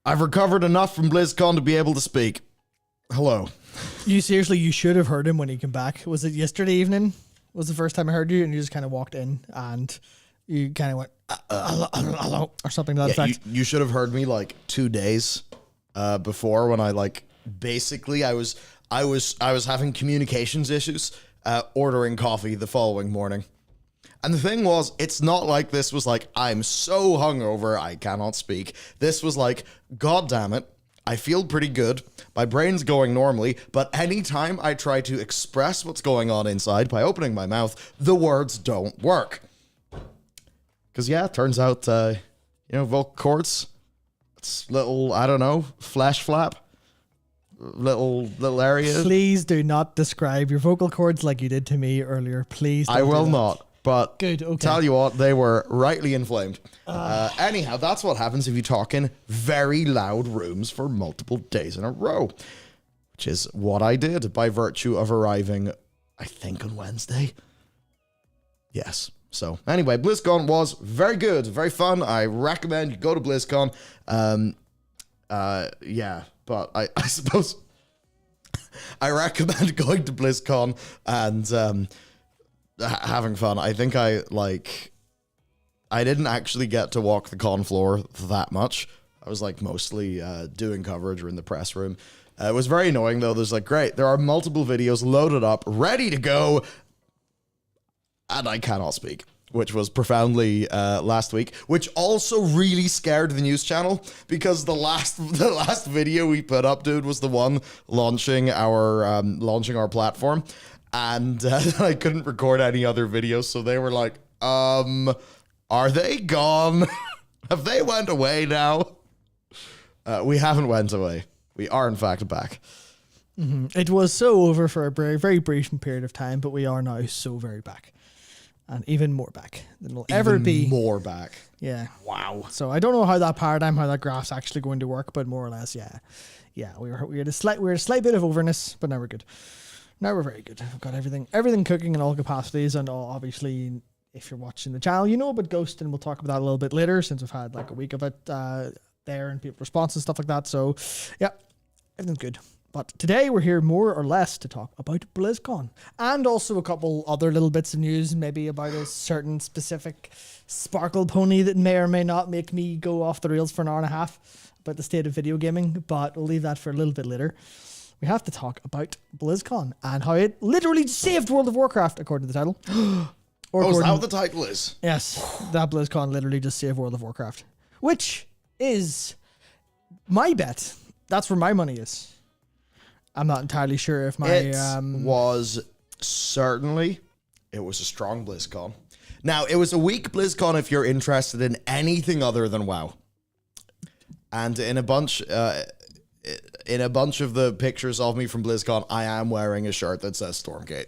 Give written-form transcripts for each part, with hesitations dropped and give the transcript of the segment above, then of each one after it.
I've recovered enough from BlizzCon to be able to speak. Hello. You should have heard him when he came back. Was it yesterday evening? Was the first time I heard you, and you just kind of walked in and you kind of went hello or something to that effect. You should have heard me like 2 days before when I basically I was having communications issues ordering coffee the following morning. And the thing was, it's not like this was like, I'm so hungover, I cannot speak. This was like, God damn it, I feel pretty good. My brain's going normally, but anytime I try to express what's going on inside by opening my mouth, the words don't work. Because, yeah, it turns out, vocal cords, it's little, I don't know, flesh flap, little area. Please do not describe your vocal cords like you did to me earlier. Please don't I will do that. not. But good, okay. Tell you what, they were rightly inflamed. Anyhow, that's what happens if you talk in very loud rooms for multiple days in a row, which is what I did by virtue of arriving, I think, on Wednesday. Yes. So anyway, BlizzCon was very good, very fun. I recommend you go to BlizzCon. Yeah, but I suppose I recommend going to BlizzCon and having fun. I think I didn't actually get to walk the con floor that much. I was mostly doing coverage or in the press room. It was very annoying though. There's great, there are multiple videos loaded up, ready to go, and I cannot speak, which was profoundly last week, which also really scared the news channel because the last video we put up, dude, was the one launching our platform. And I couldn't record any other videos, so they were like, are they gone? Have they went away now? We haven't went away. We are, in fact, back. Mm-hmm. It was so over for a very, very brief period of time, but we are now so very back. And even more back than we'll ever be. More back. Yeah. Wow. So I don't know how that graph's actually going to work, but more or less, yeah. Yeah, we had a slight bit of overness, but now we're good. Now we're very good. We've got everything cooking in all capacities, and obviously, if you're watching the channel, you know about Ghost, and we'll talk about that a little bit later, since we've had a week of it there and people response and stuff like that. So, yeah, everything's good. But today we're here more or less to talk about BlizzCon, and also a couple other little bits of news, maybe about a certain specific sparkle pony that may or may not make me go off the rails for an hour and a half about the state of video gaming, but we'll leave that for a little bit later. We have to talk about BlizzCon and how it literally saved World of Warcraft, according to the title. Is that what the title is? Yes, that BlizzCon literally just saved World of Warcraft, which is my bet. That's where my money is. I'm not entirely sure if my... It was a strong BlizzCon. Now, it was a weak BlizzCon if you're interested in anything other than WoW. And in a bunch of the pictures of me from BlizzCon, I am wearing a shirt that says Stormgate,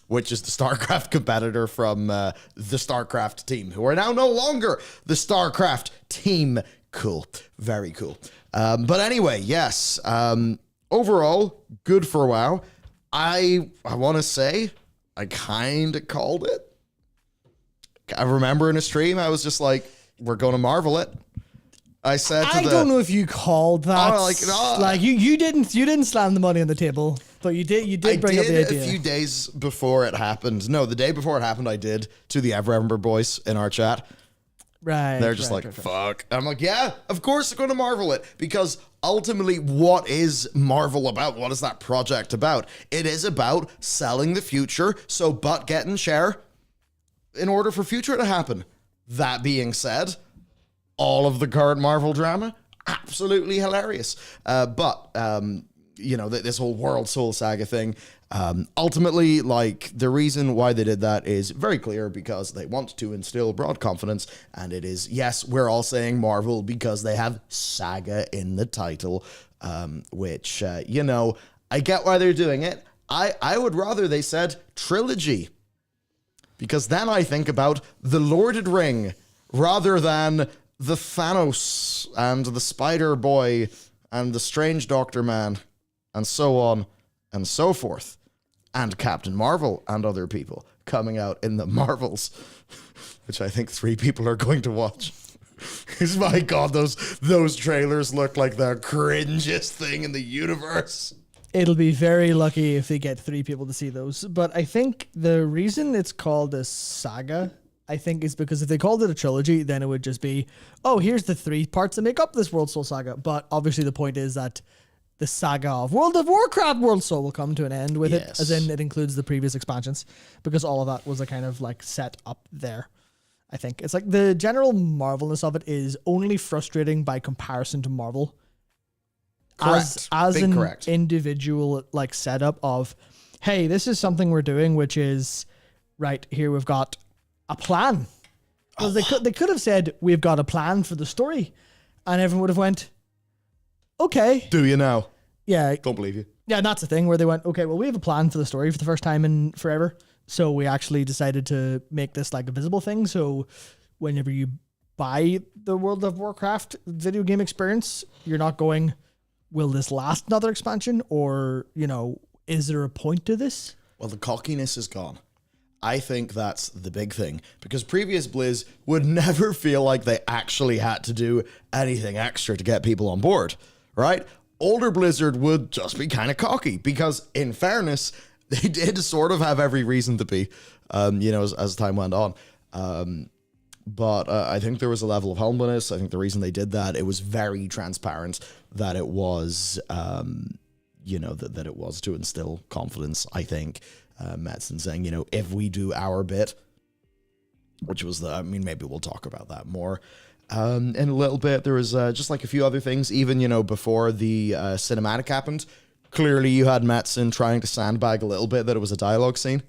which is the StarCraft competitor from the StarCraft team, who are now no longer the StarCraft team. Cool. Very cool. But anyway, yes. Overall, good for WoW. I want to say I kind of called it. I remember in a stream, I was just like, we're going to Marvel it. I said to I don't know if you called that. You didn't slam the money on the table, but you did bring up the idea. A few days before it happened. No, the day before it happened, I did to the Everember boys in our chat. Right. They're just fuck. I'm like, yeah, of course they're going to Marvel it, because ultimately, what is Marvel about? What is that project about? It is about selling the future, so but getting share in order for future to happen. That being said, all of the current Marvel drama, absolutely hilarious. But this whole World Soul Saga thing, ultimately, the reason why they did that is very clear, because they want to instill broad confidence, and it is, yes, we're all saying Marvel because they have Saga in the title, which, I get why they're doing it. I would rather they said trilogy, because then I think about the Lorded Ring rather than the Thanos and the Spider Boy and the Strange Doctor Man and so on and so forth, and Captain Marvel and other people coming out in the Marvels, which I think 3 people are going to watch. My God, those trailers look like the cringiest thing in the universe. It'll be very lucky if they get 3 people to see those. But I think the reason it's called a saga, I think, is because if they called it a trilogy, then it would just be, oh, here's the 3 parts that make up this World Soul saga. But obviously the point is that the saga of World of Warcraft World Soul will come to an end with it, as in it includes the previous expansions, because all of that was a kind of like set up there. I think it's like the general marvelness of it is only frustrating by comparison to Marvel. Correct. As an individual like setup of, hey, this is something we're doing, which is right here. We've got a plan. Because they could have said we've got a plan for the story, and everyone would have went, okay. Do you now? Yeah. Don't believe you. Yeah, and that's the thing where they went, okay, well, we have a plan for the story for the first time in forever. So we actually decided to make this like a visible thing. So whenever you buy the World of Warcraft video game experience, you're not going, will this last another expansion? Or, you know, is there a point to this? Well, the cockiness is gone. I think that's the big thing, because previous Blizz would never feel like they actually had to do anything extra to get people on board, right? Older Blizzard would just be kind of cocky, because in fairness, they did sort of have every reason to be, as time went on. But I think there was a level of humbleness. I think the reason they did that, it was very transparent that it was, that it was to instill confidence, I think. Madsen saying, if we do our bit, which was maybe we'll talk about that more in a little bit. There was just like a few other things, even, before the cinematic happened. Clearly you had Madsen trying to sandbag a little bit that it was a dialogue scene.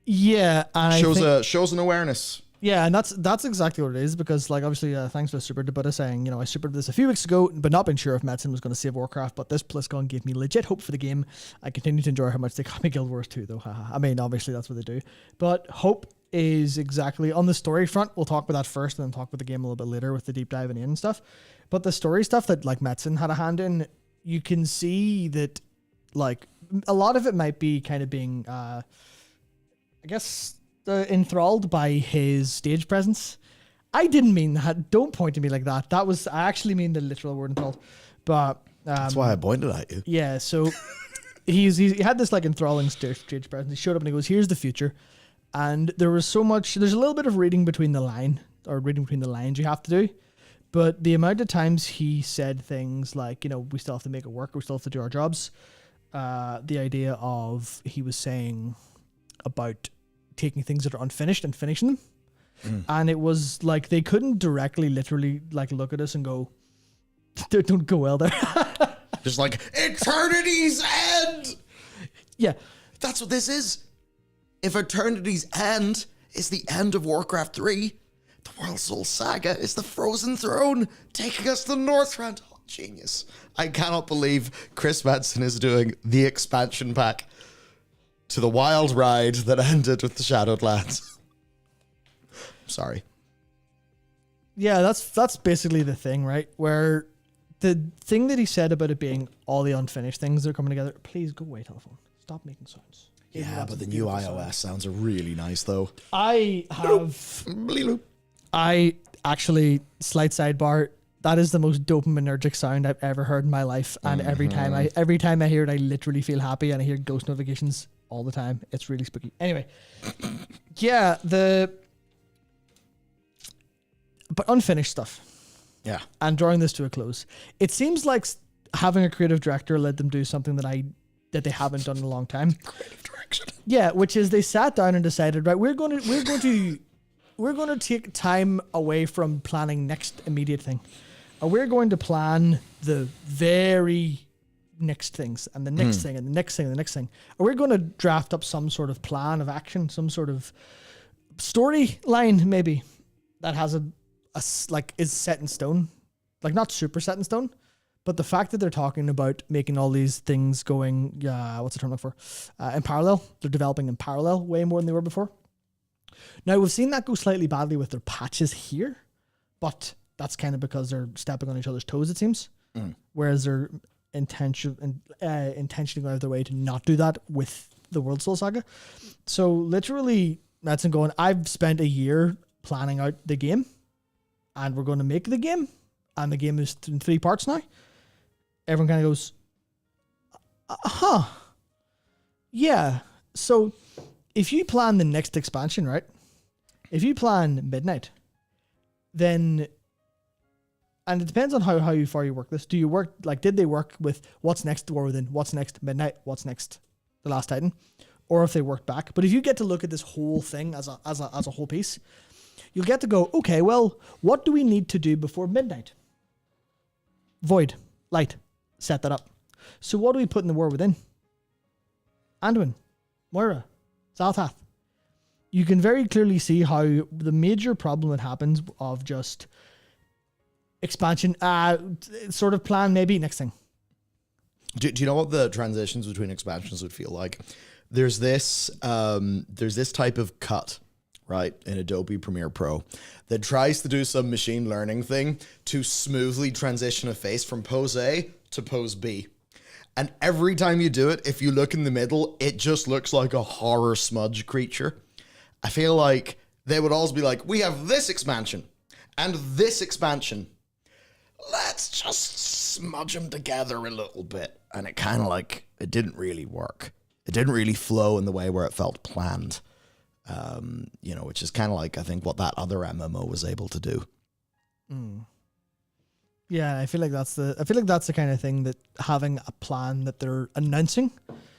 Yeah. And shows an awareness. Yeah, and that's exactly what it is, because like obviously thanks for the super Debutta saying, I supered this a few weeks ago, but not been sure if Madsen was going to save Warcraft, but this Blizzcon gave me legit hope for the game. I continue to enjoy how much they copy Guild Wars 2 though. I mean, obviously that's what they do, but hope is exactly on the story front. We'll talk about that first and then talk about the game a little bit later with the deep diving in and stuff. But the story stuff that like Madsen had a hand in, you can see that like a lot of it might be kind of being, I guess, enthralled by his stage presence. I didn't mean that. Don't point to me like that. I actually mean the literal word enthralled. But that's why I pointed at you. Yeah, so he had this like enthralling stage presence. He showed up and he goes, "Here's the future," and there's a little bit of reading between the lines you have to do. But the amount of times he said things like, we still have to make it work. We still have to do our jobs. The idea of he was saying about taking things that are unfinished and finishing them. And it was like they couldn't directly literally like look at us and go, don't go well there. Just like eternity's end. Yeah, that's what this is. If eternity's end is the end of Warcraft 3, the World Soul Saga is the Frozen Throne taking us to Northrend. Oh, genius. I cannot believe Chris Madsen is doing the expansion pack to the wild ride that ended with the Shadowed Lands. Sorry. Yeah, that's basically the thing, right? Where the thing that he said about it being all the unfinished things that are coming together. Please go away, telephone. Stop making sounds. Yeah, but the new iOS sounds are really nice, though. I actually, slight sidebar, that is the most dopaminergic sound I've ever heard in my life. And every time I hear it, I literally feel happy, and I hear ghost notifications all the time. It's really spooky. Anyway, yeah, but unfinished stuff. Yeah. And drawing this to a close. It seems like having a creative director led them do something that they haven't done in a long time. Creative direction. Yeah, which is they sat down and decided, right, we're going to take time away from planning next immediate thing. And we're going to plan the very next things and the next thing and the next thing and the next thing. And we're going to draft up some sort of plan of action, some sort of storyline maybe that has is set in stone, like not super set in stone, but the fact that they're talking about making all these things going, what's the term I'm looking for? In parallel, they're developing in parallel way more than they were before. Now we've seen that go slightly badly with their patches here, but that's kind of because they're stepping on each other's toes, it seems. Whereas they're intentionally going out of their way to not do that with the World Soul Saga. So literally, Madsen going, I've spent a year planning out the game, and we're going to make the game, and the game is in 3 parts now, everyone kind of goes, yeah. So if you plan the next expansion, right? If you plan Midnight, then, and it depends on how far you work this. Do you work, like, did they work with what's next War Within, what's next Midnight, what's next The Last Titan, or if they worked back? But if you get to look at this whole thing as a whole piece, you'll get to go, okay, well, what do we need to do before Midnight? Void, Light, set that up. So what do we put in the War Within? Anduin, Moira, Zaltath. You can very clearly see how the major problem that happens of just expansion, sort of plan, maybe next thing. Do you know what the transitions between expansions would feel like? There's this type of cut, right, in Adobe Premiere Pro that tries to do some machine learning thing to smoothly transition a face from pose A to pose B. And every time you do it, if you look in the middle, it just looks like a horror smudge creature. I feel like they would always be like, we have this expansion and this expansion. Let's just smudge them together a little bit. And it kind of like, it didn't really work. It didn't really flow in the way where it felt planned. Which is kind of like, I think, what that other MMO was able to do. Mm. Yeah, I feel like that's the kind of thing that having a plan that they're announcing,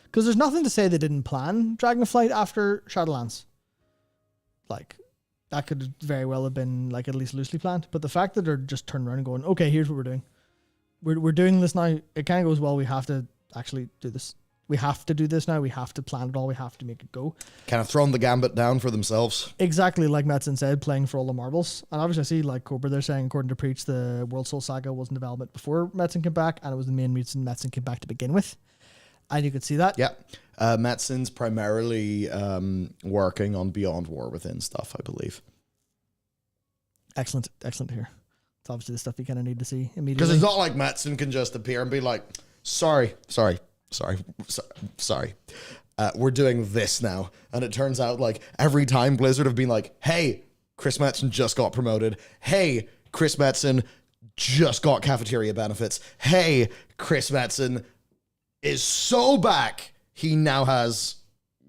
because there's nothing to say they didn't plan Dragonflight after Shadowlands. Like, that could very well have been like at least loosely planned. But the fact that they're just turning around and going, okay, here's what we're doing. We're doing this now. It kind of goes, well, we have to actually do this. We have to do this now. We have to plan it all. We have to make it go. Kind of thrown the gambit down for themselves. Exactly like Metzen said, playing for all the marbles. And obviously I see, like Cobra, they're saying, according to Preach, the World Soul Saga was in development before Metzen came back, and it was the main reason Metzen came back to begin with. And you could see that. Yeah. Metzen's primarily working on Beyond War Within stuff, I believe. Excellent to hear. It's obviously the stuff you kind of need to see immediately. Because it's not like Metzen can just appear and be like, sorry. We're doing this now. And it turns out like every time Blizzard have been like, hey, Chris Metzen just got promoted. Hey, Chris Metzen just got cafeteria benefits. Hey, Chris Metzen is so back. He now has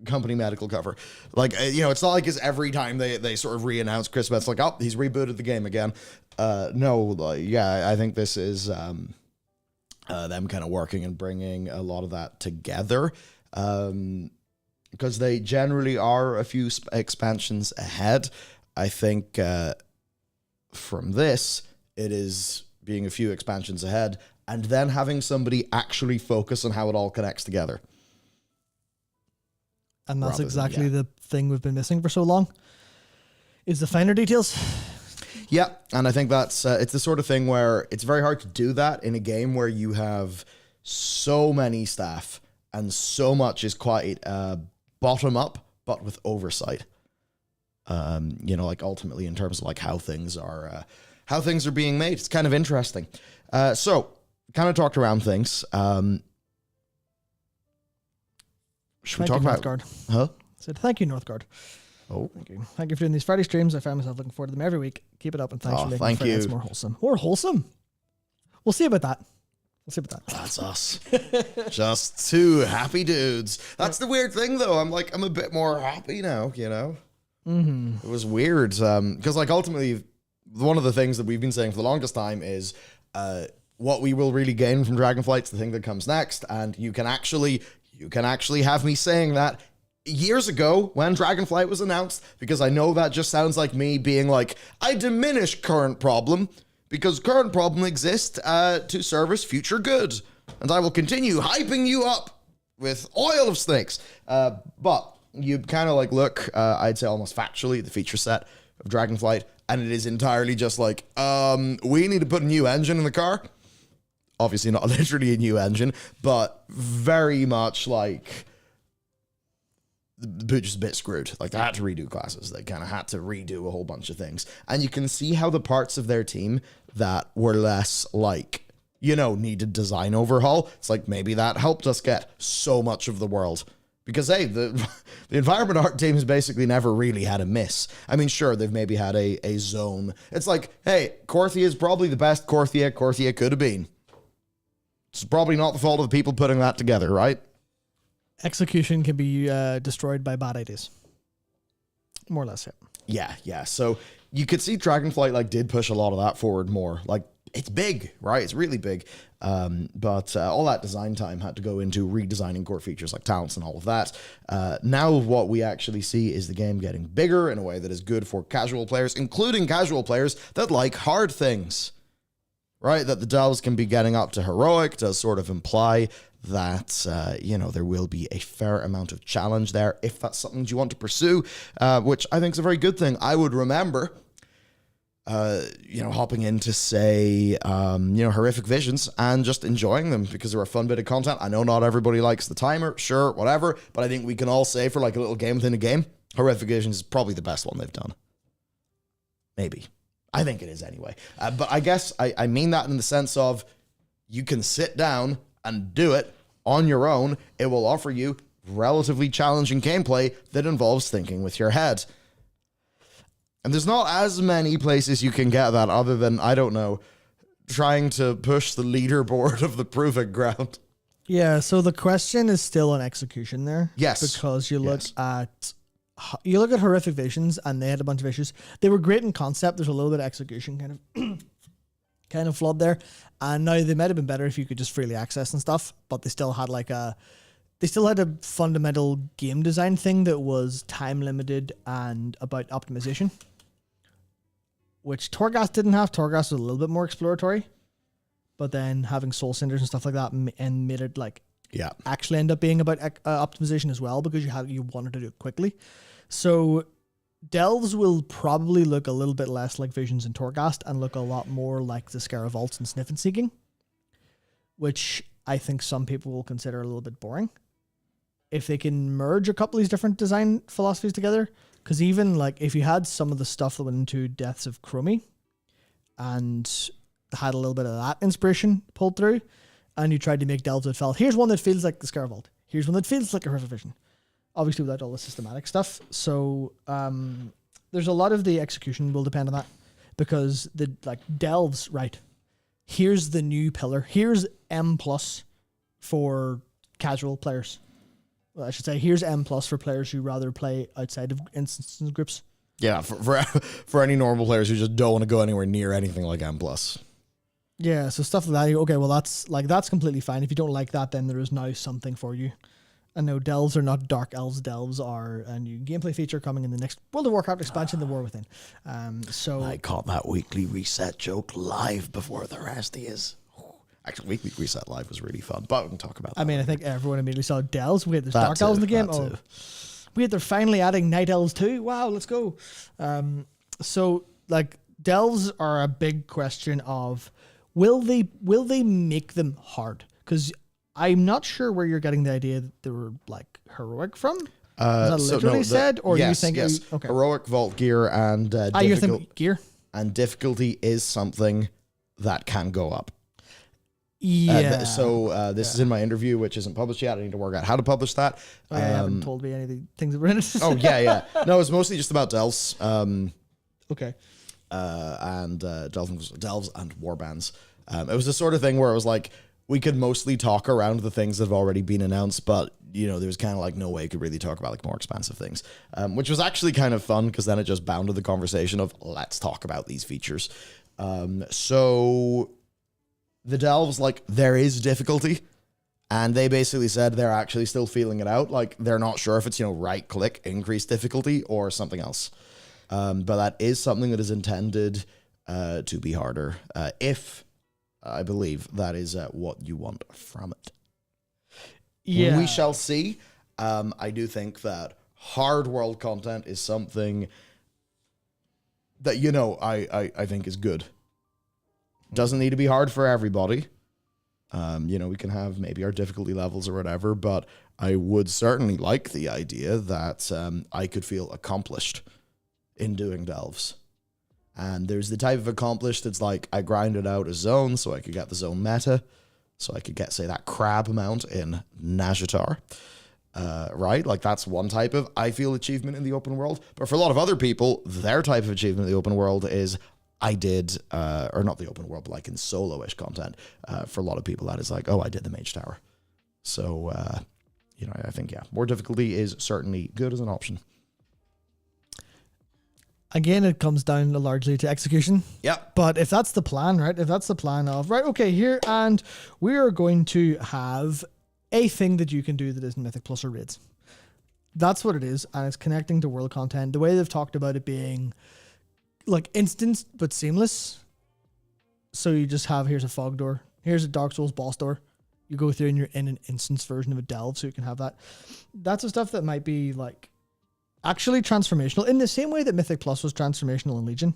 company medical cover. Like, it's not like it's every time they sort of re-announce Chris Metzen, like, oh, he's rebooted the game again. I think this is them kind of working and bringing a lot of that together, because they generally are a few expansions ahead. I think from this, it is being a few expansions ahead and then having somebody actually focus on how it all connects together. And that's exactly the thing we've been missing for so long, is the finer details. Yeah, and I think that's it's the sort of thing where it's very hard to do that in a game where you have so many staff and so much is quite bottom up, but with oversight. Like ultimately in terms of like how things are being made. It's kind of interesting. So kind of talked around things. Should we talk about Northgard? Huh? Said thank you, Northgard. Oh, thank you for doing these Friday streams. I find myself looking forward to them every week. Keep it up, and thanks for making Fridays more wholesome. More wholesome. We'll see about that. That's us. Just two happy dudes. That's the weird thing, though. I'm a bit more happy now. Mm-hmm. It was weird because like ultimately, one of the things that we've been saying for the longest time is what we will really gain from Dragonflight's the thing that comes next, and you can actually have me saying that years ago when Dragonflight was announced, because I know that just sounds like me being like, I diminish current problem because current problem exists to service future good, and I will continue hyping you up with oil of snakes. But you kind of like look, I'd say almost factually, at the feature set of Dragonflight, and it is entirely just like, we need to put a new engine in the car. Obviously not literally a new engine, but very much like the Booch is a bit screwed. Like they had to redo classes. They kind of had to redo a whole bunch of things. And you can see how the parts of their team that were less like, needed design overhaul. It's like maybe that helped us get so much of the world Because, hey, the environment art team has basically never really had a miss. I mean, sure, they've maybe had a zone. It's like, hey, Korthia is probably the best Korthia could have been. It's probably not the fault of the people putting that together, right? Execution can be destroyed by bad ideas. More or less, yeah. Yeah. So you could see Dragonflight like did push a lot of that forward more. Like it's big, right? It's really big. But all that design time had to go into redesigning core features like talents and all of that. Now what we actually see is the game getting bigger in a way that is good for casual players, including casual players that like hard things, right? That the delves can be getting up to heroic does sort of imply that, there will be a fair amount of challenge there if that's something you want to pursue, which I think is a very good thing. I would remember, hopping into, say, Horrific Visions and just enjoying them because they're a fun bit of content. I know not everybody likes the timer, sure, whatever, but I think we can all say for like a little game within a game, Horrific Visions is probably the best one they've done. Maybe. I think it is anyway. But I guess I mean that in the sense of you can sit down and do it on your own. It will offer you relatively challenging gameplay that involves thinking with your head. And there's not as many places you can get that other than, I don't know, trying to push the leaderboard of the Proving Ground. Yeah, so the question is still on execution there. Yes. Because you look at Horrific Visions and they had a bunch of issues. They were great in concept. There's a little bit of execution kind of flawed there. And now they might have been better if you could just freely access and stuff, but they still had a fundamental game design thing that was time limited and about optimization, which Torghast didn't have. Torghast was a little bit more exploratory, but then having Soul Cinders and stuff like that and made it actually end up being about optimization as well, because you wanted to do it quickly. So Delves will probably look a little bit less like Visions and Torghast and look a lot more like the Scara Vaults and Sniff and Seeking, which I think some people will consider a little bit boring. If they can merge a couple of these different design philosophies together, because even if you had some of the stuff that went into Deaths of Chromie and had a little bit of that inspiration pulled through, and you tried to make Delves that felt, here's one that feels like the Scara Vault, here's one that feels like a Horrific Vision, obviously without all the systematic stuff. So there's a lot of the execution will depend on that, because the Delves, right, here's the new pillar, here's M+ for casual players. Well, I should say here's M+ for players who rather play outside of instance groups. Yeah, for any normal players who just don't want to go anywhere near anything like M+. Yeah, so stuff like that. Okay, well that's completely fine. If you don't like that, then there is now something for you. And no, Delves are not Dark Elves. Delves are a new gameplay feature coming in the next World of Warcraft expansion, The War Within. So I caught that weekly reset joke live before the rest is. Actually, Weekly Reset Live was really fun, but we can talk about that. I mean, I think everyone immediately saw Delves. Wait, there's Dark Elves in the game? Oh, wait, they're finally adding Night Elves too? Wow, let's go. So, Delves are a big question of, will they make them hard? Because I'm not sure where you're getting the idea that they were, heroic from. Is that literally said? Or yes, you think... Yes, okay. Heroic, Vault Gear, and you're thinking gear? And difficulty is something that can go up. Yeah. This is in my interview, which isn't published yet. I need to work out how to publish that. You haven't told me any of the things that were in it. Oh, yeah. No, it's mostly just about Delves. Okay. And Delves and Warbands. It was the sort of thing where it was we could mostly talk around the things that have already been announced, but, there was kind of no way you could really talk about more expansive things, which was actually kind of fun, because then it just bounded the conversation of, let's talk about these features. So the Delves, there is difficulty, and they basically said they're actually still feeling it out. They're not sure if it's, right click, increase difficulty, or something else. But that is something that is intended to be harder, if I believe that is what you want from it. Yeah. We shall see. I do think that hard world content is something that, I think is good. Doesn't need to be hard for everybody. We can have maybe our difficulty levels or whatever, but I would certainly like the idea that I could feel accomplished in doing Delves. And there's the type of accomplished that's I grinded out a zone so I could get the zone meta, so I could get, say, that crab mount in Nazjatar. right? Like that's one type of, I feel, achievement in the open world. But for a lot of other people, their type of achievement in the open world is I did, or not the open world, but like in solo-ish content. For a lot of people, that is like, oh, I did the Mage Tower. So, you know, I think, yeah, more difficulty is certainly good as an option. Again, it comes down largely to execution. Yeah. But if that's the plan, right? If that's the plan of, right, okay, here, and we are going to have a thing that you can do that isn't Mythic Plus or raids. That's what it is, and it's connecting to world content. The way they've talked about it being like instant but seamless. So you just have, here's a fog door, here's a Dark Souls boss door. You go through and you're in an instance version of a delve, so you can have that. That's the stuff that might be like actually transformational in the same way that Mythic Plus was transformational in Legion.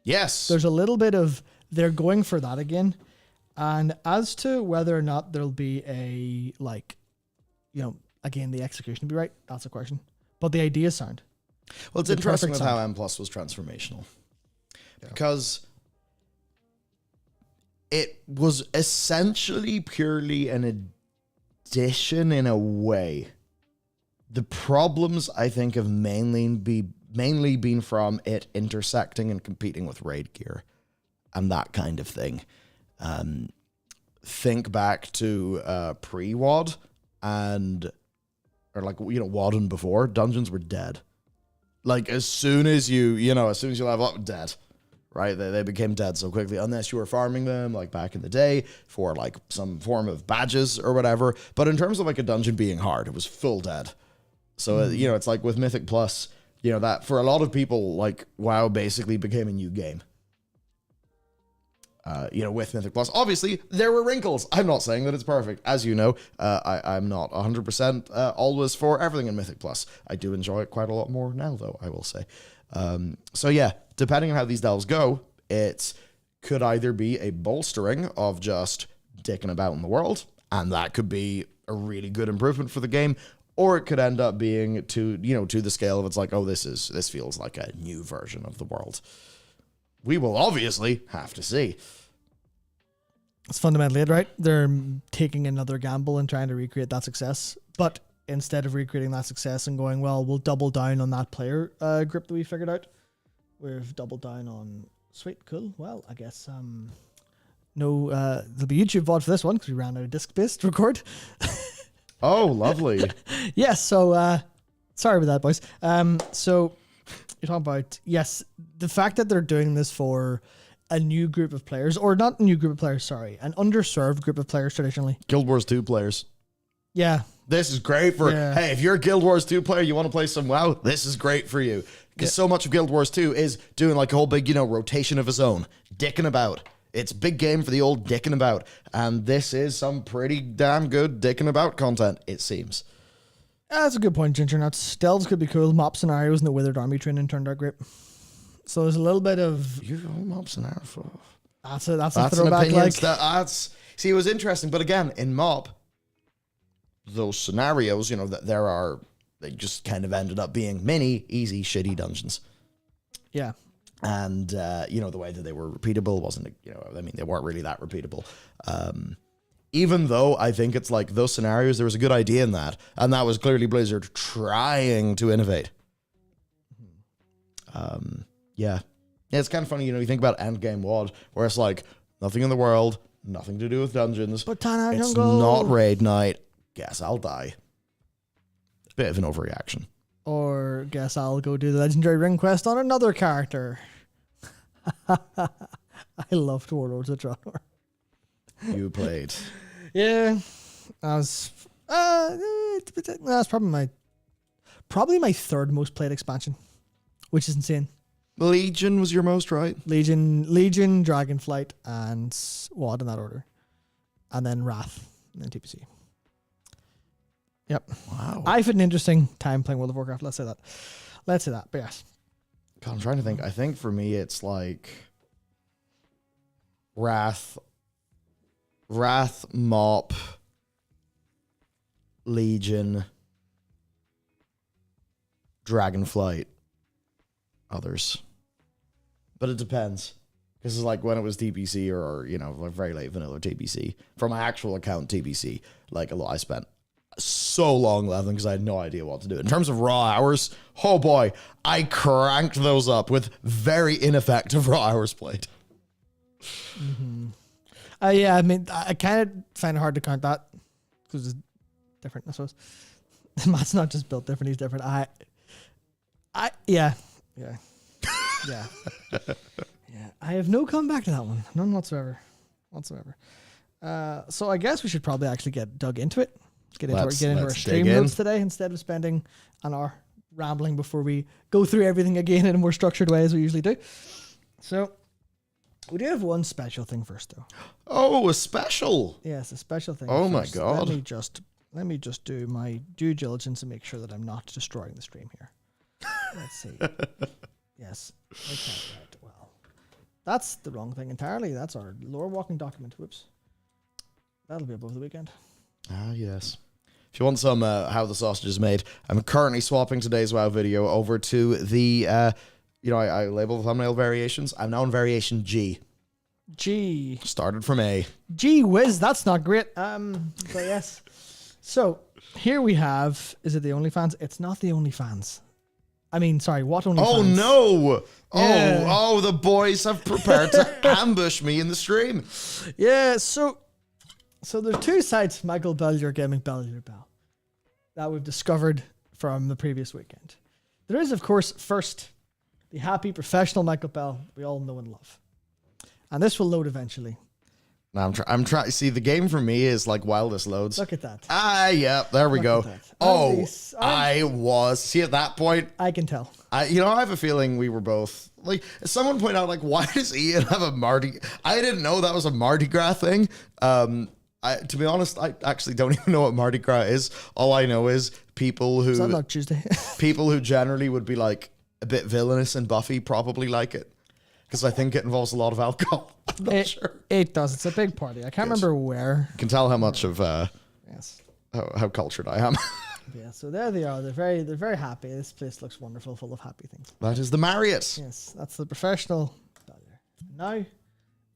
Yes. There's a little bit of, they're going for that again. And as to whether or not there'll be a, like, you know, again, the execution will be right, that's a question. But the idea is sound. Well, it's interesting with how M Plus was transformational. Yeah. Because it was essentially purely an addition in a way. The problems, I think, have mainly been from it intersecting and competing with raid gear and that kind of thing. Think back to pre-WoD or like, you know, WoD and before, dungeons were dead. Like as soon as you level up, dead. Right? They became dead so quickly, unless you were farming them like back in the day for like some form of badges or whatever. But in terms of like a dungeon being hard, it was full dead. So, you know, it's like with Mythic Plus, you know, that for a lot of people, like WoW basically became a new game. You know, with Mythic Plus, obviously there were wrinkles. I'm not saying that it's perfect. As you know, I'm not 100% always for everything in Mythic Plus. I do enjoy it quite a lot more now, though, I will say. So yeah, depending on how these delves go, it could either be a bolstering of just dicking about in the world, and that could be a really good improvement for the game, or it could end up being to the scale of it's like, oh, this feels like a new version of the world. We will obviously have to see. It's fundamentally it, right? They're taking another gamble and trying to recreate that success. But instead of recreating that success and going, well, we'll double down on that player grip that we figured out. We've doubled down on, sweet, cool. Well, I guess there'll be YouTube VOD for this one because we ran out of disc-based record. Oh, lovely. Yes, so sorry about that, boys. So you're talking about, yes, the fact that they're doing this for a new group of players, or not a new group of players, sorry, an underserved group of players traditionally. Guild Wars 2 players. Yeah. This is great for, hey, if you're a Guild Wars 2 player, you want to play some WoW, this is great for you. Because so much of Guild Wars 2 is doing like a whole big, rotation of his own, dicking about. It's big game for the old dicking about. And this is some pretty damn good dicking about content, it seems. That's a good point, Ginger Nuts. Delves could be cool. Mob scenarios and the Withered Army training turned out great. So there's a little bit of... Your own mob scenario. That's a throwback. See, it was interesting. But again, in mob, those scenarios, that they just kind of ended up being mini, easy, shitty dungeons. Yeah. And, the way that they were repeatable wasn't, they weren't really that repeatable. Even though I think it's like those scenarios, there was a good idea in that. And that was clearly Blizzard trying to innovate. Yeah, it's kind of funny, you think about Endgame WoD, where it's like, nothing in the world, nothing to do with dungeons. But it's not raid night. Guess I'll die. Bit of an overreaction. Or guess I'll go do the legendary ring quest on another character. I loved Warlords of Draenor. You played. Yeah. That's probably my third most played expansion, which is insane. Legion was your most, right? Legion, Dragonflight, and WoD in that order. And then Wrath, and then TPC. Yep. Wow. I've had an interesting time playing World of Warcraft, let's say that. But yes. God, I'm trying to think. I think for me it's like Wrath, Mop, Legion, Dragonflight, others. But it depends. Because it's like when it was TBC or like very late vanilla TBC. For my actual account TBC, like I spent so long leveling because I had no idea what to do. In terms of raw hours, oh boy, I cranked those up with very ineffective raw hours played. Yeah, I mean, I kind of find it hard to count that because it's different, I suppose. Matt's not just built different; he's different. Yeah. I have no comeback to that one, none whatsoever. So I guess we should probably actually get dug into it. Let's get into our stream notes today instead of spending an hour rambling before we go through everything again in a more structured way as we usually do. So we do have one special thing first, though. Oh, a special! Yes, a special thing. Oh first. my god! Let me just do my due diligence and make sure that I'm not destroying the stream here. Let's see. Yes. Okay. Right. Well, that's the wrong thing entirely. That's our lore walking document. Whoops. That'll be above the weekend. Ah, yes. If you want some how the sausage is made, I'm currently swapping today's WoW video over to the, I label the thumbnail variations. I'm now on variation G. G. Started from A. Gee whiz, that's not great. But yes. So here we have, is it the OnlyFans? It's not the OnlyFans. I mean, sorry, what OnlyFans? Oh no! Yeah. Oh, the boys have prepared to ambush me in the stream. Yeah, so there's two sites, Michael Bellular Gaming, Bellular Bell, that we've discovered from the previous weekend. There is, of course, first, the happy professional Michael Bell we all know and love. And this will load eventually. Now I'm trying. See, the game for me is like while this loads. Look at that. Yeah, there we go. Oh, I was. See, at that point, I can tell. I have a feeling we were both like. Someone pointed out, like, why does Ian have a Mardi? I didn't know that was a Mardi Gras thing. To be honest, I actually don't even know what Mardi Gras is. All I know is people who. Is that not Tuesday? People who generally would be like a bit villainous and Buffy probably like it. Because I think it involves a lot of alcohol. I'm not sure. It does. It's a big party. I can't remember where. You can tell how much of yes, how cultured I am. Yeah, so there they are. They're very happy. This place looks wonderful, full of happy things. That is the Marriott. Yes, that's the professional. Now I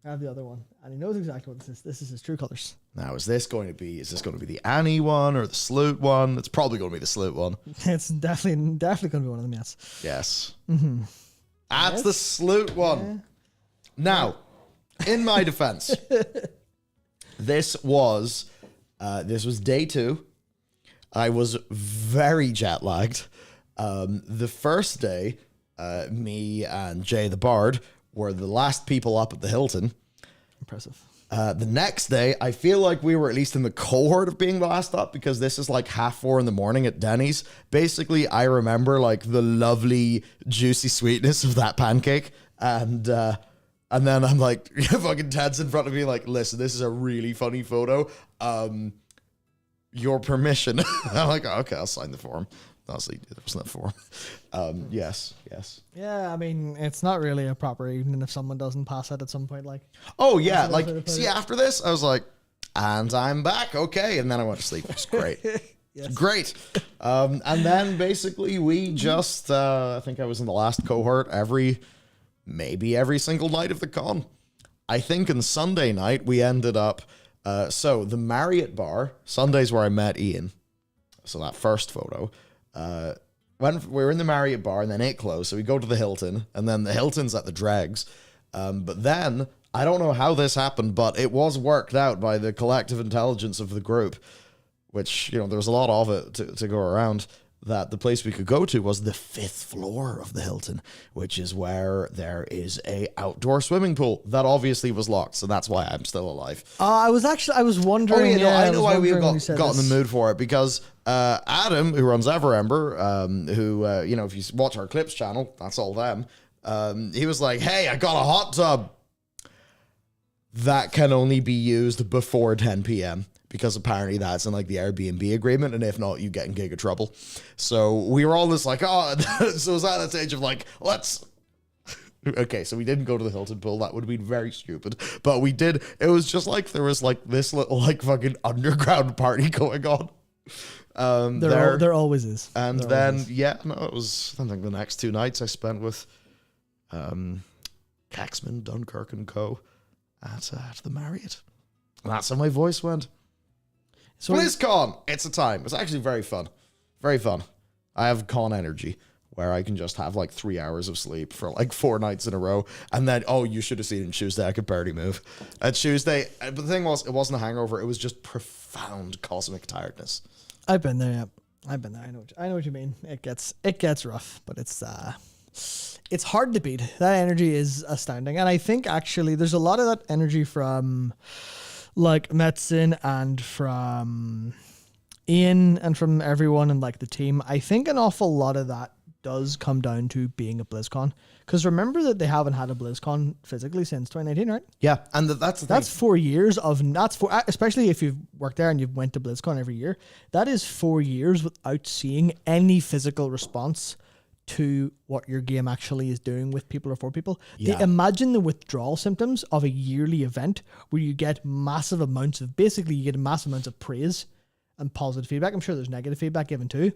have the other one, and he knows exactly what this is. This is his true colors. Now, is this going to be the Annie one or the Sloot one? It's probably going to be the Sloot one. It's definitely going to be one of them. Yes. Yes. Mm-hmm. That's the Sloot one. Yeah. Now, in my defense, this was day 2. I was very jet lagged. The first day, me and Jay the Bard were the last people up at the Hilton. Impressive. The next day, I feel like we were at least in the cohort of being the last up because this is like 3:30 in the morning at Denny's. Basically, I remember like the lovely juicy sweetness of that pancake, and then I'm like, fucking Ted's in front of me like, listen, this is a really funny photo. Your permission. I'm like, okay, I'll sign the form. Honestly, there wasn't a form. Yes. Yeah, I mean, it's not really a proper evening if someone doesn't pass it at some point. Like, oh yeah, like see, after this, I was like, and I'm back, okay, and then I went to sleep. It was great. Yes. Great. And then basically we just, I think I was in the last cohort maybe every single night of the con. I think on Sunday night we ended up. So the Marriott bar, Sunday's where I met Ian. So that first photo. When we were in the Marriott bar and then it closed, so we go to the Hilton, and then the Hilton's at the Dregs. But then, I don't know how this happened, but it was worked out by the collective intelligence of the group, which, there was a lot of it to go around, that the place we could go to was the 5th floor of the Hilton, which is where there is a outdoor swimming pool that obviously was locked, so that's why I'm still alive. I was wondering. Oh, yeah, I know why we got in the mood for it, because Adam, who runs Everember, who, if you watch our Clips channel, that's all them, he was like, hey, I got a hot tub that can only be used before 10 p.m. because apparently that's in like the Airbnb agreement, and if not, you get in giga trouble. So we were all just like, oh, so it was at that stage of like, let's. Okay, so we didn't go to the Hilton pool. That would have been very stupid. But we did. It was just like there was like this little like fucking underground party going on. There always is. And then, it was, I think the next 2 nights I spent with Caxman, Dunkirk, and Co. at the Marriott. And that's how my voice went. So BlizzCon, it's a time. It's actually very fun. Very fun. I have con energy where I can just have like 3 hours of sleep for like 4 nights in a row. And then, you should have seen it Tuesday. I could barely move. At Tuesday, but the thing was, it wasn't a hangover. It was just profound cosmic tiredness. I've been there, yeah. I've been there. I know what you mean. It gets rough, but it's hard to beat. That energy is astounding. And I think actually there's a lot of that energy from like medicine and from Ian and from everyone and like the team. I think an awful lot of that does come down to being a BlizzCon. Because remember that they haven't had a BlizzCon physically since 2019, right? Yeah, and that's the thing. That's 4 years especially if you've worked there and you've went to BlizzCon every year. That is 4 years without seeing any physical response to what your game actually is doing with people or for people. Yeah. Imagine the withdrawal symptoms of a yearly event where you get massive amounts of praise and positive feedback. I'm sure there's negative feedback given too,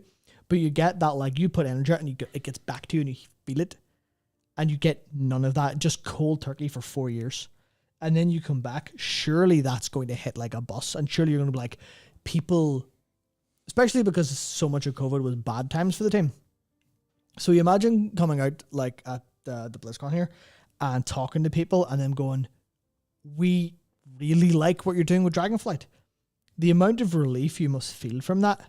but you get that, like, you put energy out and it gets back to you and you feel it, and you get none of that, just cold turkey for 4 years. And then you come back, surely that's going to hit like a bus, and surely you're going to be like, people, especially because so much of COVID was bad times for the team. So you imagine coming out like at the BlizzCon here and talking to people and them going, we really like what you're doing with Dragonflight. The amount of relief you must feel from that,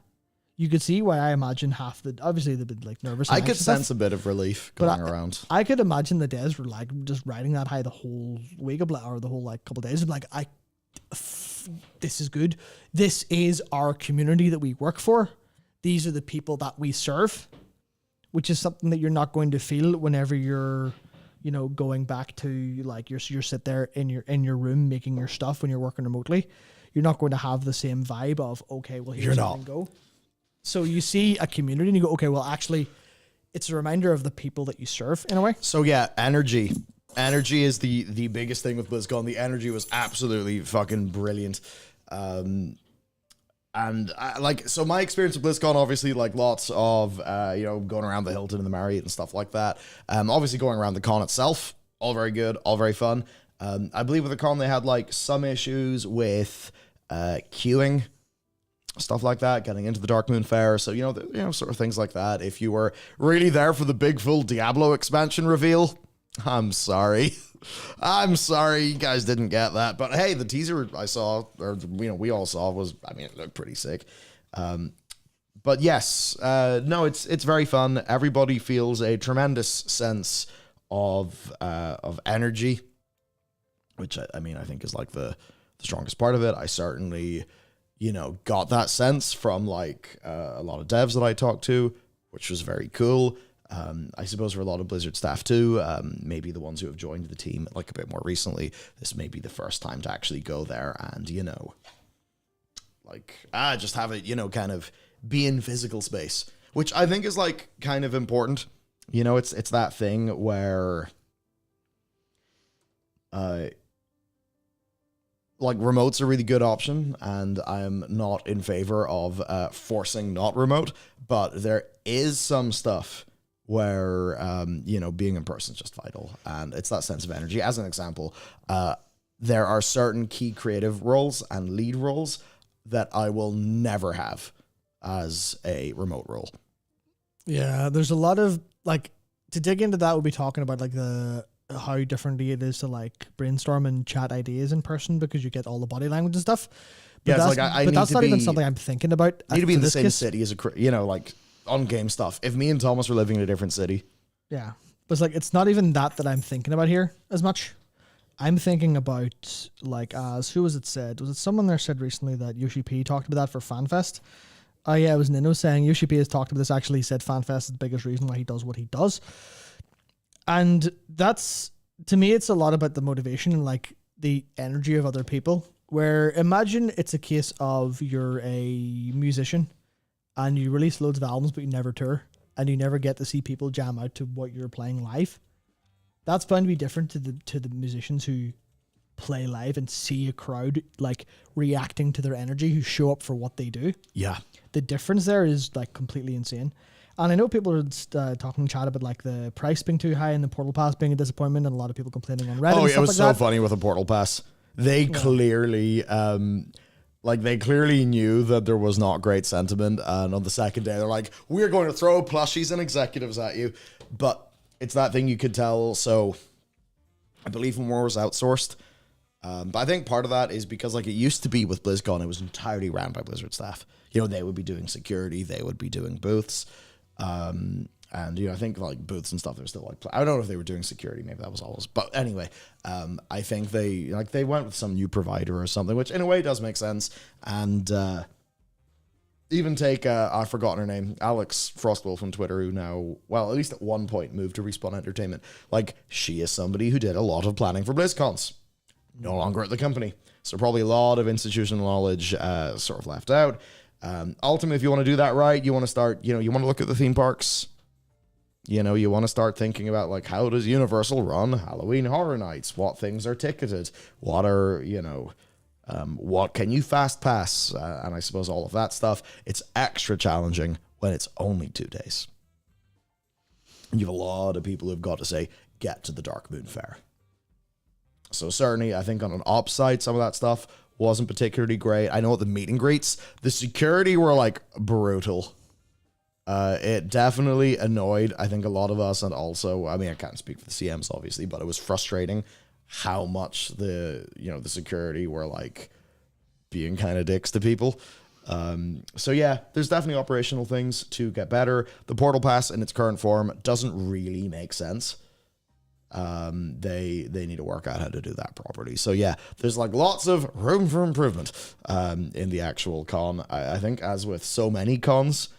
you could see why I imagine obviously they've been like nervous. I could sense a bit of relief going around. I could imagine the devs were like just riding that high the whole week or the whole like couple of days. Like, this is good. This is our community that we work for. These are the people that we serve, which is something that you're not going to feel whenever you're, going back to like you're sit there in your room making your stuff when you're working remotely. You're not going to have the same vibe of, okay, well, here's how we go. So you see a community and you go, okay, well, actually, it's a reminder of the people that you serve in a way. So yeah, energy. Energy is the biggest thing with BlizzCon. The energy was absolutely fucking brilliant. So my experience with BlizzCon, obviously, like lots of, going around the Hilton and the Marriott and stuff like that. Obviously going around the con itself, all very good, all very fun. I believe with the con, they had like some issues with queuing, stuff like that, getting into the Dark Moon Fair. So, sort of things like that. If you were really there for the big full Diablo expansion reveal, I'm sorry. I'm sorry you guys didn't get that. But hey, the teaser I saw, or we all saw, it looked pretty sick. But yes, no, it's very fun. Everybody feels a tremendous sense of energy, which I think is like the strongest part of it. I certainly, got that sense from like a lot of devs that I talked to, which was very cool. I suppose for a lot of Blizzard staff too, maybe the ones who have joined the team like a bit more recently, this may be the first time to actually go there and, just have it, kind of be in physical space, which I think is like kind of important. It's that thing where like remote's a really good option, and I'm not in favor of forcing not remote, but there is some stuff where being in person is just vital, and it's that sense of energy. As an example, there are certain key creative roles and lead roles that I will never have as a remote role. Yeah, there's a lot of like, to dig into that, we'll be talking about like how differently it is to like brainstorm and chat ideas in person, because you get all the body language and stuff. But yeah, that's not even something I'm thinking about. I need to be in the same city as like on game stuff. If me and Thomas were living in a different city. Yeah. But it's not even that I'm thinking about here as much. I'm thinking about like, who was it said? Was it someone there said recently that Yoshi P talked about that for FanFest? Oh yeah, it was Nino saying Yoshi P has talked about this. Actually, he said FanFest is the biggest reason why he does what he does. And that's, to me, it's a lot about the motivation and like the energy of other people. Where imagine it's a case of you're a musician and you release loads of albums, but you never tour and you never get to see people jam out to what you're playing live. That's bound to be different to the musicians who play live and see a crowd like reacting to their energy, who show up for what they do. Yeah. The difference there is like completely insane. And I know people are talking chat about like the price being too high and the Portal Pass being a disappointment, and a lot of people complaining on Reddit. Oh, and it stuff was like so that. funny with the Portal Pass. They clearly, Like, they clearly knew that there was not great sentiment, and on the second day, they're like, we're going to throw plushies and executives at you. But it's that thing you could tell. So I believe more was outsourced. But I think part of that is because, like, it used to be with BlizzCon, it was entirely ran by Blizzard staff. You know, they would be doing security, they would be doing booths. And, you know, I think, like, booths and stuff, they're still, like, I don't know if they were doing security, maybe that was always. But anyway, I think they went with some new provider or something, which in a way does make sense. And even take, I've forgotten her name, Alex Frostwolf on Twitter, who now, well, at least at one point moved to Respawn Entertainment. Like, she is somebody who did a lot of planning for BlizzCons. No longer at the company. So probably a lot of institutional knowledge sort of left out. Ultimately, if you want to do that right, you want to start, you want to look at the theme parks. You want to start thinking about, like, how does Universal run Halloween Horror Nights? What things are ticketed? What are, what can you fast pass? And I suppose all of that stuff. It's extra challenging when it's only 2 days. And you have a lot of people who've got to say, get to the Dark Moon Fair. So certainly, I think on an ops side, some of that stuff wasn't particularly great. I know at the meet and greets, the security were, like, brutal. It definitely annoyed, I think, a lot of us, and also, I mean, I can't speak for the CMs, obviously, but it was frustrating how much the security were, like, being kind of dicks to people. So yeah, there's definitely operational things to get better. The Portal Pass in its current form doesn't really make sense. They need to work out how to do that properly. So yeah, there's, like, lots of room for improvement in the actual con. I think, as with so many cons,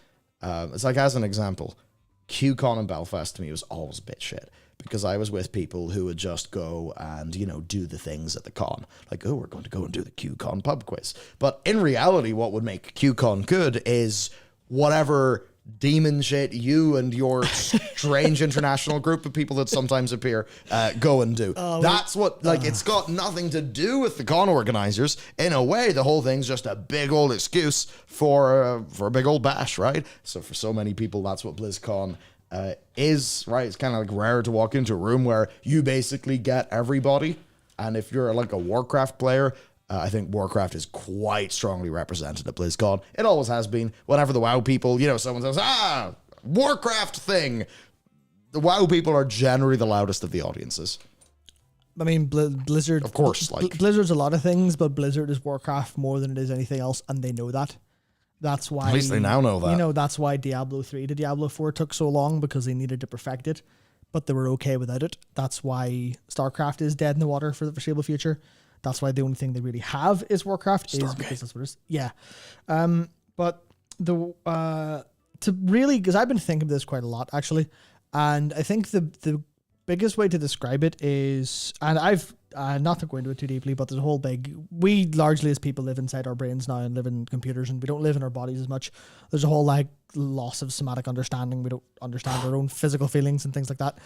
it's like, as an example, QCon in Belfast to me was always a bit shit, because I was with people who would just go and, do the things at the con. Like, oh, we're going to go and do the QCon pub quiz. But in reality, what would make QCon good is whatever demon shit you and your strange international group of people that sometimes appear go and do. That's what, like, it's got nothing to do with the con organizers. In a way, the whole thing's just a big old excuse for a big old bash, right? So for so many people, that's what BlizzCon is, right? It's kind of, like, rare to walk into a room where you basically get everybody. And if you're, like, a Warcraft player, I think Warcraft is quite strongly represented at BlizzCon. It always has been. Whenever the WoW people, someone says, Warcraft thing, the WoW people are generally the loudest of the audiences. I mean, Blizzard, of course, like, Blizzard's a lot of things, but Blizzard is Warcraft more than it is anything else, and they know that. That's why, at least they now know that. That's why Diablo 3 to Diablo 4 took so long, because they needed to perfect it, but they were okay without it. That's why StarCraft is dead in the water for the foreseeable future. That's why the only thing they really have is Warcraft, is because that's what it is. Yeah. But because I've been thinking of this quite a lot, actually. And I think the biggest way to describe it is, and I've not to go into it too deeply, but there's a whole we largely as people live inside our brains now and live in computers, and we don't live in our bodies as much. There's a whole, like, loss of somatic understanding. We don't understand our own physical feelings and things like that.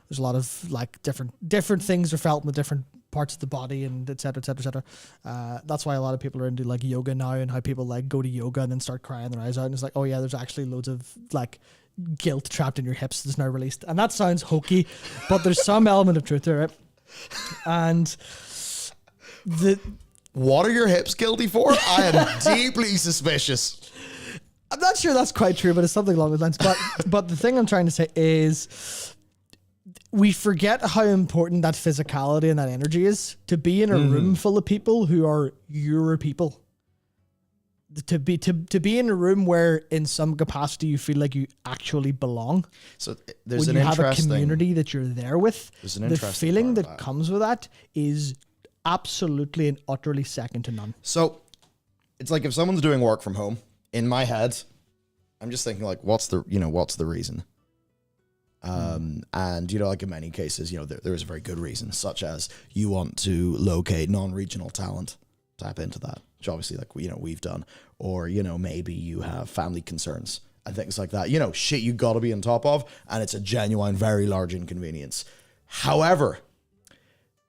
There's a lot of, like, different things are felt in the different parts of the body, and et cetera, et cetera, et cetera. That's why a lot of people are into, like, yoga now, and how people, like, go to yoga and then start crying their eyes out, and it's like, oh yeah, there's actually loads of, like, guilt trapped in your hips that's now released. And that sounds hokey, but there's some element of truth there, right? And what are your hips guilty for? I am deeply suspicious. I'm not sure that's quite true, but it's something along those lines. But the thing I'm trying to say is, we forget how important that physicality and that energy is, to be in a room full of people who are your people. To be in a room where, in some capacity, you feel like you actually belong. So there's when you have a community that you're there with, the feeling that comes with that is absolutely and utterly second to none. So it's like, if someone's doing work from home, in my head, I'm just thinking, like, what's the reason? And, like, in many cases, there is a very good reason, such as you want to locate non-regional talent, tap into that, which obviously, like, we've done, or, maybe you have family concerns and things like that, shit you got to be on top of, and it's a genuine, very large inconvenience. However,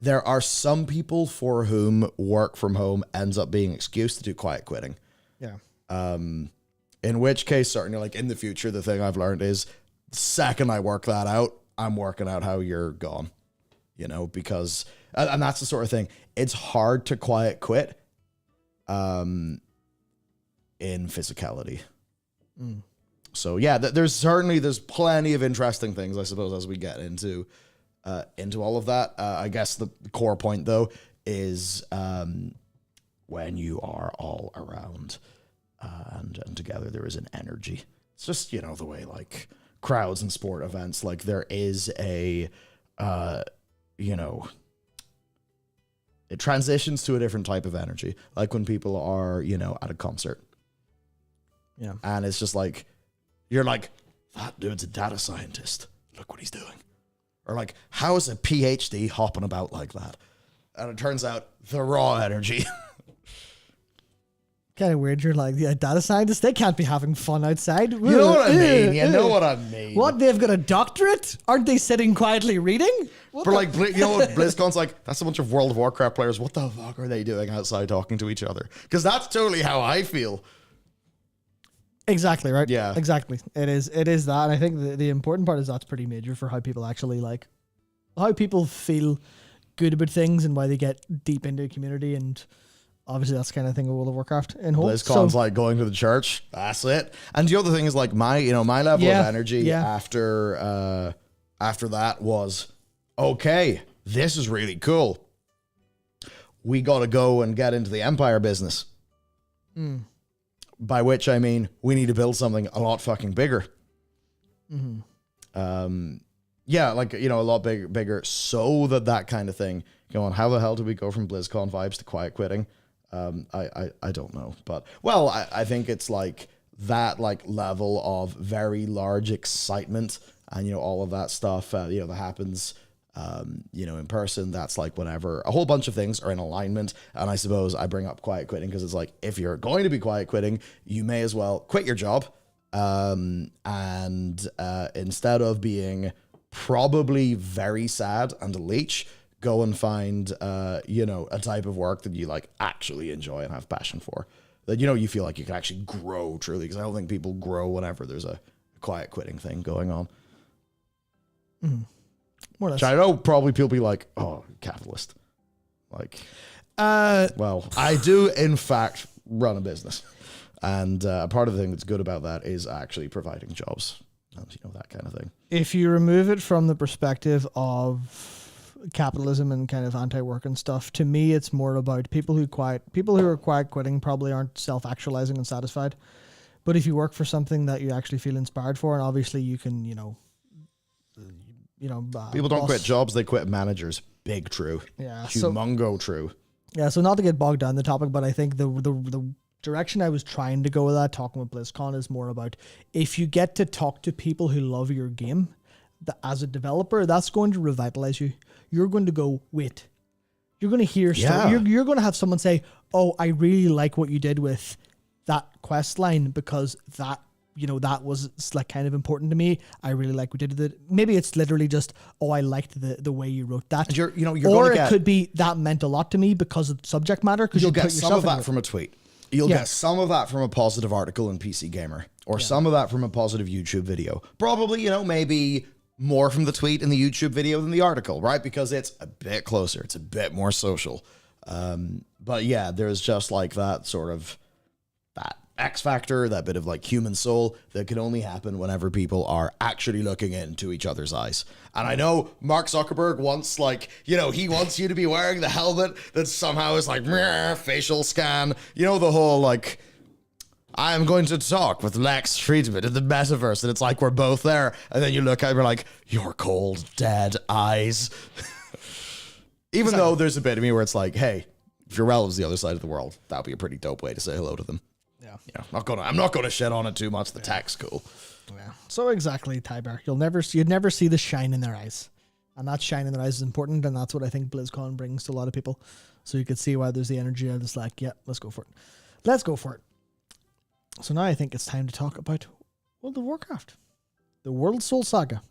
there are some people for whom work from home ends up being an excuse to do quiet quitting. Yeah. In which case, certainly, like, in the future, the thing I've learned is, the second I work that out, I'm working out how you're gone, because, and that's the sort of thing, it's hard to quiet quit. in physicality. So yeah, there's plenty of interesting things, I suppose, as we get into all of that. I guess the core point though is when you are all around and together, there is an energy. It's just, the way like crowds and sport events, like there is a it transitions to a different type of energy, like when people are at a concert. Yeah. And it's just like, you're like, that dude's a data scientist. Look what he's doing. Or like, how is a PhD hopping about like that? And it turns out the raw energy. Kind of weird. You're like, yeah, data scientists, they can't be having fun outside. You know what I mean? You know what I mean. What? They've got a doctorate? Aren't they sitting quietly reading? But like, what BlizzCon's like, that's a bunch of World of Warcraft players. What the fuck are they doing outside talking to each other? Because that's totally how I feel. Exactly, right? Yeah. Exactly. It is that. And I think the important part is that's pretty major for how people actually like, how people feel good about things and why they get deep into a community. And obviously that's the kind of thing of World of Warcraft in whole. BlizzCon's like going to the church. That's it. And the other thing is like my level of energy after that was, okay, this is really cool. We got to go and get into the Empire business. By which I mean, we need to build something a lot fucking bigger. Yeah, like, a lot bigger so that kind of thing go on. How the hell do we go from BlizzCon vibes to quiet quitting? I don't know. But, well, I think it's like that like level of very large excitement and, all of that stuff, that happens, in person. That's like whenever a whole bunch of things are in alignment. And I suppose I bring up quiet quitting because it's like, if you're going to be quiet quitting, you may as well quit your job. And instead of being probably very sad and a leech, go and find, a type of work that you like actually enjoy and have passion for, that, you feel like you can actually grow truly. Because I don't think people grow whenever there's a quiet quitting thing going on. More or less. Which I know probably people be like, oh, capitalist. Like, well, I do in fact run a business. And part of the thing that's good about that is actually providing jobs and, that kind of thing. If you remove it from the perspective of capitalism and kind of anti-work and stuff, to me, it's more about people who are quiet quitting probably aren't self-actualizing and satisfied. But if you work for something that you actually feel inspired for, and obviously you can, people don't quit jobs, they quit managers. Big true. Yeah. Humongo true. Yeah. So not to get bogged down in the topic, but I think the direction I was trying to go with that, talking with BlizzCon, is more about if you get to talk to people who love your game, as a developer, that's going to revitalize you. You're going to go, wait, you're going to hear stuff. You're going to have someone say, oh, I really like what you did with that quest line because that was like kind of important to me. I really like what you did with it. Maybe it's literally just, oh, I liked the way you wrote that. You're or it could be that meant a lot to me because of the subject matter. You'll get some of that from a tweet. You'll get some of that from a positive article in PC Gamer, or some of that from a positive YouTube video. Probably, maybe more from the tweet in the YouTube video than the article, right? Because it's a bit closer. It's a bit more social. But yeah, there's just like that sort of that X factor, that bit of like human soul that can only happen whenever people are actually looking into each other's eyes. And I know Mark Zuckerberg wants he wants you to be wearing the helmet that somehow is like facial scan, the whole like, I am going to talk with Lex Friedman in the metaverse, and it's like we're both there, and then you look at it, we're like, your cold dead eyes. Even though there's a bit of me where it's like, hey, if your relative's the other side of the world, that'd be a pretty dope way to say hello to them. Yeah, I'm not gonna shit on it too much. The tech's cool. Yeah. So exactly, Tyber. You'd never see the shine in their eyes, and that shine in their eyes is important, and that's what I think BlizzCon brings to a lot of people. So you could see why there's the energy of this, like, yeah, let's go for it. Let's go for it. So now I think it's time to talk about World of Warcraft, the World Soul Saga,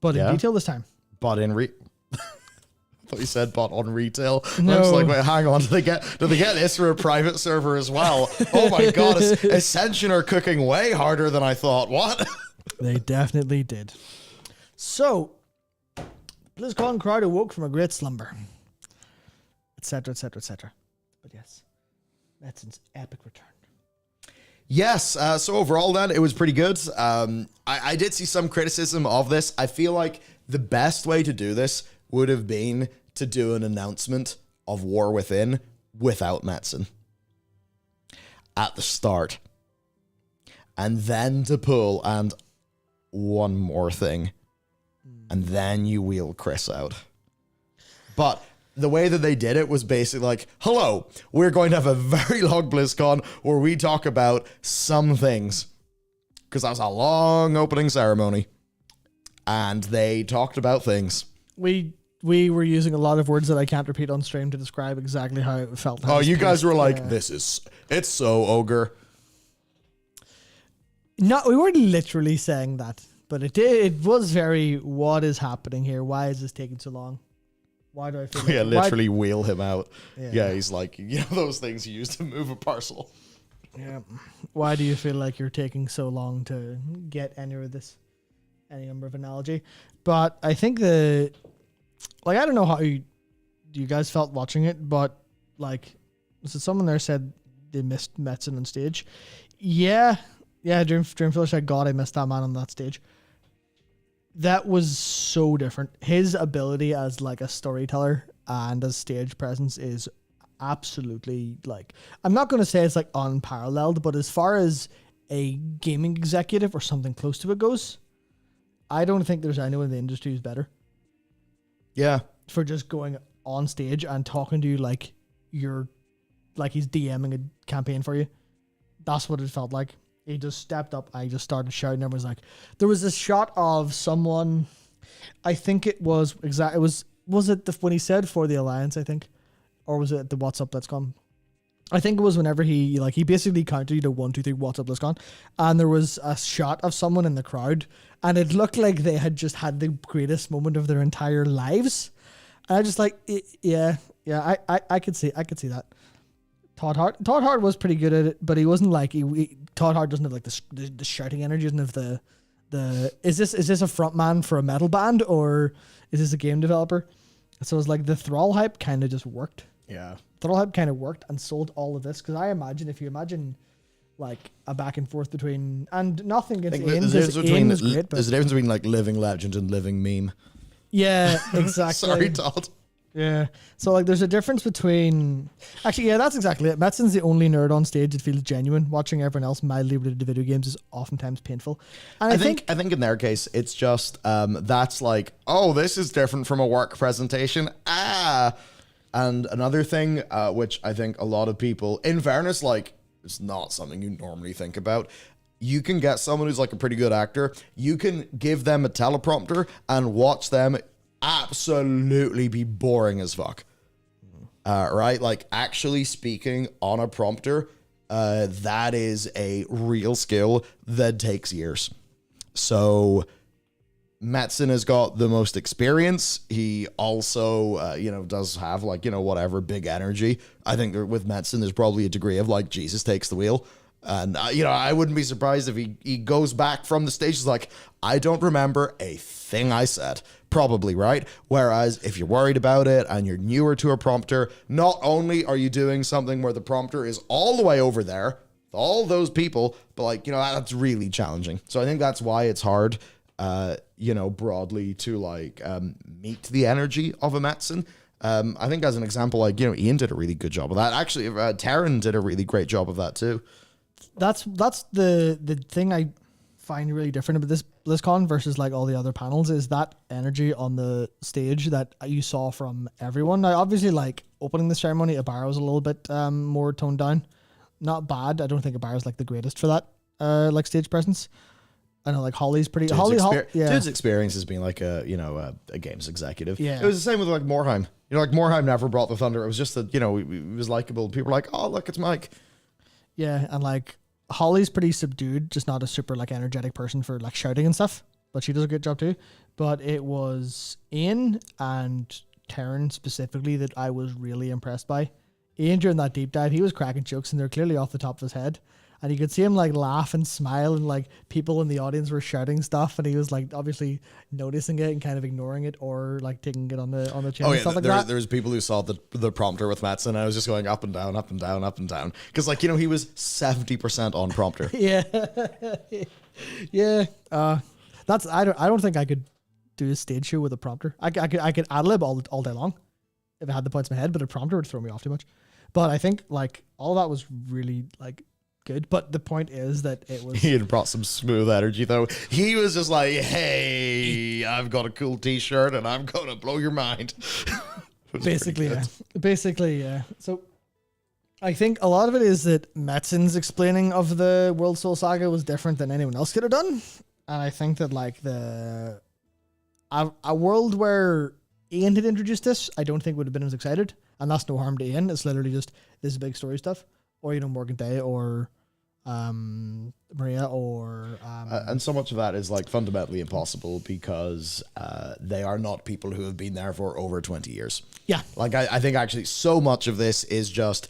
but in detail this time. But in I thought you said bot on retail. No. I was like, wait, hang on. Do they get this for a private server as well? Oh my god, Ascension are cooking way harder than I thought. What? They definitely did. So, BlizzCon crowd awoke from a great slumber, etc., etc., etc. But yes, Metzon's epic return. Yes. So overall, then it was pretty good. I did see some criticism of this. I feel like the best way to do this would have been to do an announcement of War Within without Metzen at the start, and then to pull and one more thing, and then you wheel Chris out. But the way that they did it was basically like, hello, we're going to have a very long BlizzCon where we talk about some things. Because that was a long opening ceremony. And they talked about things. We were using a lot of words that I can't repeat on stream to describe exactly how it felt. Oh, you guys were like, it's so ogre. No, we weren't literally saying that. But it was very, what is happening here? Why is this taking so long? Why do I feel like... Yeah, literally wheel him out. Yeah, he's like, you know those things you use to move a parcel. Yeah. Why do you feel like you're taking so long to get any number of analogy? But I think I don't know how you guys felt watching it, but like, so someone there said they missed Metzen on stage. Yeah, Dreamfiller said, God, I missed that man on that stage. That was so different. His ability as like a storyteller and as stage presence is absolutely like, I'm not going to say it's like unparalleled, but as far as a gaming executive or something close to it goes, I don't think there's anyone in the industry who's better. Yeah. For just going on stage and talking to you like he's DMing a campaign for you. That's what it felt like. He just stepped up. I just started shouting. Everyone was like, there was this shot of someone. I think it was exactly. Was it when he said for the Alliance? I think, or was it the What's Up Blizzcon? I think it was whenever he basically counted you to 1, 2, 3 What's Up Blizzcon, and there was a shot of someone in the crowd, and it looked like they had just had the greatest moment of their entire lives. And I just like, yeah. I could see that. Todd Hart was pretty good at it, but he wasn't like Todd Hart doesn't have like the shouting energy, doesn't have the is this a front man for a metal band or is this a game developer? So it's like the Thrall hype kind of just worked. Yeah, Thrall hype kind of worked and sold all of this, because I imagine if you imagine like a back and forth between, and nothing against Aim, there's a difference between like living legend and living meme. Yeah, exactly. Sorry, Todd. Yeah. So like there's a difference between, actually, yeah, that's exactly it. Metzen's the only nerd on stage that feels genuine. Watching everyone else mildly related to video games is oftentimes painful. And I think in their case, it's just that's like, oh, this is different from a work presentation. And another thing, which I think a lot of people, in fairness, like, it's not something you normally think about. You can get someone who's like a pretty good actor. You can give them a teleprompter and watch them absolutely be boring as fuck. Right? Like, actually speaking on a prompter, that is a real skill that takes years. So Metzen has got the most experience. He also, does have like, whatever, big energy. I think with Metzen, there's probably a degree of like, Jesus takes the wheel. And, I wouldn't be surprised if he goes back from the stage. He's like, I don't remember a thing I said. Probably, right? Whereas if you're worried about it and you're newer to a prompter, not only are you doing something where the prompter is all the way over there, all those people, but like, that's really challenging. So I think that's why it's hard, broadly to like meet the energy of a Metzen. I think as an example, like, Ian did a really good job of that. Actually, Taryn did a really great job of that too. That's the thing I find really different about this BlizzCon versus like all the other panels is that energy on the stage that you saw from everyone. Now, obviously, like opening the ceremony, Ibarra was a little bit more toned down. Not bad. I don't think Ibarra's like the greatest for that like stage presence. I know like Holly's pretty. Dude's experience has been like a games executive. Yeah, it was the same with like Morheim. Like Morheim never brought the thunder. It was just that he was likable. People were like, oh look, it's Mike. Yeah, and like Holly's pretty subdued, just not a super like energetic person for like shouting and stuff, but she does a good job too. But it was Ian and Taryn specifically that I was really impressed by. Ian during that deep dive, he was cracking jokes and they're clearly off the top of his head. And you could see him like laugh and smile, and like people in the audience were shouting stuff, and he was like obviously noticing it and kind of ignoring it or like taking it on the chin and stuff like that. There's people who saw the prompter with Mattson, and I was just going up and down, up and down, up and down. Because like, he was 70% on prompter. Yeah. Yeah. That's I don't think I could do a stage show with a prompter. I could ad-lib all day long if I had the points in my head, but a prompter would throw me off too much. But I think like all that was really like good. But the point is that it was... He had brought some smooth energy, though. He was just like, hey, I've got a cool t-shirt and I'm going to blow your mind. Basically, yeah. Basically, yeah. So I think a lot of it is that Metzin's explaining of the World Soul Saga was different than anyone else could have done. And I think that like a world where Ian had introduced this, I don't think would have been as excited. And that's no harm to Ian. It's literally just this is big story stuff. Or, Morgan Day or Maria or... and so much of that is like fundamentally impossible because they are not people who have been there for over 20 years. Yeah. Like I think actually so much of this is just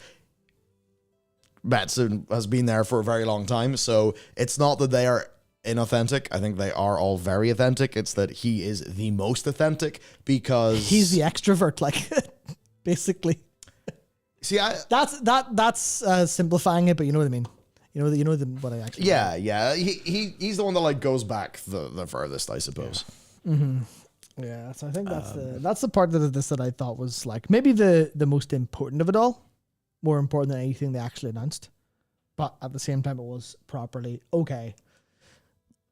Metzen has been there for a very long time. So it's not that they are inauthentic. I think they are all very authentic. It's that he is the most authentic because... He's the extrovert, like, basically. See, that's simplifying it, but you know what I mean. What I actually. Yeah, mean. Yeah. He's the one that like goes back the furthest, I suppose. Yeah. Mm-hmm. Yeah. So I think that's the part of this that I thought was like maybe the most important of it all, more important than anything they actually announced. But at the same time, it was properly okay.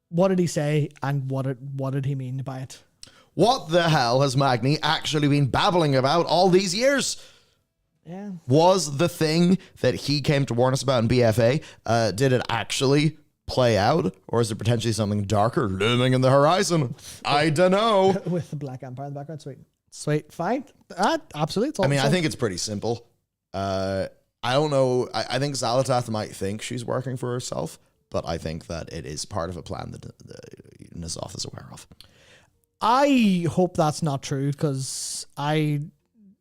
What did he say, and what did he mean by it? What the hell has Magni actually been babbling about all these years? Yeah. Was the thing that he came to warn us about in BFA, did it actually play out? Or is there potentially something darker looming in the horizon? I don't know. With the Black Empire in the background. Sweet. Fine. Absolutely. I think it's pretty simple. I don't know. I think Xalatath might think she's working for herself, but I think that it is part of a plan that N'Zoth is aware of. I hope that's not true, because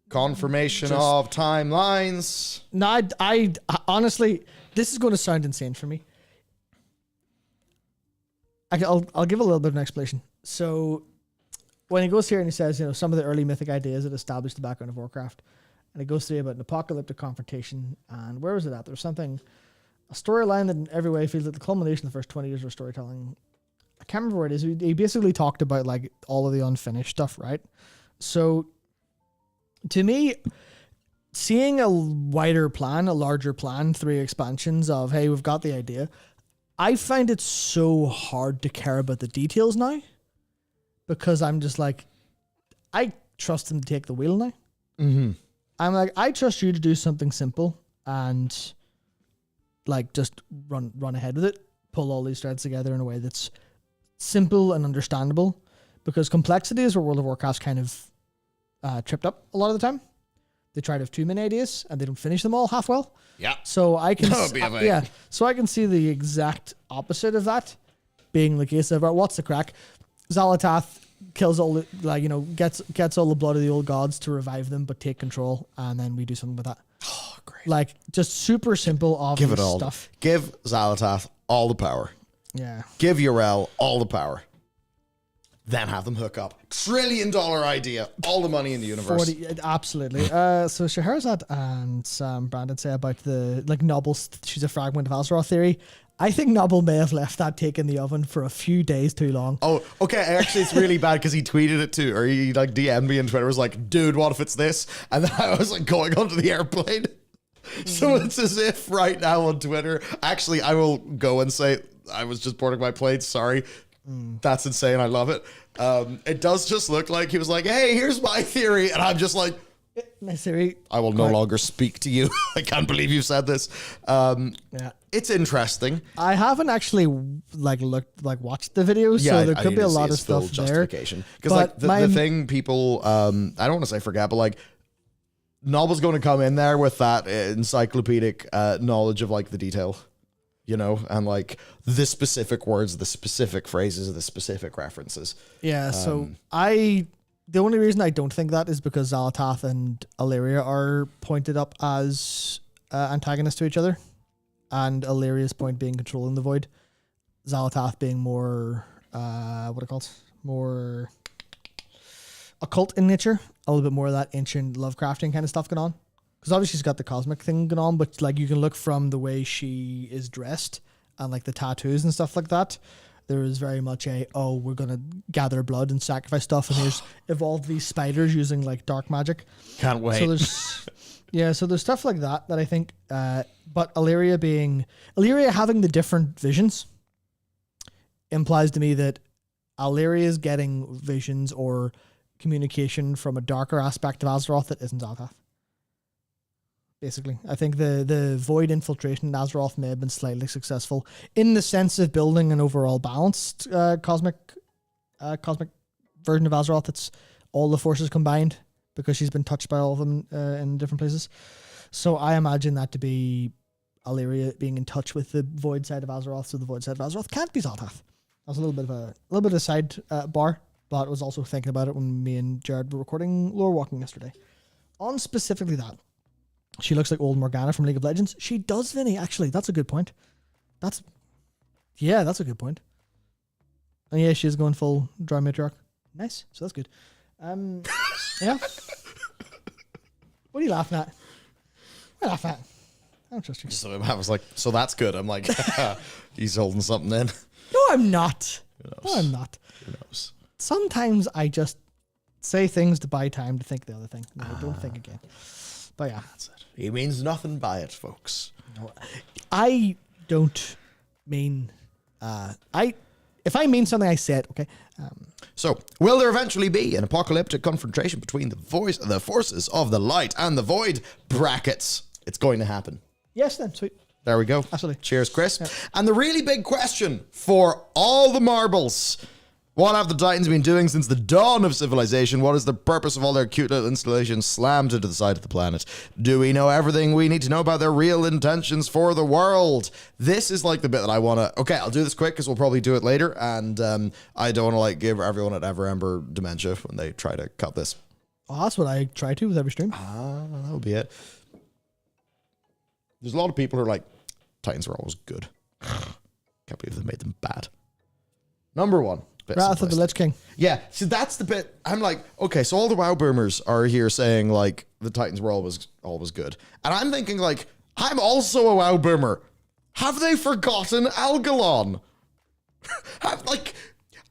Confirmation of timelines. No, I honestly, this is going to sound insane for me. I'll give a little bit of an explanation. So when he goes here and he says, some of the early mythic ideas that established the background of Warcraft, and he goes through about an apocalyptic confrontation, and where was it at? There was a storyline that in every way feels like the culmination of the first 20 years of storytelling. I can't remember where it is. He basically talked about like all of the unfinished stuff, right? So to me, seeing a wider plan, a larger plan, 3 expansions of, hey, we've got the idea, I find it so hard to care about the details now, because I'm just like, I trust him to take the wheel now. Mm-hmm. I'm like, I trust you to do something simple and like just run ahead with it, pull all these threads together in a way that's simple and understandable, because complexity is where World of Warcraft's kind of tripped up a lot of the time. They try to have too many ideas and they don't finish them all half well. Yeah. So I can So I can see the exact opposite of that being the case of what's the crack? Xalatath kills all the, gets all the blood of the old gods to revive them, but take control, and then we do something with that. Oh, great. Like just super simple obvious Give it all. Stuff. Give Xalatath all the power. Yeah. Give Yrel all the power. Then have them hook up. $1 trillion idea. All the money in the universe. Absolutely. So Scheherazade and Brandon say about the Noble, she's a fragment of Azeroth theory. I think Noble may have left that take in the oven for a few days too long. Oh, okay. Actually, it's really bad because he tweeted it too, or he DM'd me on Twitter. Was like, dude, what if it's this? And then I was like going onto the airplane. So it's as if right now on Twitter, actually, I will go and say, I was just boarding my plane. Sorry. That's insane. I love it. It does just look like he was like, hey, here's my theory. And I'm just like, my theory. I will no longer speak to you. I can't believe you said this. Yeah. It's interesting. I haven't actually watched the video, so there could be a lot of stuff there. Because the thing people, I don't want to say forget, but like Noble's going to come in there with that encyclopedic knowledge of like the detail. And like the specific words, the specific phrases, the specific references. Yeah, so the only reason I don't think that is because Xalatath and Illyria are pointed up as antagonists to each other. and Illyria's point being controlling the void. Xal'atath being more, what are called? More occult in nature. A little bit more of that ancient Lovecraftian kind of stuff going on. Because obviously she's got the cosmic thing going on, but like you can look from the way she is dressed and like the tattoos and stuff like that. There is very much we're going to gather blood and sacrifice stuff, and there's evolved these spiders using like dark magic. Can't wait. So there's stuff like that I think, but Illyria having the different visions implies to me that Illyria is getting visions or communication from a darker aspect of Azeroth that isn't Xal'atath. Basically, I think the void infiltration in Azeroth may have been slightly successful in the sense of building an overall balanced cosmic version of Azeroth that's all the forces combined, because she's been touched by all of them in different places. So I imagine that to be Illyria being in touch with the void side of Azeroth. So the void side of Azeroth can't be Xal'atath. That's a little bit of a side bar, but I was also thinking about it when me and Jared were recording Lore Walking yesterday. On specifically that. She looks like old Morgana from League of Legends. She does, Vinny, actually. That's a good point. That's a good point. And yeah, she's going full Dry Matriarch. Nice. So that's good. Yeah. What are you laughing at? What are you laughing at? I don't trust you. So I was like, so that's good. I'm like, he's holding something in. No, I'm not. No, I'm not. Who knows? Sometimes I just say things to buy time to think the other thing. No, I don't think again. But yeah. That's it. He means nothing by it, folks. No, I don't mean... If I mean something, I say it, okay? So, will there eventually be an apocalyptic confrontation between the forces of the light and the void? Brackets. It's going to happen. Yes, then. Sweet. There we go. Absolutely. Cheers, Chris. Yeah. And the really big question for all the marbles. What have the Titans been doing since the dawn of civilization? What is the purpose of all their cute little installations slammed into the side of the planet? Do we know everything we need to know about their real intentions for the world? This is like the bit that I want to... Okay, I'll do this quick because we'll probably do it later. And I don't want to like give everyone at Everember dementia when they try to cut this. Oh, that's what I try to with every stream. That would be it. There's a lot of people who are like, Titans are always good. Can't believe they made them bad. Number one. Wrath of the Lich King. Yeah, so that's the bit. I'm like, okay, so all the WoW boomers are here saying like the Titans were always good, and I'm thinking like, I'm also a WoW boomer. Have they forgotten Algalon?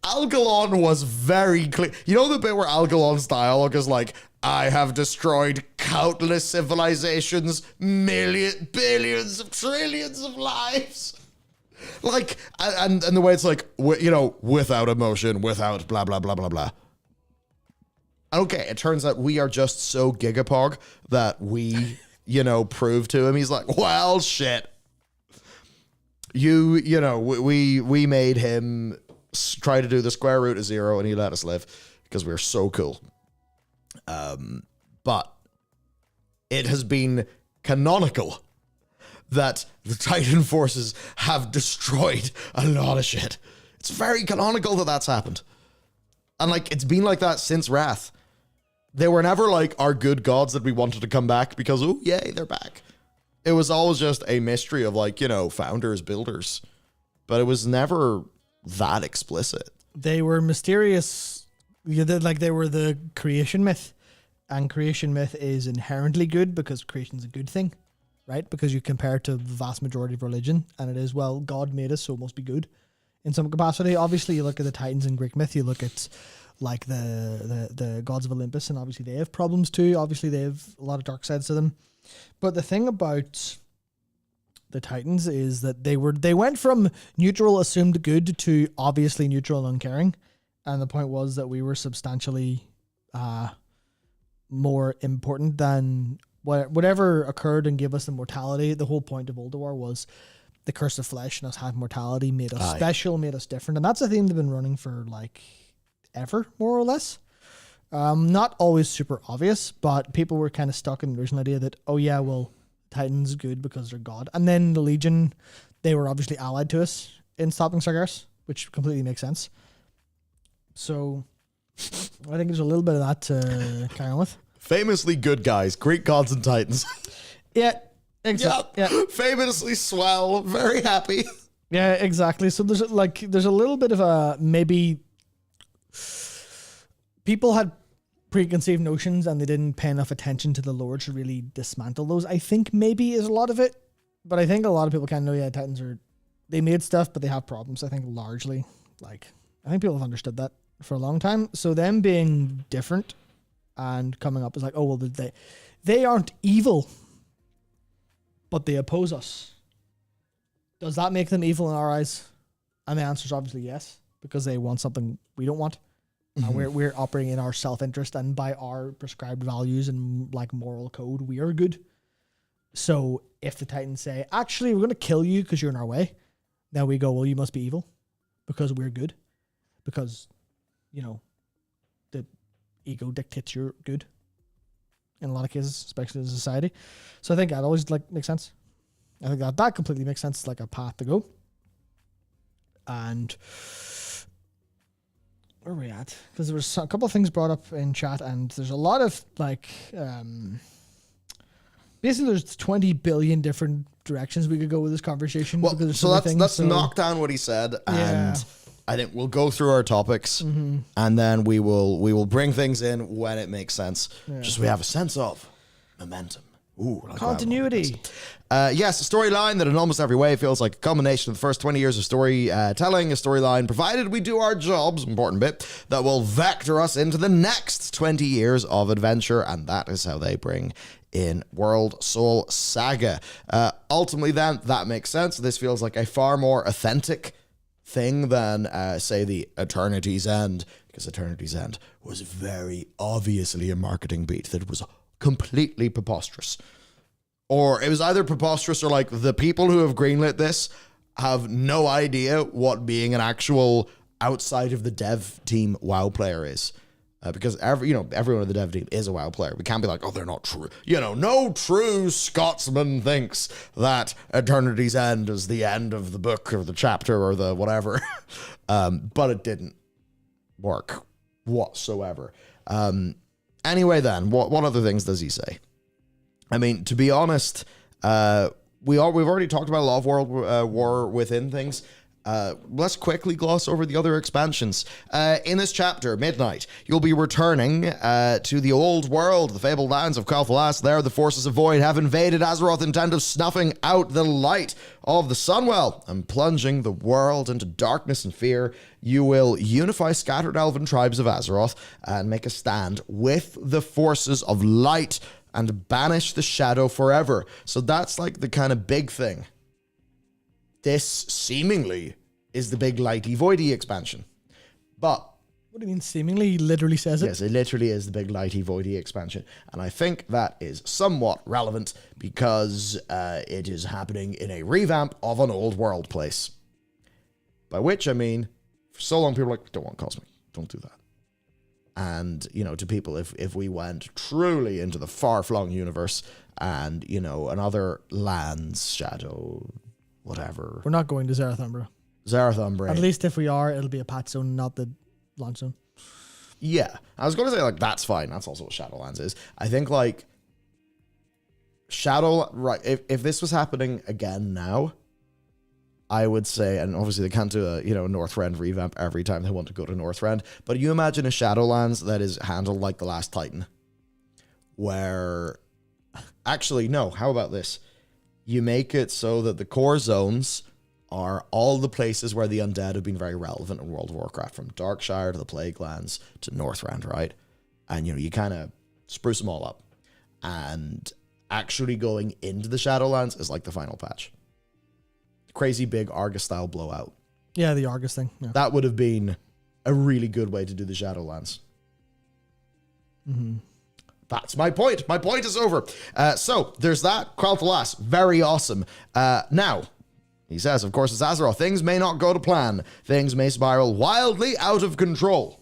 Algalon was very clear. You know the bit where Algalon's dialogue is like, I have destroyed countless civilizations, billions of trillions of lives. Like, and the way it's like, without emotion, without blah, blah, blah, blah, blah. Okay, it turns out we are just so gigapog that we, prove to him. He's like, well, shit. We made him try to do the square root of 0 and he let us live because we're so cool. But it has been canonical that the Titan forces have destroyed a lot of shit. It's very canonical that that's happened. And like, it's been like that since Wrath. They were never like our good gods that we wanted to come back because, oh, yay, they're back. It was always just a mystery of like, founders, builders. But it was never that explicit. They were mysterious. They were the creation myth. And creation myth is inherently good because creation's a good thing. Right? Because you compare it to the vast majority of religion, and it is, well, God made us, so it must be good in some capacity. Obviously, you look at the Titans in Greek myth, you look at like the gods of Olympus, and obviously they have problems too. Obviously, they have a lot of dark sides to them. But the thing about the Titans is that they went from neutral, assumed good to obviously neutral and uncaring. And the point was that we were substantially more important than whatever occurred and gave us immortality. The whole point of Ulduar was the curse of flesh and us having mortality made us special, made us different. And that's a theme they've been running for like ever, more or less. Not always super obvious, but people were kind of stuck in the original idea that, oh yeah, well, Titan's good because they're God. And then the Legion, they were obviously allied to us in stopping Sargeras, which completely makes sense. So I think there's a little bit of that to carry on with. Famously good guys, Greek gods and Titans. Yeah, Exactly. Yeah. Famously swell, very happy. Yeah, exactly. So there's a little bit of a maybe people had preconceived notions and they didn't pay enough attention to the lore to really dismantle those. I think maybe is a lot of it, but I think a lot of people kind of know, Titans they made stuff, but they have problems. I think largely, I think people have understood that for a long time. So them being different and coming up is like, oh, well, they aren't evil, but they oppose us. Does that make them evil in our eyes? And the answer is obviously yes, because they want something we don't want. And we're operating in our self-interest and by our prescribed values and moral code, we are good. So if the Titans say, actually, we're going to kill you because you're in our way, then we go, well, you must be evil because we're good. Because, the ego dictates you're good in a lot of cases, especially in society. So I think that always makes sense. I think that completely makes sense, like a path to go. And where are we at? Because there was a couple of things brought up in chat, and there's a lot of basically there's 20 billion different directions we could go with this conversation. Well, so let's knock down what he said, and I think we'll go through our topics, and then we will bring things in when it makes sense. Just so we have a sense of momentum. Ooh, continuity. Yes, a storyline that in almost every way feels like a combination of the first 20 years of storytelling, a storyline, provided we do our jobs, important bit, that will vector us into the next 20 years of adventure, and that is how they bring in World Soul Saga. Ultimately, then, that makes sense. This feels like a far more authentic thing than, say, the Eternity's End, because Eternity's End was very obviously a marketing beat that was completely preposterous. Or it was either preposterous or the people who have greenlit this have no idea what being an actual outside of the dev team WoW player is. Because everyone in the dev team is a WoW player. We can't be like, oh, they're not true. No true Scotsman thinks that Eternity's End is the end of the book or the chapter or the whatever. But it didn't work whatsoever. Anyway, then, what other things does he say? I mean, to be honest, we've already talked about a lot of World War Within things. Let's quickly gloss over the other expansions. In this chapter, Midnight, you'll be returning to the old world, the fabled lands of Kalthalas. There, the forces of Void have invaded Azeroth, intent of snuffing out the light of the Sunwell and plunging the world into darkness and fear. You will unify scattered elven tribes of Azeroth and make a stand with the forces of light and banish the shadow forever. So that's the kind of big thing. This seemingly is the big lighty voidy expansion. But what do you mean seemingly? He literally says it. Yes, it literally is the big lighty voidy expansion. And I think that is somewhat relevant because it is happening in a revamp of an old world place. By which I mean, for so long people are like, don't want Cosmic, don't do that. And, to people, if we went truly into the far-flung universe and, another land's shadow, whatever. We're not going to Zarathumbra. At least if we are, it'll be a patch zone, not the launch zone. Yeah. I was going to say, that's fine. That's also what Shadowlands is. I think, right, if this was happening again now, I would say, and obviously they can't do a Northrend revamp every time they want to go to Northrend, but you imagine a Shadowlands that is handled like the Last Titan, where, actually, no, how about this? You make it so that the core zones are all the places where the undead have been very relevant in World of Warcraft, from Darkshire to the Plaguelands to Northrend, right? And, you kind of spruce them all up. And actually going into the Shadowlands is like the final patch. Crazy big Argus-style blowout. Yeah, the Argus thing. Yeah. That would have been a really good way to do the Shadowlands. Mm-hmm. That's my point. My point is over. So, there's that. Kalthalas, very awesome. Now, he says, of course, it's Azeroth. Things may not go to plan. Things may spiral wildly out of control.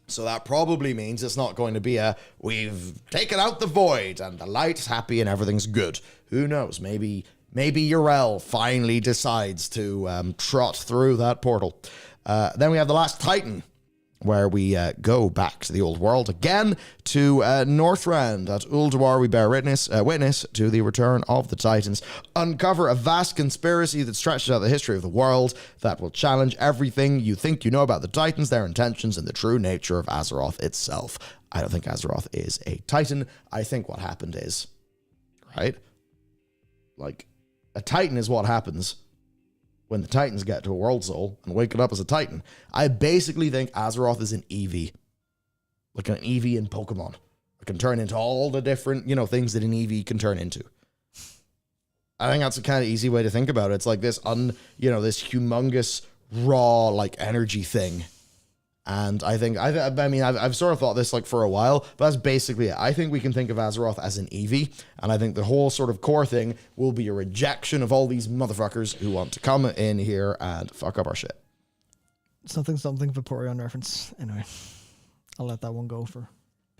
So that probably means it's not going to be we've taken out the void and the light's happy and everything's good. Who knows? Maybe Yrel finally decides to trot through that portal. Then we have the last Titan. where we go back to the old world again, to Northrend. At Ulduar, we bear witness to the return of the Titans, uncover a vast conspiracy that stretches out the history of the world, that will challenge everything you think you know about the Titans, their intentions, and the true nature of Azeroth itself. I don't think Azeroth is a Titan. I think what happened is, right? Like, a Titan is what happens when the Titans get to a world soul and wake it up as a Titan. I basically think Azeroth is an Eevee. Like an Eevee in Pokemon. It can turn into all the different, things that an Eevee can turn into. I think that's a kind of easy way to think about it. It's like this this humongous, raw, energy thing. And I think, I've sort of thought this for a while, but that's basically it. I think we can think of Azeroth as an Eevee, and I think the whole sort of core thing will be a rejection of all these motherfuckers who want to come in here and fuck up our shit. Something Vaporeon reference. Anyway, I'll let that one go for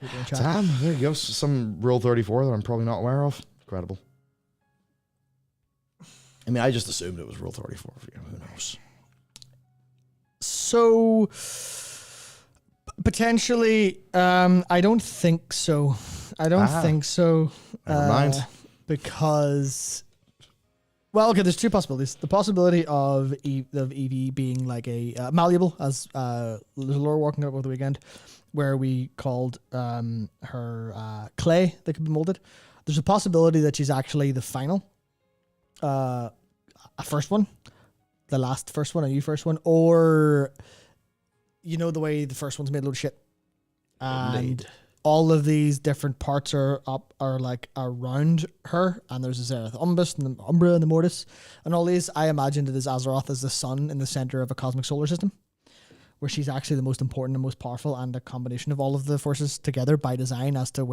people in chat. Damn, there you go. Some Rule 34 that I'm probably not aware of. Incredible. I just assumed it was Rule 34. Who knows? So... potentially, I don't think so. Never mind. Because, there's two possibilities. The possibility of Eevee being like a malleable, as Bellular walking up over the weekend, where we called her clay that could be molded. There's a possibility that she's actually the final, a first one, the last first one, a new first one, or... the way the first one's made a load of shit. And Indeed. all of these different parts are around her. And there's the Zereth Umbus and the Umbra and the Mortis. And all these, I imagined it as Azeroth as the sun in the center of a cosmic solar system, where she's actually the most important and most powerful, and a combination of all of the forces together by design as to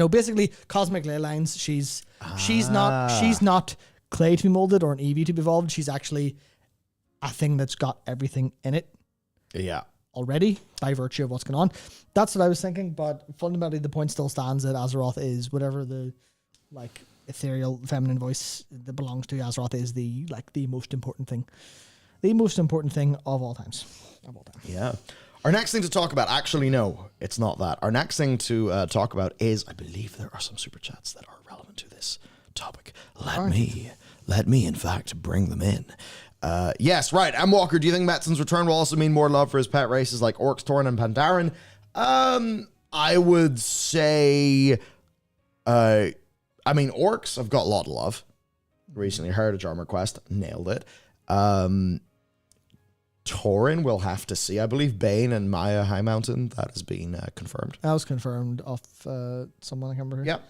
basically cosmic ley lines. She's not clay to be molded or an Eevee to be evolved. She's actually a thing that's got everything in it. Yeah. Already, by virtue of what's going on. That's what I was thinking, but fundamentally the point still stands that Azeroth is whatever the ethereal feminine voice that belongs to Azeroth is the most important thing. The most important thing of all times. Yeah. Our next thing to talk about, actually, no, it's not that. Our next thing to talk about is, I believe there are some super chats that are relevant to this topic. Let me, in fact, bring them in. Yes, right. M. Walker, do you think Metzen's return will also mean more love for his pet races like Orcs, Tauren, and Pandaren? I would say, Orcs have got a lot of love. Recently heard a Armor Quest, nailed it. Tauren, we'll have to see. I believe Bane and Maya High Mountain, that has been confirmed. That was confirmed off someone I can't remember. Yep.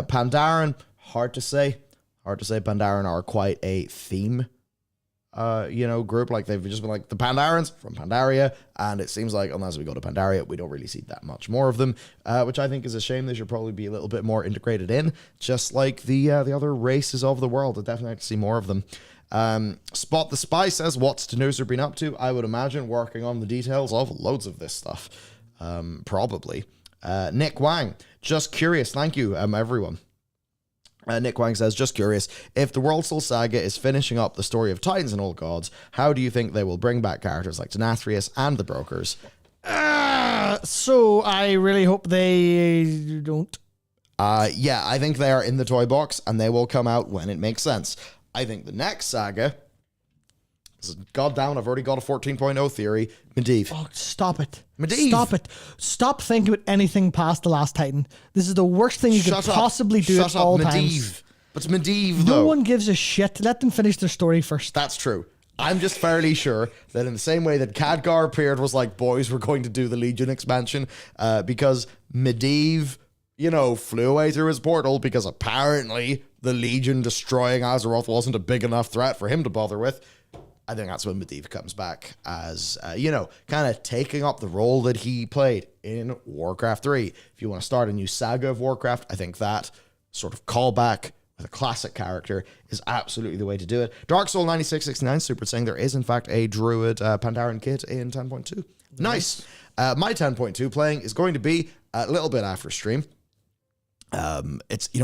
Pandaren, hard to say. Pandaren are quite a theme group. They've just been the Pandarans from Pandaria, and it seems like unless we go to Pandaria, we don't really see that much more of them, which I think is a shame. They should probably be a little bit more integrated in, just like the other races of the world. I definitely like to see more of them. Spot the Spy says, what's Tanuser been up to? I would imagine working on the details of loads of this stuff. Probably. Nick Wang, just curious. Thank you, everyone. Nick Wang says, just curious, if the World Soul Saga is finishing up the story of Titans and Old Gods, how do you think they will bring back characters like Denathrius and the Brokers? So I really hope they don't. Yeah, I think they are in the toy box, and they will come out when it makes sense. I think the next saga... God damn, I've already got a 14.0 theory. Medivh. Oh, stop it. Medivh. Stop it. Stop thinking about anything past the last Titan. This is the worst thing you could possibly do at all times. But it's Medivh, though. No one gives a shit. Let them finish their story first. That's true. I'm just fairly sure that in the same way that Khadgar appeared was like, boys, we're going to do the Legion expansion, because Medivh, flew away through his portal because apparently the Legion destroying Azeroth wasn't a big enough threat for him to bother with. I think that's when Medivh comes back as, kind of taking up the role that he played in Warcraft 3. If you want to start a new saga of Warcraft, I think that sort of callback with a classic character is absolutely the way to do it. Dark Soul 9669 super saying there is, in fact, a Druid Pandaren kit in 10.2. Nice. My 10.2 playing is going to be a little bit after stream. It's, when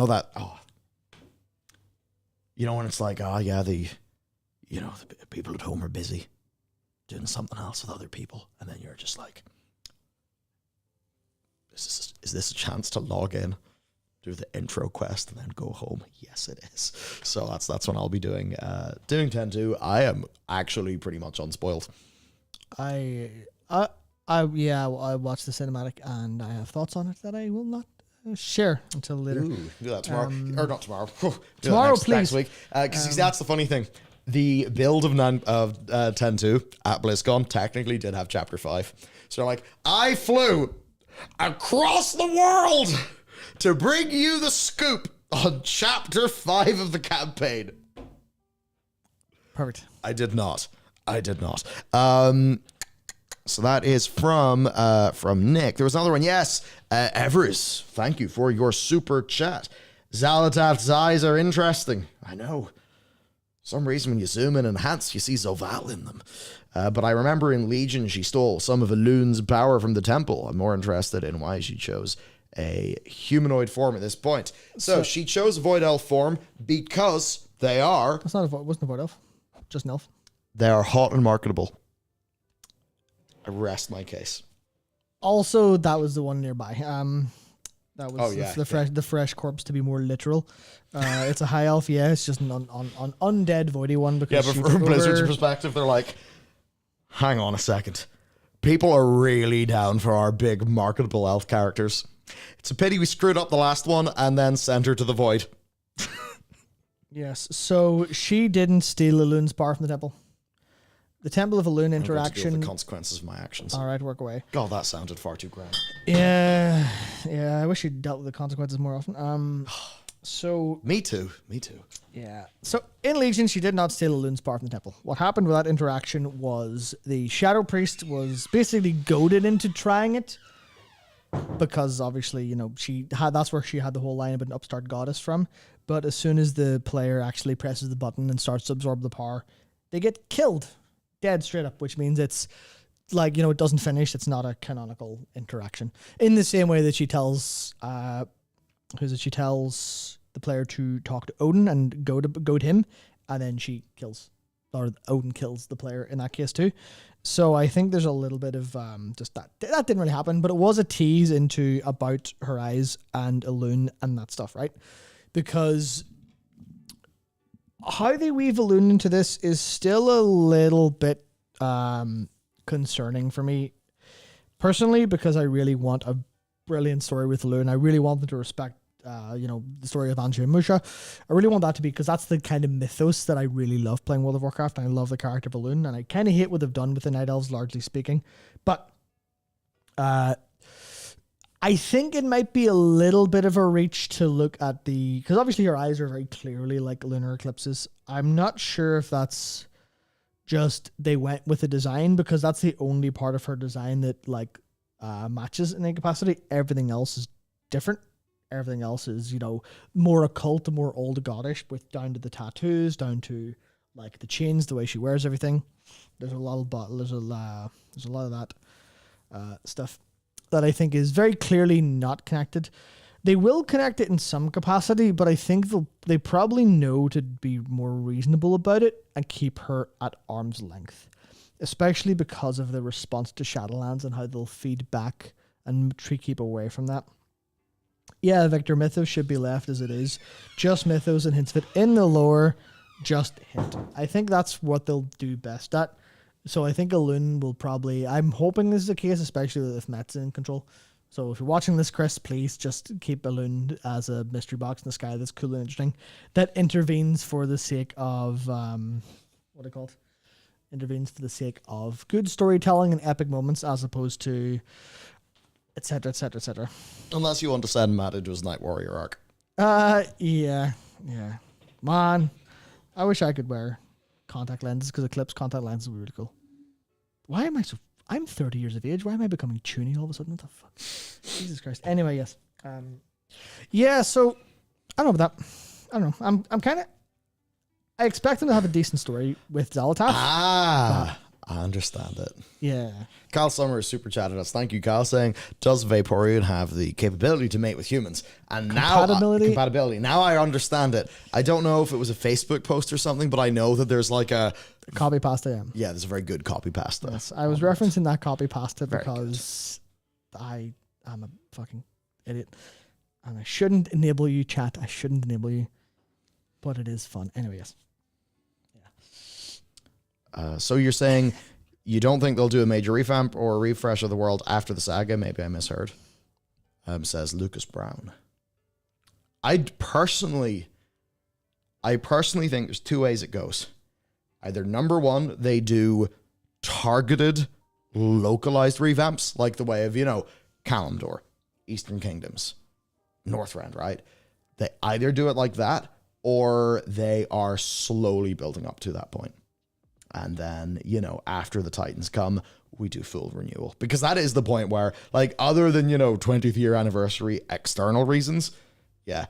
it's like, the people at home are busy. doing something else with other people, and then you're just like, is this a chance to log in, do the intro quest, and then go home? Yes, it is. So that's what I'll be doing. Doing 10-2. I am actually pretty much unspoiled. I watched the cinematic and I have thoughts on it that I will not share until later. Ooh, do that tomorrow. Or not tomorrow. Do Tomorrow, that please. next week. Because that's the funny thing. The build of 10-2 at BlizzCon technically did have Chapter 5. So like, I flew across the world to bring you the scoop on Chapter 5 of the campaign. Perfect. I did not. So that is from Nick. There was another one. Yes, Everest. Thank you for your super chat. Zalatat's eyes are interesting. I know. For some reason, when you zoom in and enhance, you see Zoval in them. But I remember in Legion, she stole some of Elun's power from the temple. I'm more interested in why she chose a humanoid form at this point. So she chose Void Elf form because they are... That's not a wasn't a Void Elf. Just an elf. They are hot and marketable. I rest my case. Also, that was the one nearby. That was the fresh corpse, to be more literal. It's a high elf, yeah. It's just an undead voidy one. Because yeah, but from Blizzard's perspective, they're like, hang on a second. People are really down for our big marketable elf characters. It's a pity we screwed up the last one and then sent her to the void. Yes, so she didn't steal Elun's power from the temple. The Temple of Elun interaction. I'm going to deal with the consequences of my actions. All right, work away. God, that sounded far too grand. Yeah. I wish you dealt with the consequences more often. So me too. Yeah. So in Legion, she did not steal Elun's power from the temple. What happened with that interaction was the Shadow Priest was basically goaded into trying it, because obviously, that's where she had the whole line about an upstart goddess from. But as soon as the player actually presses the button and starts to absorb the power, they get killed. Dead straight up, which means it's like, it doesn't finish. It's not a canonical interaction. In the same way that she tells, she tells the player to talk to Odin and goad him, and then she kills, or Odin kills the player in that case too. So I think there's a little bit of just that. That didn't really happen, but it was a tease into about her eyes and Elun and that stuff, right? Because how they weave Elun into this is still a little bit concerning for me personally, because I really want a brilliant story with Elun. I really want them to respect, the story of Anju and Musha. I really want that to be, because that's the kind of mythos that I really love playing World of Warcraft, and I love the character of Elun, and I kind of hate what they've done with the Night Elves, largely speaking. But I think it might be a little bit of a reach to look at because obviously her eyes are very clearly like lunar eclipses. I'm not sure if that's just they went with the design, because that's the only part of her design that matches in capacity. Everything else is different. Everything else is, more occult, more old goddish, with down to the tattoos, down to like the chains, the way she wears everything. There's a lot of that stuff that I think is very clearly not connected. They will connect it in some capacity, but I think they probably know to be more reasonable about it and keep her at arm's length, especially because of the response to Shadowlands and how they'll feed back and keep away from that. Yeah, Victor, Mythos should be left as it is. Just Mythos and hints of it in the lore. Just hint. I think that's what they'll do best at. So I think Elun will probably... I'm hoping this is the case, especially if Met's in control. So if you're watching this, Chris, please just keep Elun as a mystery box in the sky that's cool and interesting. That intervenes for the sake of... what are they called? Intervenes for the sake of good storytelling and epic moments, as opposed to... etc., etc., etc. Unless you want to send Matt into his Night Warrior arc. Yeah. Man, I wish I could wear contact lenses, because Eclipse contact lenses would be really cool. Why am I so... I'm 30 years of age. Why am I becoming toony all of a sudden? What the fuck? Jesus Christ. Anyway, yes. Yeah, so... I don't know about that. I don't know. I'm kind of... I expect them to have a decent story with Zalatath. I understand it. Yeah. Kyle Summers super chatted us. Thank you, Kyle, saying, does Vaporeon have the capability to mate with humans? And now compatibility. Now I understand it. I don't know if it was a Facebook post or something, but I know that there's like a copy pasta. Yeah. Yeah, there's a very good copy pasta. Yes, I was referencing that copy pasta because I am a fucking idiot. And I shouldn't enable you, chat. I shouldn't enable you. But it is fun. Anyway, yes. So you're saying you don't think they'll do a major revamp or a refresh of the world after the saga? Maybe I misheard. Says Lucas Brown. I personally think there's two ways it goes. Either number one, they do targeted, localized revamps, like the way of, Kalimdor, Eastern Kingdoms, Northrend, right? They either do it like that, or they are slowly building up to that point. And then, after the Titans come, we do full renewal. Because that is the point where, like, other than, 20th year anniversary external reasons, yeah.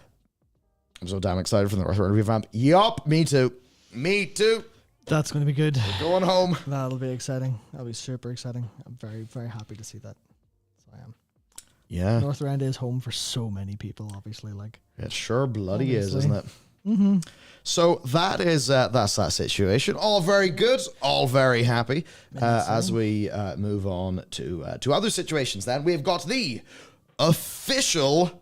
I'm so damn excited for the Northrend revamp. Yup, me too. Me too. That's going to be good. We're going home. That'll be exciting. That'll be super exciting. I'm very, very happy to see that. So I am. Yeah. Northrend is home for so many people, obviously. Like, it sure bloody is, isn't it? Mm-hmm. So that's that situation. All very good, all very happy. As we move on to other situations, then we've got the official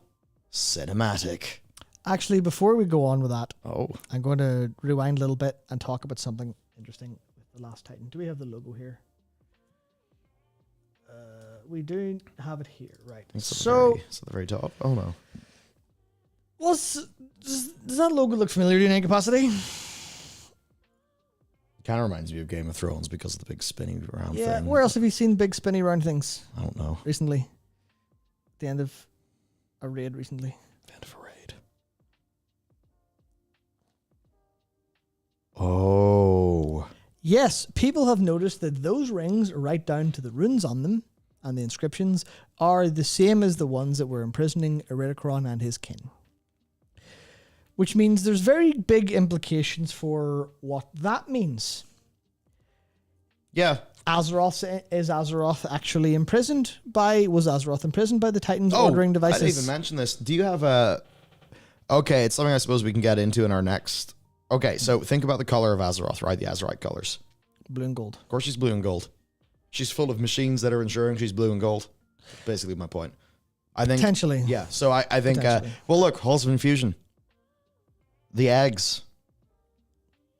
cinematic. Actually, before we go on with that, I'm going to rewind a little bit and talk about something interesting with The Last Titan. Do we have the logo here? We do have it here, right? It's at the very top. Oh no. Does that logo look familiar to you in any capacity? Kind of reminds me of Game of Thrones because of the big spinning round thing. Yeah, where else have you seen big spinny round things? I don't know. Recently. The end of a raid recently. The end of a raid. Oh. Yes, people have noticed that those rings, right down to the runes on them and the inscriptions, are the same as the ones that were imprisoning Eridicron and his kin. Which means there's very big implications for what that means. Yeah. Is Azeroth actually imprisoned was Azeroth imprisoned by the Titans ordering devices? I didn't even mention this. Do you have it's something I suppose we can get into in our next. Okay, so think about the color of Azeroth, right? The Azerite colors. Blue and gold. Of course she's blue and gold. She's full of machines that are ensuring she's blue and gold. Basically my point. I think. Potentially. Yeah, so I think, well look, Halls of Infusion. The eggs.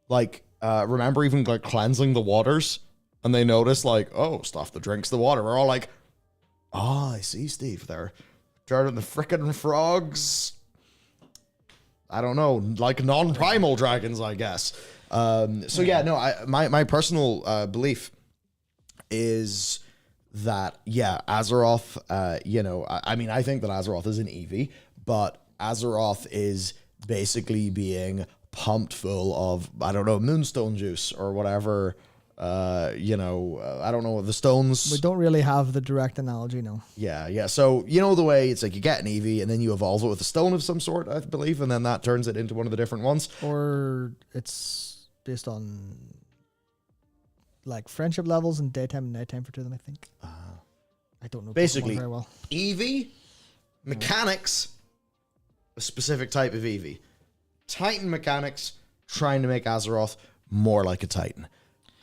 Like, remember even like cleansing the waters? And they notice like, stuff that drinks the water. We're all like, I see, Steve. They're turning the frickin' frogs. I don't know, like non-primal dragons, I guess. My personal belief is that, Azeroth, I think that Azeroth is an EV, but Azeroth is basically being pumped full of, I don't know, moonstone juice or whatever. I don't know, the stones. We don't really have the direct analogy, no. Yeah. So, the way it's like you get an EV and then you evolve it with a stone of some sort, I believe, and then that turns it into one of the different ones. Or it's based on like friendship levels and daytime and nighttime for two of them, I think. I don't know basically very well. EV, mechanics, a specific type of EV. Titan mechanics, trying to make Azeroth more like a Titan.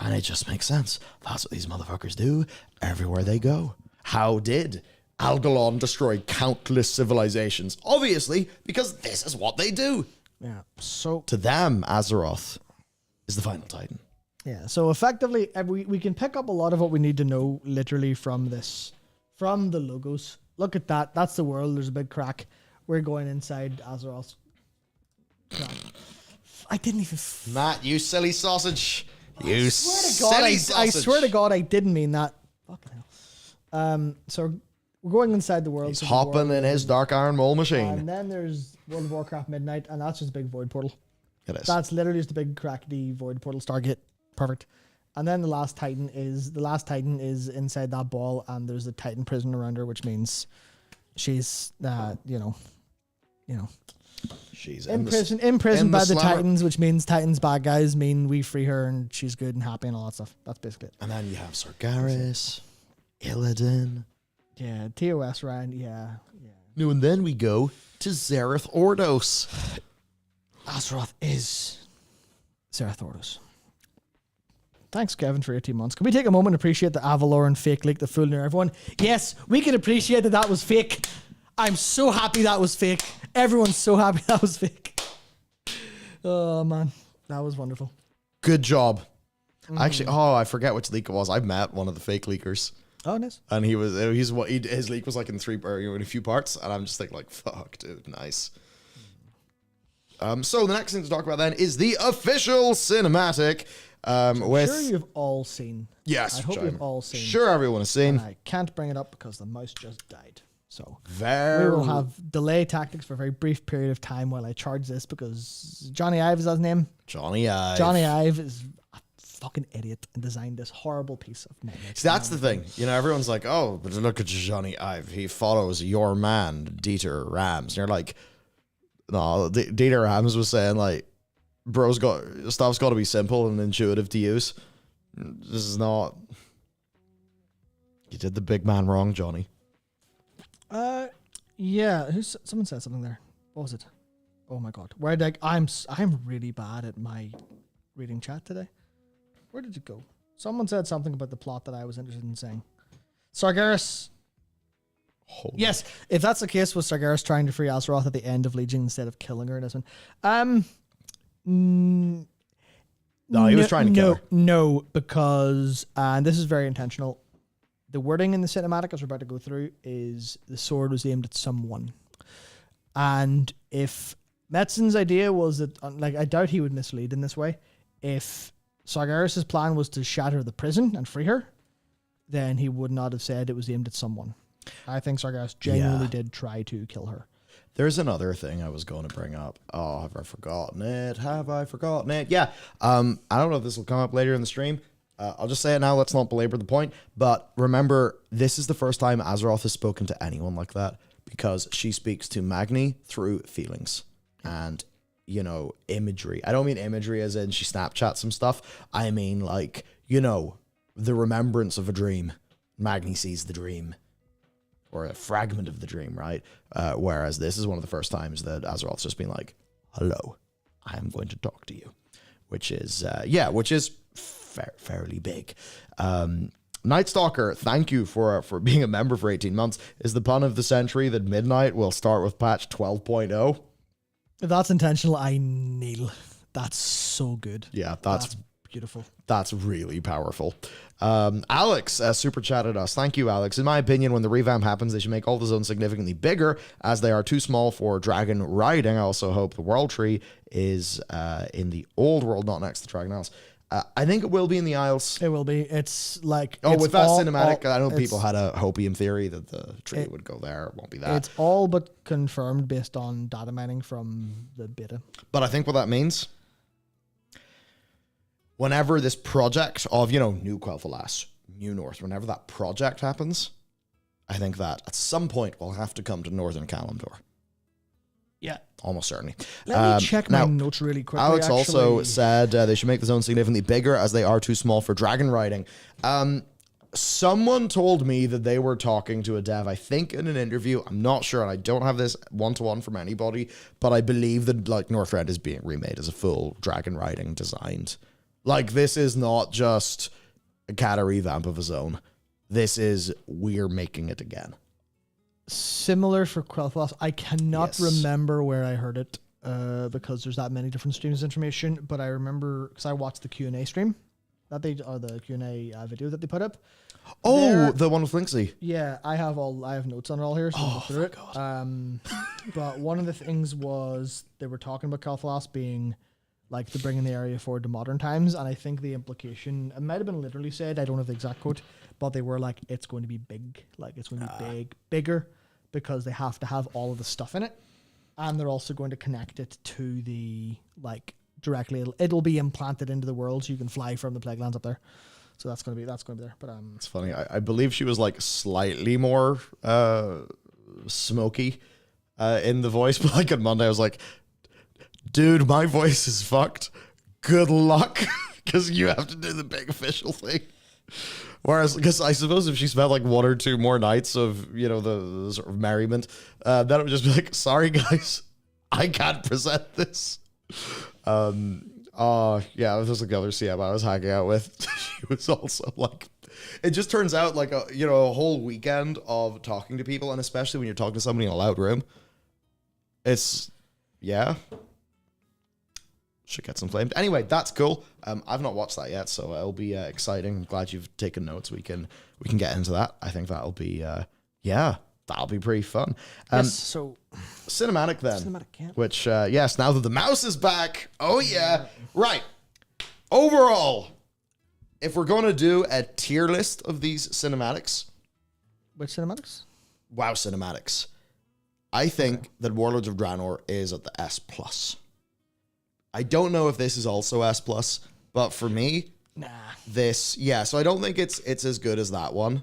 And it just makes sense. That's what these motherfuckers do everywhere they go. How did Algalon destroy countless civilizations? Obviously, because this is what they do. Yeah. So to them, Azeroth is the final Titan. Yeah. So effectively, we can pick up a lot of what we need to know literally from the logos. Look at that. That's the world. There's a big crack. We're going inside Azeroth's crack. I didn't even... Matt, you silly sausage. I swear to God, I didn't mean that. Fucking hell. So we're going inside the world. He's hopping in his dark iron mole machine. And then there's World of Warcraft Midnight, and that's just a big void portal. It is. That's literally just a big crackety void portal. Stargate. Perfect. And then the last Titan is inside that ball, and there's a Titan prison around her, which means she's you know, She's imprisoned by the slammer. Titans, which means Titans bad guys mean we free her and she's good and happy and all that stuff. That's basically it. And then you have Sargeras, Illidan. Yeah, TOS Ryan. Yeah. No, and then we go to Zereth Ordos. Azeroth is Zereth Ordos. Thanks, Kevin, for 18 months. Can we take a moment to appreciate the Avaloran fake leak that fooled near everyone? Yes, we can appreciate that that was fake. I'm so happy that was fake. Everyone's so happy that was fake. Oh, man. That was wonderful. Good job. Actually, I forget which leak it was. I met one of the fake leakers. Oh, nice. And his leak was like in a few parts. And I'm just thinking like, fuck, dude, nice. So the next thing to talk about then is the official cinematic. With Sure you've all seen. yes, I hope which you've I'm all seen. Sure, everyone has seen. And I can't bring it up because the mouse just died. So Very. we will have delay tactics for a very brief period of time while I charge this because Johnny Ive is his name. Johnny Ive. Johnny Ive is a fucking idiot and designed this horrible piece of nightmare. See, that's the thing. You know, everyone's like, oh, but look at Johnny Ive. He follows your man, Dieter Rams. And you're like, no, Dieter Rams was saying, like, stuff's got to be simple and intuitive to use. This is not. You did the big man wrong, Johnny. Yeah. Someone said something there. What was it? Oh my god. Where did I'm really bad at my reading chat today. Where did it go? Someone said something about the plot that I was interested in saying. Sargeras. Holy. Yes, if that's the case, was Sargeras trying to free Azeroth at the end of Legion instead of killing her in this one? No, he was trying to kill her. No, because, and this is very intentional, the wording in the cinematic, as we're about to go through, is the sword was aimed at someone. And if Metzin's idea was that, like, I doubt he would mislead in this way, if Sargeras' plan was to shatter the prison and free her, then he would not have said it was aimed at someone. I think Sargeras genuinely did try to kill her. There's another thing I was going to bring up. Oh, have I forgotten it? Yeah. I don't know if this will come up later in the stream. I'll just say it now. Let's not belabor the point. But remember, this is the first time Azeroth has spoken to anyone like that because she speaks to Magni through feelings and, you know, imagery. I don't mean imagery as in she Snapchats some stuff. I mean, like, you know, the remembrance of a dream. Magni sees the dream. Or a fragment of the dream, right? Whereas this is one of the first times that Azeroth's just been like, hello, I am going to talk to you. Which is fairly big. Night Stalker, thank you for being a member for 18 months. Is the pun of the century that Midnight will start with patch 12.0? If that's intentional, I kneel. That's so good. Yeah, that's beautiful. That's really powerful. Alex super chatted us. Thank you, Alex. In my opinion, when the revamp happens, they should make all the zones significantly bigger as they are too small for dragon riding. I also hope the world tree is in the old world, not next to Dragon Isles. I think it will be in the Isles. It will be. It's like... with that cinematic, I know people had a hopium theory that the tree would go there. It won't be that. It's all but confirmed based on data mining from the beta. But I think what that means... Whenever this project of, you know, New Quel'Thalas, New North, whenever that project happens, I think that at some point we'll have to come to Northern Kalimdor. Yeah. Almost certainly. Let me check my notes really quickly. Alex also said they should make the zone significantly bigger as they are too small for dragon riding. Someone told me that they were talking to a dev, I think in an interview. I'm not sure, and I don't have this one-to-one from anybody, but I believe that, like, Northrend is being remade as a full dragon riding designed. Like, this is not just a cata revamp of a zone. This is, we're making it again. Similar for Quel'Thalas. I cannot remember where I heard it because there's that many different streams of information, but I remember, because I watched the Q&A stream, or the Q&A video that they put up. Oh, the one with Linksy. Yeah, I have notes on it all here, so I'll go through it. But one of the things was, they were talking about Quel'Thalas being... like to bring in the area forward to modern times, and I think the implication, it might have been literally said, I don't have the exact quote, but they were like, it's going to be big, like it's going to be bigger, because they have to have all of the stuff in it, and they're also going to connect it to the, like, directly, it'll be implanted into the world, so you can fly from the Plaguelands up there. So that's going to be there. But it's funny. I believe she was like slightly more smoky in the voice, but like on Monday I was like, dude, my voice is fucked. Good luck, because you have to do the big official thing. Whereas, because I suppose if she spent like 1 or 2 more nights of, you know, the sort of merriment, then it would just be like, sorry guys, I can't present this. Yeah, this was like the other CM I was hanging out with. She was also like, it just turns out like a whole weekend of talking to people, and especially when you're talking to somebody in a loud room, it's, yeah, should get some flamed. Anyway, that's cool. I've not watched that yet, so it'll be exciting. I'm glad you've taken notes. We can get into that. I think that'll be that'll be pretty fun. Yes, so cinematic then. Cinematic, yeah. Which yes, now that the mouse is back. Oh yeah. Right. Overall, if we're going to do a tier list of these cinematics. Which cinematics? WoW cinematics. I think that Warlords of Draenor is at the S+. I don't know if this is also S+, but for me, Nah. this, yeah, so I don't think it's as good as that one.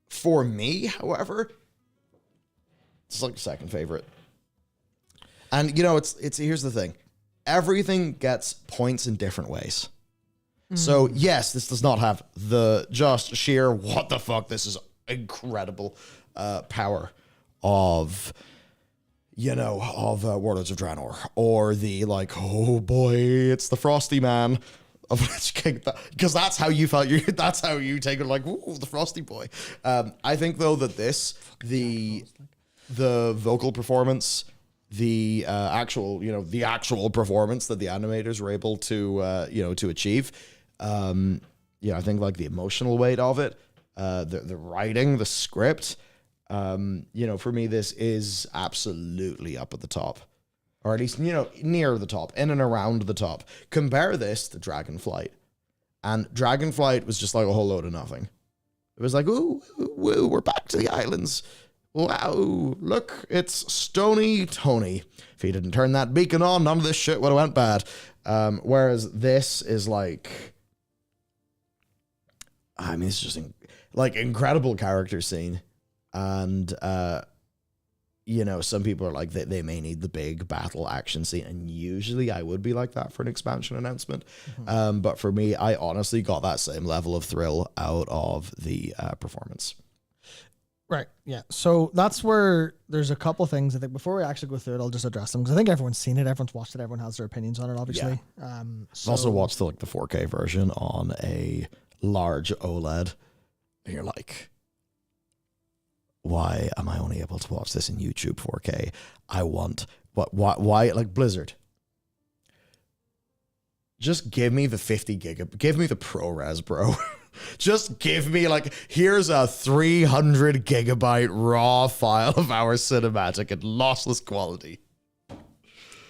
For me, however, it's like second favorite. And you know, it's here's the thing. Everything gets points in different ways. So yes, this does not have the just sheer what the fuck, this is incredible power of, you know, of Warlords of Draenor, or the like, oh boy, it's the Frosty Man of Lich King, because that's how you felt. That's how you take it, like, ooh, the Frosty boy. I think though that the vocal performance, the actual performance that the animators were able to to achieve, I think like the emotional weight of it, the writing, the script. For me, this is absolutely up at the top, or at least, near the top, in and around the top. Compare this to Dragonflight, and Dragonflight was just like a whole load of nothing. It was like, ooh, woo, we're back to the islands. Wow, look, it's Stony Tony. If he didn't turn that beacon on, none of this shit would have went bad. Whereas this is like, I mean, it's just like incredible character scene. And, some people are like, they may need the big battle action scene. And usually I would be like that for an expansion announcement. But for me, I honestly got that same level of thrill out of the performance. Right, yeah. So that's where there's a couple things. I think before we actually go through it, I'll just address them, because I think everyone's seen it, everyone's watched it, everyone has their opinions on it, obviously. Yeah. Also watched the 4K version on a large OLED. And you're like, why am I only able to watch this in YouTube 4K? I want, why, like Blizzard, just give me the 50 gig, give me the ProRes, bro. Just give me, like, here's a 300 gigabyte raw file of our cinematic in lossless quality.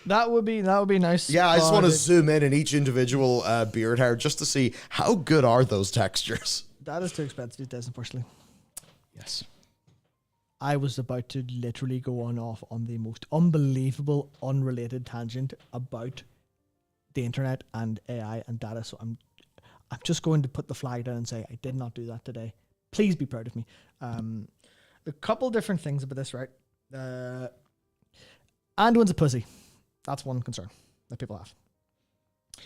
That would be nice. Yeah, I just want to zoom in each individual beard hair just to see how good are those textures. That is too expensive these days, unfortunately. Yes. I was about to literally go off on the most unbelievable, unrelated tangent about the internet and AI and data. So I'm just going to put the flag down and say I did not do that today. Please be proud of me. A couple different things about this, right? Anduin's a pussy. That's one concern that people have.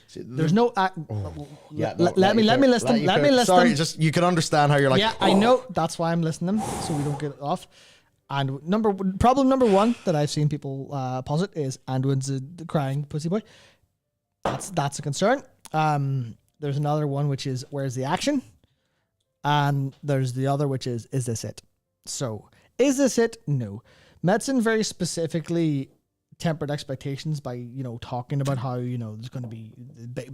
See, there's no. Let me list them. Let me list them. Sorry, just you can understand how you're like. Yeah, I know. That's why I'm listing them, so we don't get it off. And problem number one that I've seen people posit is Anduin's a crying pussy boy. That's a concern. There's another one which is where's the action, and there's the other which is this it? So is this it? No. Metzen very specifically tempered expectations by talking about how there's going to be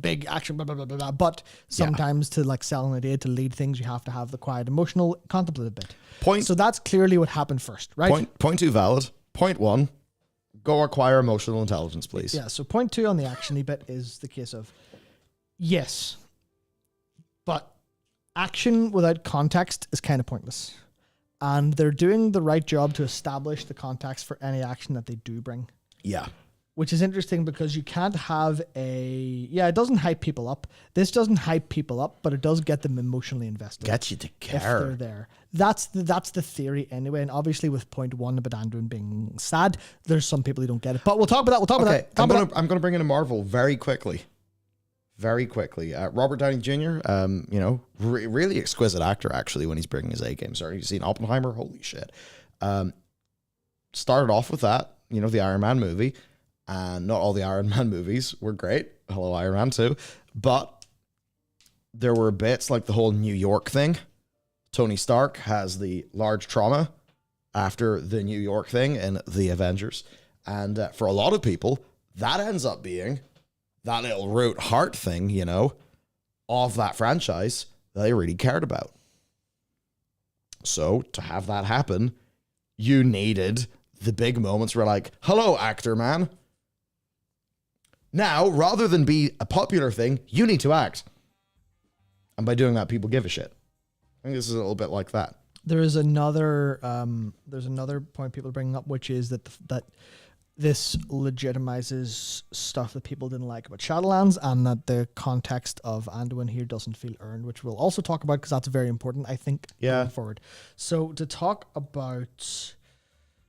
big action, blah blah blah blah blah. But sometimes to like sell an idea, to lead things, you have to have the quiet, emotional, contemplative bit. So that's clearly what happened first, right? Point two valid. Point one, go acquire emotional intelligence, please. Yeah. So point two on the actiony bit is the case of yes, but action without context is kind of pointless, and they're doing the right job to establish the context for any action that they do bring. Yeah. which is interesting because you can't have it doesn't hype people up. This doesn't hype people up, but it does get them emotionally invested. Get you to If they're care. there. That's the theory anyway. And obviously with point one about Anduin being sad, there's some people who don't get it. But we'll talk about that. We'll talk about that. I'm gonna bring in a Marvel very quickly. Very quickly. Robert Downey Jr., really exquisite actor, actually, when he's bringing his A game. Sorry, you've seen Oppenheimer? Holy shit. Started off with that, the Iron Man movie. And not all the Iron Man movies were great. Hello, Iron Man 2. But there were bits like the whole New York thing. Tony Stark has the large trauma after the New York thing in the Avengers. And for a lot of people, that ends up being that little root heart thing, of that franchise that they really cared about. So to have that happen, you needed the big moments where like, hello, actor man. Now, rather than be a popular thing, you need to act. And by doing that, people give a shit. I think this is a little bit like that. There is another point people are bringing up, which is that this legitimizes stuff that people didn't like about Shadowlands, and that the context of Anduin here doesn't feel earned, which we'll also talk about because that's very important, I think, going forward. So to talk about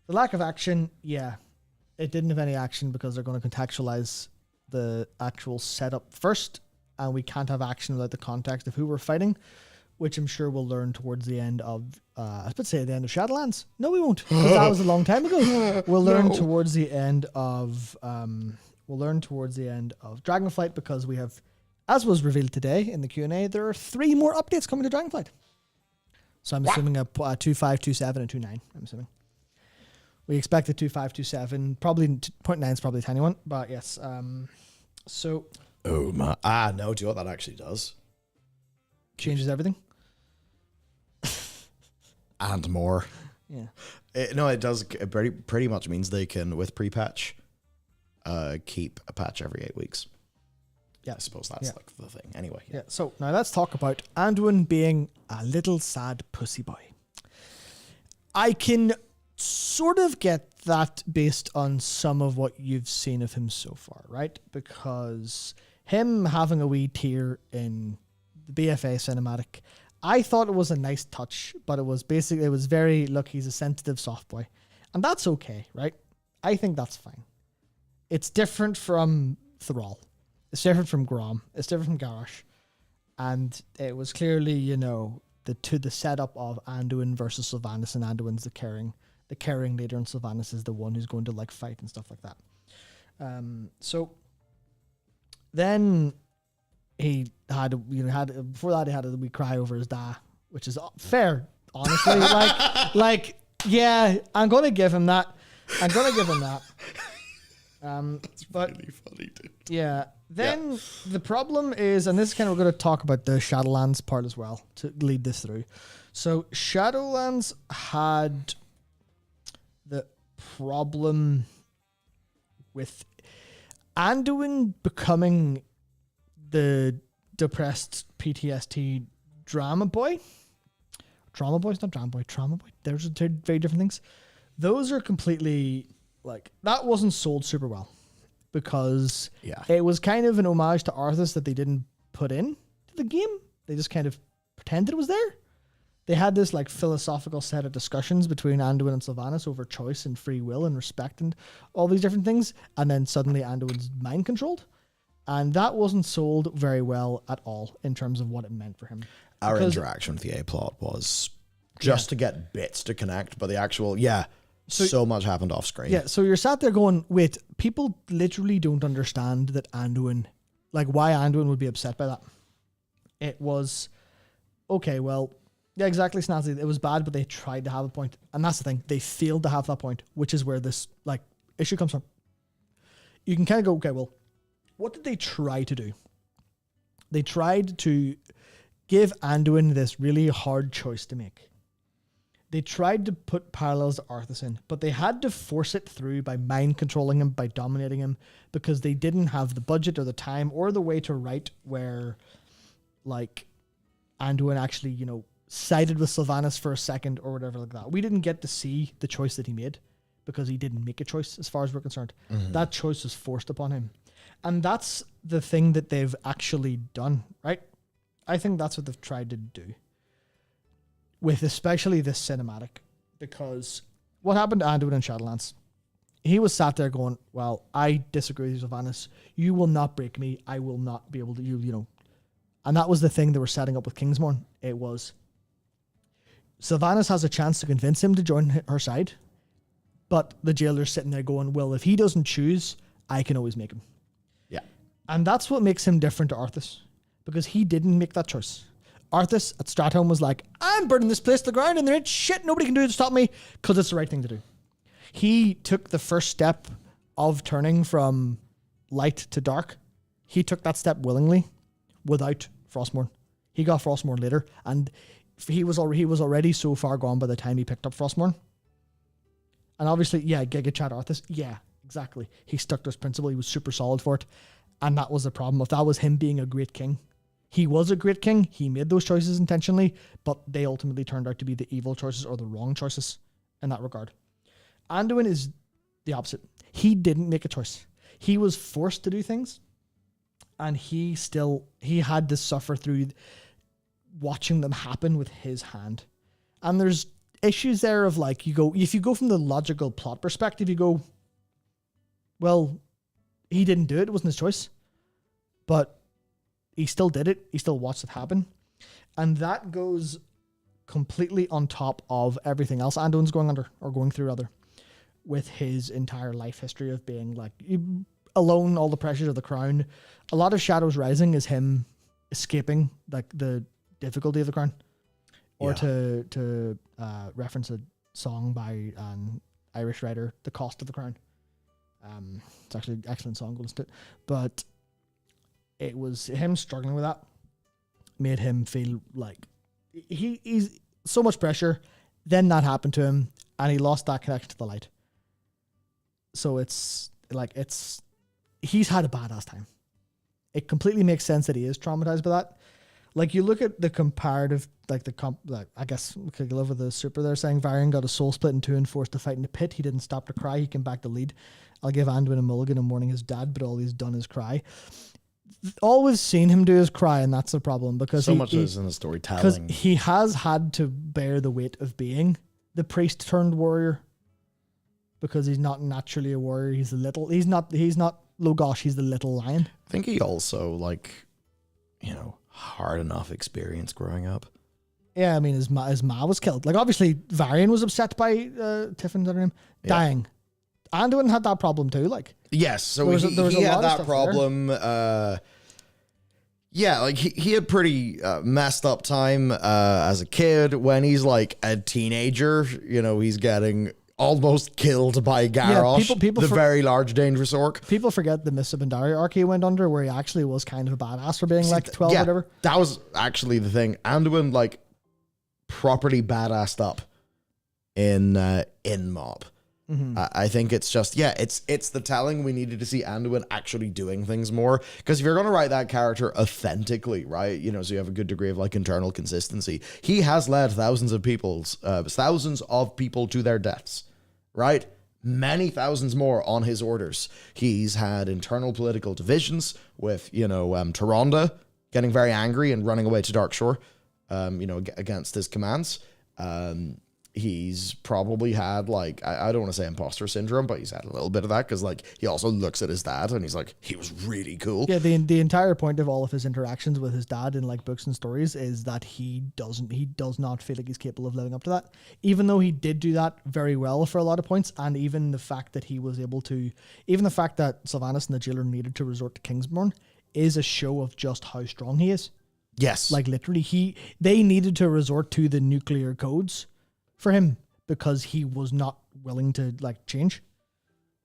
the lack of action, it didn't have any action because they're going to contextualize the actual setup first, and we can't have action without the context of who we're fighting, which I'm sure we'll learn towards the end of, I was about to say the end of Shadowlands. No, we won't, because that was a long time ago. We'll learn towards the end of, Dragonflight, because we have, as was revealed today in the Q&A, there are 3 more updates coming to Dragonflight. So I'm assuming a 2.5, 2.7, and 2.9, I'm assuming. We expect a 2.5, 2.7, probably 0.9 is probably a tiny one, but yes. So. Oh my! No, do you know what that actually does? Changes everything. And more. Yeah. It does. It pretty much means they can, with pre-patch, keep a patch every 8 weeks. Yeah, I suppose that's like the thing. Anyway. Yeah. So now let's talk about Anduin being a little sad pussy boy. I can sort of get that based on some of what you've seen of him so far, right? Because him having a wee tear in the BFA cinematic, I thought it was a nice touch, but it was very, look, he's a sensitive soft boy. And that's okay, right? I think that's fine. It's different from Thrall. It's different from Grom. It's different from Garrosh. And it was clearly, the setup of Anduin versus Sylvanas, and Anduin's the caring leader, and Sylvanas is the one who's going to like fight and stuff like that. So then he had before that he had a wee cry over his dad, which is fair, honestly. I'm gonna give him that. It's really funny, dude. Yeah. Then the problem is, and this is kind of, we're going to talk about the Shadowlands part as well to lead this through. So Shadowlands had the problem with Anduin becoming the depressed PTSD drama boy. Trauma boy, it's not drama boy, trauma boy. There's two very different things. Those are completely, that wasn't sold super well, because it was kind of an homage to Arthas that they didn't put in to the game. They just kind of pretended it was there. They had this philosophical set of discussions between Anduin and Sylvanas over choice and free will and respect and all these different things. And then suddenly Anduin's mind controlled. And that wasn't sold very well at all in terms of what it meant for him. Our interaction with the A-plot was just to get bits to connect, but the actual, so much happened off screen. Yeah, so you're sat there going, wait, people literally don't understand that Anduin, why Anduin would be upset by that. It was, okay, well, yeah, exactly, Snazzy. It was bad, but they tried to have a point. And that's the thing. They failed to have that point, which is where this, issue comes from. You can kind of go, okay, well, what did they try to do? They tried to give Anduin this really hard choice to make. They tried to put parallels to Arthas in, but they had to force it through by mind controlling him, by dominating him, because they didn't have the budget or the time or the way to write where, Anduin actually, sided with Sylvanas for a second or whatever like that. We didn't get to see the choice that he made because he didn't make a choice as far as we're concerned. That choice was forced upon him. And that's the thing that they've actually done, right? I think that's what they've tried to do with especially this cinematic, because what happened to Anduin in Shadowlands? He was sat there going, well, I disagree with you, Sylvanas. You will not break me. I will not be able to, you know. And that was the thing they were setting up with Kingsmorn. It was Sylvanas has a chance to convince him to join her side, but the jailer's sitting there going, well, if he doesn't choose, I can always make him. Yeah. And that's what makes him different to Arthas, because he didn't make that choice. Arthas at Stratholme was like, I'm burning this place to the ground and there ain't shit nobody can do to stop me, because it's the right thing to do. He took the first step of turning from light to dark. He took that step willingly without Frostmourne. He got Frostmourne later, and he was already so far gone by the time he picked up Frostmourne. And obviously, yeah, Giga Chad Arthas, yeah, exactly. He stuck to his principle. He was super solid for it. And that was the problem. If that was him being a great king, he was a great king. He made those choices intentionally, but they ultimately turned out to be the evil choices or the wrong choices in that regard. Anduin is the opposite. He didn't make a choice. He was forced to do things, and he had to suffer through watching them happen with his hand. And there's issues there of like, if you go from the logical plot perspective, you go, well, he didn't do it. It wasn't his choice, but he still did it. He still watched it happen. And that goes completely on top of everything else Anduin's going through rather, with his entire life history of being like alone, all the pressures of the crown. A lot of Shadows Rising is him escaping like the difficulty of the crown, or to reference a song by an Irish writer, The Cost of the Crown. It's actually an excellent song, go listen to it. But it was him struggling with that made him feel like he's so much pressure. Then that happened to him, and he lost that connection to the light. So he's had a badass time. It completely makes sense that he is traumatized by that. Like, you look at the comparative, I guess we could go over the super there, saying Varian got a soul split in two and forced to fight in the pit. He didn't stop to cry. He came back to lead. I'll give Anduin a mulligan in mourning his dad, but all he's done is cry. All we've seen him do is cry, and that's the problem, because so much is in the storytelling. Because he has had to bear the weight of being the priest turned warrior, because he's not naturally a warrior. He's not Logosh. He's the little lion. I think he also hard enough experience growing up. Yeah, I mean, his ma was killed. Like, obviously, Varian was upset by Tiffin's name dying. Anduin had that problem too. Like, yes, so he had that problem. He had pretty messed up time as a kid. When he's like a teenager, he's getting almost killed by Garrosh, the very large, dangerous orc. People forget the Mists of Pandaria arc he went under, where he actually was kind of a badass for being like 12 or whatever. That was actually the thing. Anduin, properly badassed up in Mob. Mm-hmm. I think it's just, it's the telling we needed to see Anduin actually doing things more. Because if you're going to write that character authentically, right, so you have a good degree of internal consistency. He has led thousands of people to their deaths, right? Many thousands more on his orders. He's had internal political divisions with, Tyrande getting very angry and running away to Darkshore, against his commands. He's probably had, I don't want to say imposter syndrome, but he's had a little bit of that, because he also looks at his dad and he's like, he was really cool. Yeah, the entire point of all of his interactions with his dad in books and stories is that he does not feel like he's capable of living up to that, even though he did do that very well for a lot of points. And even the fact that Sylvanas and the jailer needed to resort to Kingsmorn is a show of just how strong he is. Yes. Literally, they needed to resort to the nuclear codes for him, because he was not willing to change.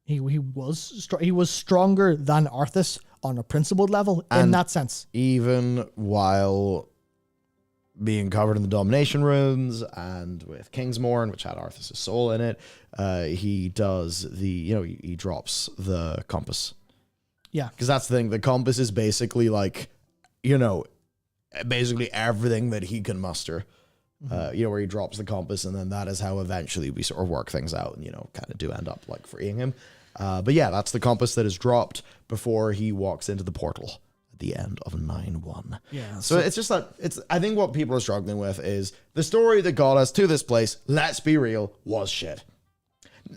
He was stronger than Arthas on a principled level, and in that sense. Even while being covered in the domination runes and with Kingsmorn, which had Arthas' soul in it, he does he drops the compass. Yeah, because that's the thing. The compass is basically basically everything that he can muster. where he drops the compass, and then that is how eventually we sort of work things out and, kind of do end up like freeing him. But yeah, that's the compass that is dropped before he walks into the portal at the end of 9-1. Yeah. So it's just that I think what people are struggling with is the story that got us to this place, let's be real, was shit.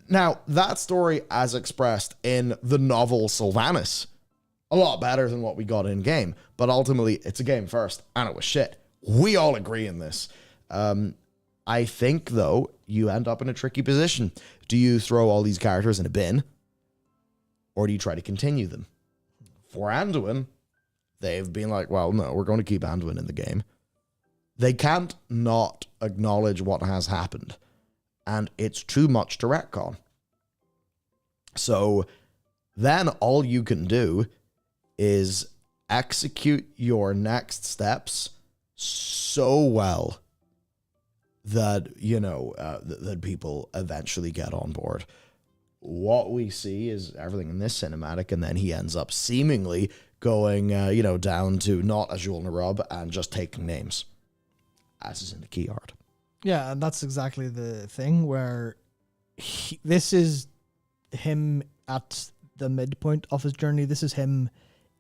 Now, that story as expressed in the novel Sylvanas, a lot better than what we got in game, but ultimately it's a game first and it was shit. We all agree in this. I think, though, you end up in a tricky position. Do you throw all these characters in a bin, or do you try to continue them? For Anduin, they've been like, well, no, we're going to keep Anduin in the game. They can't not acknowledge what has happened, and it's too much to retcon. So then all you can do is execute your next steps so well that, that people eventually get on board. What we see is everything in this cinematic, and then he ends up seemingly going, down to not Azul Narub and just taking names, as is in the key art. Yeah, and that's exactly the thing where this is him at the midpoint of his journey. This is him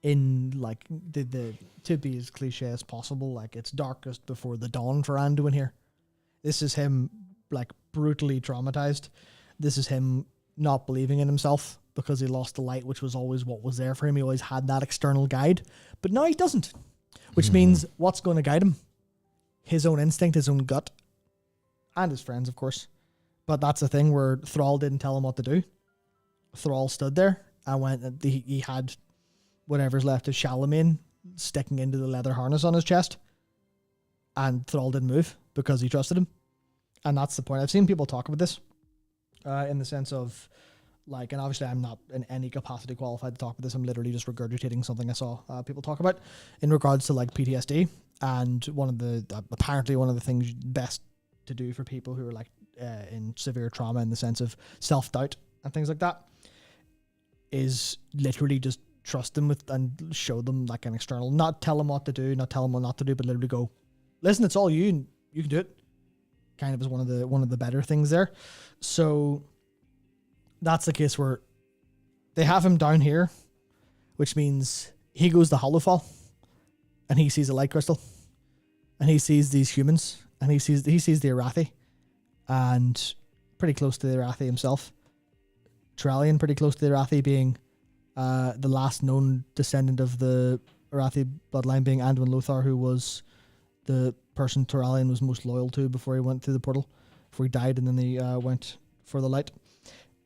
in like the to be as cliche as possible, like it's darkest before the dawn for Anduin here. This is him like brutally traumatized. This is him not believing in himself because he lost the light, which was always what was there for him. He always had that external guide, but now he doesn't, which means what's going to guide him? His own instinct, his own gut, and his friends, of course. But that's the thing where Thrall didn't tell him what to do. Thrall stood there and went, he had whatever's left of Charlemagne sticking into the leather harness on his chest, and Thrall didn't move because he trusted him. And that's the point. I've seen people talk about this in the sense of like, and obviously I'm not in any capacity qualified to talk about this. I'm literally just regurgitating something I saw people talk about in regards to like PTSD. And apparently one of the things best to do for people who are like in severe trauma in the sense of self-doubt and things like that is literally just trust them with and show them like an external, not tell them what to do, not tell them what not to do, but literally go, listen, it's all you and you can do it. Kind of is one of the better things there. So that's the case where they have him down here, which means he goes to Hollowfall and he sees a light crystal and he sees these humans and he sees the Arathi and pretty close to the Arathi himself. Turalyon pretty close to the Arathi, being the last known descendant of the Arathi bloodline being Anduin Lothar, who was the person Turalyon was most loyal to before he went through the portal, before he died, and then he went for the light.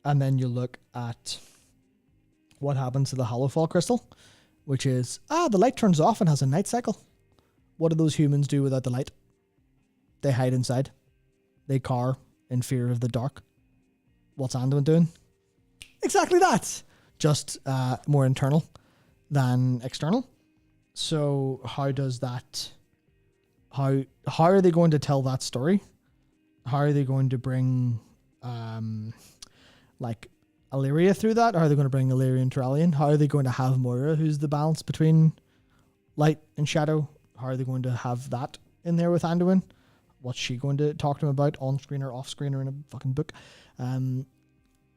And then you look at what happens to the Hollowfall crystal, which is, the light turns off and has a night cycle. What do those humans do without the light? They hide inside. They cower in fear of the dark. What's Anduin doing? Exactly that. Just more internal than external. So how does that... How are they going to tell that story? How are they going to bring like Illyria through that? How are they going to bring Illyria and Turalyon? How are they going to have Moira, who's the balance between light and shadow? How are they going to have that in there with Anduin? What's she going to talk to him about on screen or off screen or in a fucking book?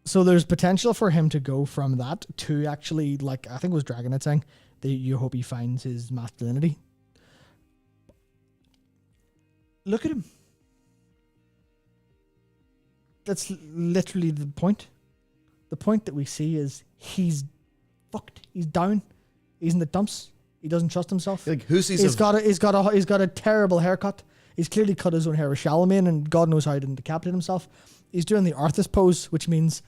So there's potential for him to go from that to actually, like I think it was Dragonite saying, that you hope he finds his masculinity. Look at him. That's literally the point. The point that we see is he's fucked. He's down. He's in the dumps. He doesn't trust himself. Like, who sees he's got a terrible haircut. He's clearly cut his own hair with Charlemagne, and God knows how he didn't decapitate himself. He's doing the Arthas pose, which means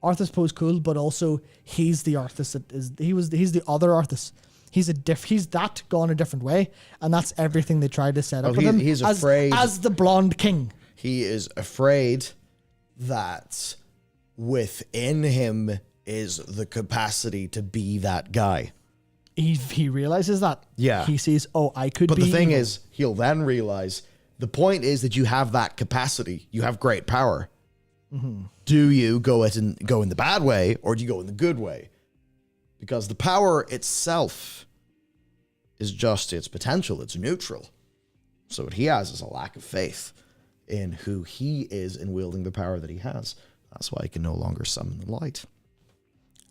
Arthas pose cool, but also he's the Arthas that is. He's the other Arthas. He's that gone a different way, and that's everything they tried to set up with him. He's afraid as the blonde king. He is afraid that within him is the capacity to be that guy. He realizes that. Yeah. He sees, I could be. But the thing is, he'll then realize the point is that you have that capacity. You have great power. Mm-hmm. Do you go in the bad way, or do you go in the good way? Because the power itself is just its potential. It's neutral. So what he has is a lack of faith in who he is in wielding the power that he has. That's why he can no longer summon the light.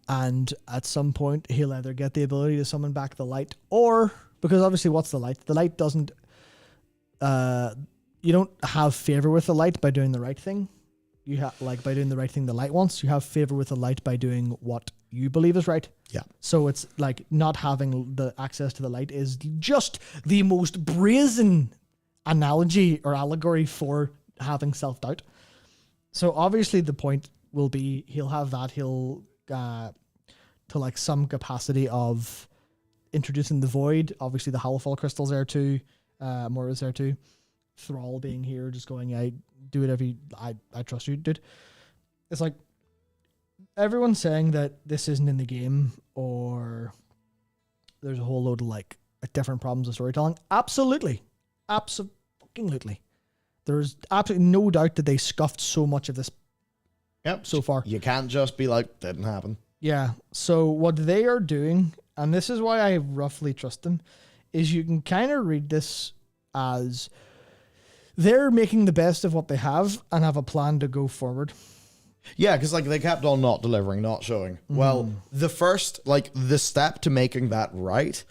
And at some point, he'll either get the ability to summon back the light, or, because obviously what's the light? The light doesn't, you don't have favor with the light by doing the right thing. You have, like, by doing the right thing the light wants. You have favor with the light by doing what you believe is right. Yeah. So it's like not having the access to the light is just the most brazen analogy or allegory for having self-doubt. So obviously the point will be he'll have that. He'll to like some capacity of introducing the void. Obviously the Halifal crystal's there too. Moira's there too. Thrall being here, just going, I do whatever I trust you, dude. It's like everyone's saying that this isn't in the game, or there's a whole load of like different problems with storytelling. Absolutely. Absolutely. There's absolutely no doubt that they scuffed so much of this so far. You can't just be like, didn't happen. Yeah. So what they are doing, and this is why I roughly trust them, is you can kind of read this as they're making the best of what they have and have a plan to go forward. Yeah, because like they kept on not delivering, not showing. Well, the first, like the step to making that right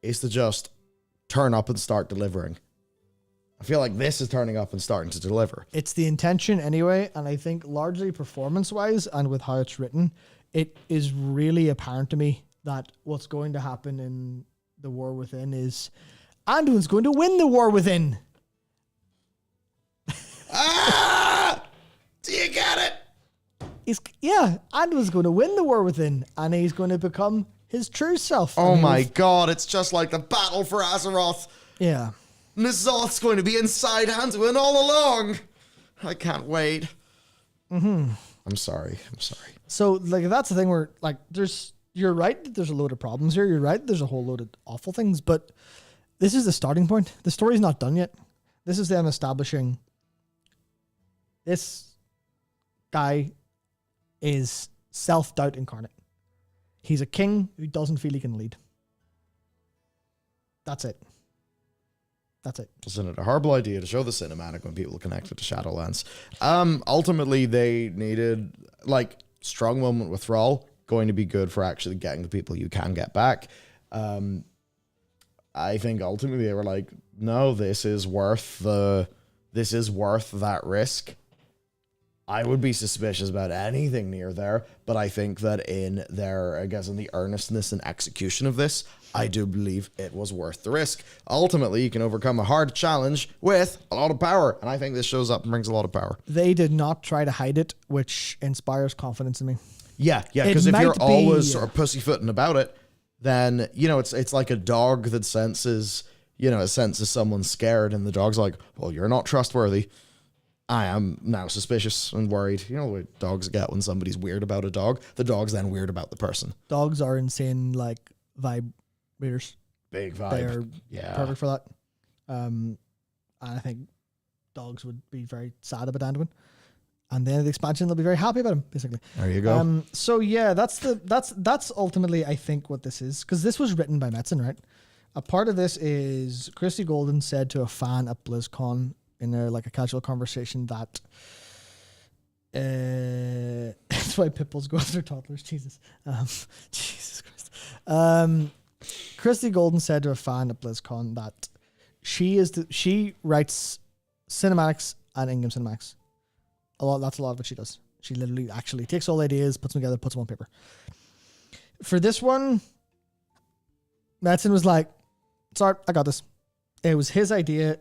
is to just turn up and start delivering. I feel like this is turning up and starting to deliver. It's the intention anyway, and I think largely performance-wise and with how it's written, it is really apparent to me that what's going to happen in the War Within is Anduin's going to win the War Within. Do you get it? Anduin's going to win the War Within, and he's going to become his true self. Oh my god, it's just like the battle for Azeroth. Yeah. N'Zoth's going to be inside Anduin all along. I can't wait. I'm sorry. So, like, that's the thing where, like, you're right that there's a load of problems here. You're right that there's a whole load of awful things, but this is the starting point. The story's not done yet. This is them establishing this guy is self-doubt incarnate. He's a king who doesn't feel he can lead. That's it. Isn't it a horrible idea to show the cinematic when people connected to Shadowlands? Ultimately, they needed, like, strong moment with Thrall, going to be good for actually getting the people you can get back. I think ultimately they were like, no, this is worth that risk. I would be suspicious about anything near there, but I think that in the earnestness and execution of this, I do believe it was worth the risk. Ultimately, you can overcome a hard challenge with a lot of power, and I think this shows up and brings a lot of power. They did not try to hide it, which inspires confidence in me. Yeah, because if you're always sort of pussyfooting about it, then, you know, it's like a dog that senses someone's scared, and the dog's like, well, you're not trustworthy. I am now suspicious and worried. You know what dogs get when somebody's weird about a dog? The dog's then weird about the person. Dogs are insane, like, vibe readers. Big vibe. They are perfect for that. And I think dogs would be very sad about Anduin. And then the expansion, they'll be very happy about him, basically. There you go. So yeah, that's ultimately, I think, what this is. Because this was written by Metzen, right? A part of this is Christy Golden said to a fan at BlizzCon in a casual conversation that that's why pitbulls go after toddlers. Jesus. Jesus Christ. Christy Golden said to a fan at BlizzCon that she writes cinematics and in-game cinematics. That's a lot of what she does. She literally actually takes all the ideas, puts them together, puts them on paper. For this one, Metzen was like, sorry, I got this. It was his idea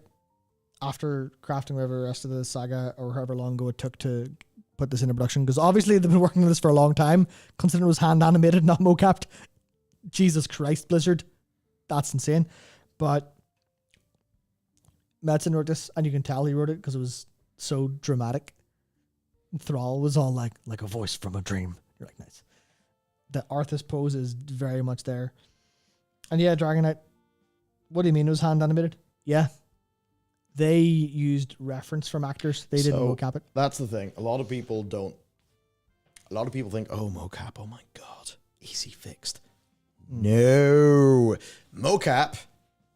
after crafting whatever the rest of the saga or however long ago it took to put this into production. Because obviously they've been working on this for a long time, considering it was hand animated, not mocapped. Jesus Christ, Blizzard. That's insane. But Metzen wrote this, and you can tell he wrote it because it was so dramatic. Thrall was all like a voice from a dream. You're like, nice. The Arthas pose is very much there. And yeah, Dragonite. What do you mean it was hand animated? Yeah. They used reference from actors. They didn't mocap it. That's the thing. A lot of people think, oh, mocap, oh my God, easy fixed. No. Mocap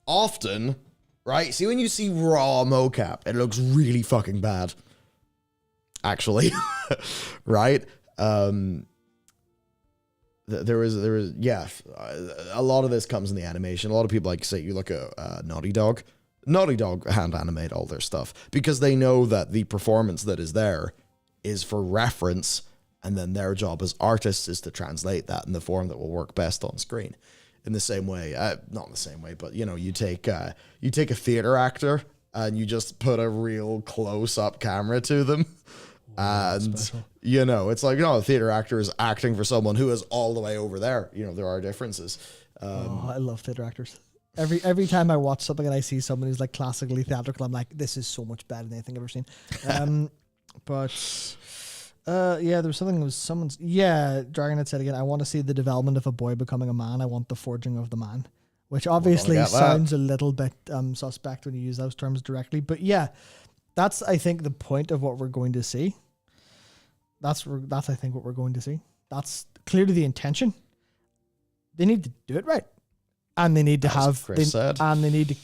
often right? See, when you see raw mocap, it looks really fucking bad. Actually, right? There was a lot of this comes in the animation. A lot of people, like, say, you look at Naughty Dog hand animate all their stuff because they know that the performance that is there is for reference, and then their job as artists is to translate that in the form that will work best on screen. In the same way, not in the same way, but you take a theater actor and you just put a real close-up camera to them. And, it's like, a theater actor is acting for someone who is all the way over there. There are differences. I love theater actors. Every time I watch something and I see someone who's like classically theatrical, I'm like, this is so much better than anything I've ever seen. There was something Dragon had said again, I want to see the development of a boy becoming a man. I want the forging of the man, which obviously sounds a little bit suspect when you use those terms directly. But yeah, that's, I think, the point of what we're going to see. That's I think what we're going to see. That's clearly the intention. They need to do it right, and they need to they need to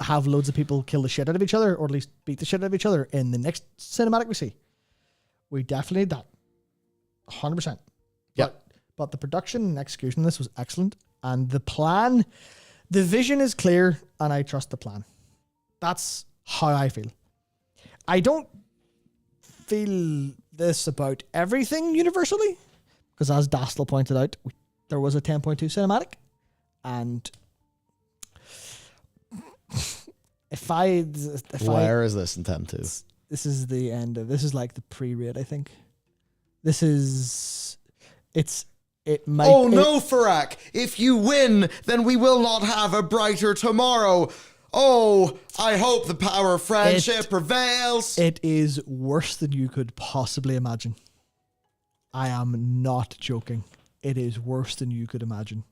have loads of people kill the shit out of each other, or at least beat the shit out of each other in the next cinematic we see. We definitely need that, 100%. Yeah, but the production and execution of this was excellent, and the plan, the vision is clear, and I trust the plan. That's how I feel. I don't feel this about everything universally, because as Dastel pointed out, there was a 10.2 cinematic, and where is this in 10.2? This is the end of, this is like the pre-raid, I think. This is, it might. Oh no, Farak! If you win, then we will not have a brighter tomorrow. Oh, I hope the power of friendship prevails. It is worse than you could possibly imagine. I am not joking. It is worse than you could imagine.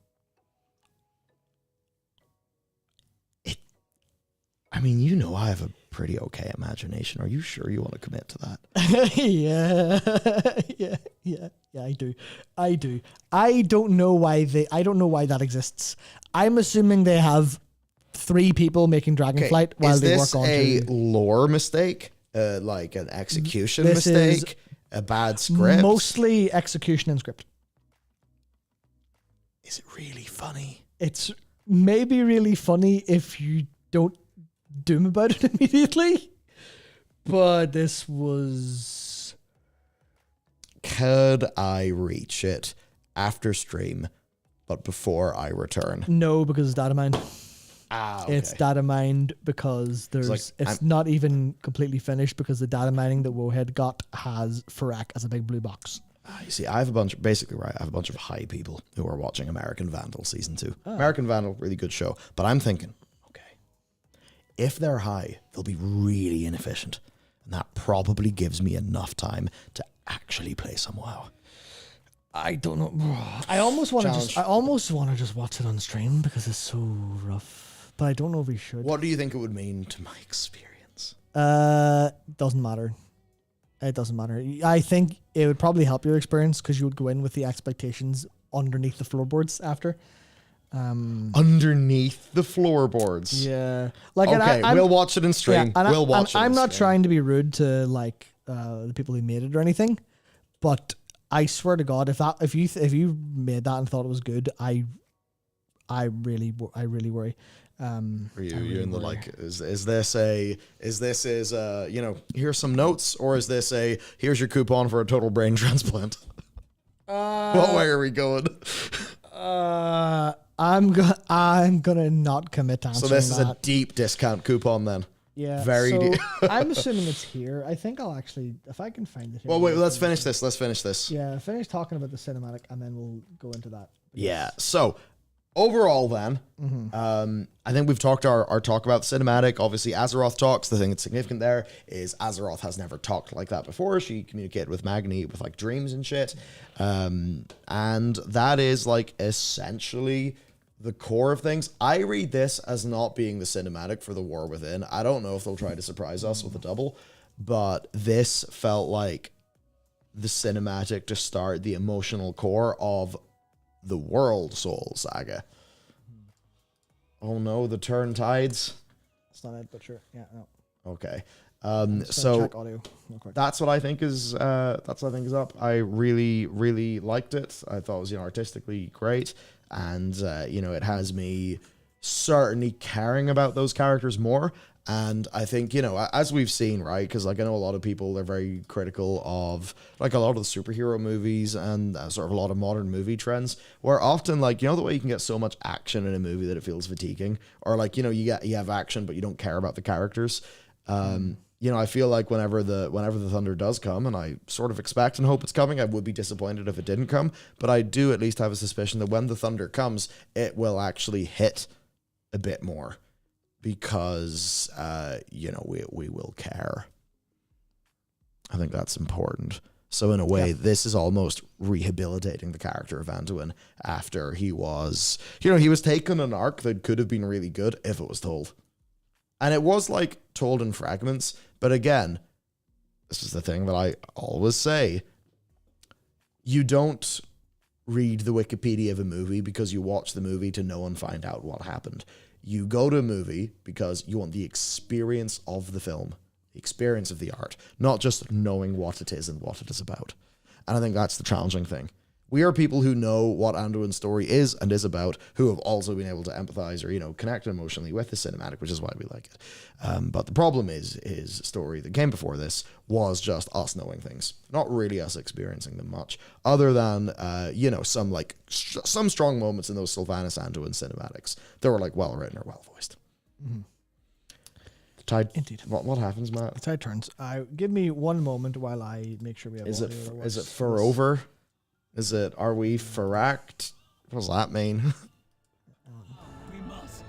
I mean, I have a pretty okay imagination. Are you sure you want to commit to that? Yeah, I do. I don't know why that exists. I'm assuming they have 3 people making Dragonflight while they work on it. Is this a lore mistake? Like an execution mistake? A bad script? Mostly execution and script. Is it really funny? It's maybe really funny if you don't doom about it immediately. But this was... Could I reach it after stream, but before I return? No, because it's data mined. Okay. It's data mined because it's not even completely finished because the data mining that Wohead got has Farak as a big blue box. You see, I have a bunch of high people who are watching American Vandal season 2. Oh. American Vandal, really good show. But I'm thinking, okay, if they're high, they'll be really inefficient. And that probably gives me enough time to actually play some WoW. I don't know. I almost want to just watch it on stream because it's so rough. But I don't know if we should. What do you think it would mean to my experience? Doesn't matter. It doesn't matter. I think it would probably help your experience because you would go in with the expectations underneath the floorboards after. Underneath the floorboards. Yeah. We'll watch it in stream. Yeah, I'm not trying to be rude to the people who made it or anything, but I swear to God, if you made that and thought it was good, I really worry. Are you in the like? Is this here's some notes, or is this here's your coupon for a total brain transplant? What way are we going? I'm gonna not commit to answering So this that. is a deep discount coupon then. Yeah, very deep. I'm assuming it's here. I think I'll actually, if I can find it here. Well, wait, let's finish this. Yeah, finish talking about the cinematic, and then we'll go into that. Yeah. So overall, then, I think we've talked our talk about the cinematic. Obviously, Azeroth talks. The thing that's significant there is Azeroth has never talked like that before. She communicated with Magni with like dreams and shit, and that is like essentially the core of things. I read this as not being the cinematic for the War Within. I don't know if they'll try to surprise us with a double, but this felt like the cinematic to start the emotional core of the World Soul Saga. Oh no, the turn tides. It's not it, but sure. Yeah, no. Okay. Just gonna So check audio real quick. that's what I think is up. I really liked it. I thought it was artistically great, and it has me certainly caring about those characters more. And I think, as we've seen, right, because like I know a lot of people are very critical of like a lot of the superhero movies and sort of a lot of modern movie trends, where often like, the way you can get so much action in a movie that it feels fatiguing, or like, you have action, but you don't care about the characters. I feel like whenever the thunder does come, and I sort of expect and hope it's coming, I would be disappointed if it didn't come, but I do at least have a suspicion that when the thunder comes, it will actually hit a bit more. Because, we will care. I think that's important. So in a way, this is almost rehabilitating the character of Anduin after he was, he was taken an arc that could have been really good if it was told. And it was like told in fragments. But again, this is the thing that I always say. You don't read the Wikipedia of a movie because you watch the movie to know and find out what happened. You go to a movie because you want the experience of the film, the experience of the art, not just knowing what it is and what it is about. And I think that's the challenging thing. We are people who know what Anduin's story is and is about, who have also been able to empathize or, connect emotionally with the cinematic, which is why we like it. But the problem is his story that came before this was just us knowing things, not really us experiencing them much, other than, some strong moments in those Sylvanas Anduin cinematics that were like well written or well voiced. Mm-hmm. The tide. Indeed. What happens, Matt? The tide turns. Give me one moment while I make sure we have Is audio. it for over? Is it, are we ferracked? What does that mean? We must.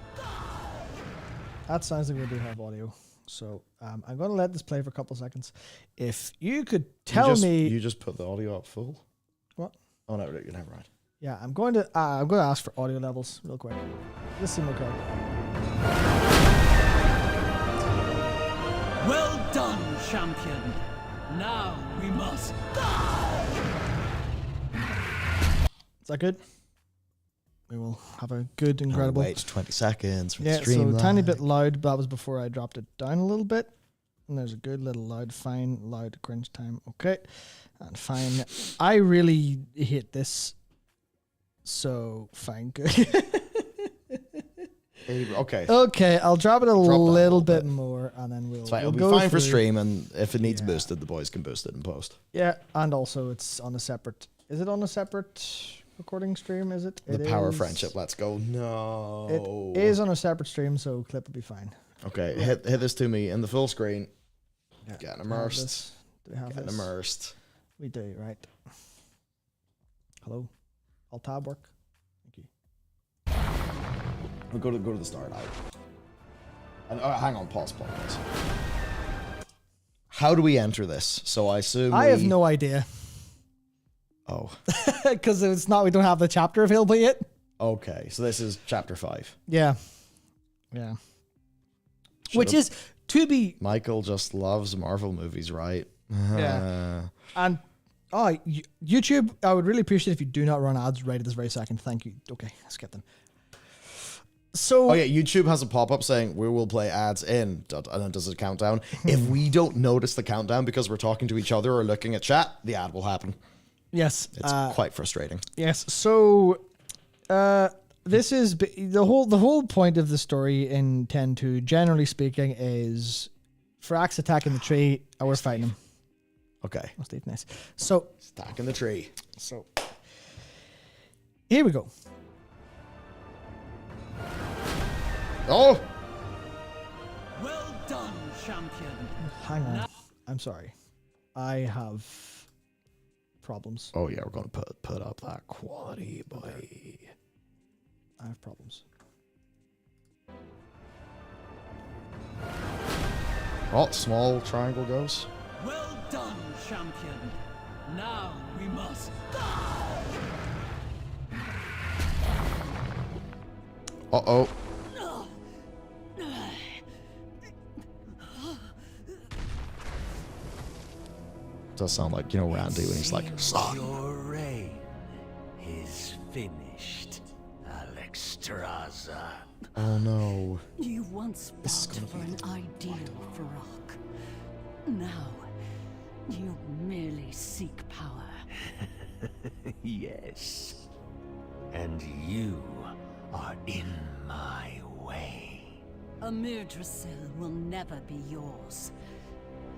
That sounds like we do have audio. So I'm going to let this play for a couple of seconds. If you could tell me... You just put the audio up full? What? Oh, no, you're never right. Yeah, I'm going to ask for audio levels real quick. This seems okay. Well done, champion. Now we must. Is that good? We will have a good, incredible... Wait 20 seconds for the Yeah, stream. so a tiny bit loud, but that was before I dropped it down a little bit. And there's a good little loud, fine, loud cringe time. Okay. And fine. I really hate this. So, fine, good. Okay. Okay, I'll drop it a Drop that little bit more, and then we'll, It's fine. we'll It'll go be fine for through. stream, and if it needs Yeah. boosted, the boys can boost it in post. Yeah, and also it's on a separate... Is it on a separate recording stream, is it? The power of friendship, let's go. No. It is on a separate stream, so clip will be fine. Okay, hit this to me in the full screen. Yeah. Getting immersed. Do we have Getting this? immersed. We do, right. Hello? Alt tab work? Thank you. We'll go to the start out. And, hang on, pause. How do we enter this? So I assume I have no idea. Oh. Because it's not, we don't have the chapter available yet. Okay, so this is chapter 5. Yeah. Which is to be... Michael just loves Marvel movies, right? Yeah. And YouTube, I would really appreciate if you do not run ads right at this very second. Thank you. Okay, let's get them. So... Oh yeah, YouTube has a pop-up saying, we will play ads in, and then does a countdown. If we don't notice the countdown because we're talking to each other or looking at chat, the ad will happen. Yes. It's quite frustrating. Yes. So, this is the whole point of the story in 10-2, generally speaking, is Frax attacking the tree, and we're fighting him. Okay. Oh, Steve, nice. So, Stacking the tree. So, here we go. Oh! Well done, champion. Hang on. I'm sorry. I have problems. Oh yeah, we're going to put up that quality, boy. I have problems. Oh, small triangle goes. Well done, champion. Now we must. Uh-oh. Does sound like, Randy when he's like, son. Your reign is finished, Alexstrasza. Oh no. You once This is fought gonna for be an ideal, Varrock. Now, you merely seek power. Yes. And you are in my way. Amir Drasil will never be yours.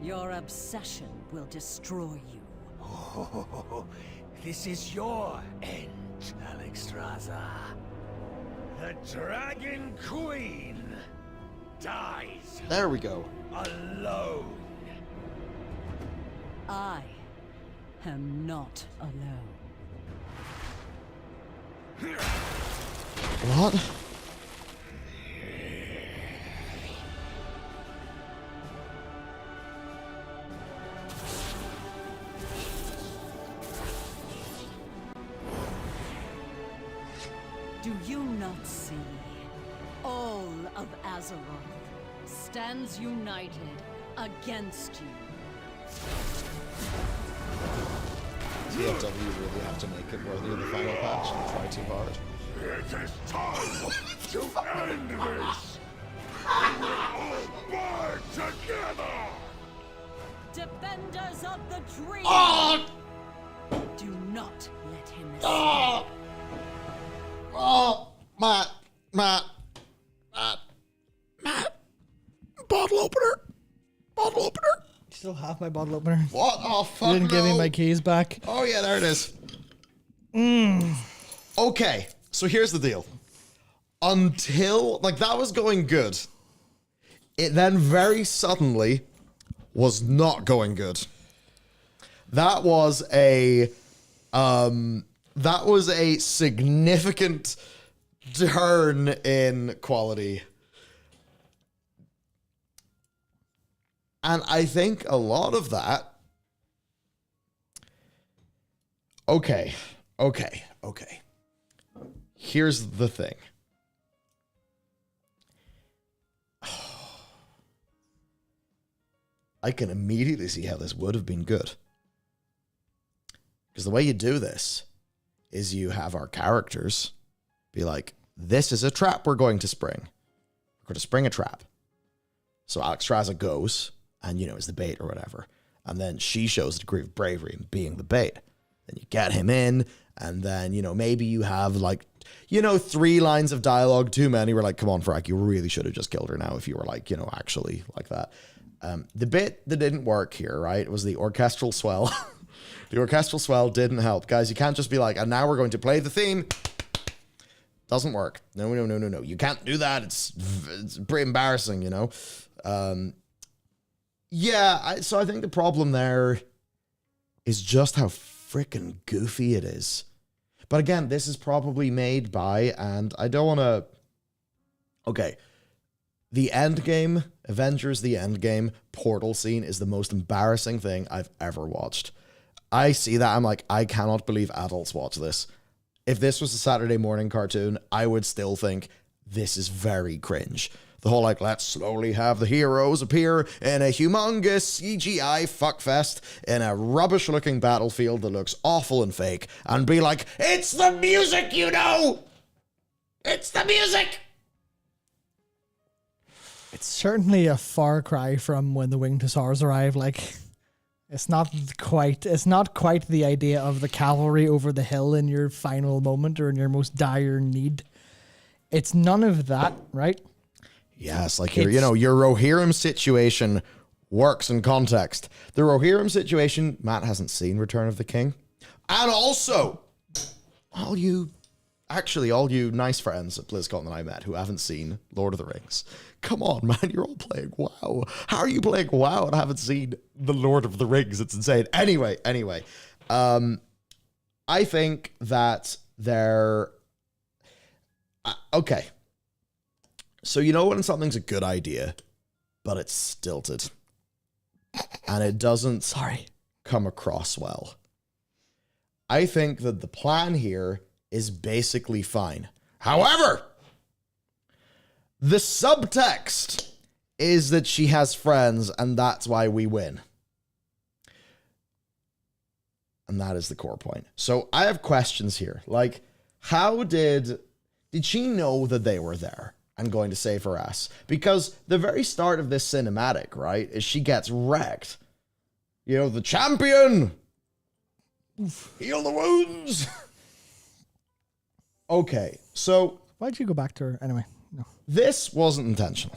Your obsession will destroy you. Oh, this is your end, Alexstrasza. The Dragon Queen dies There we go. alone. I am not alone. What? Do you not see? All of Azeroth stands united against you. TFW really have to make it worthy of the final patch and try too hard. It is time to end this. We will all burn together. Defenders of the dream! Do not let him escape. Oh, Matt. Bottle opener. You still have my bottle opener. What? Oh, fuck You didn't give me no. my keys back. Oh, yeah, there it is. Okay, so here's the deal. Until, like, that was going good. It then very suddenly was not going good. That was a significant turn in quality. And I think a lot of that. Okay. Here's the thing. I can immediately see how this would have been good. Because the way you do this is you have our characters be like, this is a trap we're going to spring. We're going to spring a trap. So Alexstrasza goes and, is the bait or whatever. And then she shows a degree of bravery in being the bait. Then you get him in, and then, maybe you have 3 lines of dialogue too many. We're like, come on, Frack, you really should have just killed her now if you were actually like that. The bit that didn't work here, right, was the orchestral swell. The orchestral swell didn't help. Guys, you can't just be like, and now we're going to play the theme. Doesn't work. No. You can't do that. It's pretty embarrassing, So I think the problem there is just how freaking goofy it is. But again, this is probably made by, and I don't want to... Okay. The Endgame, Avengers The Endgame portal scene is the most embarrassing thing I've ever watched. I see that, I'm like, I cannot believe adults watch this. If this was a Saturday morning cartoon, I would still think this is very cringe. The whole, let's slowly have the heroes appear in a humongous CGI fuckfest in a rubbish-looking battlefield that looks awful and fake, and be like, it's the music, It's the music! It's certainly a far cry from when the Winged Hussars arrive. It's not quite the idea of the cavalry over the hill in your final moment or in your most dire need. It's none of that, right? Yes, your Rohirrim situation works in context. The Rohirrim situation, Matt hasn't seen Return of the King. And also, all you nice friends at BlizzCon that I met who haven't seen Lord of the Rings. Come on, man, you're all playing WoW. How are you playing WoW and haven't seen the Lord of the Rings? It's insane. Anyway. I think that okay. So when something's a good idea, but it's stilted, and it doesn't come across well. I think that the plan here is basically fine. However, the subtext is that she has friends, and that's why we win. And that is the core point. So I have questions here. How did she know that they were there? and going to save her ass. Because the very start of this cinematic, right, is she gets wrecked. You know, the champion! Heal the wounds! Okay, so... Why'd you go back to her? Anyway, no. This wasn't intentional.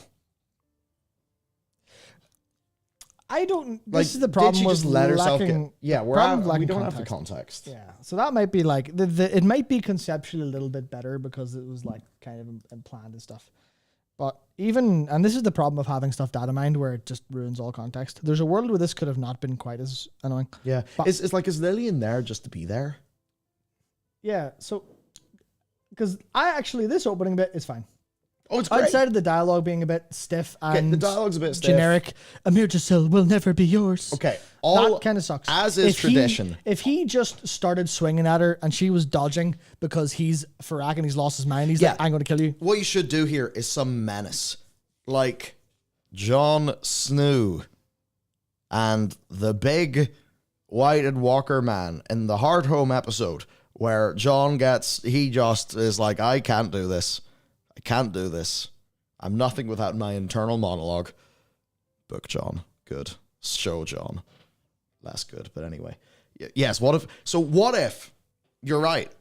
I don't... Like, this is the problem did she with just let herself lacking... get... Yeah, we lacking don't have the context. Yeah, so that might be like... it might be conceptually a little bit better because it was like kind of planned and stuff. But even... And this is the problem of having stuff data mined where it just ruins all context. There's a world where this could have not been quite as annoying. Yeah. But, It's like, is Lillian there just to be there? yeah, so... Because this opening bit is fine. Oh, it's great. Outside of the dialogue being a bit stiff and the dialogue's a bit stiff. generic, Amurgisil will never be yours. Okay, That kind of sucks. As is tradition. If he just started swinging at her and she was dodging because he's Farak and he's lost his mind, he's like, I'm going to kill you. What you should do here is some menace. Like Jon Snow and the big white walker man in the Hard Home episode where he just is like, I can't do this. I can't do this. I'm nothing without my internal monologue. Book Jon. Good. Show Jon. Less good, but anyway. Yes, what if you're right?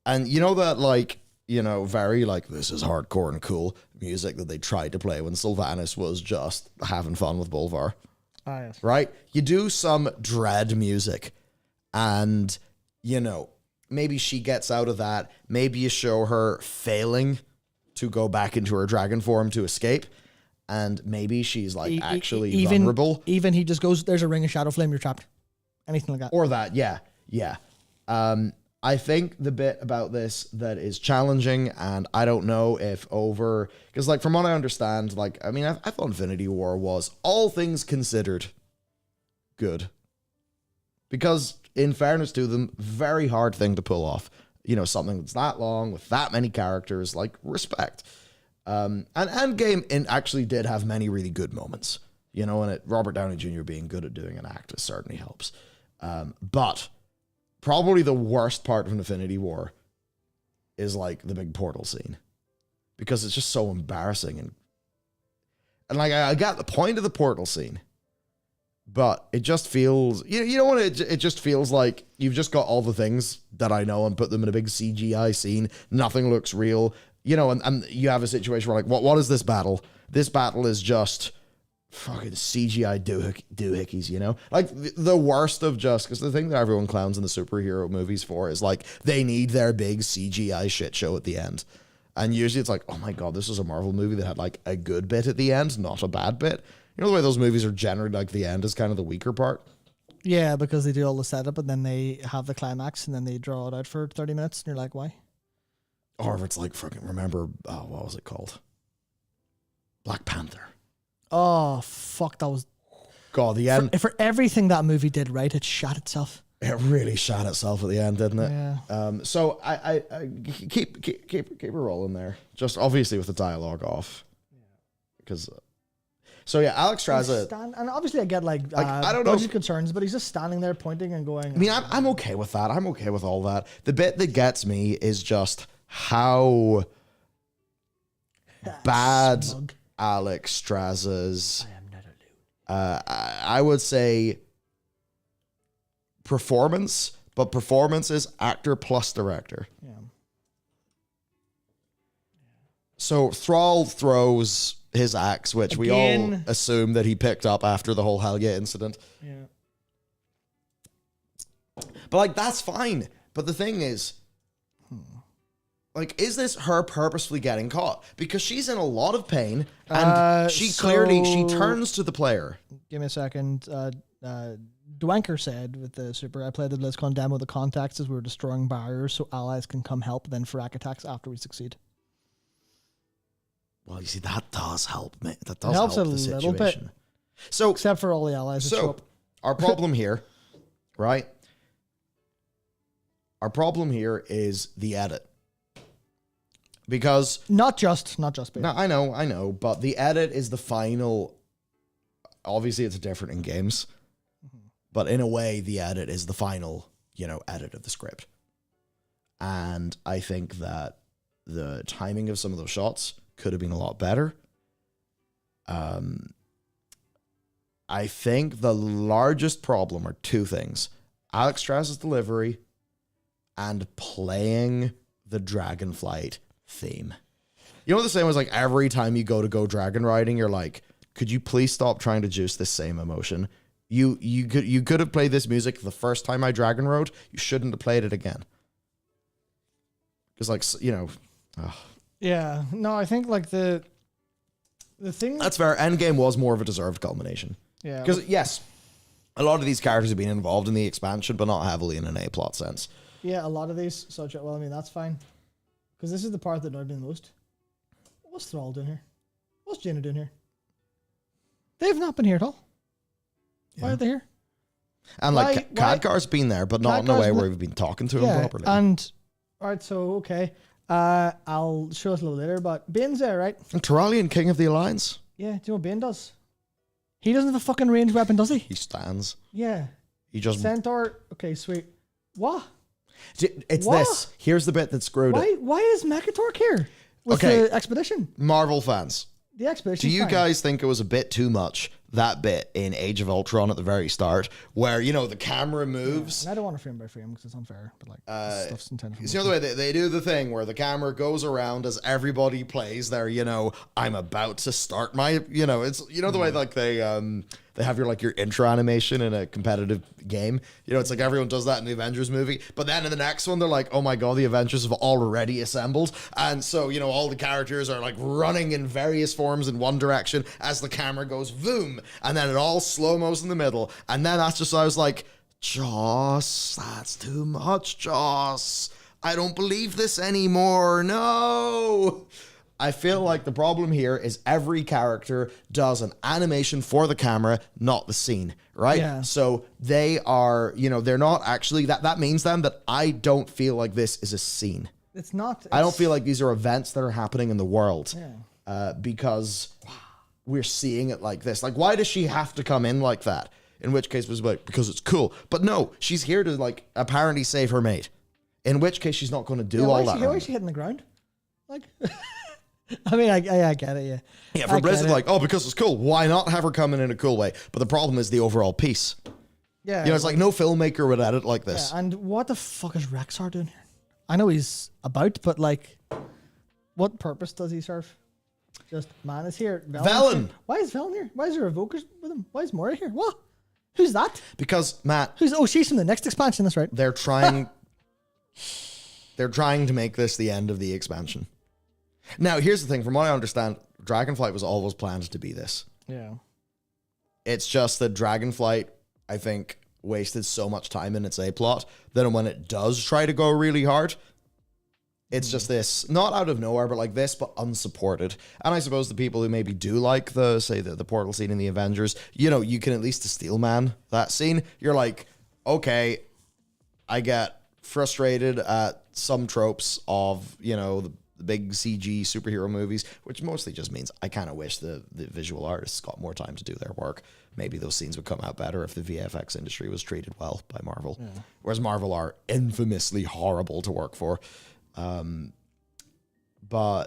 And you know that, like, you know, very, like, this is hardcore and cool music that they tried to play when Sylvanas was just having fun with Bolvar. Ah, yes. Right? You do some dread music and, you know, maybe she gets out of that. Maybe you show her failing to go back into her dragon form to escape. And maybe she's like actually vulnerable. Even he just goes, there's a ring of shadow flame, you're trapped. Anything like that. Or that, yeah. I think the bit about this that is challenging, and I don't know if because like from what I understand, like, I mean, I thought Infinity War was, all things considered, good. Because in fairness to them, very hard thing to pull off. You know, something that's that long with that many characters, like, respect. And Endgame actually did have many really good moments, you know, and Robert Downey Jr. being good at doing an act certainly helps. But probably the worst part of Infinity War is like the big portal scene, because it's just so embarrassing and like I got the point of the portal scene, but it just feels, you know what, it just feels like you've just got all the things that I know and put them in a big CGI scene. Nothing looks real, you know, and you have a situation where, like, what is this battle? This battle is just fucking CGI doohickeys, you know? Like, the worst of just, because the thing that everyone clowns in the superhero movies for is, like, they need their big CGI shit show at the end. And usually it's like, oh my God, this is a Marvel movie that had, like, a good bit at the end, not a bad bit. You know the way those movies are generally, like, the end is kind of the weaker part? Yeah, because they do all the setup and then they have the climax and then they draw it out for 30 minutes and you're like, why? Or if it's like, fucking remember, what was it called? Black Panther. Oh, fuck, that was... God, the end... For everything that movie did right, it shot itself. It really shot itself at the end, didn't it? Yeah. So I keep it rolling there. Just obviously with the dialogue off. Because... So yeah, Alex Straza... And obviously I get like I don't know budget concerns, but he's just standing there pointing and going... I mean, I'm okay with that. I'm okay with all that. The bit that gets me is just how bad smug. Alex Straza's... I am not alone. I would say performance, but performance is actor plus director. Yeah. So Thrall throws his axe, which we all Again. assume that he picked up after the whole Helga incident. Yeah. But like, that's fine. But the thing is, like, is this her purposefully getting caught? Because she's in a lot of pain, and she turns to the player. Give me a second. Dwanker said with the super, I played the Blizzcon demo, the context is we're destroying barriers so allies can come help, then Farak attacks after we succeed. Well, you see, that does help me. That It does helps help a the little situation. bit. So, Except for all the allies that show up. our problem here, right? Our problem here is the edit. Because... Not just bit. No, I know, but the edit is the final... Obviously, it's different in games. But in a way, the edit is the final, you know, edit of the script. And I think that the timing of some of those shots could have been a lot better. I think the largest problem are two things. Alex Strauss's delivery and playing the Dragonflight theme. You know, the same as like every time you go dragon riding, you're like, could you please stop trying to juice this same emotion? You could have played this music the first time I dragon rode. You shouldn't have played it again. Because like, you know. Ugh. Yeah. No, I think like the thing. That's fair. Endgame was more of a deserved culmination. Yeah. Because yes, a lot of these characters have been involved in the expansion, but not heavily in an A plot sense. Yeah, a lot of these. Well, I mean, that's fine. Because this is the part that annoyed me the most. What's Thrall doing here? What's Jaina doing here? They've not been here at all. Yeah. Why are they here? And like Khadgar's been there, but not in a way where we've been talking to him properly. And alright, so okay. I'll show us a little later, but Bane's there, right? And Tyrallion, King of the Alliance. Yeah, do you know what Bane does? He doesn't have a fucking ranged weapon, does he? He stands. Yeah. He just Centaur. Okay, sweet. What? It's What? this. Here's the bit that screwed it. Why is Mekatork here with Okay. the expedition? Marvel fans, The expedition. do you guys think it was a bit too much, that bit in Age of Ultron at the very start, where, you know, the camera moves? And I don't want to frame by frame because it's unfair, but like this stuff's intended for You know the way they do the thing where the camera goes around as everybody plays their, you know, I'm about to start my, you know, it's, you know, the way like they have your intro animation in a competitive game. You know, it's like everyone does that in the Avengers movie, but then in the next one they're like, oh my god, the Avengers have already assembled, and so, you know, all the characters are like running in various forms in one direction as the camera goes boom, and then it all slow-mos in the middle, and then that's just, I was like, Joss, that's too much, Joss. I don't believe this anymore. No. I feel like the problem here is every character does an animation for the camera, not the scene, right? Yeah. So they are, you know, they're not actually, that means then that I don't feel like this is a scene. It's not. I don't feel like these are events that are happening in the world. Yeah. Because we're seeing it like this. Like, why does she have to come in like that? In which case it was like, because it's cool. But no, she's here to like apparently save her mate. In which case she's not going to do all that. Why is she hitting the ground? Like, I mean, I get it, yeah. Yeah, for Blizzard, like, oh, because it's cool. Why not have her come in a cool way? But the problem is the overall piece. Yeah. You know, it's like no filmmaker would edit like this. Yeah, and what the fuck is Rexar doing here? I know he's about, but like, what purpose does he serve? Just, man is here. Velen! Here. Why is Velen here? Why is there Evokers with him? Why is Moira here? What? Who's that? Because, Matt, She's from the next expansion, that's right. they're trying to make this the end of the expansion. Now, here's the thing. From what I understand, Dragonflight was always planned to be this. Yeah. It's just that Dragonflight, I think, wasted so much time in its A-plot that when it does try to go really hard, it's just this, not out of nowhere, but like this, but unsupported. And I suppose the people who maybe do like the portal scene in the Avengers, you know, you can at least Steelman that scene. You're like, okay, I get frustrated at some tropes of, you know, the big CG superhero movies, which mostly just means I kind of wish the visual artists got more time to do their work. Maybe those scenes would come out better if the VFX industry was treated well by Marvel. Yeah. Whereas Marvel are infamously horrible to work for. But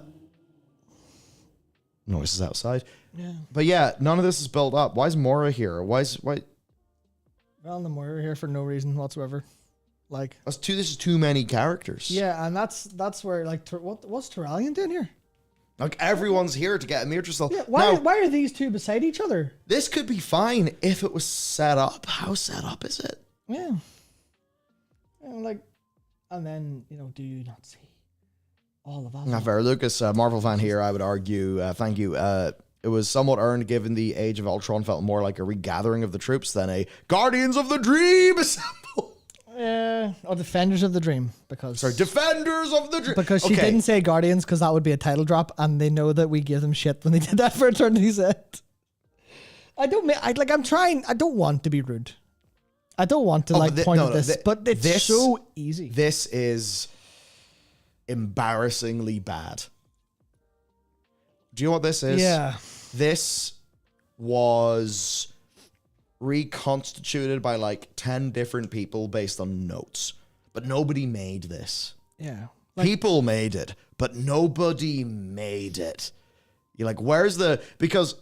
noises outside. Yeah. But yeah, none of this is built up. Why is Mora here? Why? Well, the Moira here for no reason whatsoever. Like, This is too many characters. yeah, and that's where like what's Tyrallion doing here? Like everyone's here to get a Mirtrasel. Yeah, Now, why are these two beside each other? this could be fine if it was set up. How set up is it? Yeah. Like, and then, you know, do you not see all of us? Not fair. Lucas, Marvel fan here, I would argue, thank you. It was somewhat earned given the Age of Ultron felt more like a regathering of the troops than a Guardians of the Dream assemble. Or Defenders of the Dream, because Defenders of the Dream. because she didn't say Guardians because that would be a title drop, and they know that we give them shit when they did that for Eternity's End. I don't want to be rude. I don't want to point at this, but it's so easy. This is embarrassingly bad. Do you know what this is? Yeah. This was reconstituted by like 10 different people based on notes, but nobody made this. Yeah. People made it, but nobody made it. You're like, where's the... Because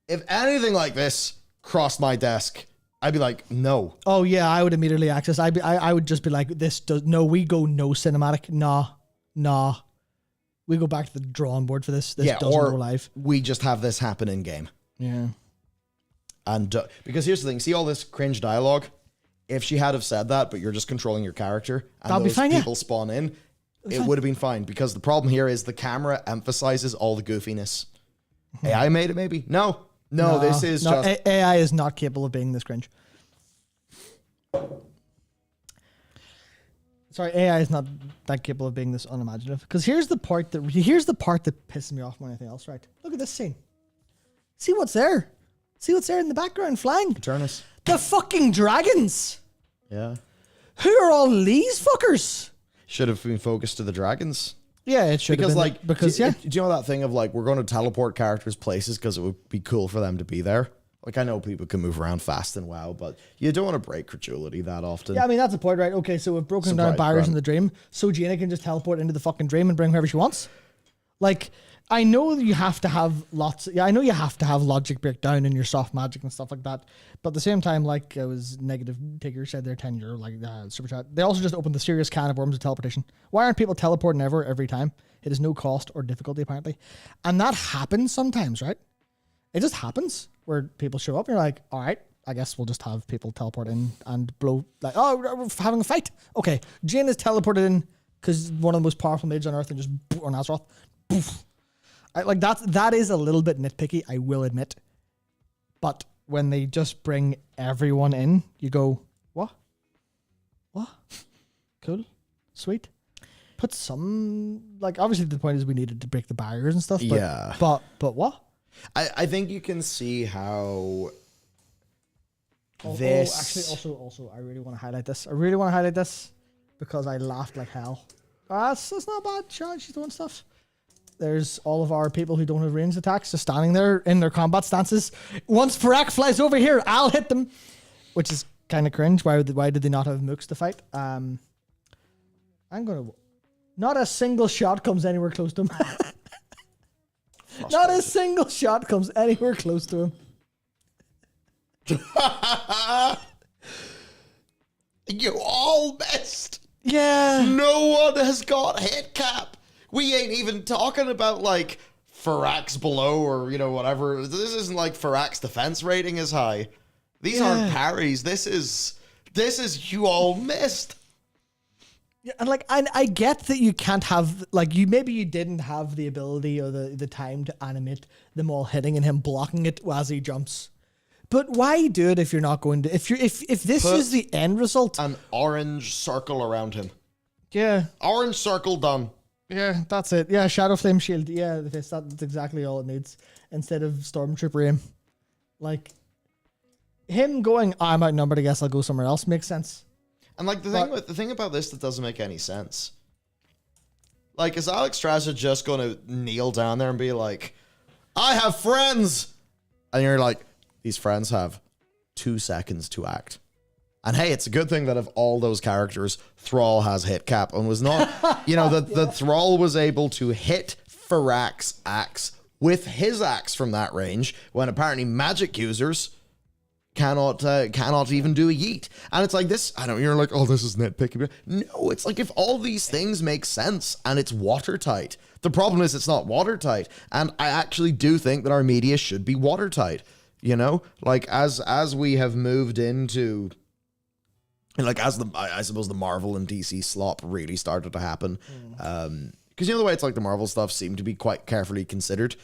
if anything like this crossed my desk, I'd be like, no. Oh yeah, I would immediately access. I would just be like, this does no. We go no cinematic. Nah. We go back to the drawing board for this. This doesn't go live. We just have this happen in game. Yeah. And because here's the thing, see all this cringe dialogue? If she had have said that, but you're just controlling your character, and That'd be those fine, people spawn in, it would have been fine. Because the problem here is the camera emphasizes all the goofiness. AI made it, maybe? No, this is just... AI is not capable of being this cringe. Sorry, AI is not that capable of being this unimaginative. Because here's the part that pisses me off more than anything else, right? Look at this scene. See what's there? See what's there in the background flying? Eternus. The fucking dragons. Yeah. Who are all these fuckers? Should have been focused to the dragons. Yeah, it should have been. Do you know that thing of like, we're going to teleport characters places because it would be cool for them to be there? Like, I know people can move around fast in WoW, but you don't want to break credulity that often. Yeah, I mean, that's the point, right? Okay, so we've broken down barriers in the dream, so Jaina can just teleport into the fucking dream and bring whoever she wants. Like, I know you have to have I know you have to have logic breakdown in your soft magic and stuff like that, but at the same time, like, it was Negative Tigger said their tenure, like, super chat. They also just opened the serious can of worms of teleportation. Why aren't people teleporting every time? It is no cost or difficulty, apparently. And that happens sometimes, right? It just happens where people show up and you're like, all right, I guess we'll just have people teleport in and blow, like, oh, we're having a fight. Okay, Jane is teleported in because one of the most powerful mages on Earth and just, or Azeroth, poof. Like, that is a little bit nitpicky, I will admit. But when they just bring everyone in, you go, what? Cool, sweet. Put some, like, obviously the point is we needed to break the barriers and stuff. But, yeah. But what? I think you can see how Also, I really want to highlight this. Because I laughed like hell. That's not bad. She's doing stuff. There's all of our people who don't have ranged attacks just standing there in their combat stances. Once Farak flies over here, I'll hit them. Which is kind of cringe. Why did they not have mooks to fight? Not a single shot comes anywhere close to him. Not a single shot comes anywhere close to him. You all missed. Yeah. No one has got hit cap. We ain't even talking about like Farak's below or, you know, whatever. This isn't like Farak's defense rating is high. These aren't parries. This is you all missed. Yeah, and like I get that you can't have, like, maybe you didn't have the ability or the time to animate them all hitting and him blocking it as he jumps. But why do it if you're not going to, if this is the end result? An orange circle around him. Yeah. Orange circle done. Yeah, that's it. Yeah, Shadow Flame Shield. Yeah, that's exactly all it needs. Instead of Stormtrooper aim. Like, him going, I'm outnumbered, I guess I'll go somewhere else, makes sense. And like the thing about this that doesn't make any sense. Like, is Alex Strasser just gonna kneel down there and be like, I have friends? And you're like, these friends have 2 seconds to act. And hey, it's a good thing that of all those characters, Thrall has hit cap and was not, you know, the Thrall was able to hit Farak's axe with his axe from that range when apparently magic users cannot even do a yeet. And it's like this, I don't, you're like, oh, this is nitpicky. No, it's like if all these things make sense and it's watertight. The problem is it's not watertight. And I actually do think that our media should be watertight. You know, like as we have moved into, like, I suppose the Marvel and DC slop really started to happen. Because you know the way it's like the Marvel stuff seemed to be quite carefully considered.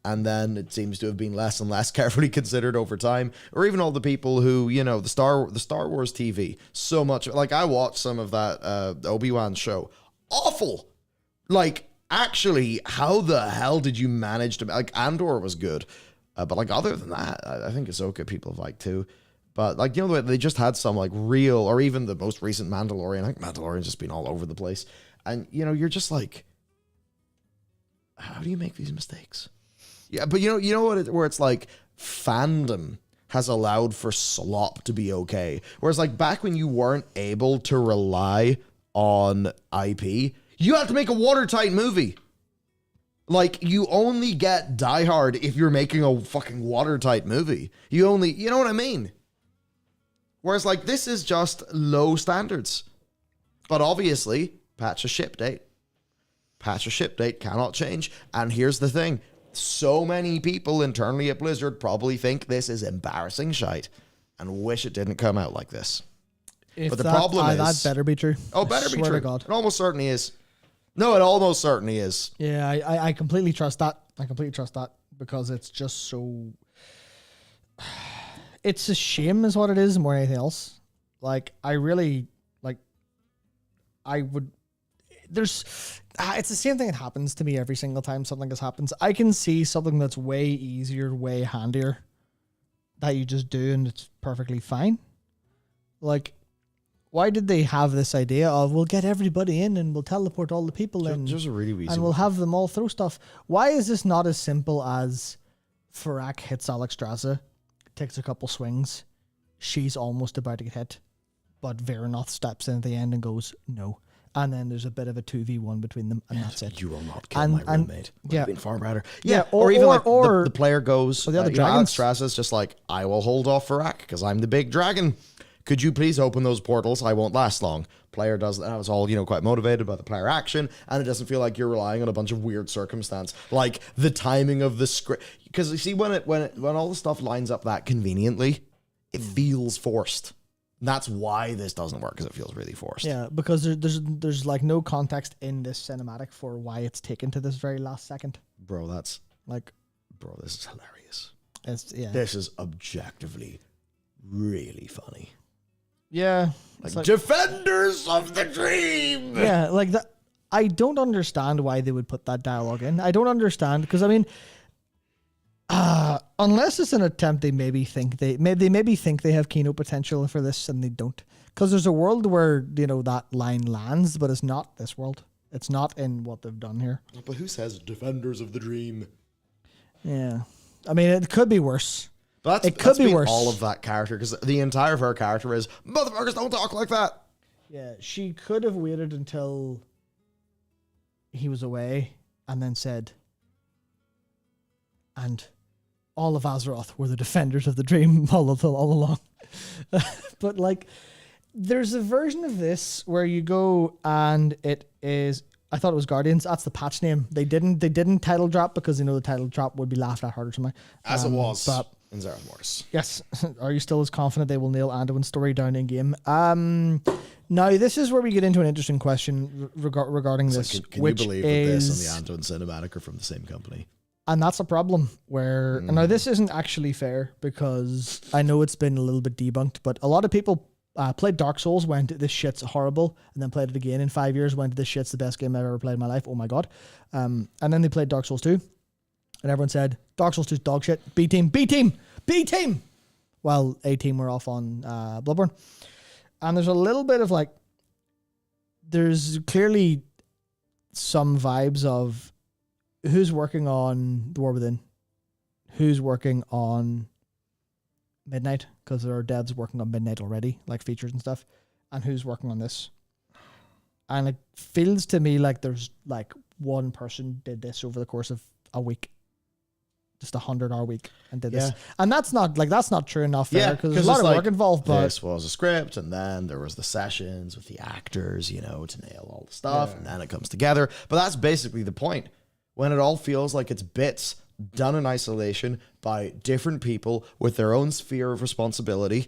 And then it seems to have been less and less carefully considered over time. Or even all the people who, you know, the Star Wars TV, so much. Like, I watched some of that Obi-Wan show. Awful. Like, actually, how the hell did you manage to... Like, Andor was good. But, like, other than that, I think Ahsoka people have liked too. But, like, you know, they just had some, like, real... Or even the most recent Mandalorian. I think Mandalorian's just been all over the place. And, you know, you're just like... How do you make these mistakes? Yeah, but you know where it's like fandom has allowed for slop to be okay. Whereas like back when you weren't able to rely on IP, you had to make a watertight movie. Like, you only get Die Hard if you're making a fucking watertight movie. You know what I mean? Whereas, like, this is just low standards. But obviously, patch a ship date. Patch a ship date cannot change. And here's the thing. So many people internally at Blizzard probably think this is embarrassing shite and wish it didn't come out like this. But the problem is... that better be true. Oh, better be Swear true. to God. It almost certainly is. No, it almost certainly is. Yeah, I completely trust that. I completely trust that because it's just so... It's a shame is what it is more than anything else. Like, I really... Like, I would... There's... it's the same thing that happens to me every single time something like this happens. I can see something that's way easier, way handier that you just do and it's perfectly fine. Like... Why did they have this idea of we'll get everybody in and we'll teleport all the people in Just a really easy and we'll have them all throw stuff? Why is this not as simple as Farak hits Alexstrasza, takes a couple swings, she's almost about to get hit, but Veranoth steps in at the end and goes, no. And then there's a bit of a 2v1 between them and that's it. You will not kill my roommate. Would have been far better. Yeah, or even like or the player goes, the other dragons. Alexstrasza's just like, I will hold off Farak because I'm the big dragon. Could you please open those portals? I won't last long. Player does that. It's all, quite motivated by the player action, and it doesn't feel like you're relying on a bunch of weird circumstance, like the timing of the script. Because you see, when all the stuff lines up that conveniently, it feels forced. And that's why this doesn't work, because it feels really forced. Yeah, because there's like no context in this cinematic for why it's taken to this very last second. Bro, this is hilarious. This is objectively really funny. Yeah. Like Defenders of the Dream! Yeah, like that. I don't understand why they would put that dialogue in. I don't understand, because I mean, unless it's an attempt, they maybe think they think they have keynote potential for this and they don't. Because there's a world where, that line lands, but it's not this world. It's not in what they've done here. But who says Defenders of the Dream? Yeah. I mean, it could be worse. But it could be worse. All of that character, because the entire of her character is motherfuckers don't talk like that. Yeah, she could have waited until he was away and then said, and all of Azeroth were the defenders of the dream all along. But like, there's a version of this where you go and it is. I thought it was Guardians. That's the patch name. They didn't title drop because the title drop would be laughed at harder or something. As it was. But in Zerath Mortis. yes. Are you still as confident they will nail Anduin's story down in game? Now, this is where we get into an interesting question regarding this. Like, can you believe that this and the Anduin cinematic are from the same company? And that's a problem where... And now, this isn't actually fair because I know it's been a little bit debunked, but a lot of people played Dark Souls, went, this shit's horrible, and then played it again in 5 years, went, this shit's the best game I've ever played in my life. Oh my God. And then they played Dark Souls 2. And everyone said, Dark Souls 2's dog shit. B team, B team, B team. While A team were off on Bloodborne. And there's a little bit of like, there's clearly some vibes of who's working on The War Within, who's working on Midnight, because there are devs working on Midnight already, like features and stuff, and who's working on this. And it feels to me like there's like one person did this over the course of a week. Just 100-hour week and did this. And that's not true enough there because there's a lot of work involved. But this was a script, and then there was the sessions with the actors, to nail all the stuff, and then it comes together. But that's basically the point. When it all feels like it's bits done in isolation by different people with their own sphere of responsibility,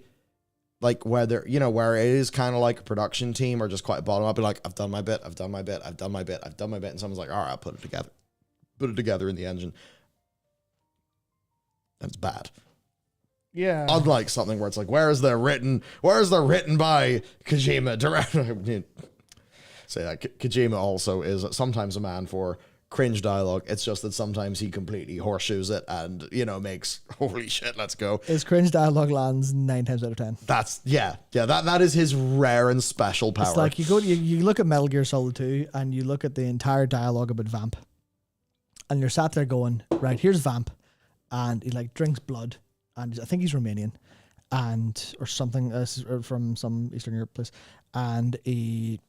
like where it is kind of like a production team or just quite bottom up, and like, I've done my bit, I've done my bit, I've done my bit, I've done my bit, and someone's like, all right, I'll put it together in the engine. It's bad. Yeah. Unlike something where it's like, where's the written by Kojima director? Say that Kojima also is sometimes a man for cringe dialogue. It's just that sometimes he completely horseshoes it and, makes holy shit, let's go. His cringe dialogue lands 9 times out of 10. That is his rare and special power. It's like you look at Metal Gear Solid 2 and you look at the entire dialogue about Vamp, and you're sat there going, right, here's Vamp. And he drinks blood, and I think he's Romanian, or something from some Eastern Europe place. And he,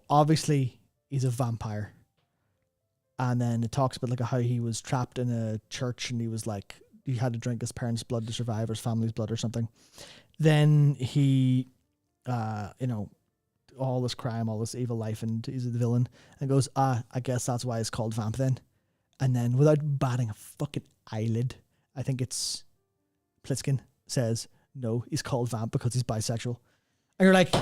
obviously he's a vampire. And then it talks about like how he was trapped in a church and he was like, he had to drink his parents' blood to survive, or his family's blood or something. Then he, all this crime, all this evil life, and he's the villain, and goes, I guess that's why it's called Vamp then. And then without batting a fucking eyelid, I think it's Blitzcon says, no, he's called Vamp because he's bisexual. And you're like,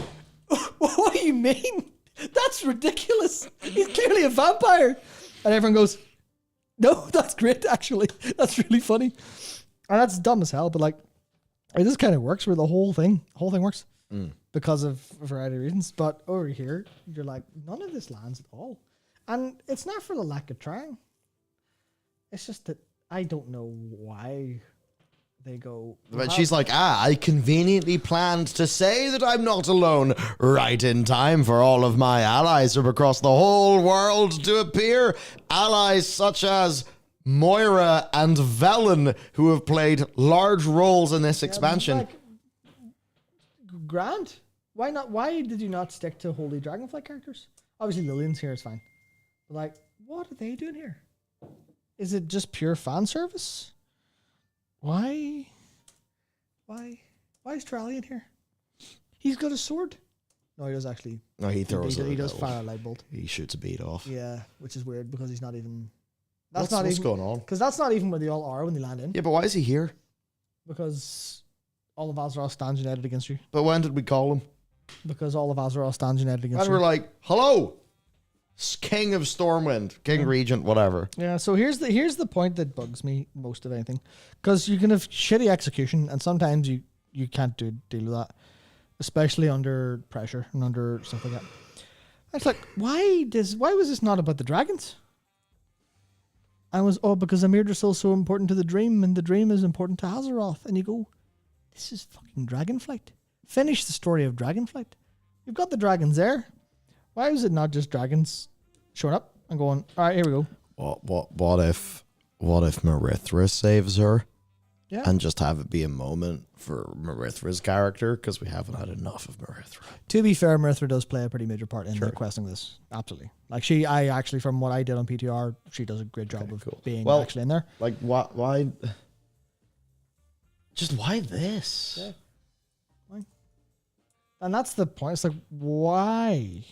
what do you mean? That's ridiculous. He's clearly a vampire. And everyone goes, no, that's great, actually. That's really funny. And that's dumb as hell, but like, it just kind of works where the whole thing works because of a variety of reasons. But over here, you're like, none of this lands at all. And it's not for the lack of trying. It's just that I don't know why they go. But she's like, I conveniently planned to say that I'm not alone right in time for all of my allies from across the whole world to appear. Allies such as Moira and Velen, who have played large roles in this expansion. Like, Grant, why not? Why did you not stick to Holy Dragonflight characters? Obviously, Lillian's here is fine. But like, what are they doing here? Is it just pure fan service? Why is Trallian here? He's got a sword. No, he does actually. No, he throws He does fire a light bolt. He shoots a bead off. Yeah, which is weird because he's not even. What's going on? Because that's not even where they all are when they land in. Yeah, but why is he here? Because all of Azeroth stands united against you. But when did we call him? Because all of Azeroth stands united against And you. we're like, hello, King of Stormwind, King Regent, whatever. Yeah, so here's the point that bugs me most of anything. Because you can have shitty execution, and sometimes you can't deal with that. Especially under pressure and under stuff like that. It's like, why was this not about the dragons? I was, because Amir Drasil's so important to the dream, and the dream is important to Azeroth. And you go, this is fucking Dragonflight. Finish the story of Dragonflight. You've got the dragons there. Why is it not just dragons showing up and going, all right, here we go. What if Marithra saves her? Yeah. And just have it be a moment for Marithra's character, because we haven't had enough of Marithra. To be fair, Marithra does play a pretty major part in the questing this. Absolutely. Like I actually, from what I did on PTR, she does a great job of being actually in there. Like, why? Just why this? Yeah. Why? And that's the point. It's like, why?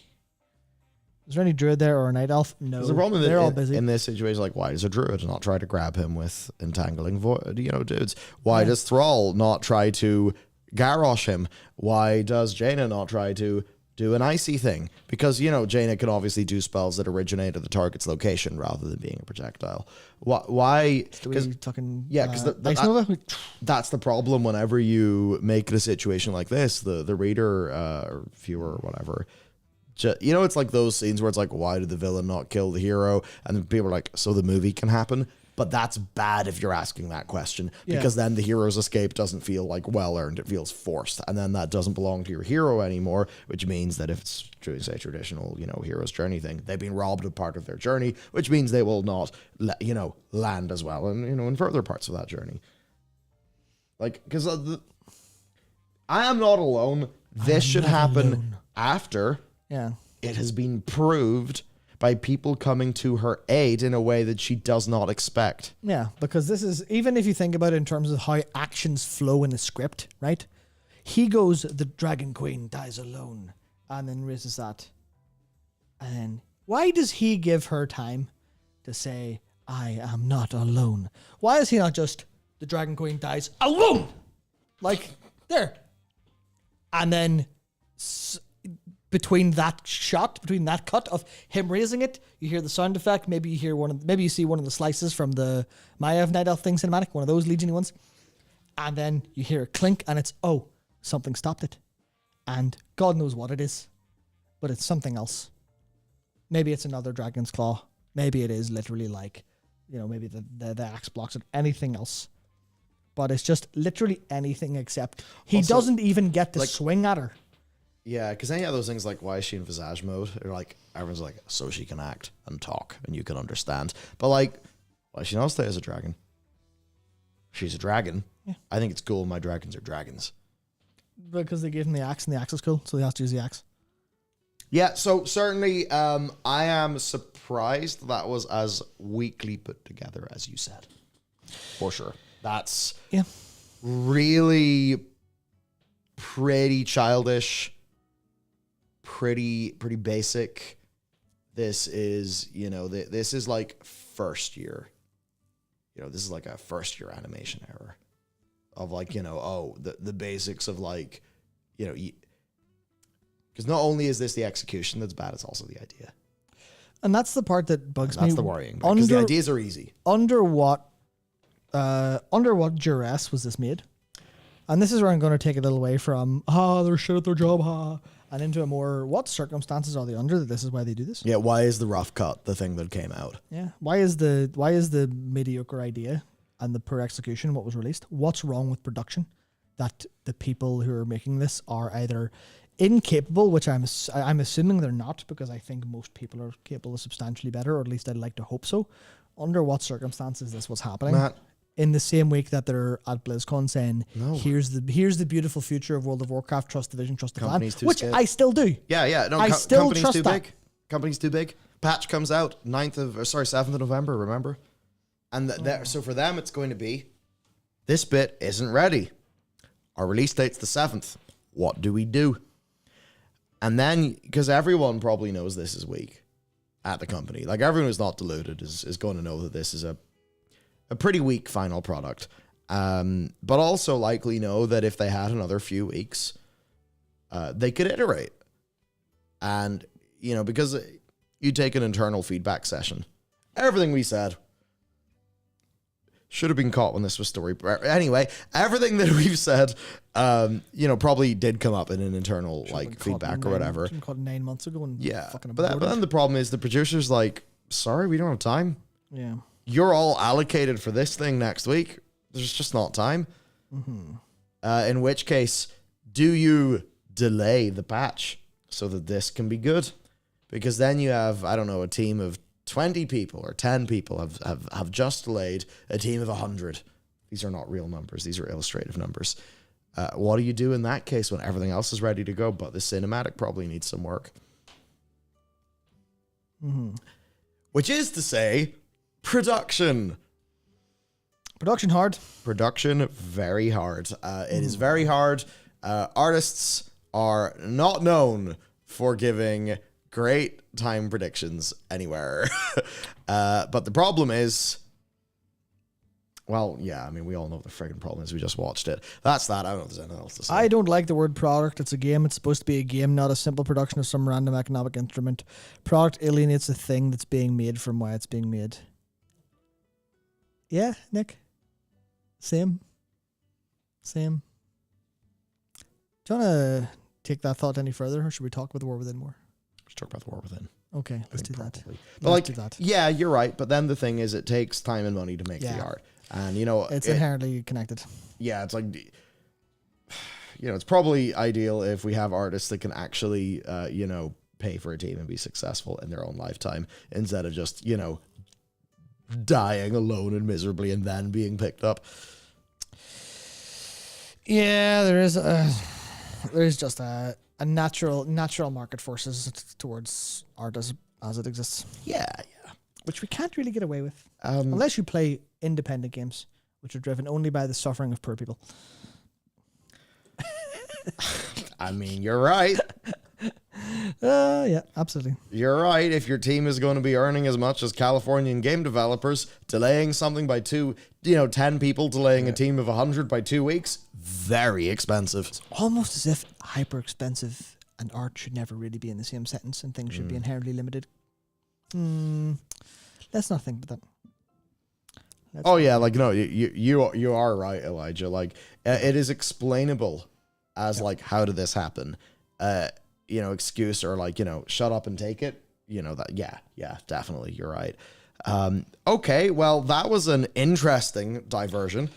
Is there any druid there or a night elf? No. The problem they're all busy. In this situation, like, why does a druid not try to grab him with entangling dudes? Why does Thrall not try to Garrosh him? Why does Jaina not try to do an icy thing? Because, Jaina can obviously do spells that originate at the target's location rather than being a projectile. Why? Because That's the problem whenever you make it a situation like this. The reader or viewer or whatever, it's like those scenes where it's like, why did the villain not kill the hero? And then people are like, so the movie can happen. But that's bad if you're asking that question, because then the hero's escape doesn't feel like well earned. It feels forced. And then that doesn't belong to your hero anymore, which means that if it's, say, traditional, hero's journey thing, they've been robbed of part of their journey, which means they will not, land as well. And, in further parts of that journey. Like, because I am not alone. This should happen after it has been proved by people coming to her aid in a way that she does not expect. Yeah, because this is, even if you think about it in terms of how actions flow in a script, right? He goes, the Dragon Queen dies alone, and then raises that. And then, why does he give her time to say, I am not alone? Why is he not just, the Dragon Queen dies alone? Like, there. And then, between that cut of him raising it, you hear the sound effect. Maybe you hear maybe you see one of the slices from the Maiev Night Elf thing cinematic, one of those Legion ones, and then you hear a clink, and it's something stopped it, and God knows what it is, but it's something else. Maybe it's another dragon's claw. Maybe it is literally like, maybe the axe blocks it. Anything else, but it's just literally anything except he doesn't even get to swing at her. Yeah, because any of those things, like, why is she in visage mode? Or like, everyone's like, so she can act and talk and you can understand. But like, why does she not stay as a dragon? She's a dragon. Yeah. I think it's cool my dragons are dragons. Because they gave him the axe and the axe is cool, so he has to use the axe. Yeah, so certainly I am surprised that was as weakly put together as you said. For sure. That's really pretty childish, pretty basic. This is, this is like first year. This is like a first year animation error of like, the basics of like, because not only is this the execution that's bad, it's also the idea. And that's the part that bugs me. That's the worrying part, because the ideas are easy. Under what duress was this made? And this is where I'm going to take a little away from, they're shit at their job, and into a more, what circumstances are they under that this is why they do this? Yeah, why is the rough cut the thing that came out? Yeah, why is the mediocre idea and the poor execution what was released? What's wrong with production that the people who are making this are either incapable, which I'm assuming they're not, because I think most people are capable of substantially better, or at least I'd like to hope so. Under what circumstances this was happening? Matt, in the same week that they're at BlizzCon saying, no. here's the beautiful future of World of Warcraft, trust the vision, trust the plan, which scared. I still do. Yeah. No, I still company's trust too that. big. Company's too big. Patch comes out 7th of November, remember? And so for them, it's going to be, this bit isn't ready. Our release date's the 7th. What do we do? And then, because everyone probably knows this is weak at the company. Like, everyone who's not deluded is going to know that this is a pretty weak final product. But also likely know that if they had another few weeks, they could iterate. And, because you take an internal feedback session, everything we said should have been caught when this was story. Anyway, everything that we've said, probably did come up in an internal feedback or whatever. Caught 9 months ago. And But then the problem is the producer's like, sorry, we don't have time. Yeah. You're all allocated for this thing next week. There's just not time. Mm-hmm. In which case, do you delay the patch so that this can be good? Because then you have, I don't know, a team of 20 people or 10 people have just delayed a team of 100. These are not real numbers. These are illustrative numbers. What do you do in that case when everything else is ready to go, but the cinematic probably needs some work? Mm-hmm. Which is to say, production hard. Production very hard. It is very hard. Artists are not known for giving great time predictions anywhere. But the problem is, well, yeah, I mean, we all know what the friggin' problem is. We just watched it. That's that. I don't know if there's anything else to say. I don't like the word product. It's a game. It's supposed to be a game, not a simple production of some random economic instrument. Product alienates the thing that's being made from why it's being made. Yeah, Nick? Same. Do you want to take that thought any further, or should we talk about the War Within more? Let's talk about the War Within. Okay, let's do that. But Let's do that. yeah, you're right. But then the thing is, it takes time and money to make the art. And, it's inherently connected. Yeah, it's like, it's probably ideal if we have artists that can actually, pay for a team and be successful in their own lifetime instead of just, dying alone and miserably and then being picked up. Yeah, there is just a natural market forces towards art as it exists. Yeah. Which we can't really get away with. Unless you play independent games, which are driven only by the suffering of poor people. I mean, you're right. Yeah, absolutely. You're right. If your team is going to be earning as much as Californian game developers, delaying something by 10 people delaying a team of 100 by 2 weeks, very expensive. It's almost as if hyper expensive and art should never really be in the same sentence and things should be inherently limited. Let's not think about that. You are right, Elijah. It is explainable as how did this happen? Excuse or shut up and take it. Definitely, you're right. Okay, well, that was an interesting diversion.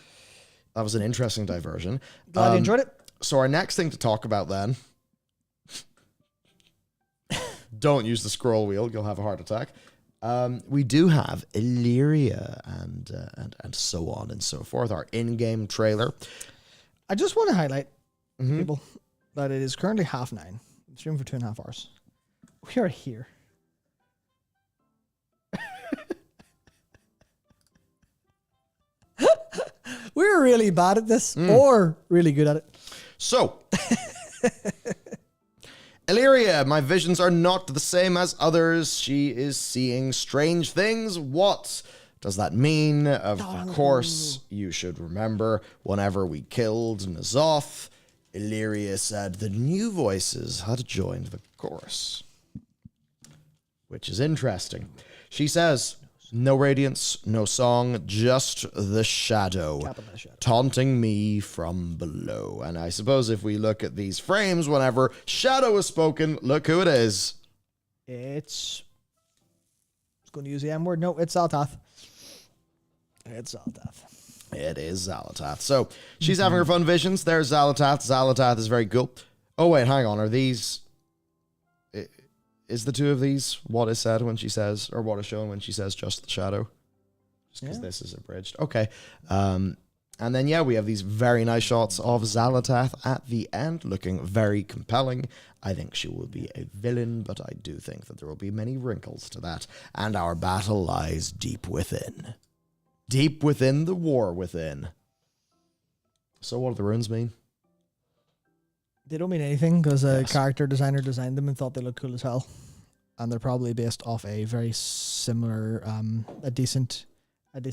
Glad you enjoyed it. So our next thing to talk about then, don't use the scroll wheel, you'll have a heart attack. We do have Illyria and so on and so forth, our in-game trailer. I just want to highlight, people, that it is currently 9:30. Stream for 2.5 hours. We are here. We're really bad at this, or really good at it. So, Illyria, my visions are not the same as others. She is seeing strange things. What does that mean? Of course, you should remember whenever we killed N'Zoth, Illyria said the new voices had joined the chorus, which is interesting. She says, no radiance, no song, just the shadow, taunting me from below. And I suppose if we look at these frames, whenever shadow is spoken, look who it is. It's going to use the M word. No, it's Zalatath. It's Zalatath. It is Zalatath. So she's having her fun visions. There's Zalatath. Zalatath is very cool. Oh, wait, hang on. Are these... Is the two of these what is said when she says, or what is shown when she says just the shadow? Just because this is abridged. Okay. And then, yeah, we have these very nice shots of Zalatath at the end, looking very compelling. I think she will be a villain, but I do think that there will be many wrinkles to that. And our battle lies deep within. Deep within the war within. So what do the runes mean? They don't mean anything because a character designer designed them and thought they looked cool as hell. And they're probably based off a very similar, a decent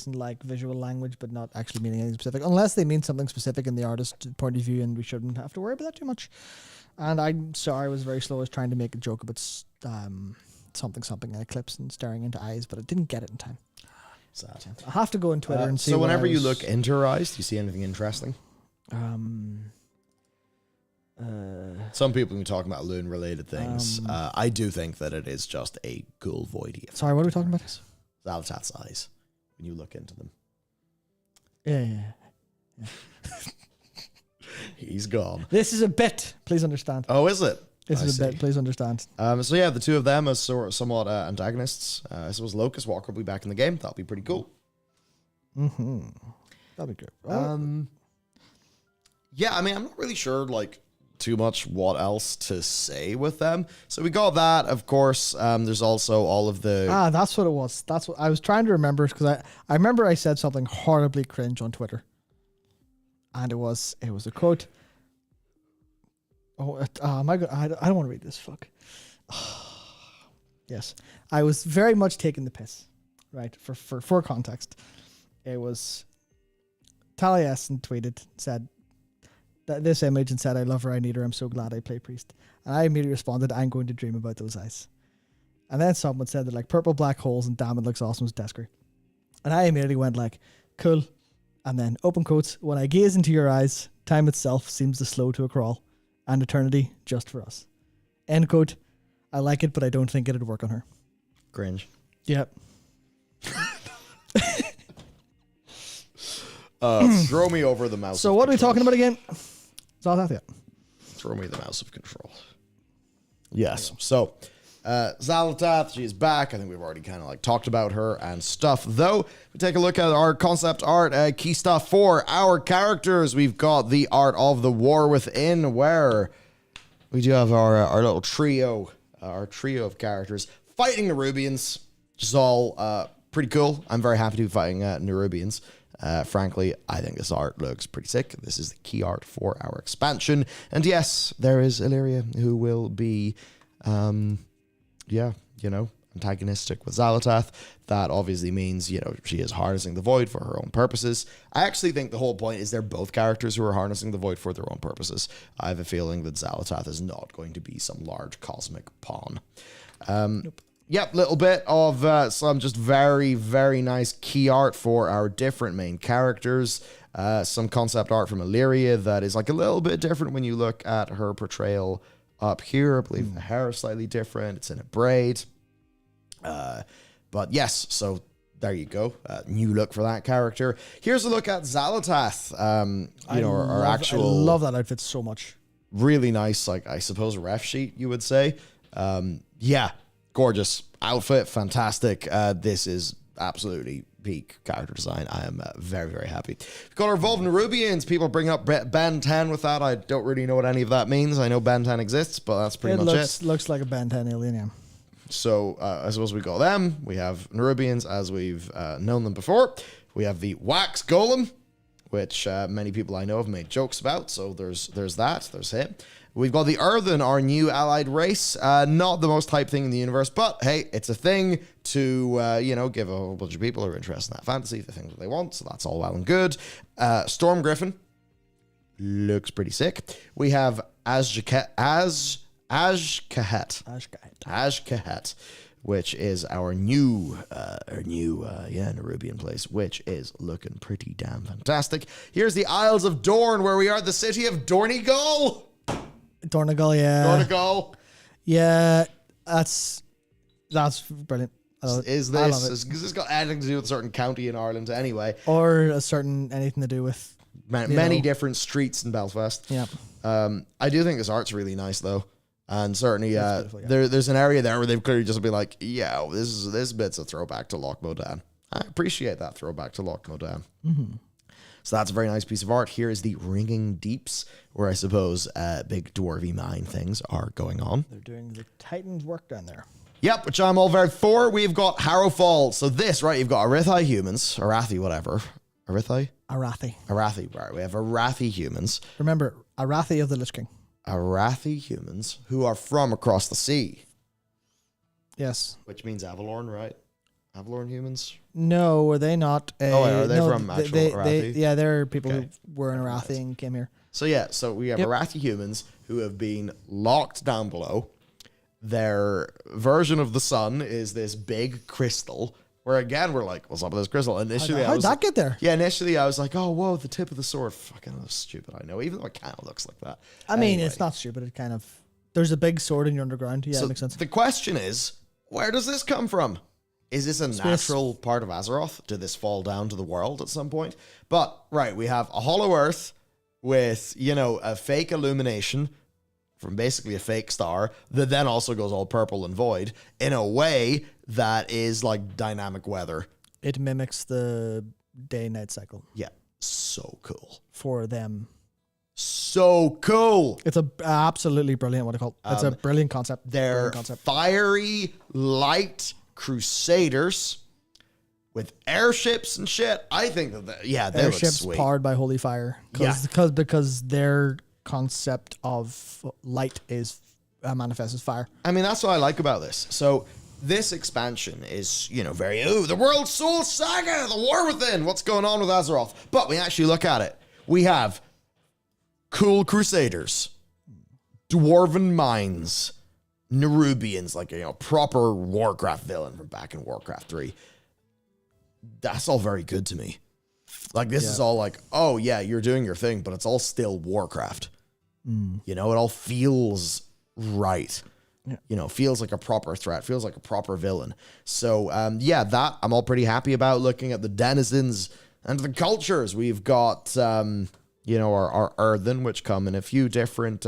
like visual language, but not actually meaning anything specific. Unless they mean something specific in the artist point of view, and we shouldn't have to worry about that too much. And I'm sorry I was very slow. I was trying to make a joke about something eclipse and staring into eyes, but I didn't get it in time. Sad. I have to go on Twitter and see. So whenever you look into her eyes, do you see anything interesting? Some people can talk about loon-related things. I do think that it is just a ghoul voidy. Sorry, what are we talking about? Zalatath's eyes, when you look into them. Yeah. He's gone. This is a bit. Please understand. Oh, is it? This is a bit. Please understand. So yeah, the two of them as somewhat antagonists. I suppose Locust Walker will be back in the game. That'll be pretty cool. Mm-hmm. That'll be good. Yeah, I mean, I'm not really sure, like, too much what else to say with them. So we got that, of course. There's also all of the... that's what it was. That's what I was trying to remember, because I remember I said something horribly cringe on Twitter. And it was a quote. My God, I don't want to read this. Fuck. Yes. I was very much taking the piss, right? For context. It was... Taliesin tweeted, said... this image and said, I love her, I need her, I'm so glad I play priest. And I immediately responded, I'm going to dream about those eyes. And then someone said that like purple black holes and damn it looks awesome as Desker. And I immediately went like, cool. And then open quotes, when I gaze into your eyes, time itself seems to slow to a crawl and eternity just for us. End quote. I like it, but I don't think it'd work on her. Cringe. Yep. Throw me over the mouse. So what are we talking about again? It's all that yet. Throw me the mouse of control. Yes. So, Zalatath, she's back. I think we've already kind of like talked about her and stuff. Though, we take a look at our concept art, key stuff for our characters. We've got the art of the War Within, where we do have our little trio, our trio of characters fighting Nerubians, which is all pretty cool. I'm very happy to be fighting Nerubians. Frankly, I think this art looks pretty sick. This is the key art for our expansion. And yes, there is Illyria, who will be, antagonistic with Zalatath. That obviously means, she is harnessing the void for her own purposes. I actually think the whole point is they're both characters who are harnessing the void for their own purposes. I have a feeling that Zalatath is not going to be some large cosmic pawn. Nope. Yep, little bit of some just very, very nice key art for our different main characters. Some concept art from Illyria that is like a little bit different when you look at her portrayal up here. I believe the hair is slightly different. It's in a braid. But yes, so there you go. New look for that character. Here's a look at Zalatath. I love that outfit so much. Really nice, like I suppose a ref sheet, you would say. Yeah. Gorgeous outfit, fantastic. This is absolutely peak character design. I am very, very happy. We've got our Evolved Nerubians. People bring up Ben 10 with that. I don't really know what any of that means. I know Ben 10 exists, but that's pretty much it. Looks like a Ben 10 alien, yeah. So I suppose we got them. We have Nerubians as we've known them before. We have the Wax Golem, which many people I know have made jokes about. So there's that. There's him. We've got the Earthen, our new allied race. Not the most hype thing in the universe, but hey, it's a thing to, give a whole bunch of people who are interested in that fantasy the things that they want. So that's all well and good. Storm Griffin looks pretty sick. We have Azkahet, which is our new Nerubian place, which is looking pretty damn fantastic. Here's the Isles of Dorne, where we are the city of Dornigal. Dornigal, yeah. Dornigal. Yeah, that's brilliant. Is this got anything to do with a certain county in Ireland anyway? Or anything to do with many different streets in Belfast. Yeah. I do think this art's really nice though. And certainly beautiful, yeah. there's an area there where they've clearly just been like, yeah, this bit's a throwback to Loch Modan. I appreciate that throwback to Loch Modan. Mm-hmm. So that's a very nice piece of art. Here is the Ringing Deeps, where I suppose big dwarvy mine things are going on. They're doing the Titan's work down there. Yep, which I'm all very for. We've got Harrowfall. So this, right, you've got Arathi humans, Arathi, whatever. Arathi? Arathi, right. We have Arathi humans. Remember, Arathi of the Lich King. Arathi humans who are from across the sea. Yes. Which means Avalorn, right? Avalorn humans? No, were they not? Are they from actual Arathi? Yeah, they're people who were in Arathi and came here. So yeah, we have Arathi humans who have been locked down below. Their version of the sun is this big crystal, where again we're like, what's up with this crystal? Initially, How'd that get there? Yeah, initially I was like, oh whoa, the tip of the sword. Fucking stupid, I know, even though it kind of looks like that. I mean, it's not stupid. It kind of, there's a big sword in your underground. Yeah, so it makes sense. The question is, where does this come from? Is this a natural part of Azeroth? Did this fall down to the world at some point? But, right, we have a hollow earth with, a fake illumination from basically a fake star that then also goes all purple and void in a way that is like dynamic weather. It mimics the day-night cycle. Yeah, so cool. For them. So cool. It's absolutely brilliant, what I call it. It's a brilliant concept. They're fiery, light crusaders with airships and shit. I think that they airships look sweet. Powered by holy fire. Because their concept of light is manifests as fire. I mean, that's what I like about this. So this expansion is, very, the World Soul Saga, the War Within, what's going on with Azeroth? But we actually look at it. We have cool crusaders, dwarven mines, Nerubians, like a proper Warcraft villain from back in Warcraft 3. That's all very good to me. Like, this is all like, oh, yeah, you're doing your thing, but it's all still Warcraft. It all feels right. Yeah. Feels like a proper threat, feels like a proper villain. So, that I'm all pretty happy about looking at the denizens and the cultures. We've got, our Earthen, which come in a few different,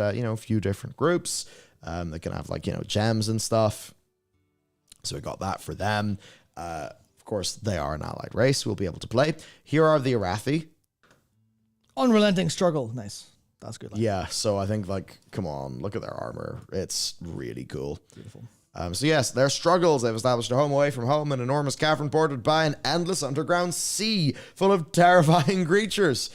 groups. They can have gems and stuff. So we got that for them. Of course, they are an allied race. We'll be able to play. Here are the Arathi. Unrelenting struggle. Nice. That's good. Yeah, so I think, come on, look at their armor. It's really cool. Beautiful. So yes, their struggles. They've established a home away from home, an enormous cavern bordered by an endless underground sea full of terrifying creatures.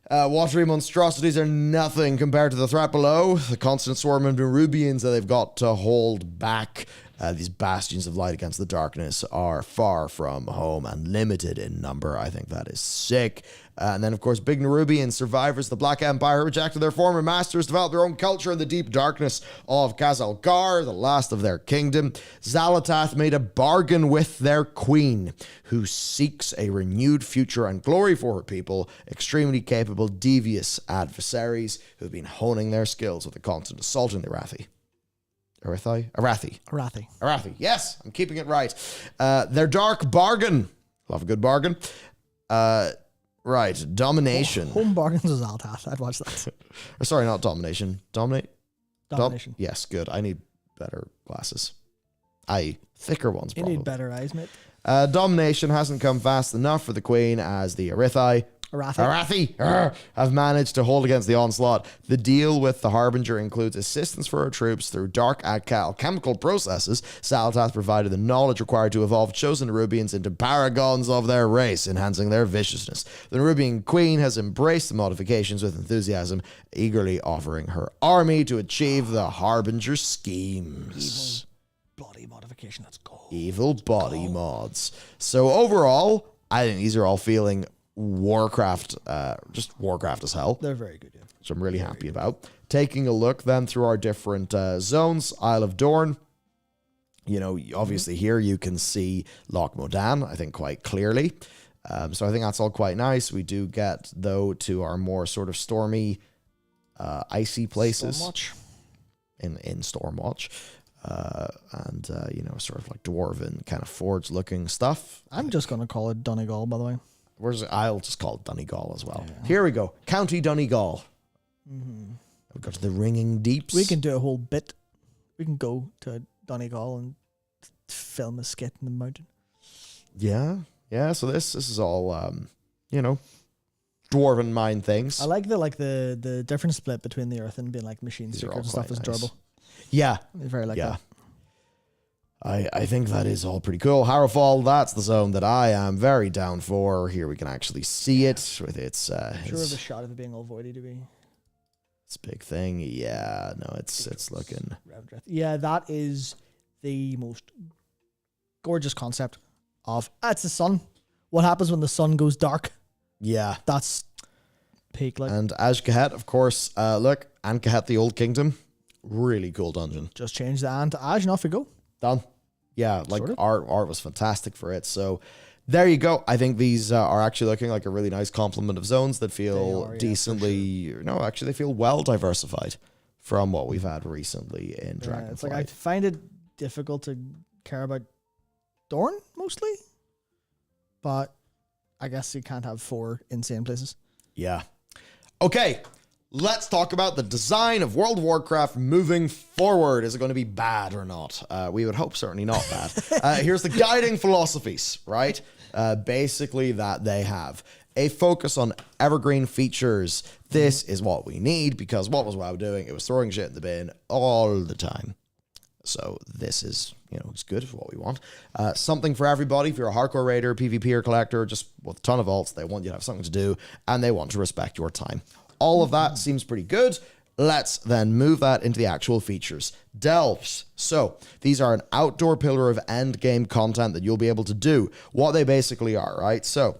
Watery monstrosities are nothing compared to the threat below. The constant swarm of Nerubians that they've got to hold back. These bastions of light against the darkness are far from home and limited in number. I think that is sick. And then, of course, big Nerubian survivors of the Black Empire rejected their former masters, developed their own culture in the deep darkness of Khazalgar, the last of their kingdom. Xalatath made a bargain with their queen, who seeks a renewed future and glory for her people, extremely capable, devious adversaries who have been honing their skills with the constant assault in the Arathi. Arathi. Yes, I'm keeping it right. Their dark bargain. Love a good bargain. Right, domination. Home bargains is Altath. I'd watch that. Sorry, not domination. Domination. Yes, good. I need better glasses. Thicker ones, You probably. need better eyes, mate. Domination hasn't come fast enough for the Queen as the Arathi Arathi have managed to hold against the onslaught. The deal with the Harbinger includes assistance for our troops through dark alchemical processes. Saltath provided the knowledge required to evolve chosen Nerubians into paragons of their race, enhancing their viciousness. The Nerubian Queen has embraced the modifications with enthusiasm, eagerly offering her army to achieve the Harbinger schemes. Bloody modification. Let's go. Evil body mods. So overall, I think these are all feeling Warcraft, just Warcraft as hell. They're very good, yeah. Which I'm really happy about. Taking a look then through our different zones, Isle of Dorn. You know, obviously here you can see Loch Modan, I think, quite clearly. So I think that's all quite nice. We do get, though, to our more sort of stormy, icy places. Stormwatch. In Stormwatch. And, you know, sort of like dwarven kind of forge-looking stuff. I'm just going to call it Donegal, by the way. Where's it? I'll just call it Donegal as well. Yeah. Here we go. County Donegal. Mm-hmm. We go to the Ringing Deeps. We can do a whole bit. We can go to Donegal and film a skit in the mountain. Yeah. Yeah, so this is all, you know, dwarven mine things. I like the different split between the earth and being like machine seekers and stuff is adorable. Yeah. I very like that. I think that is all pretty cool. Harrowfall, that's the zone that I am very down for. Here we can actually see it with its... sure of a shot of it being all voidy to be... It's a big thing. Yeah, no, it's looking... Yeah, that is the most gorgeous concept of... it's the sun. What happens when the sun goes dark? Yeah. That's peak. Like. And Azkahet, of course. Look, Ankahet, the Old Kingdom. Really cool dungeon. Just change the An to Aj and off we go. Done. Yeah, like sort of. art was fantastic for it. So there you go. I think these are actually looking like a really nice complement of zones that feel decently, sure. No, actually they feel well diversified from what we've had recently in Dragonflight. It's like I find it difficult to care about Dorn mostly, but I guess you can't have 4 insane places. Yeah. Okay. Let's talk about the design of World of Warcraft moving forward. Is it going to be bad or not? We would hope certainly not bad. Here's the guiding philosophies, right? Basically that they have a focus on evergreen features. This is what we need because what was WoW doing? It was throwing shit in the bin all the time. So this is, you know, it's good for what we want. Something for everybody. If you're a hardcore raider, PvP or collector, just with a ton of vaults, they want you to have something to do and they want to respect your time. All of that seems pretty good. Let's then move that into the actual features. Delves. So these are an outdoor pillar of end game content that you'll be able to do. What they basically are, right? So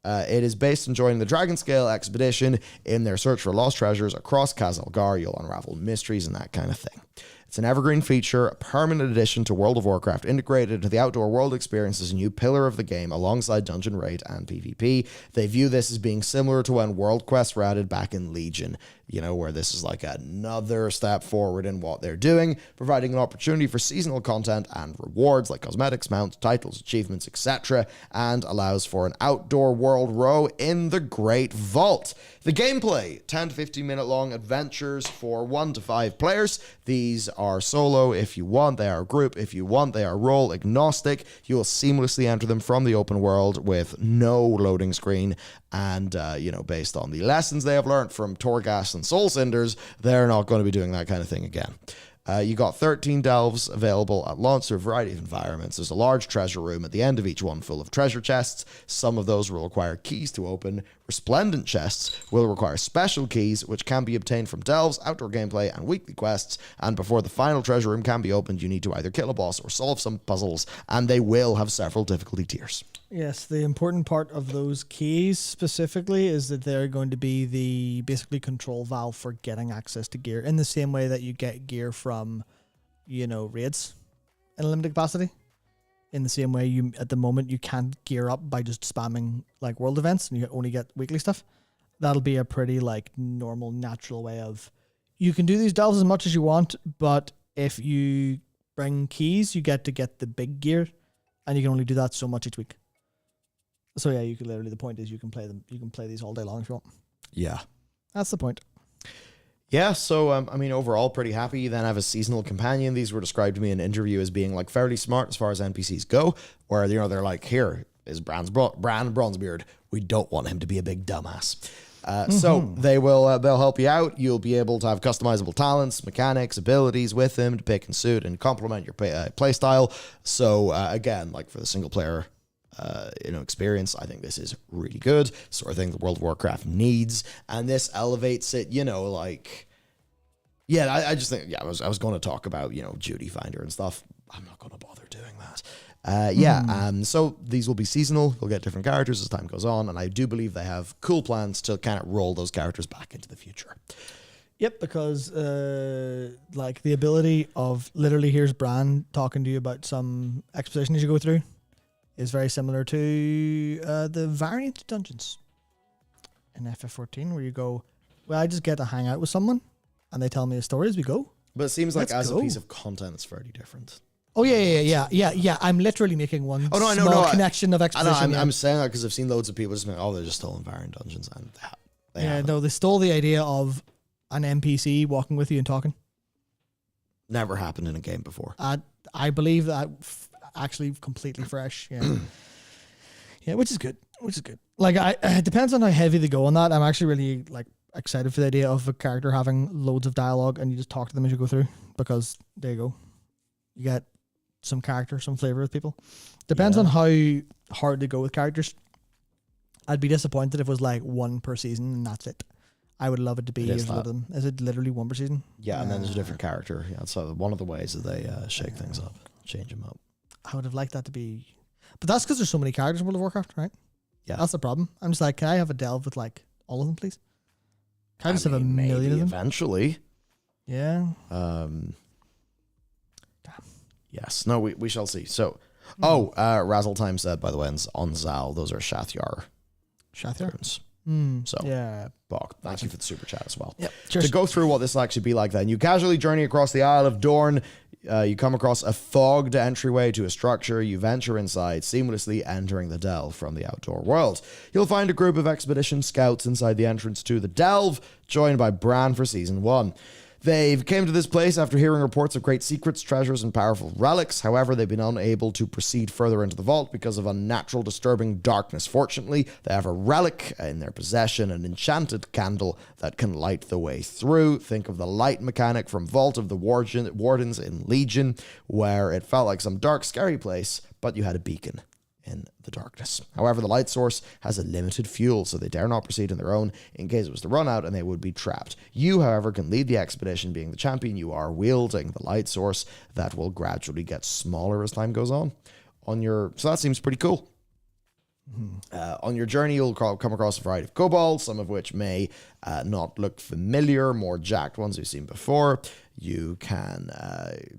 it is based on joining the Dragon Scale expedition in their search for lost treasures across Khazalgar. You'll unravel mysteries and that kind of thing. It's an evergreen feature, a permanent addition to World of Warcraft, integrated into the outdoor world experience as a new pillar of the game alongside Dungeon Raid and PvP. They view this as being similar to when World Quests were added back in Legion, you know, where this is like another step forward in what they're doing, providing an opportunity for seasonal content and rewards like cosmetics, mounts, titles, achievements, etc., and allows for an outdoor world row in the Great Vault. The gameplay, 10 to 15 minute long adventures for 1 to 5 players. These are solo if you want, they are group if you want, they are role agnostic. You will seamlessly enter them from the open world with no loading screen. And, you know, based on the lessons they have learned from Torghast and Soul Cinders, they're not going to be doing that kind of thing again. You got 13 delves available at launch through a variety of environments. There's a large treasure room at the end of each one full of treasure chests. Some of those will require keys to open. Resplendent chests will require special keys, which can be obtained from delves, outdoor gameplay, and weekly quests. And before the final treasure room can be opened, you need to either kill a boss or solve some puzzles, and they will have several difficulty tiers. Yes, the important part of those keys specifically is that they're going to be the basically control valve for getting access to gear in the same way that you get gear from, you know, raids in a limited capacity. In the same way you, at the moment, you can't gear up by just spamming like world events and you only get weekly stuff. That'll be a pretty like normal, natural way of, you can do these delves as much as you want, but if you bring keys, you get to get the big gear and you can only do that so much each week. So yeah, you could literally, the point is you can play them. You can play these all day long if you want. Yeah. That's the point. Yeah, so, I mean, overall, pretty happy. You then have a seasonal companion. These were described to me in an interview as being, like, fairly smart as far as NPCs go, where, you know, they're like, here, is Bran Bronzebeard. We don't want him to be a big dumbass. So they'll help you out. You'll be able to have customizable talents, mechanics, abilities with him to pick and suit and complement your play style. So again, like for the single player experience, I think this is really good. Sort of thing that World of Warcraft needs, and this elevates it. I just think I was going to talk about Duty Finder and stuff. I'm not going to bother doing that. So these will be seasonal. You'll get different characters as time goes on, and I do believe they have cool plans to kind of roll those characters back into the future. Yep, because like the ability of literally here's Bran talking to you about some exposition as you go through is very similar to the variant dungeons in FF14, where you go, well, I just get to hang out with someone and they tell me a story as we go. But it seems like Let's as go. a piece of content, it's fairly different. Oh yeah. I'm literally making one small connection of exposition. I'm saying that because I've seen loads of people just they're just stolen variant dungeons, and they stole the idea of an NPC walking with you and talking. Never happened in a game before. I believe that actually completely fresh. Yeah, yeah, which is good. Like, it depends on how heavy they go on that. I'm actually really excited for the idea of a character having loads of dialogue and you just talk to them as you go through, because there you go, you get some character, some flavor with people. Depends on how hard they go with characters. I'd be disappointed if it was like one per season and that's it. I would love it to be as little them. Is it literally one per season? Yeah, and then there's a different character. Yeah, so one of the ways that they shake things up, change them up. I would have liked that to be, but that's because there's so many characters in World of Warcraft, right? Yeah, that's the problem. I'm just like, can I have a delve with like all of them, please? Can I just have a million of them? Eventually. Yeah. Yes. No, we shall see. So, Razzletime said, by the way, on Zal, those are Shathyar. Shathyar? So, yeah. Bok, thank you for the super chat as well. Yep. To go through what this will actually be like then, you casually journey across the Isle of Dorne. You come across a fogged entryway to a structure. You venture inside, seamlessly entering the delve from the outdoor world. You'll find a group of expedition scouts inside the entrance to the delve, joined by Bran for Season 1. They've came to this place after hearing reports of great secrets, treasures, and powerful relics. However, they've been unable to proceed further into the vault because of unnatural, disturbing darkness. Fortunately, they have a relic in their possession, an enchanted candle that can light the way through. Think of the light mechanic from Vault of the Wardens in Legion, where it felt like some dark, scary place, but you had a beacon in the darkness. However, the light source has a limited fuel, so they dare not proceed on their own in case it was to run out and they would be trapped. You, however, can lead the expedition. Being the champion you are, wielding the light source that will gradually get smaller as time goes on. So that seems pretty cool. On your journey, you'll come across a variety of kobolds, some of which may not look familiar, more jacked ones you've seen before. You can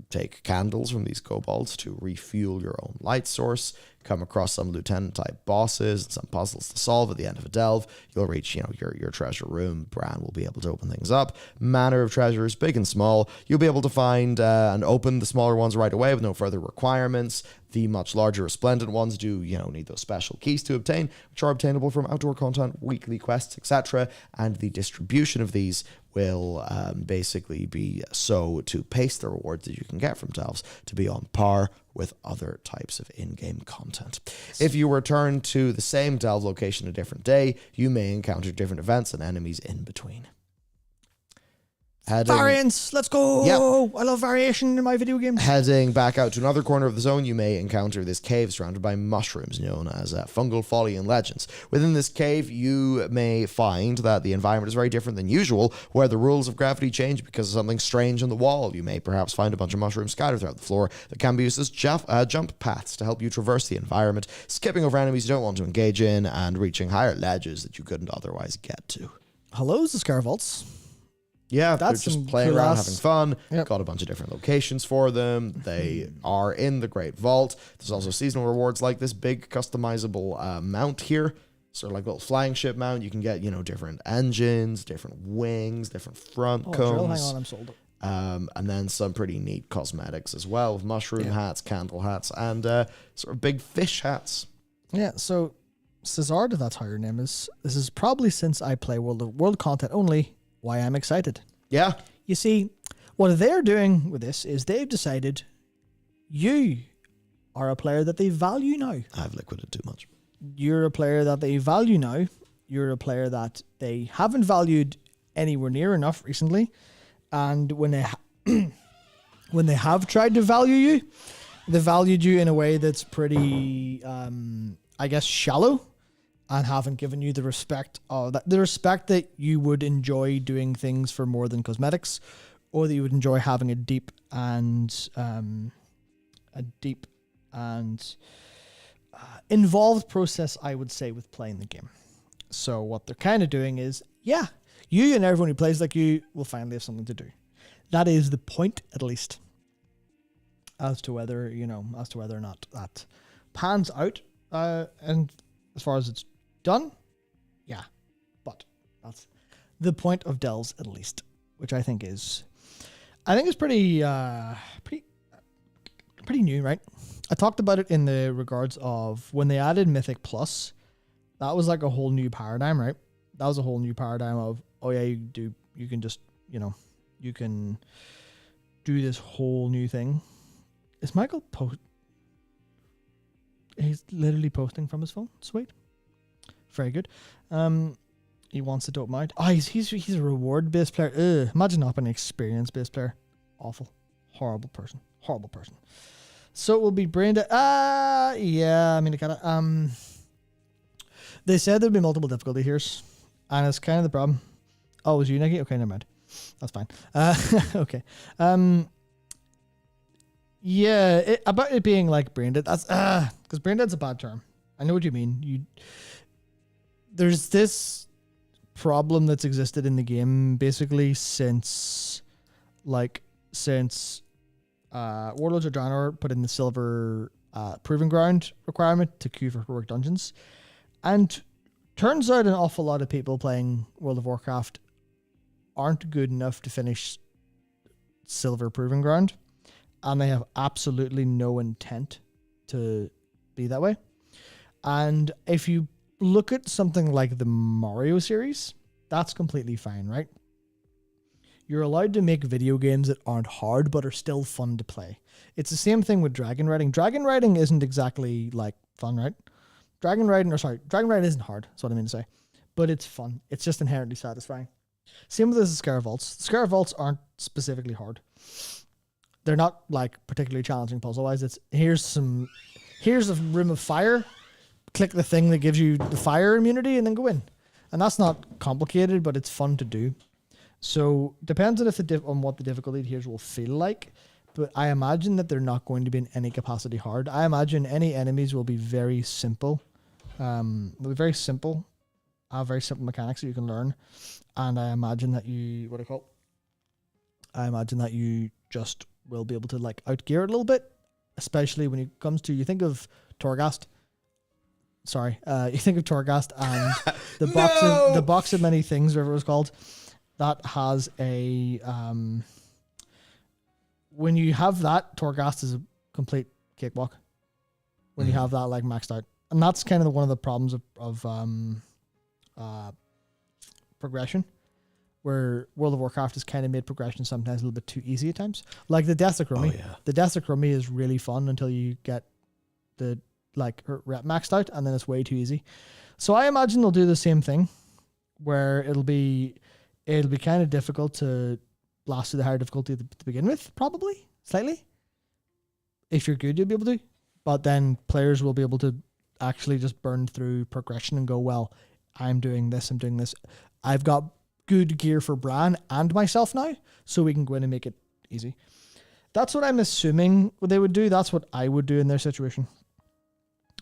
take candles from these kobolds to refuel your own light source. Come across some lieutenant-type bosses and some puzzles to solve at the end of a delve. You'll reach, your treasure room. Bran will be able to open things up. Manor of treasures, big and small. You'll be able to find and open the smaller ones right away with no further requirements. The much larger, resplendent ones do, need those special keys to obtain, which are obtainable from outdoor content, weekly quests, etc. And the distribution of these will basically be so to pace the rewards that you can get from delves to be on par with other types of in-game content. If you return to the same delve location a different day, you may encounter different events and enemies in between. Variants, let's go. Yep. I love variation in my video games. Heading back out to another corner of the zone, you may encounter this cave surrounded by mushrooms known as fungal folly in legends. Within this cave, you may find that the environment is very different than usual, where the rules of gravity change because of something strange on the wall. You may perhaps find a bunch of mushrooms scattered throughout the floor that can be used as jump paths to help you traverse the environment, skipping over enemies you don't want to engage in and reaching higher ledges that you couldn't otherwise get to. Hello's the Scarvolts. Yeah, they're just playing around, having fun. Yep. Got a bunch of different locations for them. They are in the Great Vault. There's also seasonal rewards like this big customizable mount here. Sort of like a little flying ship mount. You can get, different engines, different wings, different front cones. Drill, hang on, I'm sold. And then some pretty neat cosmetics as well, with mushroom hats, candle hats, and sort of big fish hats. Yeah, so Cesar, that's how your name is. This is probably since I play world content only. Why I'm excited. Yeah. You see, what they're doing with this is they've decided you are a player that they value now. I've liquided too much. you're a player that they value now. You're a player that they haven't valued anywhere near enough recently. And when they when they have tried to value you, they valued you in a way that's pretty, I guess, shallow, and haven't given you the respect that you would enjoy doing things for more than cosmetics, or that you would enjoy having a deep and involved process, I would say, with playing the game. So what they're kind of doing is, yeah, you and everyone who plays like you will finally have something to do. That is the point, at least. As to whether or not that pans out, and as far as it's done, yeah. But that's the point of Delves, at least, which I think is pretty new, right? I talked about it in the regards of when they added Mythic Plus. That was like a whole new paradigm, right? That was a whole new paradigm of, oh yeah, you can just, you can do this whole new thing. Is Michael he's literally posting from his phone. Sweet. Very good. He wants to dope him out. Oh, he's a reward-based player. Ugh, imagine not being an experienced-based player. Awful. Horrible person. So it will be Brenda. Yeah, I mean, it kind of, they said there'd be multiple difficulty tiers, and it's kind of the problem. Oh, it was you, Nikki? Okay, never mind. That's fine. Okay. Yeah, about it being like braindead. That's because braindead's a bad term. I know what you mean. There's this problem that's existed in the game basically since Warlords of Draenor put in the silver proving ground requirement to queue for heroic dungeons, and turns out an awful lot of people playing World of Warcraft aren't good enough to finish silver proving ground. And they have absolutely no intent to be that way. And if you look at something like the Mario series, that's completely fine, right? You're allowed to make video games that aren't hard, but are still fun to play. It's the same thing with dragon riding. Dragon riding isn't exactly like fun, right? Dragon riding isn't hard. That's what I mean to say. But it's fun. It's just inherently satisfying. Same with the Scar Vaults. Scar Vaults aren't specifically hard. They're not like particularly challenging puzzle wise. It's here's a room of fire, click the thing that gives you the fire immunity and then go in. And that's not complicated, but it's fun to do. So depends on on what the difficulty tiers will feel like, but I imagine that they're not going to be in any capacity hard. I imagine any enemies will be very simple. They'll be very simple, have very simple mechanics that you can learn. And I imagine that you just will be able to like outgear it a little bit, especially when it comes to, you think of Torghast. You think of Torghast and the box of many things, whatever it was called, that has a when you have that, Torghast is a complete cakewalk. When you have that like maxed out, and that's kind of one of the problems of progression, where World of Warcraft has kind of made progression sometimes a little bit too easy at times. Like the Death of Crummy. Oh, yeah. The Death of Crummy is really fun until you get the rep maxed out, and then it's way too easy. So I imagine they'll do the same thing, where it'll be kind of difficult to blast through the higher difficulty to begin with, probably slightly. If you're good, you'll be able to, but then players will be able to actually just burn through progression and go, well, I'm doing this. I've got good gear for Bran and myself now, so we can go in and make it easy. That's what I'm assuming they would do. That's what I would do in their situation,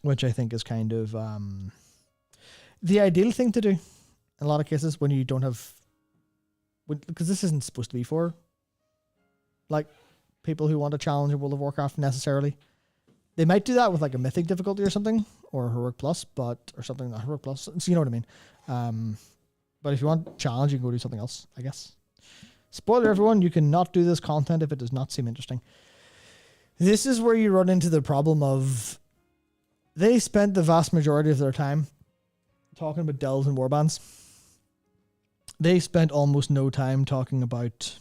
which I think is kind of the ideal thing to do in a lot of cases when you don't have, because this isn't supposed to be for like people who want to challenge in World of Warcraft necessarily. They might do that with like a mythic difficulty or something, or heroic plus, or something not heroic plus. So you know what I mean. But if you want challenge, you can go do something else, I guess. Spoiler, everyone, you cannot do this content if it does not seem interesting. This is where you run into the problem of they spent the vast majority of their time talking about delves and warbands. They spent almost no time talking about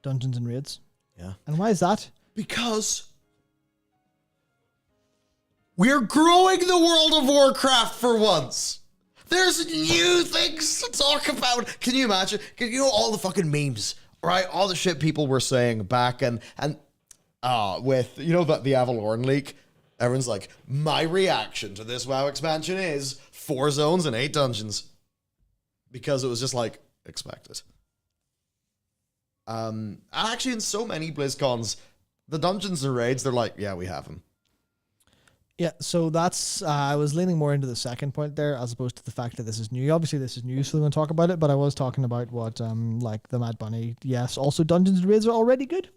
dungeons and raids. Yeah. And why is that? Because We're growing the World of Warcraft for once. There's new things to talk about. Can you imagine? You know all the fucking memes, right? All the shit people were saying back and with, you know, the Avalorn leak. Everyone's like, my reaction to this WoW expansion is 4 zones and 8 dungeons. Because it was just like, expected. Actually, in so many BlizzCons, the dungeons and raids, they're like, yeah, we have them. Yeah, so that's, I was leaning more into the second point there as opposed to the fact that this is new. Obviously, this is new, so we're going to talk about it, but I was talking about what, like the Mad Bunny. Yes, also Dungeons and Raids are already good.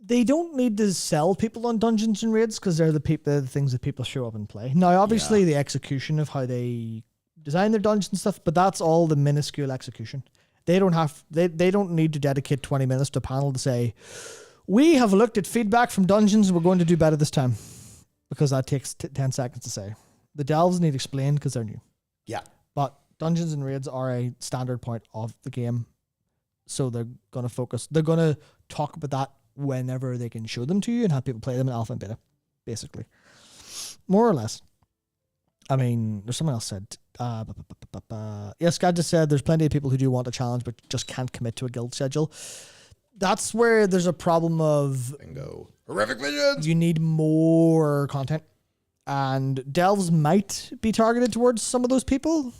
They don't need to sell people on Dungeons and Raids because they're the things that people show up and play. Now, obviously, the execution of how they design their dungeons and stuff, but that's all the minuscule execution. They don't need to dedicate 20 minutes to a panel to say, we have looked at feedback from dungeons and we're going to do better this time. Because that takes 10 seconds to say. The delves need explained because they're new. Yeah. But Dungeons and Raids are a standard point of the game. So they're going to focus. They're going to talk about that whenever they can show them to you and have people play them in alpha and beta. Basically. More or less. I mean, there's someone else said. Yes, Scott just said there's plenty of people who do want a challenge but just can't commit to a guild schedule. That's where there's a problem of Bingo. Horrific visions. You need more content, and delves might be targeted towards some of those people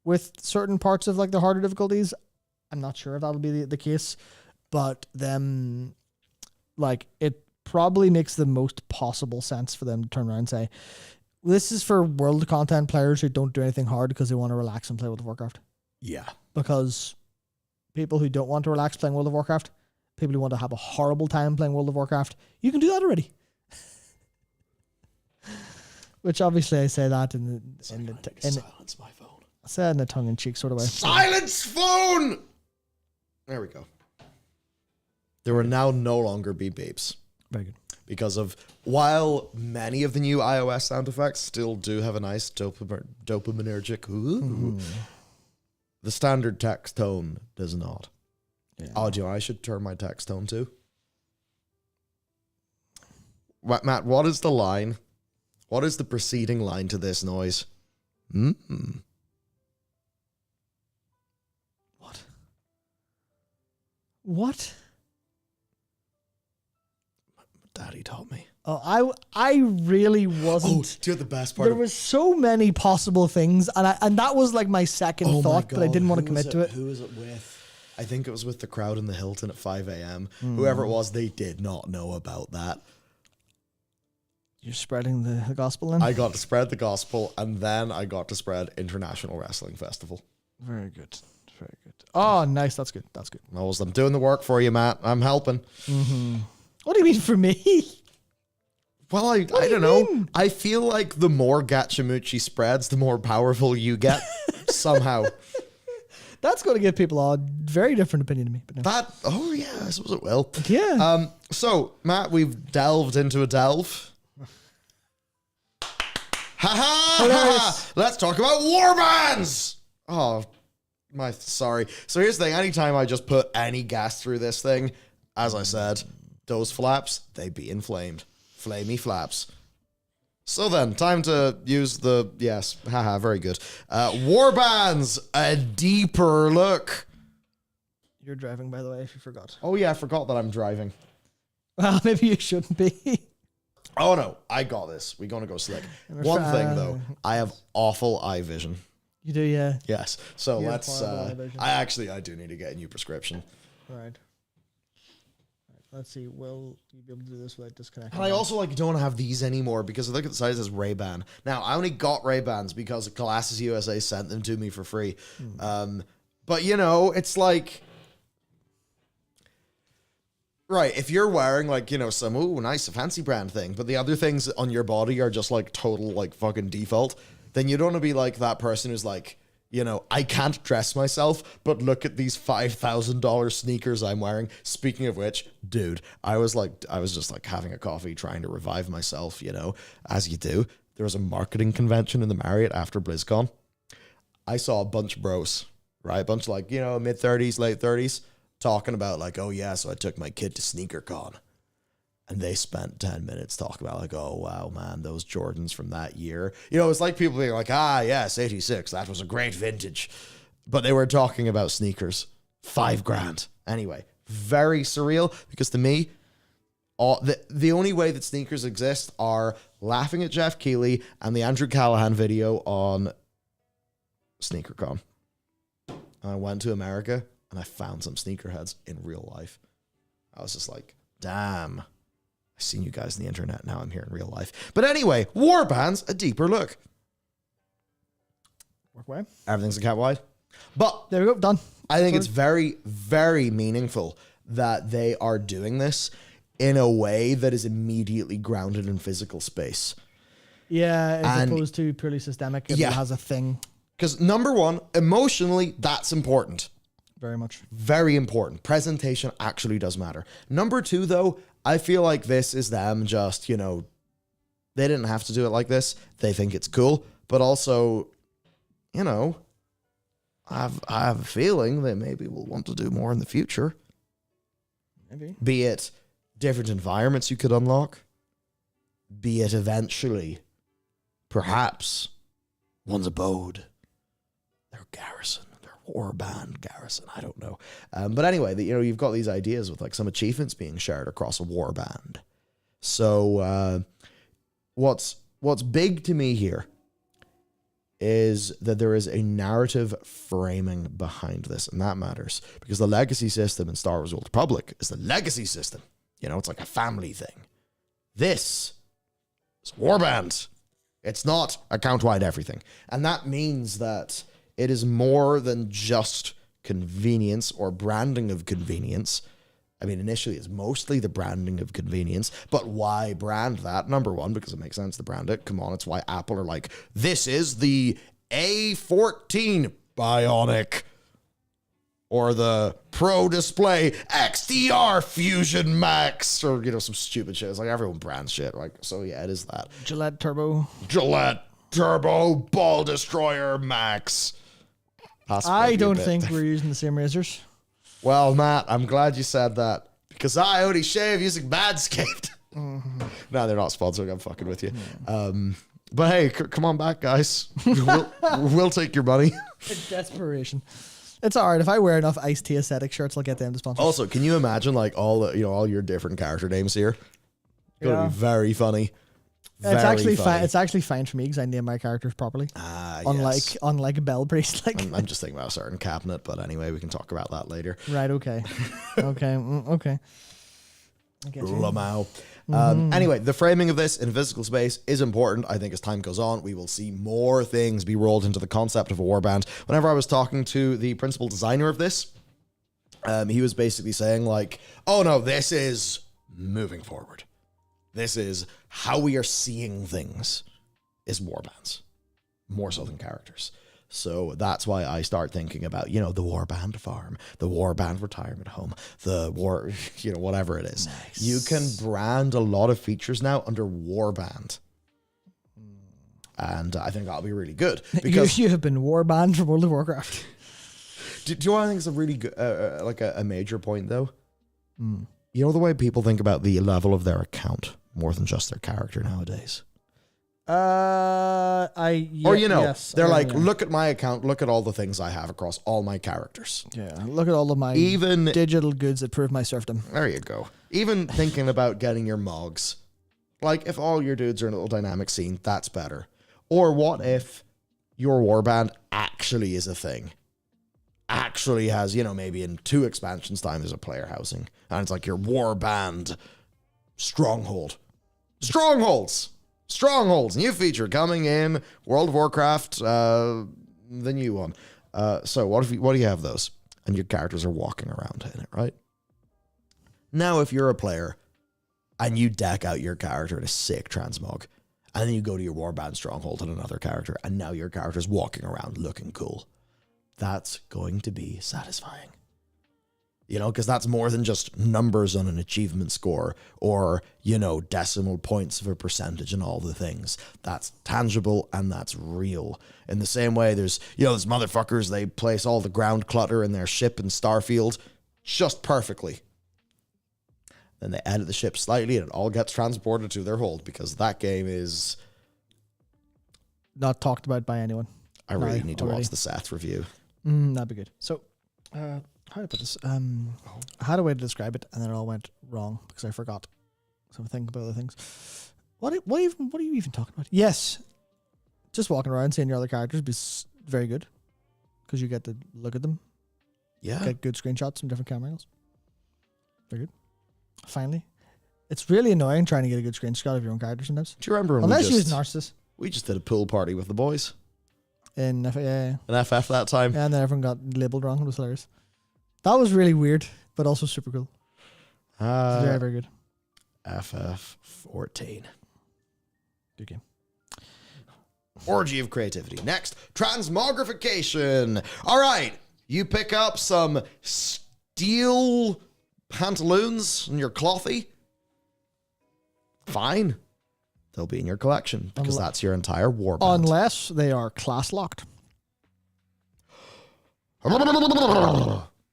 with certain parts of like the harder difficulties. I'm not sure if that'll be the case, but them, like, it probably makes the most possible sense for them to turn around and say, this is for world content players who don't do anything hard because they want to relax and play World of Warcraft. Yeah. Because people who don't want to relax playing World of Warcraft, people who want to have a horrible time playing World of Warcraft, you can do that already. Which obviously I say that silence my phone. I said in a tongue-in-cheek sort of way. Silence phone! There we go. There will now no longer be beeps. Very good. Because of, while many of the new iOS sound effects still do have a nice dopaminergic, the standard text tone does not. Yeah. Oh, do you know I should turn my text tone to? Matt, what is the line? What is the preceding line to this noise? What? Daddy taught me. Oh, I really wasn't. Oh, do you know the best part? There was so many possible things, and that was like my second thought, but I didn't want to commit to it. Who was it with? I think it was with the crowd in the Hilton at 5 a.m. Whoever it was, they did not know about that. You're spreading the gospel then? I got to spread the gospel, and then I got to spread International Wrestling Festival. Very good. Very good. Oh, nice. That's good. That's good. I'm doing the work for you, Matt. I'm helping. Mm-hmm. What do you mean for me? Well, I don't know. I feel like the more Gachamuchi spreads, the more powerful you get somehow. That's going to give people a very different opinion to me. But no. Oh yeah, I suppose it will. Yeah. So, Matt, we've delved into a delve. Ha! Let's talk about warbands! Oh, sorry. So here's the thing. Anytime I just put any gas through this thing, as I said, those flaps, they be inflamed. Flamey flaps. So then, time to use the, yes, very good. Warbands, a deeper look. You're driving, by the way, if you forgot. Oh yeah, I forgot that I'm driving. Well, maybe you shouldn't be. Oh no, I got this. We're gonna go slick. One thing though, I have awful eye vision. You do, yeah. Yes. So let's. I do need to get a new prescription. All right. Let's see. Will you be able to do this without disconnecting? And I also don't have these anymore because I look at the size as Ray-Ban. Now I only got Ray-Bans because Glasses USA sent them to me for free. But it's like. Right, if you're wearing some nice fancy brand thing, but the other things on your body are just total fucking default, then you don't want to be like that person who's like, I can't dress myself, but look at these $5,000 sneakers I'm wearing. Speaking of which, dude, I was just having a coffee trying to revive myself, as you do. There was a marketing convention in the Marriott after BlizzCon. I saw a bunch of bros, right? A bunch of mid-30s, late 30s. Talking about so I took my kid to SneakerCon. And they spent 10 minutes talking about like, oh, wow, man, those Jordans from that year. You know, it's like people being like, yes, 86, that was a great vintage. But they were talking about sneakers. $5,000. Anyway, very surreal because to me, the only way that sneakers exist are laughing at Jeff Keighley and the Andrew Callahan video on SneakerCon. And I went to America and I found some sneakerheads in real life. I was just like, damn. I've seen you guys on the internet. Now I'm here in real life. But anyway, Warbands, a deeper look. Work away. Everything's a cat wide. But There we go. Done. I think it's very, very meaningful that they are doing this in a way that is immediately grounded in physical space. Yeah, as And- opposed to purely systemic. It Yeah. has a thing. Because number one, emotionally, that's important. Very much. Very important. Presentation actually does matter. Number two, though, I feel like this is them just, they didn't have to do it like this. They think it's cool. But also, I have a feeling they maybe will want to do more in the future. Maybe. Be it different environments you could unlock. Be it eventually, perhaps, one's abode. Their garrison. Warband garrison, I don't know. But anyway, you've got these ideas with like some achievements being shared across a warband. So what's big to me here is that there is a narrative framing behind this, and that matters because the legacy system in Star Wars Old Republic is the legacy system. It's like a family thing. This is warband. It's not account-wide everything. And that means that it is more than just convenience or branding of convenience. I mean, initially it's mostly the branding of convenience, but why brand that? Number one, because it makes sense to brand it. Come on, it's why Apple are like, this is the A14 Bionic or the Pro Display XDR Fusion Max or, some stupid shit. It's like everyone brands shit. Like, so yeah, it is that. Gillette Turbo. Gillette Turbo Ball Destroyer Max. I don't think we're using the same razors. Well, Matt, I'm glad you said that because I only shave using Manscaped. No, they're not sponsoring. I'm fucking with you. But hey, come on back, guys. We'll take your money. It's desperation. It's all right. If I wear enough Iced Tea aesthetic shirts, I'll get them to sponsor. Also, can you imagine like all your different character names here? It's gonna be very funny. It's actually fine. It's actually fine for me because I name my characters properly. Unlike Bell Priest. I'm just thinking about a certain cabinet, but anyway, we can talk about that later. Right. Okay. Okay. I get you. Lamau. Anyway, the framing of this in physical space is important. I think as time goes on, we will see more things be rolled into the concept of a warband. Whenever I was talking to the principal designer of this, he was basically saying like, oh no, this is moving forward. This is how we are seeing things is warbands, more so than characters. So that's why I start thinking about, the warband farm, the warband retirement home, the war, whatever it is. Nice. You can brand a lot of features now under warband. And I think that'll be really good. Because you have been warbanned from World of Warcraft. Do you know what I think is a really good, a major point though? You know the way people think about the level of their account more than just their character nowadays. Yes, they're like, look at my account, look at all the things I have across all my characters. Yeah, look at all of my digital goods that prove my serfdom. There you go. Even thinking about getting your mogs. Like, if all your dudes are in a little dynamic scene, that's better. Or what if your warband actually is a thing? Actually has, maybe in 2 expansions time there's a player housing. And it's like your warband stronghold. Strongholds, new feature coming in World of Warcraft, the new one. So what do you have those? And your characters are walking around in it, right? Now, if you're a player and you deck out your character in a sick transmog, and then you go to your warband stronghold and another character, and now your character's walking around looking cool, that's going to be satisfying. Because that's more than just numbers on an achievement score or, decimal points of a percentage and all the things. That's tangible and that's real. In the same way, there's motherfuckers, they place all the ground clutter in their ship in Starfield just perfectly. Then they edit the ship slightly and it all gets transported to their hold because that game is... Not talked about by anyone. I really need to watch the Seth review. That'd be good. So, how do I put this? I had a way to describe it, and then it all went wrong because I forgot. So I'm thinking about other things. What are you even talking about? Yes, just walking around seeing your other characters is very good because you get to look at them. Yeah, get good screenshots from different camera angles. Very good. Finally, it's really annoying trying to get a good screenshot of your own character sometimes. Do you remember when unless you use Narcissus? We just did a pool party with the boys In FF that time. Yeah, and then everyone got labeled wrong. It was hilarious. That was really weird, but also super cool. Very, very good. FF 14. Good game. Orgy of creativity. Next, transmogrification. All right, you pick up some steel pantaloons in your clothy. Fine. They'll be in your collection because that's your entire warband. Unless they are class locked.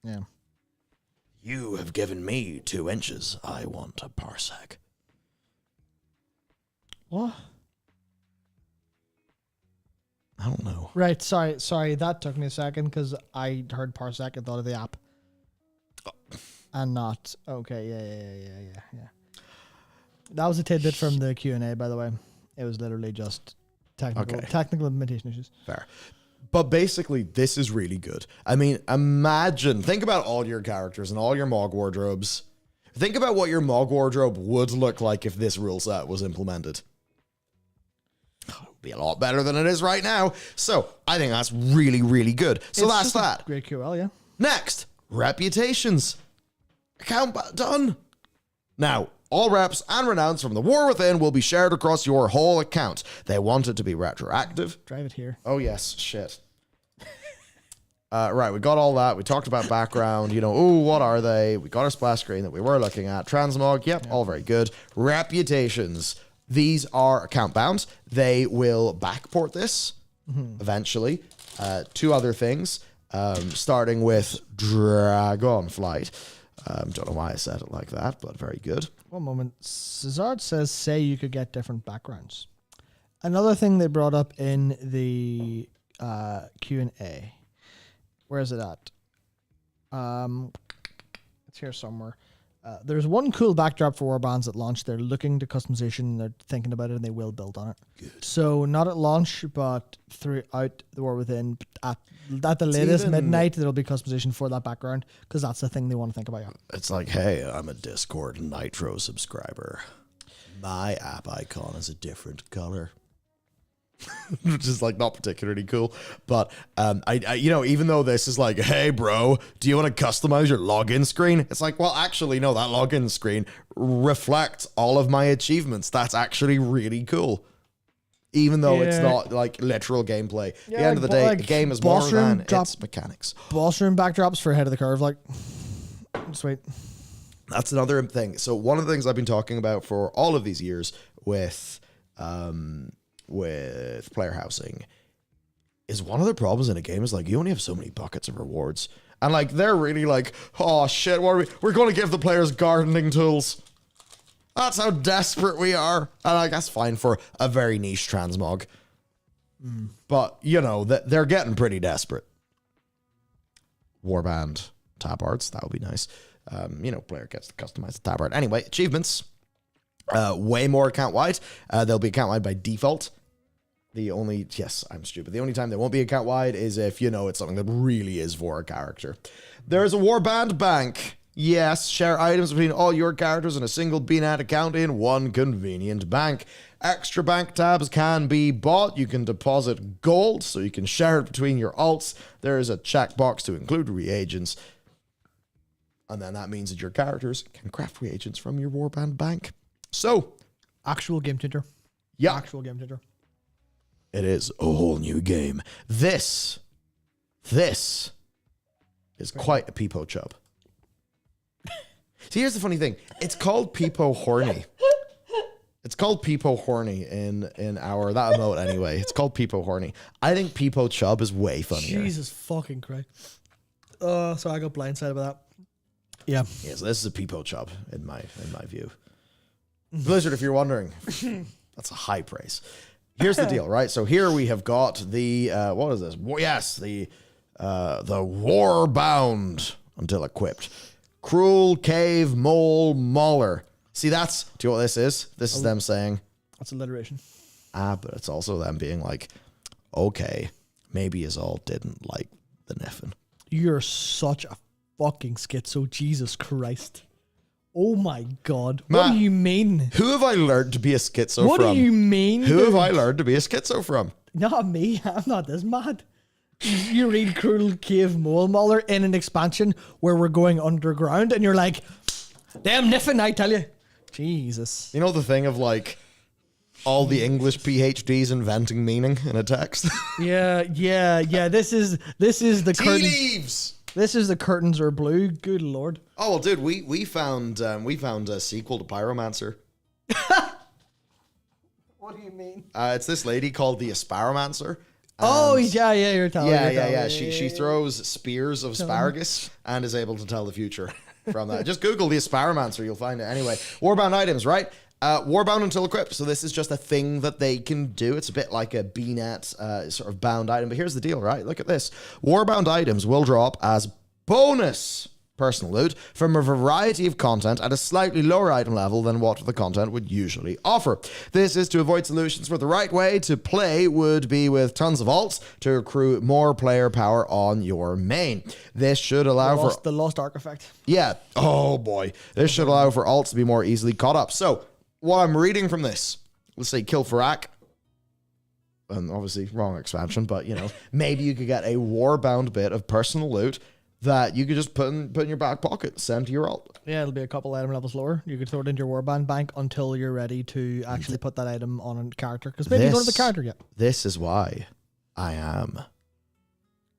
Yeah. You have given me 2 inches. I want a parsec. What? I don't know. Right, sorry, that took me a second because I heard parsec and thought of the app. And not, okay, yeah. That was a tidbit from the Q&A, by the way. It was literally just technical implementation issues. Fair. But basically, this is really good. I mean, think about all your characters and all your Mog wardrobes. Think about what your Mog wardrobe would look like if this rule set was implemented. It would be a lot better than it is right now. So, I think that's really, really good. So that's that. Great QL, yeah. Next, reputations. Account done. Now, all reps and renowns from the War Within will be shared across your whole account. They want it to be retroactive. Drive it here. Oh, yes. Shit. Right, we got all that. We talked about background. What are they? We got our splash screen that we were looking at. Transmog, yep, all very good. Reputations. These are account bound. They will backport this eventually. 2 other things, starting with Dragonflight. Don't know why I said it like that, but very good. One moment. Cesard says, say you could get different backgrounds. Another thing they brought up in the Q&A. Where is it at? It's here somewhere. There's one cool backdrop for warbands at launch. They're looking to customization. They're thinking about it, and they will build on it. Good. So not at launch, but throughout the War Within. At the latest midnight, there'll be customization for that background because that's the thing they want to think about. Yeah. It's like, hey, I'm a Discord Nitro subscriber. My app icon is a different color. Which is like not particularly cool, but I even though this is like, hey bro, do you want to customize your login screen? It's like, well, actually no, that login screen reflects all of my achievements. That's actually really cool, even though it's not like literal gameplay. At the end of the day, the game is more than its mechanics. Boss room backdrops for ahead of the curve, like sweet. That's another thing. So one of the things I've been talking about for all of these years with player housing is one of the problems in a game is like you only have so many buckets of rewards, and like they're really like, oh shit, what are we're going to give the players gardening tools. That's how desperate we are, and like that's fine for a very niche transmog, but they're getting pretty desperate. Warband tab arts, that would be nice. Player gets to customize the tab art. Anyway, achievements, way more account wide. They'll be account wide by default. I'm stupid. The only time they won't be account wide is if, it's something that really is for a character. There's a warband bank. Yes, share items between all your characters in a single BNet account in one convenient bank. Extra bank tabs can be bought. You can deposit gold, so you can share it between your alts. There is a checkbox to include reagents. And then that means that your characters can craft reagents from your warband bank. So, actual game changer. Yeah. Actual game changer. It is a whole new game. This is quite a peepo chub. See, here's the funny thing. It's called peepo horny. It's called peepo horny in our, that emote anyway. It's called peepo horny. I think peepo chub is way funnier. Jesus fucking Christ. Sorry, I got blindsided by that. Yeah. Yeah, so this is a peepo chub in my view. Blizzard, if you're wondering, that's a high praise. Here's the deal, right? So here we have got the what is this? Yes, the Warbound until equipped. Cruel Cave Mole Mauler. See, do you know what this is? This is them saying, That's alliteration. but it's also them being like, okay, maybe us all didn't like the Niffin. You're such a fucking schizo. Jesus Christ. Oh my God. What Matt, do you mean? Who have I learned to be a schizo What from? do you mean? Who dude? have I learned to be a schizo from? Not me. I'm not this mad. You read Cruel Cave Mole Mauler in an expansion where we're going underground, and you're like, damn Niffin, I tell you. Jesus. You know the thing of like all the English PhDs inventing meaning in a text? Yeah. This is the Tea curtains. leaves! This is the curtains are blue. Good Lord. Oh well, dude, we found a sequel to Pyromancer. What do you mean? It's this lady called the Asparamancer. Oh, yeah, you're telling me. Yeah. She throws spears of asparagus and is able to tell the future from that. Just Google the Asparamancer, you'll find it. Anyway, Warbound items, right? Warbound until equipped. So this is just a thing that they can do. It's a bit like a BNet sort of bound item. But here's the deal, right? Look at this. Warbound items will drop as bonus personal loot from a variety of content at a slightly lower item level than what the content would usually offer. This is to avoid solutions where the right way to play would be with tons of alts to accrue more player power on your main. This should allow for the Lost Ark effect. yeah. Oh boy. This should allow for alts to be more easily caught up. So, what I'm reading from this, let's say Kill Farak, and obviously wrong expansion, but you know, maybe you could get a warbound bit of personal loot that you could just put in your back pocket, send to your alt. Yeah, it'll be a couple item levels lower. You could throw it into your warband bank until you're ready to actually put that item on a character. Because maybe you don't have the character yet. This is why I am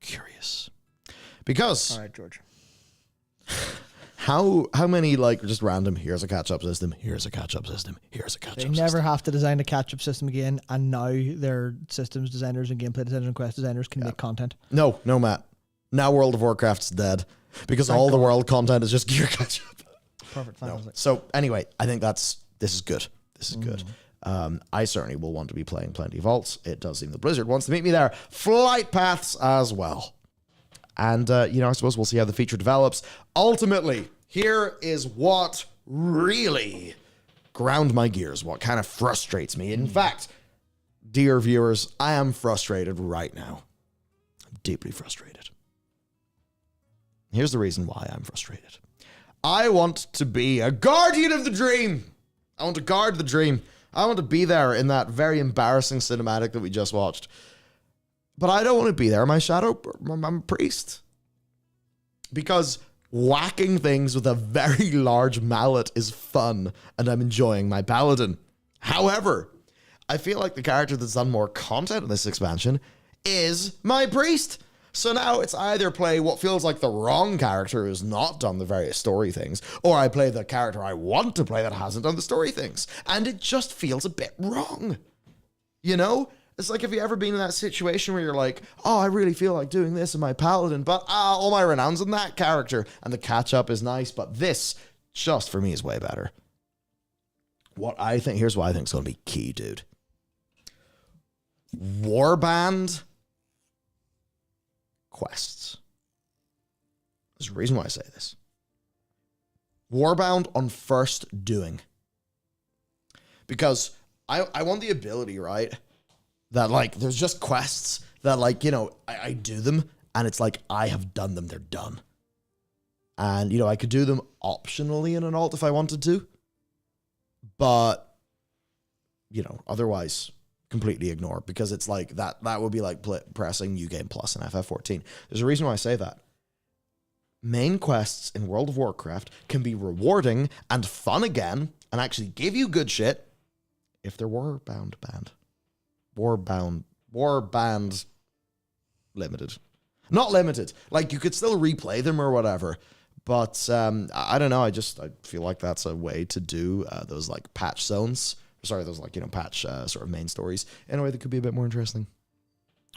curious. Because All right, George. how many like just random here's a catch-up system, here's a catch-up system, here's a catch-up They system. never have to design a catch-up system again, and now their systems designers and gameplay designers and quest designers can make content. No, Matt. Now World of Warcraft's dead because all the world content is just gear catch-up. Perfect. No. Fantastic. So anyway, I think this is good. This is good. I certainly will want to be playing plenty of alts. It does seem the Blizzard wants to meet me there. Flight paths as well. And, I suppose we'll see how the feature develops. Ultimately, here is what really ground my gears, what kind of frustrates me. In fact, dear viewers, I am frustrated right now. I'm deeply frustrated. Here's the reason why I'm frustrated. I want to be a guardian of the dream. I want to guard the dream. I want to be there in that very embarrassing cinematic that we just watched. But I don't want to be there. I'm a priest. Because whacking things with a very large mallet is fun, and I'm enjoying my paladin. However, I feel like the character that's done more content in this expansion is my priest. So now it's either play what feels like the wrong character who's not done the various story things, or I play the character I want to play that hasn't done the story things. And it just feels a bit wrong. You know? It's like, have you ever been in that situation where you're like, oh, I really feel like doing this in my paladin, but all my renown's in that character, and the catch-up is nice, but this, just for me, is way better. Here's what I think is going to be key, dude. Warband quests. There's a reason why I say this. Warbound on first doing. Because I want the ability, right? That, like, there's just quests that, like, I do them, and it's like, I have done them, they're done. And, I could do them optionally in an alt if I wanted to. But, otherwise, completely ignore. Because it's like, that would be like pressing New Game Plus in FF14. There's a reason why I say that. Main quests in World of Warcraft can be rewarding and fun again, and actually give you good shit, if they're Warband limited. Not limited. Like, you could still replay them or whatever. But, I don't know. I feel like that's a way to do those, like, patch zones. Sorry, those, like, patch sort of main stories in a way that could be a bit more interesting.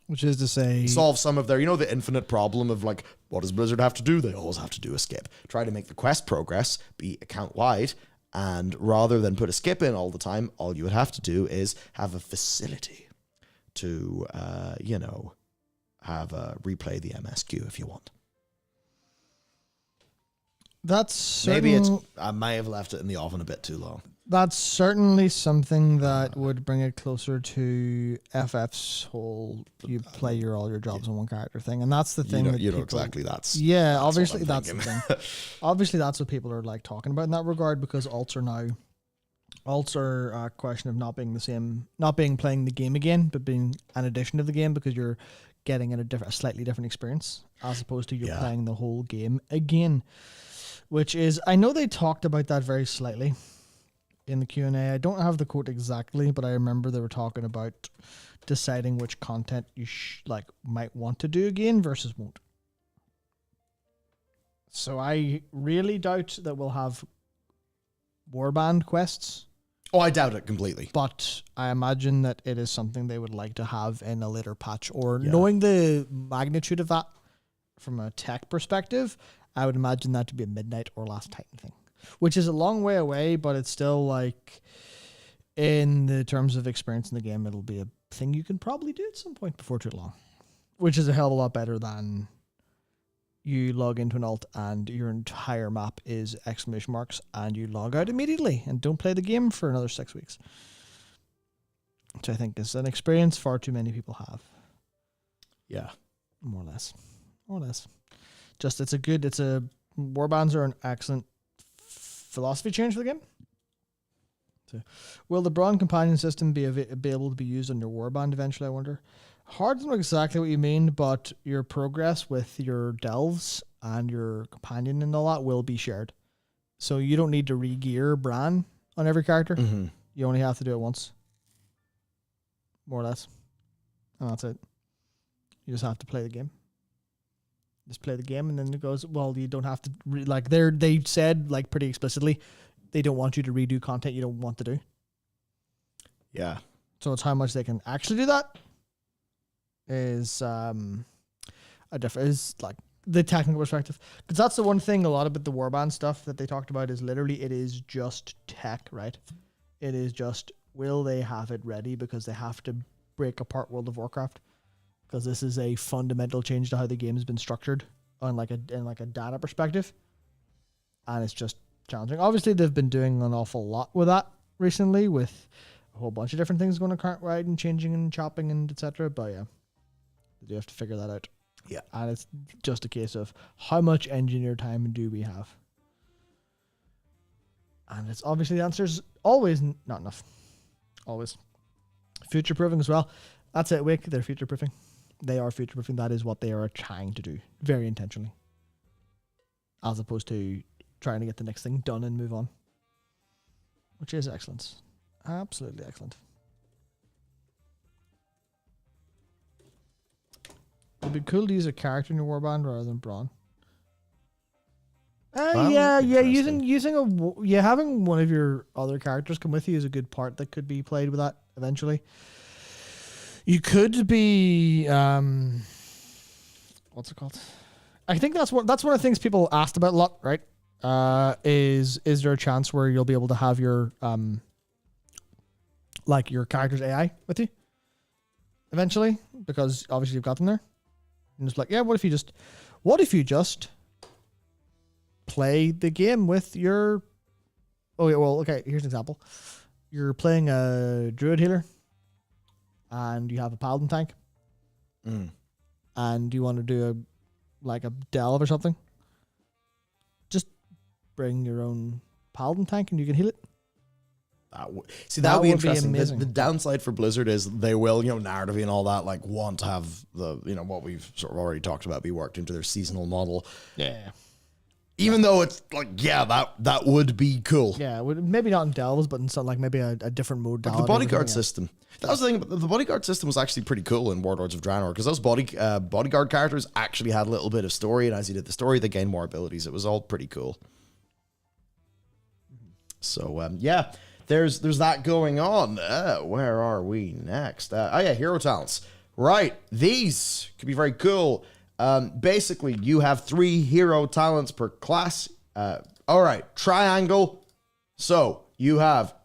Which is to say, solve some of their, the infinite problem of like, what does Blizzard have to do? They always have to do a skip. Try to make the quest progress be account-wide, and rather than put a skip in all the time, all you would have to do is have a facility to, replay the MSQ if you want. maybe I may have left it in the oven a bit too long. That's certainly something that would bring it closer to FF's whole you play all your jobs on one character thing, and that's the thing. Exactly that's. Yeah, obviously that's the thing. Obviously, that's what people are like talking about in that regard, because alts are a question of not being the same, not being playing the game again, but being an addition of the game, because you're getting a slightly different experience as opposed to you're playing the whole game again. Which is, I know they talked about that very slightly in the Q&A. I don't have the quote exactly, but I remember they were talking about deciding which content you might want to do again versus won't. So I really doubt that we'll have warband quests. Oh, I doubt it completely. But I imagine that it is something they would like to have in a later patch, or knowing the magnitude of that from a tech perspective, I would imagine that to be a Midnight or Last Titan thing, which is a long way away, but it's still like, in the terms of experience in the game, it'll be a thing you can probably do at some point before too long, which is a hell of a lot better than you log into an alt and your entire map is exclamation marks and you log out immediately and don't play the game for another 6 weeks, which I think is an experience far too many people have. Yeah. More or less. Just warbands are an excellent philosophy change for the game. So, will the Brawn companion system be able to be used on your warband eventually, I wonder? Hard to know exactly what you mean, but your progress with your delves and your companion and all that will be shared. So you don't need to re-gear Bran on every character. Mm-hmm. You only have to do it once. More or less. And that's it. You just have to play the game. Just play the game, and then it goes, well, you don't have to they said pretty explicitly they don't want you to redo content you don't want to do. Yeah. So it's how much they can actually do that is the technical perspective, because that's the one thing a lot about the warband stuff that they talked about is literally it is just tech, right? It is just, will they have it ready because they have to break apart World of Warcraft? Because this is a fundamental change to how the game has been structured on in a data perspective, and it's just challenging. Obviously, they've been doing an awful lot with that recently, with a whole bunch of different things going to current ride and changing and chopping and etc. But yeah, they do have to figure that out. Yeah, and it's just a case of how much engineer time do we have, and it's obviously the answer is always not enough. Always future proofing as well. That's it, Wick. They're future proofing. They are future proofing. That is what they are trying to do, very intentionally, as opposed to trying to get the next thing done and move on, which is excellent. Absolutely excellent. It'd be cool to use a character in your warband rather than Brawn. Having one of your other characters come with you is a good part that could be played with that eventually. You could be what's it called? I think that's one of the things people asked about a lot, right? Is there a chance where you'll be able to have your your character's AI with you eventually? Because obviously you've got them there. And it's what if you just play the game with your here's an example. You're playing a druid healer and you have a paladin tank. And you want to do a delve or something. Just bring your own paladin tank and you can heal it. That would be interesting. The downside for Blizzard is they will, narratively and all that, want to have the, what we've sort of already talked about be worked into their seasonal model. Yeah. Even though it's that would be cool. Yeah, maybe not in Delves, but in some maybe a different mode. The bodyguard system. That was the thing. The bodyguard system was actually pretty cool in Warlords of Draenor, because those bodyguard characters actually had a little bit of story, and as you did the story, they gained more abilities. It was all pretty cool. So there's that going on. Where are we next? Hero talents. Right, these could be very cool. Basically, you have 3 hero talents per class. All right, triangle. So you have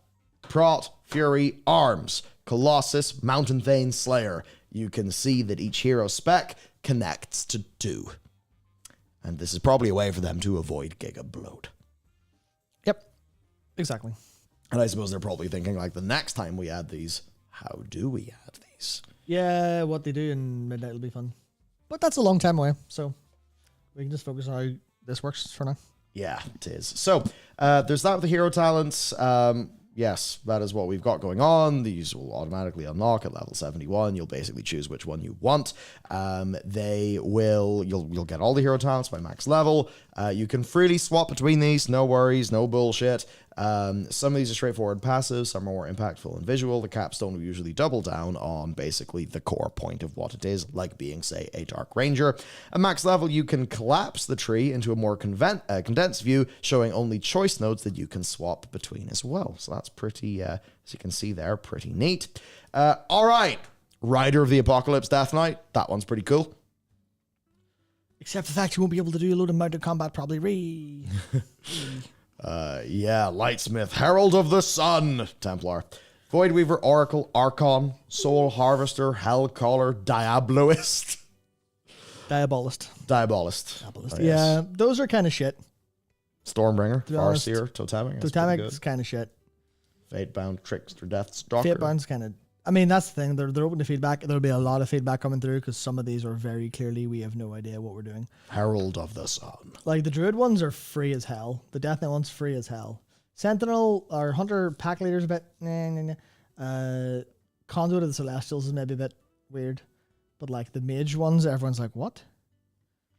Prot, Fury, Arms, Colossus, Mountain Vein, Slayer. You can see that each hero spec connects to 2. And this is probably a way for them to avoid Giga Bloat. Yep. Exactly. And I suppose they're probably thinking, like, the next time we add these, how do we add these? Yeah, what they do in Midnight will be fun. But that's a long time away, so we can just focus on how this works for now. Yeah, it is. So, there's that with the hero talents. Yes, that is what we've got going on. These will automatically unlock at level 71. You'll basically choose which one you want. You'll get all the hero talents by max level. You can freely swap between these, no worries, no bullshit. Some of these are straightforward passives, some are more impactful and visual. The capstone will usually double down on basically the core point of what it is, like being, say, a Dark Ranger. At max level, you can collapse the tree into a more condensed view, showing only choice nodes that you can swap between as well. So that's pretty, as you can see there, pretty neat. All right, Rider of the Apocalypse Death Knight. That one's pretty cool. Except the fact you won't be able to do a load of mounted combat, probably. Yeah, Lightsmith, Herald of the Sun, Templar, Voidweaver, Oracle, Archon, Soul Harvester, Hellcaller, Diabloist. Diabolist. Diabolist. Yeah, those are kind of shit. Stormbringer, be honest. Farseer, Totemic. Totemic is kind of shit. Fatebound, Trickster, Deathstalker. Fatebound's kind of... I mean, that's the thing. They're open to feedback. There'll be a lot of feedback coming through because some of these are very clearly we have no idea what we're doing. Herald of the Sun. Like, the Druid ones are free as hell. The Death Knight one's free as hell. Sentinel or Hunter pack leader's a bit... Conduit of the Celestials is maybe a bit weird. But, like, the mage ones, everyone's like, what?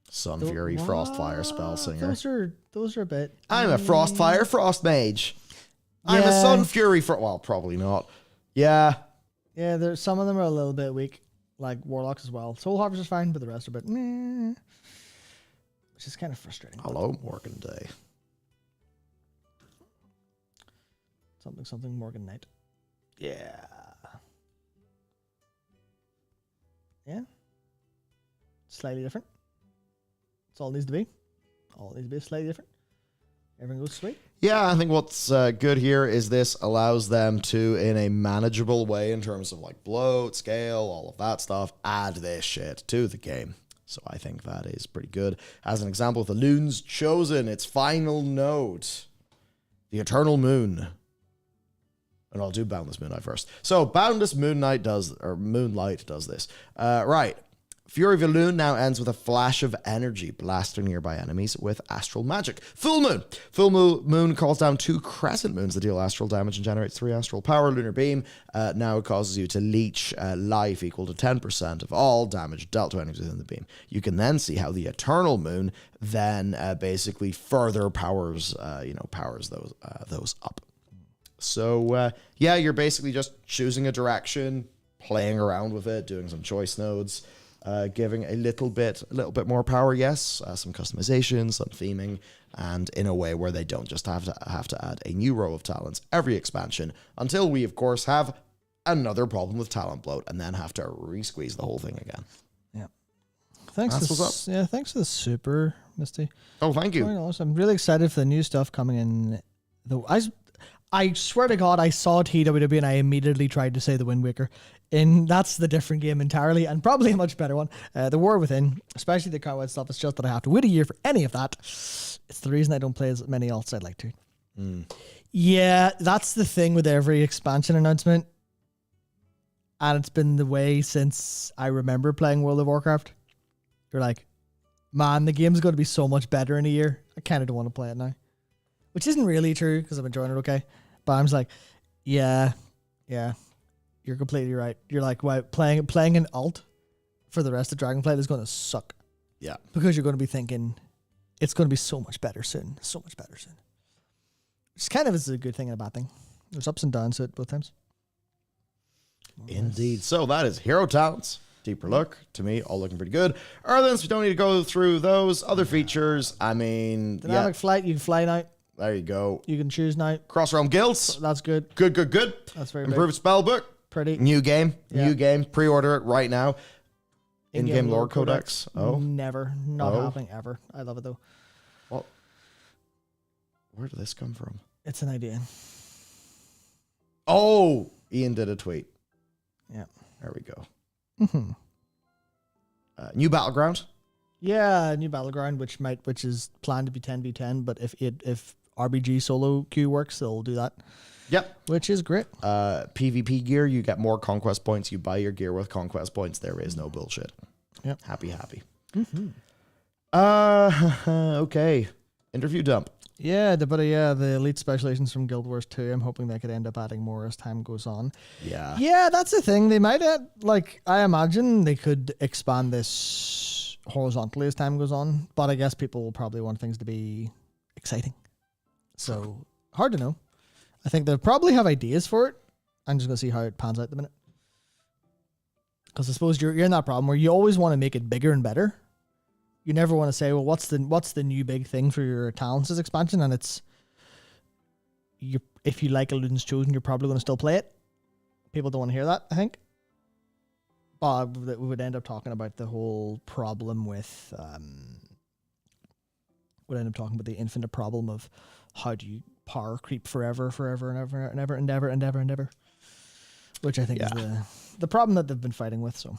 Sun Fury, Frostfire, Spellsinger. Those are a bit... I'm a Frostfire Frost Mage. I'm a Sun Fury... Well, probably not. Yeah. Yeah, there's some of them are a little bit weak, like Warlocks as well. Soul Harvester's fine, but the rest are a bit meh, which is kind of frustrating. Hello, Morgan Day. Something Morgan Knight. Yeah. Yeah. Slightly different. That's all it needs to be. All it needs to be is slightly different. Everything goes sweet. Yeah, I think what's good here is this allows them to, in a manageable way in terms of like bloat, scale, all of that stuff, add this shit to the game. So I think that is pretty good. As an example, the Loon's chosen its final node, the Eternal Moon. And I'll do Boundless Moon Knight first. So Boundless Moonlight does this. Right. Fury of the Loon now ends with a flash of energy, blasting nearby enemies with astral magic. Full Moon. Full Moon calls down 2 crescent moons that deal astral damage and generates 3 astral power. Lunar Beam now causes you to leech life equal to 10% of all damage dealt to enemies within the beam. You can then see how the Eternal Moon then basically further powers those up. So yeah, you're basically just choosing a direction, playing around with it, doing some choice nodes. Giving a little bit more power, yes, some customization, some theming, and in a way where they don't just have to add a new row of talents every expansion until we, of course, have another problem with talent bloat and then have to re-squeeze the whole thing again. Yeah. Thanks for the super, Misty. Oh, thank you. I'm really excited for the new stuff coming in. I swear to God, I saw TWW and I immediately tried to say the Wind Waker. And that's the different game entirely, and probably a much better one. The War Within, especially the combat stuff, it's just that I have to wait a year for any of that. It's the reason I don't play as many alts I'd like to. Yeah, that's the thing with every expansion announcement. And it's been the way since I remember playing World of Warcraft. You're like, man, the game's going to be so much better in a year. I kind of don't want to play it now. Which isn't really true, because I'm enjoying it okay. But I'm just like, yeah. You're completely right. You're like, wow, playing an alt for the rest of Dragonflight is going to suck. Yeah. Because you're going to be thinking, it's going to be so much better soon. Which kind of is a good thing and a bad thing. There's ups and downs to it both times. Indeed. So that is Hero Talents. Deeper look. To me, all looking pretty good. Earthens, we don't need to go through those. Other features, I mean... Dynamic flight, you can fly now. There you go. You can choose now. Cross-realm guilds. That's good. Good. That's very Improved spell book. Pretty. New game. Yeah. New game. Pre-order it right now. In-game lore codex. Oh. Never. Not Oh. happening ever. I love it though. Well, where did this come from? It's an idea. Oh, Ian did a tweet. Yeah. There we go. Hmm. New battleground. Yeah, new battleground, which is planned to be 10v10, but if RBG solo queue works, they'll do that. Yep. Which is great. PvP gear. You get more conquest points. You buy your gear with conquest points. There is no bullshit. Yep. Happy. Mm-hmm. Okay. Interview dump. Yeah, the elite specializations from Guild Wars 2. I'm hoping they could end up adding more as time goes on. Yeah. Yeah, that's the thing. They might add, I imagine they could expand this horizontally as time goes on, but I guess people will probably want things to be exciting. So, hard to know. I think they'll probably have ideas for it. I'm just going to see how it pans out at the minute. Because I suppose you're in that problem where you always want to make it bigger and better. You never want to say, well, what's the new big thing for your talents as expansion? And it's, if you like Illusion's Chosen, you're probably going to still play it. People don't want to hear that, I think. But we would end up talking about the whole problem with, we'd end up talking about the infinite problem of how do you power creep forever and ever. Which I think is the problem that they've been fighting with, so.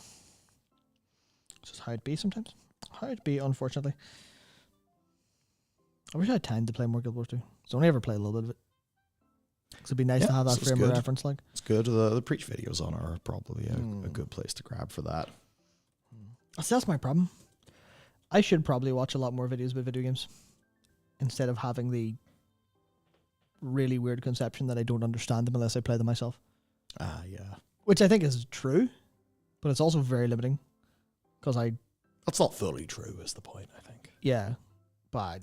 It's just how it be sometimes. How it be, unfortunately. I wish I had time to play more Guild Wars 2. So I only ever played a little bit of it. Because it'd be nice to have that frame of reference. It's good. The preach videos on are probably a good place to grab for that. That's my problem. I should probably watch a lot more videos about video games. Instead of having the really weird conception that I don't understand them unless I play them myself. Yeah. Which I think is true. But it's also very limiting. Because That's not fully true, is the point, I think. yeah, but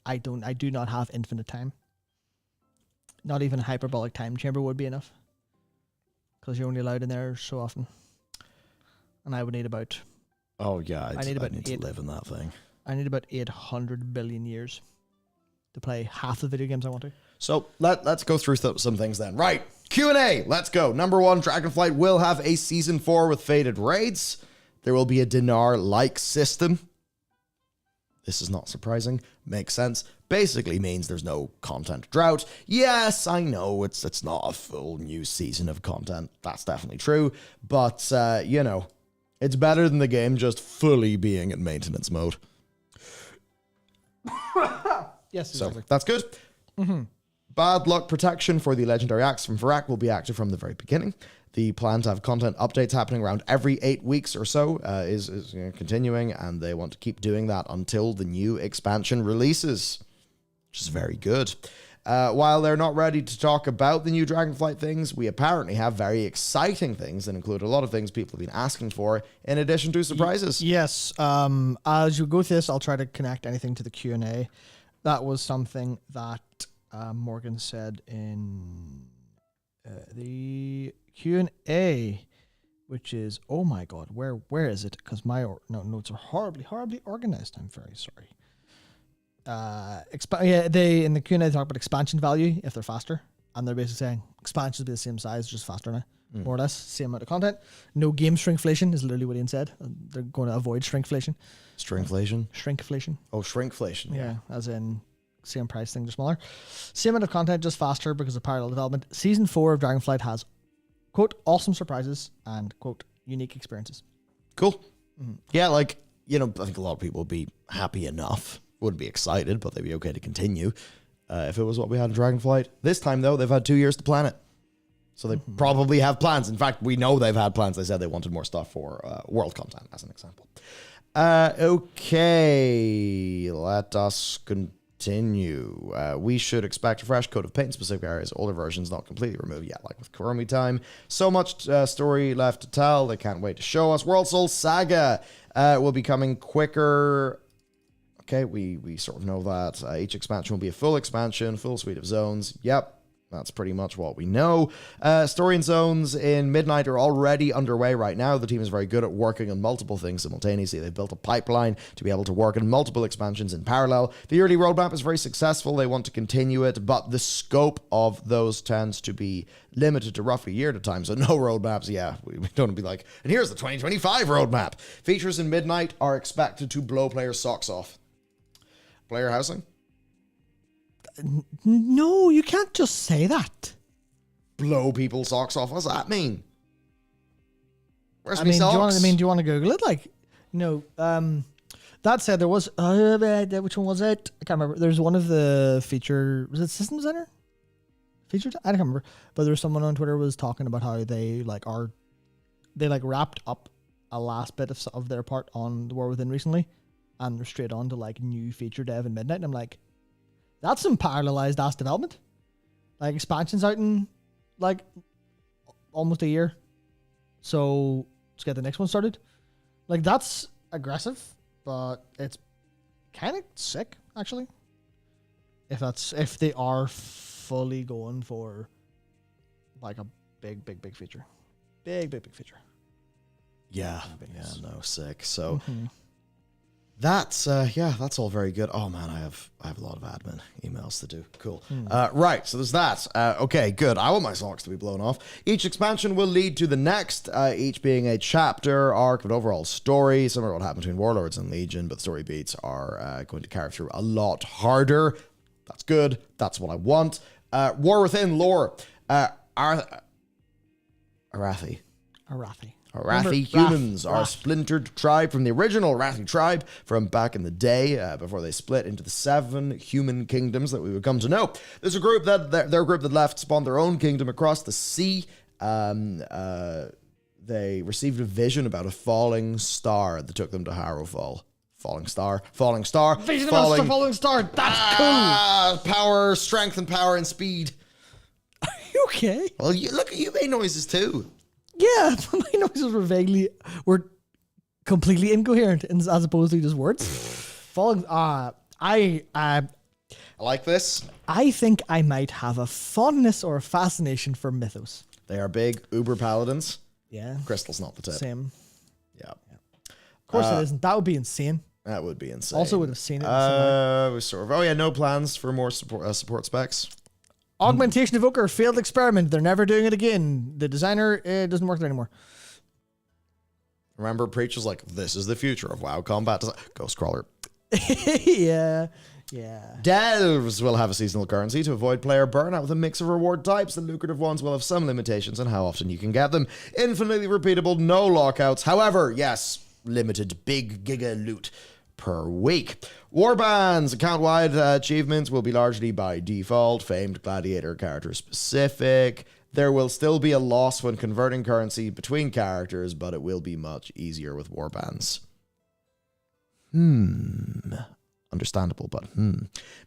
I do not have infinite time. Not even a hyperbolic time chamber would be enough. Because you're only allowed in there so often. And I would need about... Oh, yeah. I need to live in that thing. I need about 800 billion years to play half the video games I want to. So let's go through some things then. Right. Q&A. Let's go. Number 1, Dragonflight will have a Season 4 with faded raids. There will be a dinar-like system. This is not surprising. Makes sense. Basically means there's no content drought. Yes, I know it's not a full new season of content. That's definitely true. But, it's better than the game just fully being in maintenance mode. Yes, So exactly. that's good. Mm-hmm. Bad luck protection for the legendary axe from Varak will be active from the very beginning. The plan to have content updates happening around every 8 weeks or so is continuing, and they want to keep doing that until the new expansion releases, which is very good. While they're not ready to talk about the new Dragonflight things, we apparently have very exciting things that include a lot of things people have been asking for, in addition to surprises. Yes. As you go through this, I'll try to connect anything to the Q&A. That was something that Morgan said in the Q&A, which is, oh my god, where is it? Because my notes are horribly organized. I'm very sorry. They in the Q&A talk about expansion value if they're faster, and they're basically saying expansions will be the same size, just faster now, more or less, same amount of content. No game shrinkflation is literally what Ian said. They're going to avoid shrinkflation. Shrinkflation. Oh, shrinkflation. Yeah, as in same price thing, just smaller. Same amount of content, just faster because of parallel development. Season 4 of Dragonflight has, quote, awesome surprises and, quote, unique experiences. Cool. Mm-hmm. Yeah, I think a lot of people would be happy enough. Wouldn't be excited, but they'd be okay to continue if it was what we had in Dragonflight. This time, though, they've had 2 years to plan it. So they probably have plans. In fact, we know they've had plans. They said they wanted more stuff for world content, as an example. Okay, let us continue. We should expect a fresh coat of paint in specific areas. Older versions not completely removed yet, like with Kurumi Time. So much story left to tell. They can't wait to show us. World Soul Saga will be coming quicker. Okay, we sort of know that. Each expansion will be a full expansion, full suite of zones. Yep, That's pretty much what we know. Story and zones in Midnight are already underway right now. The team is very good at working on multiple things simultaneously. They've built a pipeline to be able to work on multiple expansions in parallel. The early roadmap is very successful. They want to continue it, but the scope of those tends to be limited to roughly a year at a time. So no roadmaps. Yeah, we don't want to be like, and here's the 2025 roadmap. Features in Midnight are expected to blow players' socks off. Player housing? No, you can't just say that. Blow people's socks off. What does that mean? Where's I my mean, socks? do you want to Google it? Like, no. That said, there was which one was it? I can't remember. There's one of the was it System Designer? Featured? I don't remember. But there was someone on Twitter was talking about how they wrapped up a last bit of their part on the War Within recently, and they're straight on to like new feature dev in Midnight. And I'm like, that's some parallelized ass development. Like expansions out in like almost a year. So let's get the next one started. Like that's aggressive, but it's kind of sick actually. If they are fully going for like a big feature. Big feature. Yeah, no, sick. So that's all very good. Oh man, I have a lot of admin emails to do. Cool. Right, so there's that. Okay, good. I want my socks to be blown off. Each expansion will lead to the next, each being a chapter, arc, of an overall story, similar to what happened between Warlords and Legion, but the story beats are going to carry through a lot harder. That's good. That's what I want. War Within lore. Arathi. Arathi humans are a splintered tribe from the original Arathi tribe from back in the day, before they split into the 7 human kingdoms that we would come to know. There's a group their group that left spawned their own kingdom across the sea. They received a vision about a falling star that took them to Harrowfall. Falling star. Vision about the falling star. That's cool. Power, strength, and power and speed. Are you okay? Well, you made noises too. Yeah, my noises were completely incoherent as opposed to just words. Falling. I like this. I think I might have a fondness or a fascination for mythos. They are big uber paladins. Yeah. Crystal's not the tip. Same. Yeah. Of course it isn't. That would be insane. That would be insane. Also would have seen it. No plans for more support specs. Augmentation Evoker failed experiment. They're never doing it again. The designer doesn't work there anymore. Remember, Preacher's like, this is the future of WoW combat. Ghost Crawler. Yeah. Delves will have a seasonal currency to avoid player burnout with a mix of reward types. The lucrative ones will have some limitations on how often you can get them. Infinitely repeatable, no lockouts. However, yes, limited big giga loot per week. Warbands, account-wide achievements will be largely by default, famed gladiator character specific. There will still be a loss when converting currency between characters, but it will be much easier with warbands. Understandable, but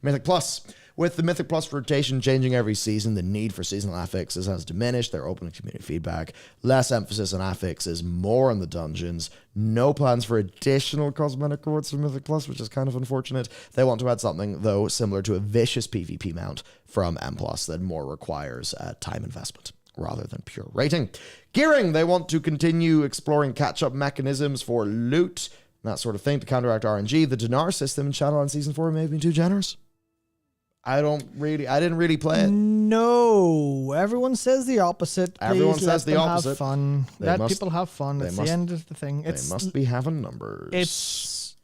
Mythic Plus. With the Mythic Plus rotation changing every season, the need for seasonal affixes has diminished. They're open to community feedback. Less emphasis on affixes, more on the dungeons. No plans for additional cosmetic rewards for Mythic Plus, which is kind of unfortunate. They want to add something, though, similar to a vicious PvP mount from M+, that more requires time investment rather than pure rating. Gearing, they want to continue exploring catch-up mechanisms for loot, that sort of thing, to counteract RNG. The dinar system in Shadowlands Season 4 may have been too generous. I didn't really play it. No, everyone says the opposite. Everyone says the opposite. Have fun. Let people have fun. It's the end of the thing. They must be having numbers.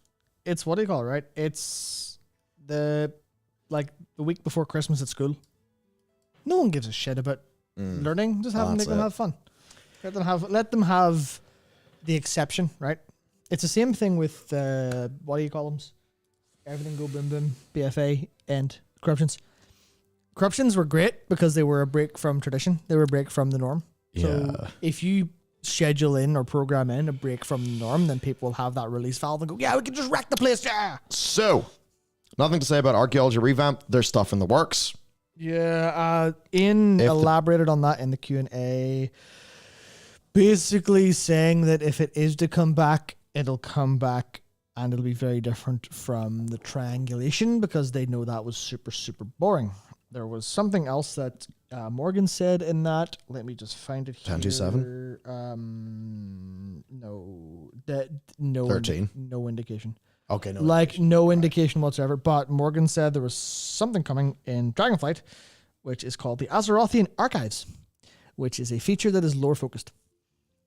It's what do you call it, right? It's the week before Christmas at school. No one gives a shit about learning. Just make them have fun. Let them have the exception, right? It's the same thing with what do you call them? Everything go boom boom, BFA, and corruptions. Corruptions were great because they were a break from tradition. They were a break from the norm. Yeah. So if you schedule in or program in a break from the norm, then people will have that release valve and go, yeah, we can just wreck the place, yeah. So, nothing to say about Archaeology Revamp. There's stuff in the works. Yeah, elaborated on that in the Q&A. Basically saying that if it is to come back, it'll come back and it'll be very different from the triangulation because they know that was super, super boring. There was something else that Morgan said in that, let me just find it here. 1027? No. No 13. No indication. Okay, no. No indication whatsoever. But Morgan said there was something coming in Dragonflight, which is called the Azerothian Archives, which is a feature that is lore focused.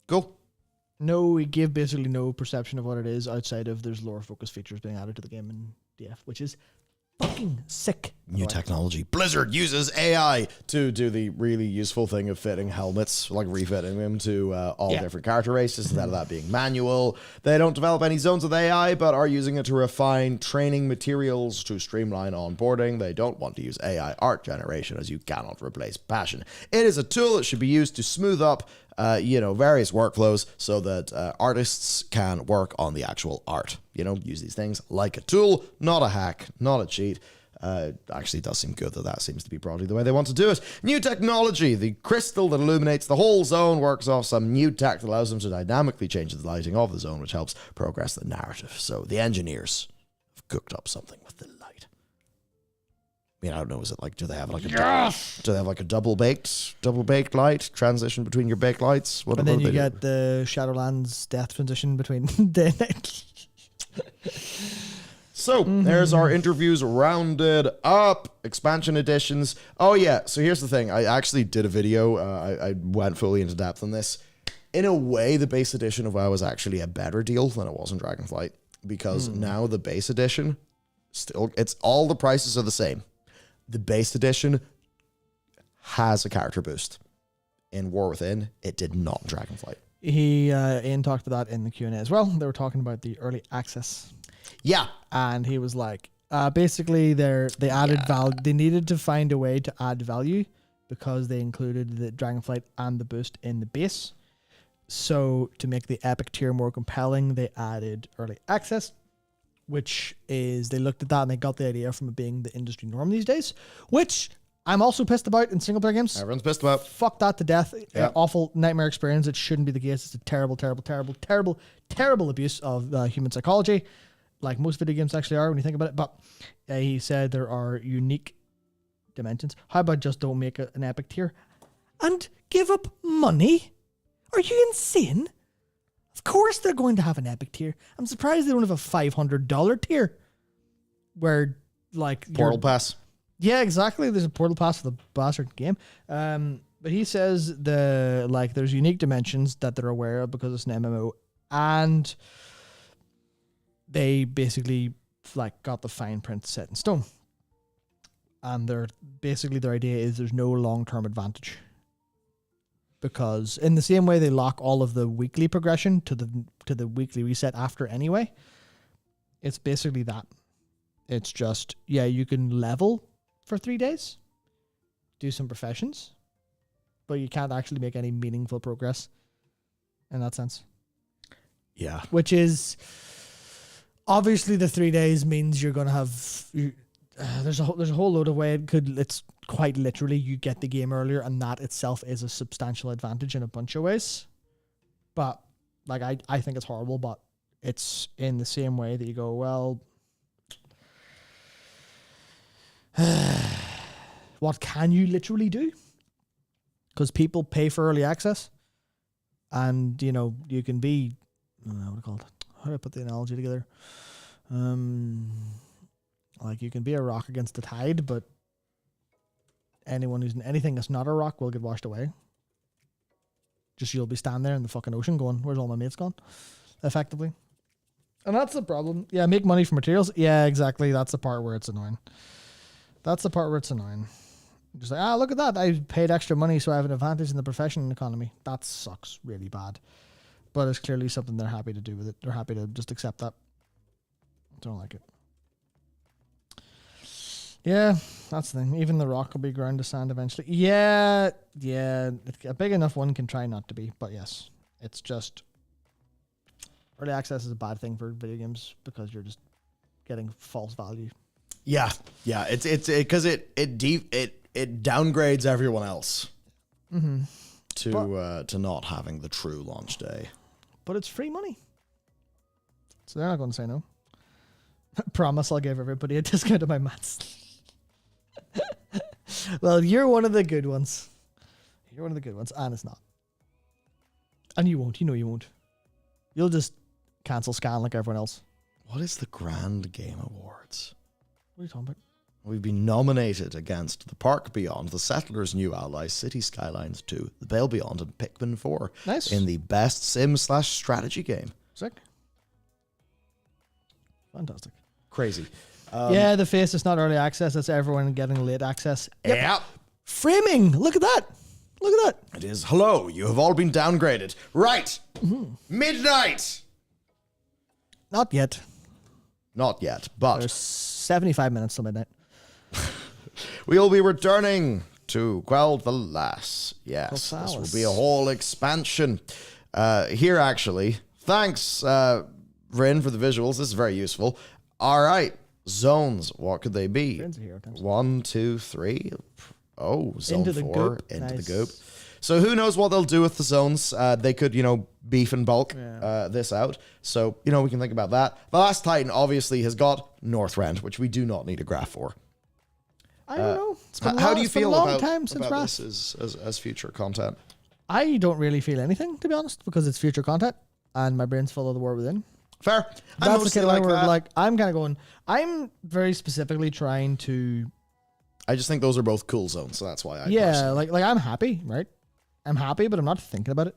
Cool. No, we give basically no perception of what it is outside of there's lore focused features being added to the game in DF, which is fucking sick. New technology. Blizzard uses AI to do the really useful thing of fitting helmets, like refitting them to all different character races instead of that being manual. They don't develop any zones with AI, but are using it to refine training materials to streamline onboarding. They don't want to use AI art generation, as you cannot replace passion. It is a tool that should be used to smooth up various workflows so that artists can work on the actual art. Use these things like a tool, not a hack, not a cheat. Actually, it does seem good that seems to be broadly the way they want to do it. New technology. The crystal that illuminates the whole zone works off some new tech that allows them to dynamically change the lighting of the zone, which helps progress the narrative. So the engineers have cooked up something with the light. I mean, I don't know. Is it like, do they have like a double baked light transition between your baked lights? And then you get the Shadowlands death transition between day and night. So there's our interviews rounded up. Expansion editions. Oh yeah. So here's the thing. I actually did a video. I went fully into depth on this. In a way, the base edition of WoW is actually a better deal than it was in Dragonflight, because now the base edition it's all the prices are the same. The base edition has a character boost. In War Within, it did not in Dragonflight. Ian talked about that in the Q&A as well. They were talking about the early access. Yeah. And he was like, basically they added value. They needed to find a way to add value because they included the Dragonflight and the boost in the base. So to make the epic tier more compelling, they added early access, which is, they looked at that and they got the idea from it being the industry norm these days, which I'm also pissed about in single player games. Everyone's pissed about. Fuck that to death. Yeah. Awful nightmare experience. It shouldn't be the case. It's a terrible, terrible, terrible, terrible, terrible abuse of human psychology, like most video games actually are when you think about it. But he said there are unique dimensions. How about just don't make an epic tier and give up money? Are you insane? Of course they're going to have an epic tier. I'm surprised they don't have a $500 tier where like Portal Pass. Yeah, exactly. There's a portal pass for the bastard game. But he says there's unique dimensions that they're aware of because it's an MMO, and they basically got the fine print set in stone. And their idea is there's no long-term advantage. Because in the same way they lock all of the weekly progression to the weekly reset after anyway, it's basically that. It's just, you can level for 3 days, do some professions, but you can't actually make any meaningful progress in that sense. Yeah. Which is, obviously the 3 days means you're going to have, there's a whole load of way it's quite literally you get the game earlier, and that itself is a substantial advantage in a bunch of ways. But I think it's horrible, but it's in the same way that you go, well, what can you literally do? Because people pay for early access, and you can be, I don't know what to call it. How do I put the analogy together? You can be a rock against the tide, but anyone who's in anything that's not a rock will get washed away. Just you'll be standing there in the fucking ocean going, where's all my mates gone? Effectively. And that's the problem. Yeah, make money from materials. Yeah, exactly. That's the part where it's annoying. Just like, look at that. I paid extra money, so I have an advantage in the profession economy. That sucks really bad. But it's clearly something they're happy to do with it. They're happy to just accept that. Don't like it. Yeah, that's the thing. Even the rock will be ground to sand eventually. Yeah. A big enough one can try not to be. But yes, it's just early access is a bad thing for video games because you're just getting false value. Yeah. It's because it downgrades everyone else to not having the true launch day. But it's free money, so they're not going to say no. Promise I'll give everybody a discount on my mats. Well, you're one of the good ones. You're one of the good ones, and it's not. And you won't. You know you won't. You'll just cancel scan like everyone else. What is the Grand Game Awards? What are you talking about? We've been nominated against The Park Beyond, The Settlers' New Allies, City Skylines 2, The Veil Beyond, and Pikmin 4 Nice. in the best sim/strategy game. Sick. Fantastic. Crazy. Yeah, the face is not early access. That's everyone getting late access. Yep. Framing. Look at that. Look at that. It is, hello, you have all been downgraded. Right. Midnight. Not yet. Not yet, but There's 75 minutes till midnight. we'll be returning to Quelled the Lass. Yes, this Gonzalez. will be a whole expansion. Here, actually, thanks, Rin, for the visuals. This is very useful. All right, zones. What could they be? Friends are here, thanks. 1, 2, 3. Oh, zone Into the 4. goop. Into Nice. the goop. So who knows what they'll do with the zones? They could, beef and bulk this out. So, we can think about that. The Last Titan obviously has got Northrend, which we do not need a graph for. I don't know. It's been How long- do you it's been a feel long about, time since about Wrath. this as future content? I don't really feel anything, to be honest, because it's future content and my brain's full of the war within. Fair. I'm That's the mostly kind of like where that. like I'm kind of going. I'm very specifically trying to. I just think those are both cool zones, so that's why I Yeah, personally- like I'm happy, right? I'm happy, but I'm not thinking about it,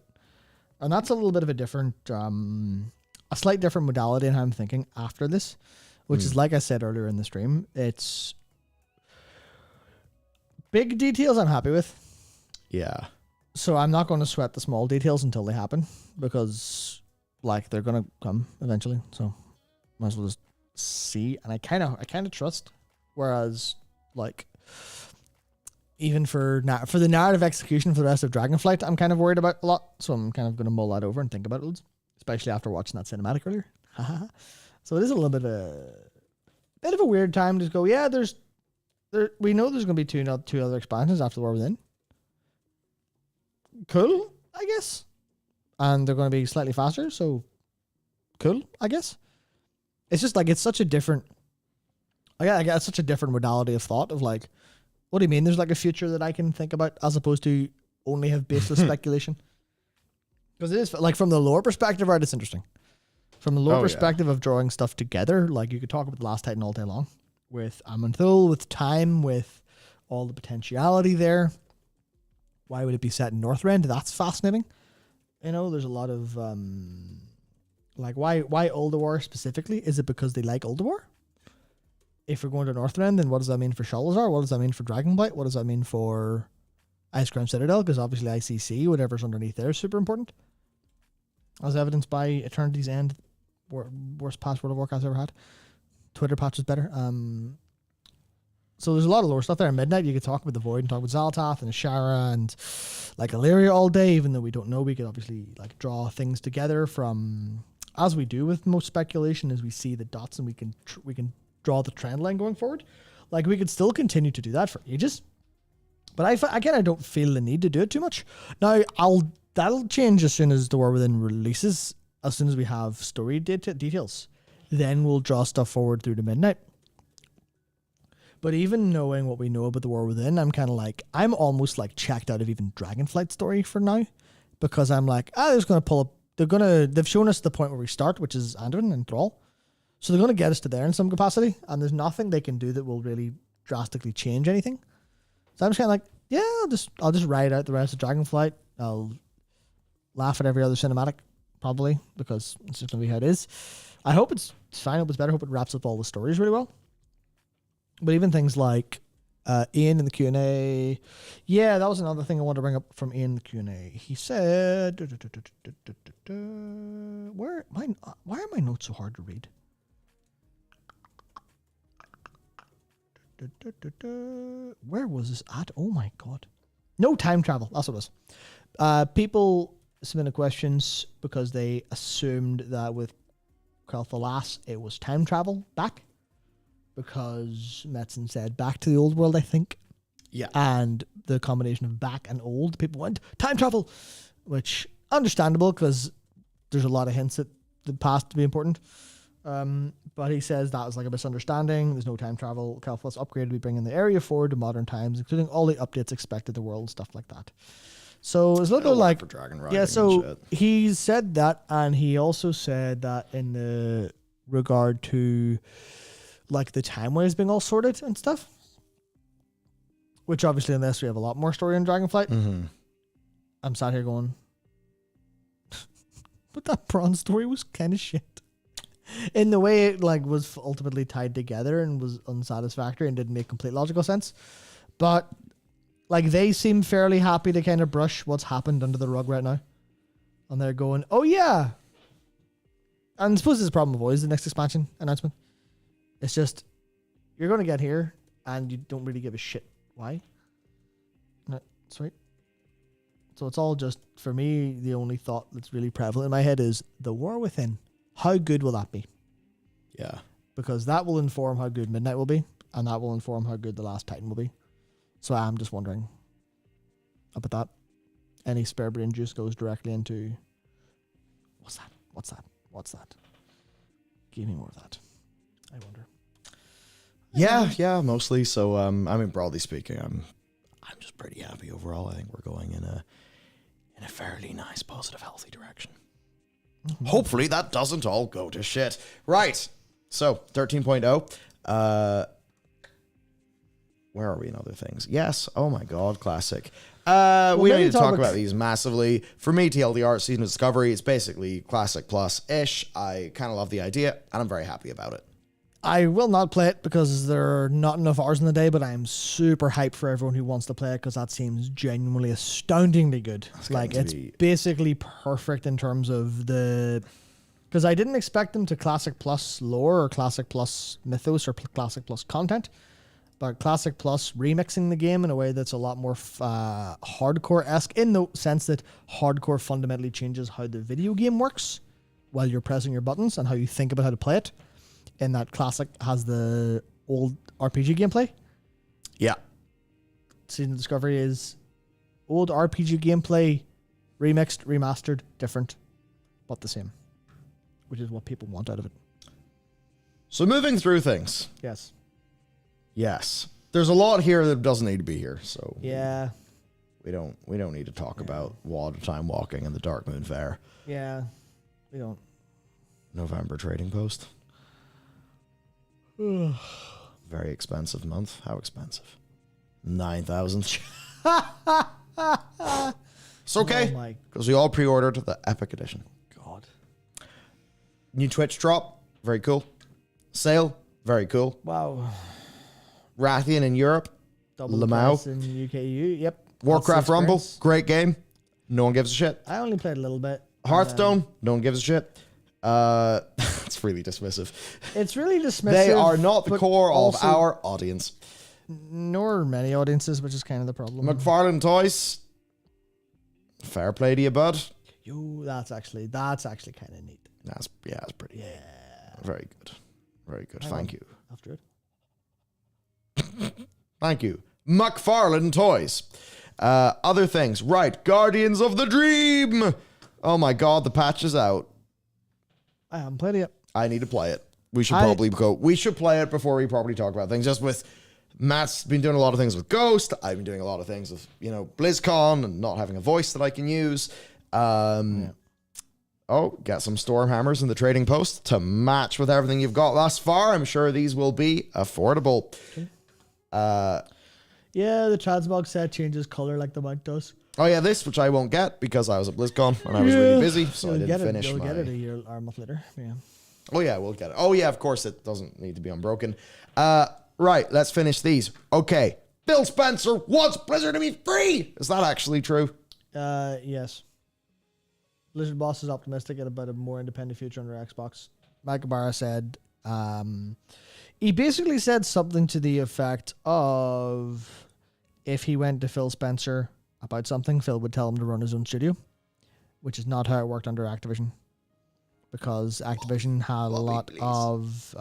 and that's a little bit of a different, a slight different modality in how I'm thinking after this, which is like I said earlier in the stream. It's big details I'm happy with. Yeah. So I'm not going to sweat the small details until they happen because, like, they're going to come eventually. So might as well just see. And I kind of trust. Whereas, like, even for the narrative execution for the rest of Dragonflight, I'm kind of worried about a lot. So I'm kind of going to mull that over and think about it, loads, especially after watching that cinematic earlier. So it is a little bit of a weird time to go. Yeah, we know there's going to be two other expansions after the War Within. Cool, I guess. And they're going to be slightly faster, so cool, I guess. It's just like, it's such a different, I guess such a different modality of thought of like, what do you mean there's like a future that I can think about as opposed to only have baseless speculation? Because it is, like, from the lore perspective, right, it's interesting. From the lore perspective of drawing stuff together, like, you could talk about The Last Titan all day long with Amanthul, with time, with all the potentiality there. Why would it be set in Northrend? That's fascinating. There's a lot of, like, why Ulduar specifically? Is it because they like Ulduar? If we're going to Northrend, then what does that mean for Shalazar? What does that mean for Dragonblight? What does that mean for Ice Crown Citadel? Because obviously ICC, whatever's underneath there, is super important. As evidenced by Eternity's End, worst patch World of Warcraft's ever had. Twitter patch is better. So there's a lot of lore stuff there. At Midnight, you could talk about the Void and talk about Xal'atath and Ashara and like Illyria all day, even though we don't know. We could obviously like draw things together from, as we do with most speculation, as we see the dots and we can draw the trend line going forward. Like, we could still continue to do that for ages. But I kind of don't feel the need to do it too much. Now, that'll change as soon as the War Within releases, as soon as we have story details. Then we'll draw stuff forward through to Midnight. But even knowing what we know about the War Within, I'm kind of like, I'm almost like checked out of even Dragonflight story for now. Because I'm like, they're just going to pull up, they've shown us the point where we start, which is Anduin and Thrall. So they're going to get us to there in some capacity. And there's nothing they can do that will really drastically change anything. So I'm just kind of like, yeah, I'll just ride out the rest of Dragonflight. I'll laugh at every other cinematic, probably, because it's just going to be how it is. I hope it's fine. I hope it's better. I hope it wraps up all the stories really well. But even things like Ian in the Q&A. Yeah, that was another thing I wanted to bring up from Ian in the Q&A. He said, why are my notes so hard to read? Where was this at? Oh my god. No time travel. That's what it was. People submitted questions because they assumed that with Quel'Tha Lass it was time travel back. Because Metzen said back to the old world, I think. Yeah. And the combination of back and old, people went time travel, which understandable because there's a lot of hints at the past to be important. But he says that was like a misunderstanding. There's no time travel. Calphus upgrade will be bringing the area forward to modern times, including all the updates expected to the world, stuff like that. So it's a little bit like, for dragon riding yeah. and So shit. he said that, and he also said that in the regard to like the time waves being all sorted and stuff. Which obviously in this we have a lot more story in Dragonflight. Mm-hmm. I'm sat here going, but that bronze story was kind of shit. In the way it like was ultimately tied together and was unsatisfactory and didn't make complete logical sense. But like they seem fairly happy to kind of brush what's happened under the rug right now. And they're going, oh yeah. And I suppose this is a problem of always the next expansion announcement. It's just, you're going to get here and you don't really give a shit. Why? No, sweet. So it's all just, for me, the only thought that's really prevalent in my head is the War Within. How good will that be? Yeah. Because that will inform how good Midnight will be, and that will inform how good The Last Titan will be. So I'm just wondering about that. Any spare brain juice goes directly into, what's that? What's that? What's that? Give me more of that. I wonder. Yeah, mostly. So, I mean, broadly speaking, I'm just pretty happy overall. I think we're going in a fairly nice, positive, healthy direction. Mm-hmm. Hopefully that doesn't all go to shit. Right. So, 13.0. Where are we in other things? Yes. Oh my God, classic. We don't maybe need to talk about- about these massively. For me, TLDR, Season of Discovery, it's basically classic plus-ish. I kind of love the idea, and I'm very happy about it. I will not play it because there are not enough hours in the day, but I am super hyped for everyone who wants to play it because that seems genuinely astoundingly good. Like, going it's to be- basically perfect in terms of the... Because I didn't expect them to Classic Plus lore or Classic Plus mythos or Classic Plus content, but Classic Plus remixing the game in a way that's a lot more hardcore-esque in the sense that hardcore fundamentally changes how the video game works while you're pressing your buttons and how you think about how to play it. In that Classic has the old RPG gameplay. Yeah. Season of Discovery is old RPG gameplay, remixed, remastered, different, but the same, which is what people want out of it. So moving through things. Yes. Yes. There's a lot here that doesn't need to be here, so Yeah. we don't need to talk about Water Time Walking and the Dark Moon Fair. Yeah. We don't. November trading post. Very expensive month. How expensive? 9,000. It's okay, Oh my because we all pre-ordered the Epic Edition. God. New Twitch drop. Very cool. Sale. Very cool. Wow. Rathian in Europe. Double Lamau. price in UKU. Yep. Warcraft That's the Rumble. experience. Great game. No one gives a shit. I only played a little bit. Hearthstone. No one gives a shit. It's really dismissive. It's really dismissive. They are not the but core of also- our audience. Nor many audiences, which is kind of the problem. McFarlane Toys. Fair play to you, bud. Yo, that's actually kind of neat. That's pretty. Yeah. Very good. Very good. Hang Thank on. you. After it. Thank you. McFarlane Toys. Other things. Right. Guardians of the Dream. Oh my God, the patch is out. I haven't played it yet. I need to play it. We should probably go. We should play it before we probably talk about things. Just with Matt's been doing a lot of things with Ghost. I've been doing a lot of things with, BlizzCon and not having a voice that I can use. Oh, get some Stormhammers in the trading post to match with everything you've got thus far. I'm sure these will be affordable. Yeah, the transmog set changes color like the mic does. Oh yeah, this, which I won't get because I was at BlizzCon and I was really busy, so I You'll didn't get finish You'll my... get it a year or a month later. Yeah. Oh yeah, we'll get it. Oh yeah, of course it doesn't need to be unbroken. Right, let's finish these. Okay, Bill Spencer wants Blizzard to be free. Is that actually true? Yes. Blizzard boss is optimistic about a more independent future under Xbox. Mike Ibarra said, he basically said something to the effect of, if he went to Phil Spencer about something, Phil would tell him to run his own studio, which is not how it worked under Activision, because Activision had a lot of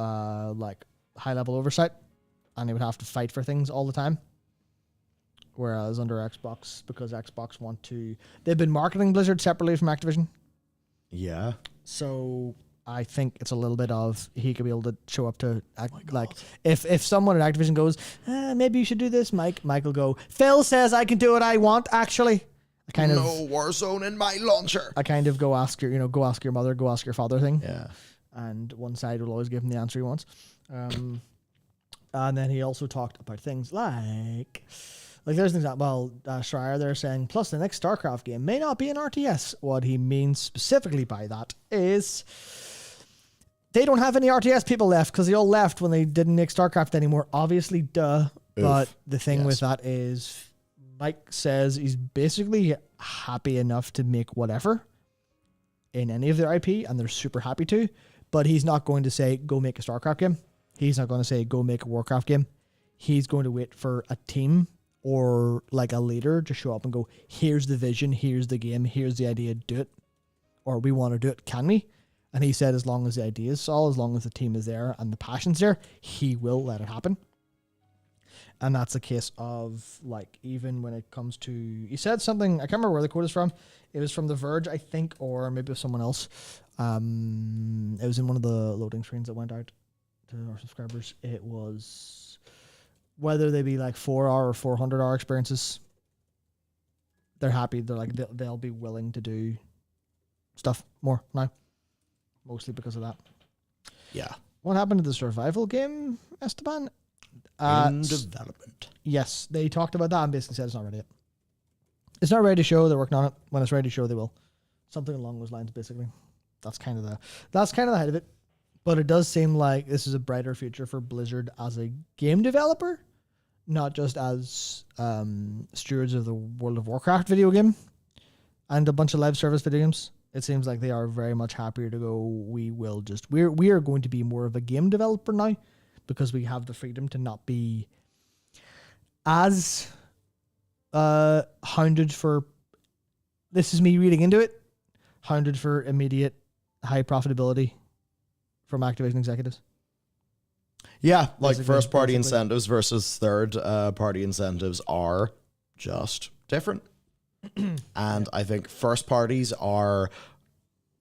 high level oversight, and they would have to fight for things all the time. Whereas under Xbox, because Xbox they've been marketing Blizzard separately from Activision. Yeah. So I think it's a little bit of he could be able to show up to like if someone at Activision goes, maybe you should do this, Mike will go, Phil says I can do what I want, actually. I kind of no Warzone in my launcher. I kind of go ask your mother, go ask your father thing. Yeah. And one side will always give him the answer he wants. And then he also talked about things like there's an example, Schreier there saying, plus the next StarCraft game may not be an RTS. What he means specifically by that is they don't have any RTS people left because they all left when they didn't make StarCraft anymore. Obviously, duh. Oof. But the thing with that is Mike says he's basically happy enough to make whatever in any of their IP, and they're super happy to, but he's not going to say, go make a StarCraft game. He's not going to say, go make a Warcraft game. He's going to wait for a team or like a leader to show up and go, here's the vision, here's the game, here's the idea, do it. Or we want to do it, can we? And he said as long as the idea is solid, as long as the team is there and the passion's there, he will let it happen. And that's a case of, like, even when it comes to... He said something, I can't remember where the quote is from. It was from The Verge, I think, or maybe it was someone else. It was in one of the loading screens that went out to our subscribers. It was whether they be like 4-hour or 400-hour experiences, they're happy. They're like, they'll be willing to do stuff more now. Mostly because of that. Yeah. What happened to the survival game, Esteban? In development. Yes, they talked about that and basically said it's not ready yet. It's not ready to show. They're working on it. When it's ready to show, they will. Something along those lines, basically. That's kind of the height of it. But it does seem like this is a brighter future for Blizzard as a game developer, not just as stewards of the World of Warcraft video game and a bunch of live service video games. It seems like they are very much happier to go, we are going to be more of a game developer now because we have the freedom to not be as hounded for, this is me reading into it, hounded for immediate high profitability from Activision executives. Yeah, like Basically. first party incentives versus third party incentives are just different. And I think first parties are,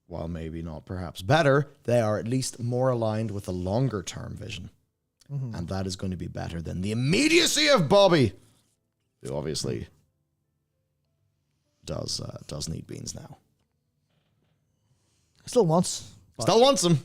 well, maybe not perhaps better, they are at least more aligned with a longer term vision. Mm-hmm. And that is going to be better than the immediacy of Bobby, who obviously does need beans now. Still wants him.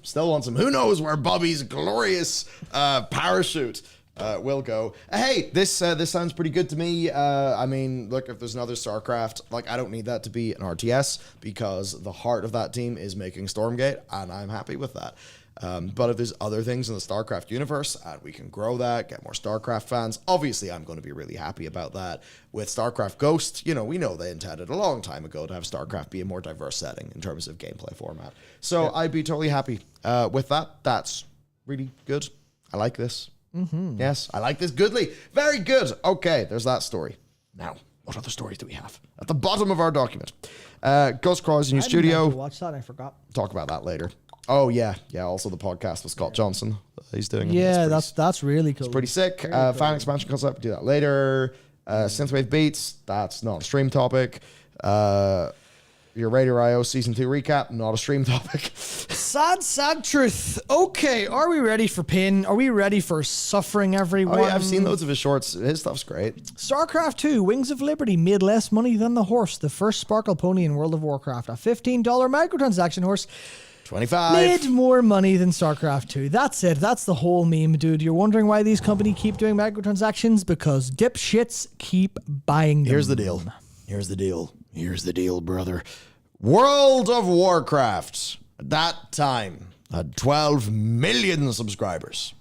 Who knows where Bobby's glorious parachute will go. Hey, this sounds pretty good to me. I mean, look, if there's another StarCraft, like, I don't need that to be an RTS because the heart of that team is making Stormgate, and I'm happy with that. But if there's other things in the StarCraft universe and we can grow that, get more StarCraft fans, obviously I'm going to be really happy about that. With StarCraft Ghost, we know they intended a long time ago to have StarCraft be a more diverse setting in terms of gameplay format. So yeah. I'd be totally happy with that. That's really good. I like this. Mm-hmm. Yes, I like this goodly. Very good. Okay, there's that story. Now, what other stories do we have? At the bottom of our document. Ghost Crawler's new studio. Watch that, I forgot. Talk about that later. Oh, yeah. Yeah, also the podcast with Scott Johnson. He's doing it. Yeah, that's really cool. It's pretty sick. Fan expansion comes up. Do that later. Synthwave Beats. That's not a stream topic. Your Radio IO Season 2 recap. Not a stream topic. Sad truth. Okay, are we ready for pain? Are we ready for suffering, everyone? Oh, yeah, I've seen loads of his shorts. His stuff's great. StarCraft 2, Wings of Liberty made less money than the horse, the first sparkle pony in World of Warcraft. A $15 microtransaction horse 25. made more money than StarCraft 2. That's it. That's the whole meme, dude. You're wondering why these companies keep doing microtransactions? Because dipshits keep buying them. Here's the deal, brother. World of Warcraft, at that time, had 12 million subscribers.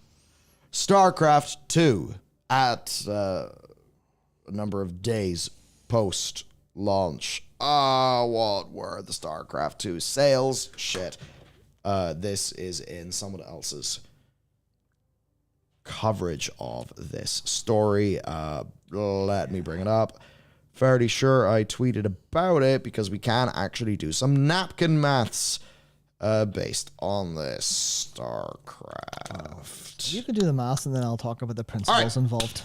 StarCraft 2, at a number of days post-launch. What were the StarCraft 2 sales? Shit. This is in someone else's coverage of this story. Let me bring it up. Fairly sure I tweeted about it because we can actually do some napkin maths based on this StarCraft. You can do the maths and then I'll talk about the principles involved.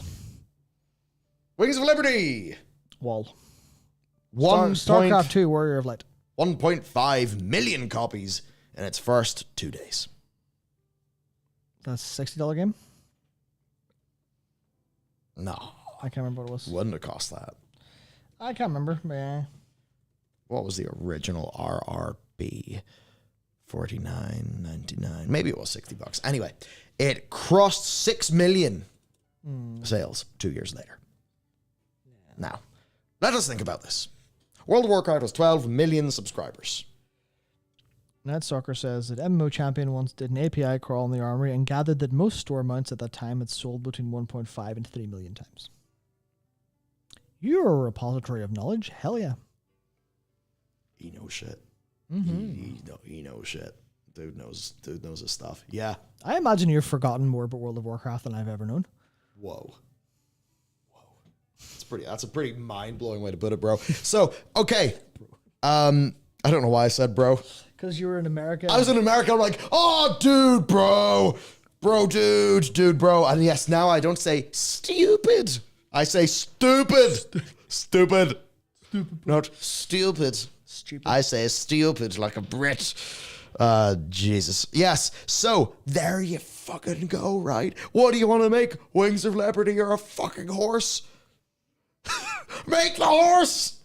Wings of Liberty. Wall. StarCraft 2, Warrior of Light. 1.5 million copies in its first 2 days. That's $60 game. No, I can't remember what it was. wouldn't have cost that. I can't remember. Yeah. What was the original RRB? $49.99. Maybe it was $60. Anyway, it crossed 6 million sales 2 years later. Now, let us think about this. World of Warcraft has 12 million subscribers. Ned Soccer says that MMO Champion once did an API crawl in the Armory and gathered that most store mounts at that time had sold between 1.5 and 3 million times. You're a repository of knowledge. Hell yeah. He knows shit. Mm-hmm. He knows shit. Dude knows his stuff. Yeah. I imagine you've forgotten more about World of Warcraft than I've ever known. Whoa. That's a pretty mind-blowing way to put it, bro. So, okay. I don't know why I said bro. Because you were in America. I was in America. I'm like, oh, dude, bro. Bro, dude, bro. And yes, now I don't say stupid. I say stupid. Stupid. Not stupid. Stupid. I say stupid like a Brit. Jesus. Yes. So there you fucking go, right? What do you want to make? Wings of Liberty or a fucking horse? Make the horse!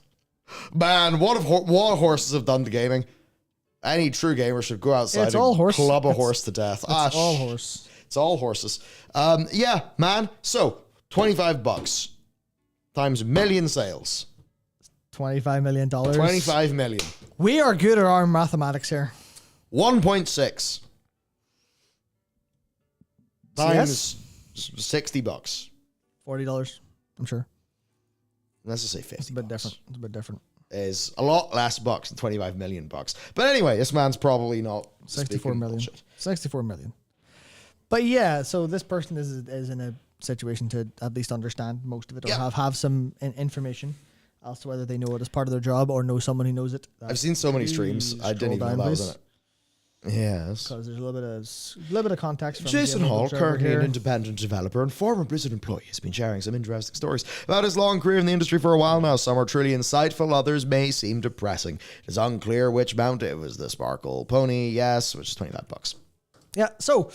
Man, what horses have done to gaming? Any true gamer should go outside It's all and horse. club a horse to death. It's all horse. It's all horses. Yeah, man. So, $25 times million sales. $25 million. 25 million. We are good at our mathematics here. 1.6 times Yes. $60. $40, I'm sure. Let's just say 50. It's a bit different. It's a bit different. Is a lot less bucks than 25 million bucks. But anyway, this man's probably not 64 speaking million. bullshit. 64 million. But yeah, so this person is in a situation to at least understand most of it or Yeah. have some information as to whether they know it as part of their job or know someone who knows it. I've seen so many streams. I didn't even know that was in it. Yes. Because there's a little bit of context from Jason Game Hall, Observer currently here. an independent developer and former Blizzard employee, has been sharing some interesting stories about his long career in the industry for a while now. Some are truly insightful, others may seem depressing. It is unclear which mount it was. The Sparkle Pony, yes, which is $25. Yeah, so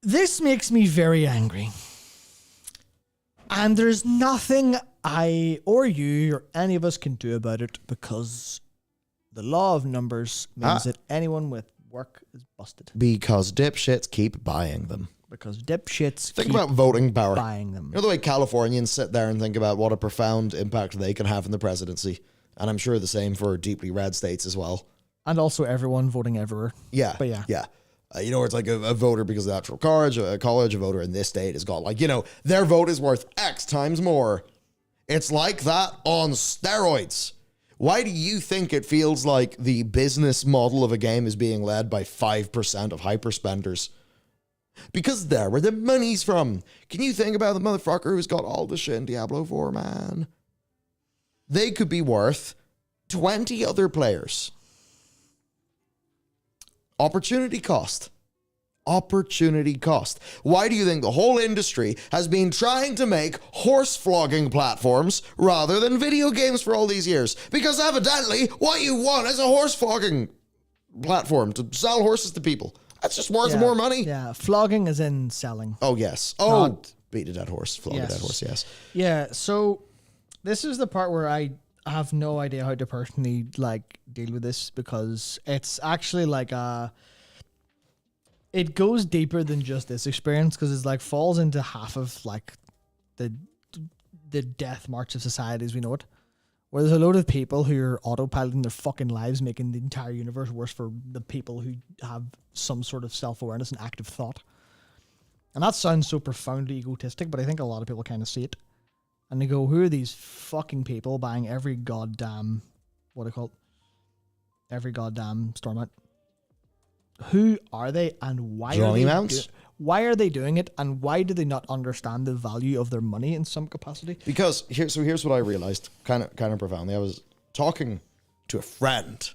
this makes me very angry. And there's nothing I or you or any of us can do about it because the law of numbers means that anyone with work is busted. Because dipshits keep buying them. Because dipshits Think keep about voting power. buying them. You know the way Californians sit there and think about what a profound impact they can have in the presidency? And I'm sure the same for deeply red states as well. And also everyone voting everywhere. Yeah. But yeah. Yeah. You know, where it's like a voter because of the actual college, a voter in this state has got like, you know, their vote is worth X times more. It's like that on steroids. Why do you think it feels like the business model of a game is being led by 5% of hyperspenders? Because there where the money's from. Can you think about the motherfucker who's got all the shit in Diablo 4, man? They could be worth 20 other players. Opportunity cost. Opportunity cost. Why do you think the whole industry has been trying to make horse flogging platforms rather than video games for all these years? Because evidently what you want is a horse flogging platform to sell horses to people. That's just worth more money. Yeah, flogging is in selling. Oh, yes. Oh, Not- beat a dead horse. Flog a dead horse, yes. Yeah, so this is the part where I have no idea how to personally like deal with this because it's actually like it goes deeper than just this experience because it's like falls into half of like the death march of society as we know it, where there's a load of people who are autopiloting their fucking lives, making the entire universe worse for the people who have some sort of self-awareness and active thought. And that sounds so profoundly egotistic, but I think a lot of people kind of see it. And they go, who are these fucking people buying every goddamn, what do you call it? Every goddamn store mount. Who are they and why Johnny are they mounts? why are they doing it and why do they not understand the value of their money in some capacity? Because here's what I realized, kind of profoundly. I was talking to a friend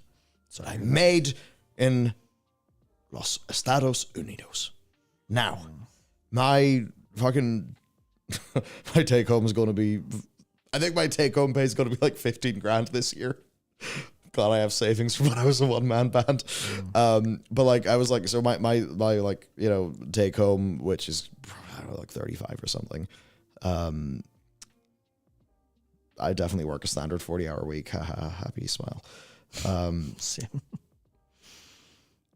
that I made in Los Estados Unidos. Now, my fucking my take home is going to be, I think my take home pay is going to be like 15 grand this year. glad I have savings from when I was a one-man band. But like, I was like, so my like, you know, take home, which is, I don't know, like 35 or something. I definitely work a standard 40-hour week. Haha, happy smile. Same.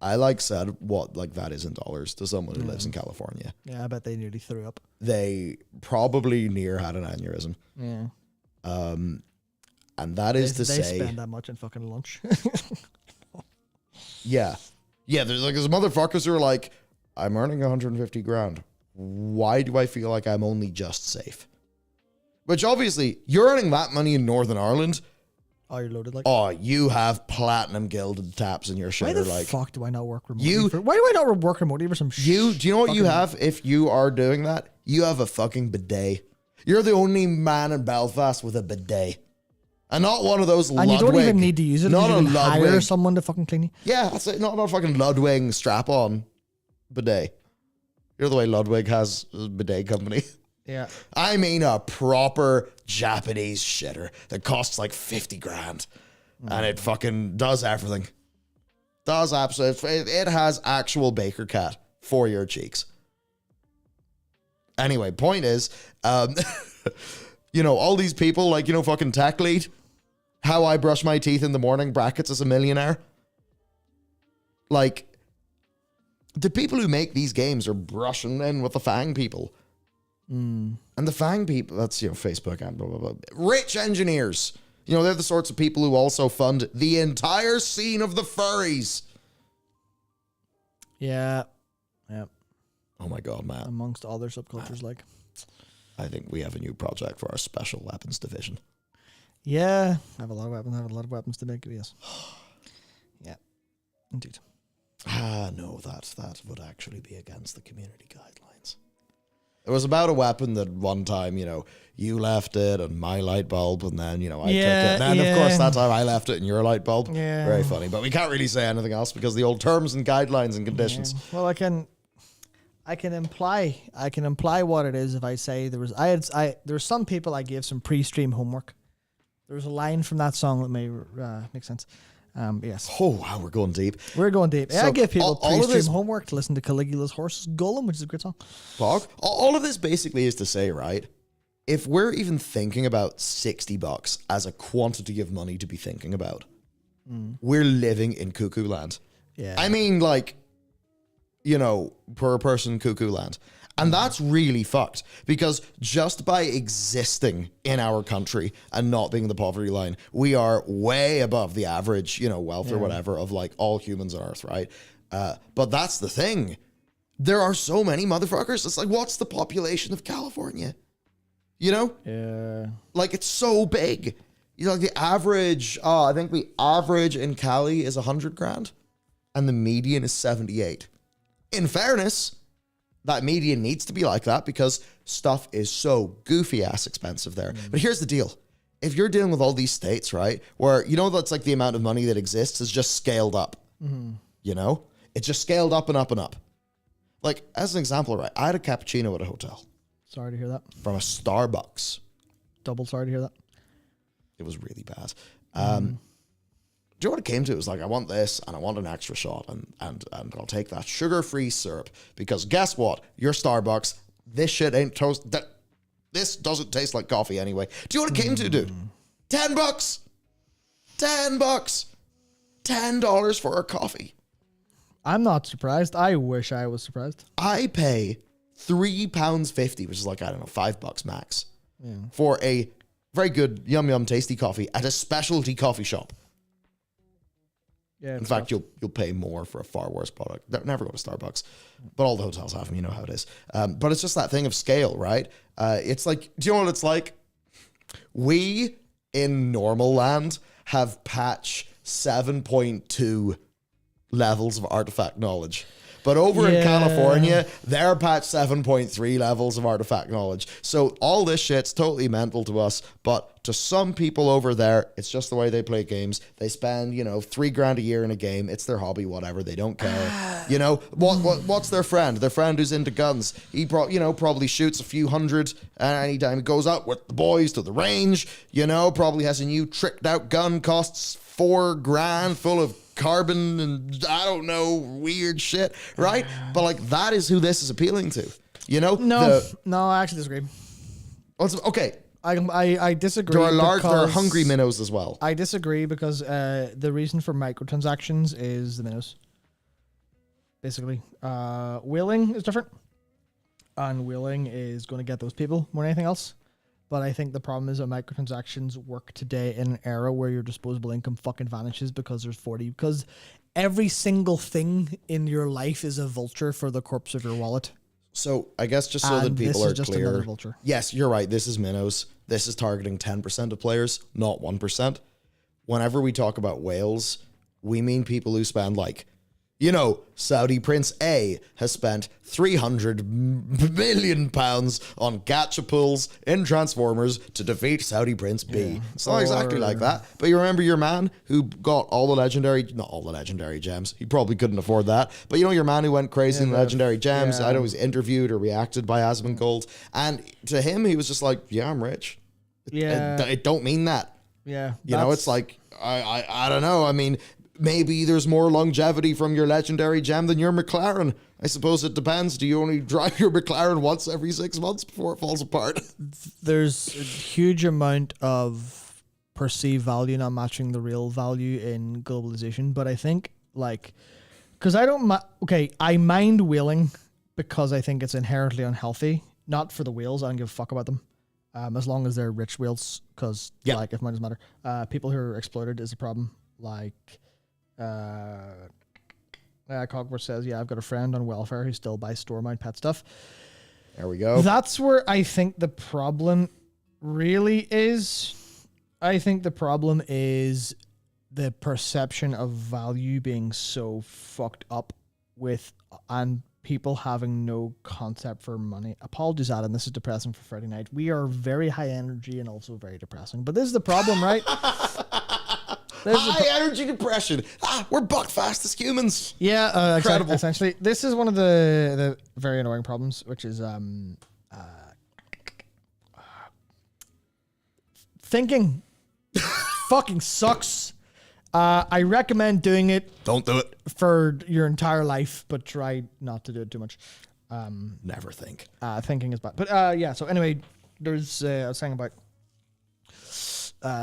I like said what like that is in dollars to someone who lives in California. Yeah, I bet they nearly threw up. They probably near had an aneurysm. Yeah. And that is to they say, spend that much on fucking lunch. yeah. There's motherfuckers who are like, I'm earning 150 grand. Why do I feel like I'm only just safe? Which obviously, you're earning that money in Northern Ireland. Oh, you're loaded like. Oh, you have platinum gilded taps in your Why shitter. the Like, fuck do I not work remotely? Why do I not work remotely for some do you know what you have if you are doing that? You have a fucking bidet. You're the only man in Belfast with a bidet. And not one of those And you don't even need to use it. Not you a can hire Ludwig. someone to fucking clean you. Yeah, that's it. Not fucking Ludwig strap-on bidet. You're the way Ludwig has a bidet company. Yeah. I mean a proper Japanese shitter that costs like 50 grand. And it fucking does everything. Does absolutely. It has actual Baker Cat for your cheeks. Anyway, point is, you know, all these people like, you know, fucking Tech Lead, how I brush my teeth in the morning, brackets as a millionaire. Like, the people who make these games are brushing in with the Fang people. And the Fang people, that's, you know, Facebook and blah, blah, blah. Rich engineers. You know, they're the sorts of people who also fund the entire scene of the furries. Yeah. Yeah. Oh my God, man. Amongst other subcultures, like. I think we have a new project for our special weapons division. Yeah. I have a lot of weapons to make, yes. Yeah. Indeed. No, that would actually be against the community guidelines. It was about a weapon that one time, you know, you left it and my light bulb, and then, you know, I took it. And then, of course, that time I left it and your light bulb. Yeah. Very funny. But we can't really say anything else because the old terms and guidelines and conditions. Yeah. Well, I can imply what it is if I say there were some people I gave some pre-stream homework. There was a line from that song that may make sense. Yes. Oh, wow, we're going deep. We're going deep. Yeah, So I give people all of pre-stream this- homework to listen to Caligula's Horse's Golem, which is a great song. Bog. All of this basically is to say, right, if we're even thinking about $60 as a quantity of money to be thinking about, we're living in cuckoo land. Yeah. I mean, like, you know, per person cuckoo land. And that's really fucked because just by existing in our country and not being the poverty line, we are way above the average, you know, wealth or whatever of like all humans on earth, right? But that's the thing. There are so many motherfuckers. It's like, what's the population of California? You know? Yeah. Like, it's so big. You know, like the average, I think the average in Cali is 100 grand and the median is 78. In fairness, that median needs to be like that because stuff is so goofy ass expensive there. But here's the deal. If you're dealing with all these states, right, where, you know, that's like the amount of money that exists is just scaled up, you know? It's just scaled up and up and up. Like, as an example, right, I had a cappuccino at a hotel Sorry to hear that. from a Starbucks. Double sorry to hear that. It was really bad. Do you know what it came to? It was like, I want this and I want an extra shot and I'll take that sugar-free syrup because guess what? Your Starbucks, this shit ain't toast. This doesn't taste like coffee anyway. Do you know what it came to, dude? $10. $10. $10 for a coffee. I'm not surprised. I wish I was surprised. I pay £3.50, which is like, I don't know, $5 max for a very good, yum, yum, tasty coffee at a specialty coffee shop. Yeah. In fact, you'll pay more for a far worse product. Never go to Starbucks, but all the hotels have them. You know how it is. But it's just that thing of scale, right? It's like, do you know what it's like? We in normal land have patch 7.2 levels of artifact knowledge. But over in Yeah. California, they're patch 7.3 levels of artifact knowledge. So all this shit's totally mental to us, but to some people over there, it's just the way they play games. They spend, you know, $3,000 a year in a game. It's their hobby, whatever. They don't care. You know, what's their friend? Their friend who's into guns. He probably shoots a few hundred anytime he goes out with the boys to the range. You know, probably has a new tricked out gun, costs $4,000, full of carbon and I don't know, weird shit, right? But like that is who this is appealing to. You know? No, I actually disagree. Okay. I disagree. There are because hungry minnows as well. I disagree because the reason for microtransactions is the minnows. Basically, whaling is different, and whaling is going to get those people more than anything else. But I think the problem is that microtransactions work today in an era where your disposable income fucking vanishes because because every single thing in your life is a vulture for the corpse of your wallet. So I guess just so that And people this are is just clear. another vulture. Yes, you're right. This is minnows. This is targeting 10% of players, not 1%. Whenever we talk about whales, we mean people who spend like, you know, Saudi Prince A has spent 300 million pounds on gacha pulls in Transformers to defeat Saudi Prince B. Yeah. It's not exactly like that. But you remember your man who got not all the legendary gems. He probably couldn't afford that. But you know your man who went crazy in legendary gems. yeah. I know he was interviewed or reacted by Asmongold. And to him, he was just like, yeah, I'm rich. Yeah, It don't mean that. yeah. You know, it's like, I don't know. I mean, maybe there's more longevity from your legendary gem than your McLaren. I suppose it depends. Do you only drive your McLaren once every 6 months before it falls apart? There's a huge amount of perceived value not matching the real value in globalization, but I think because I don't I mind whaling because I think it's inherently unhealthy. Not for the whales, I don't give a fuck about them. As long as they're rich whales, because if money doesn't matter. People who are exploited is a problem. Cogworth says, I've got a friend on welfare who still buys store mount pet stuff. There we go. That's where I think the problem really is. I think the problem is the perception of value being so fucked up and people having no concept for money. Apologies, Adam. This is depressing for Friday night. We are very high energy and also very depressing. But this is the problem, right? High energy depression. We're buck fast as humans. Yeah, Incredible. Essentially, this is one of the very annoying problems, which is thinking. Fucking sucks. I recommend doing it. Don't do it. For your entire life, but try not to do it too much. Never think. Thinking is bad. But so anyway, there's I was saying about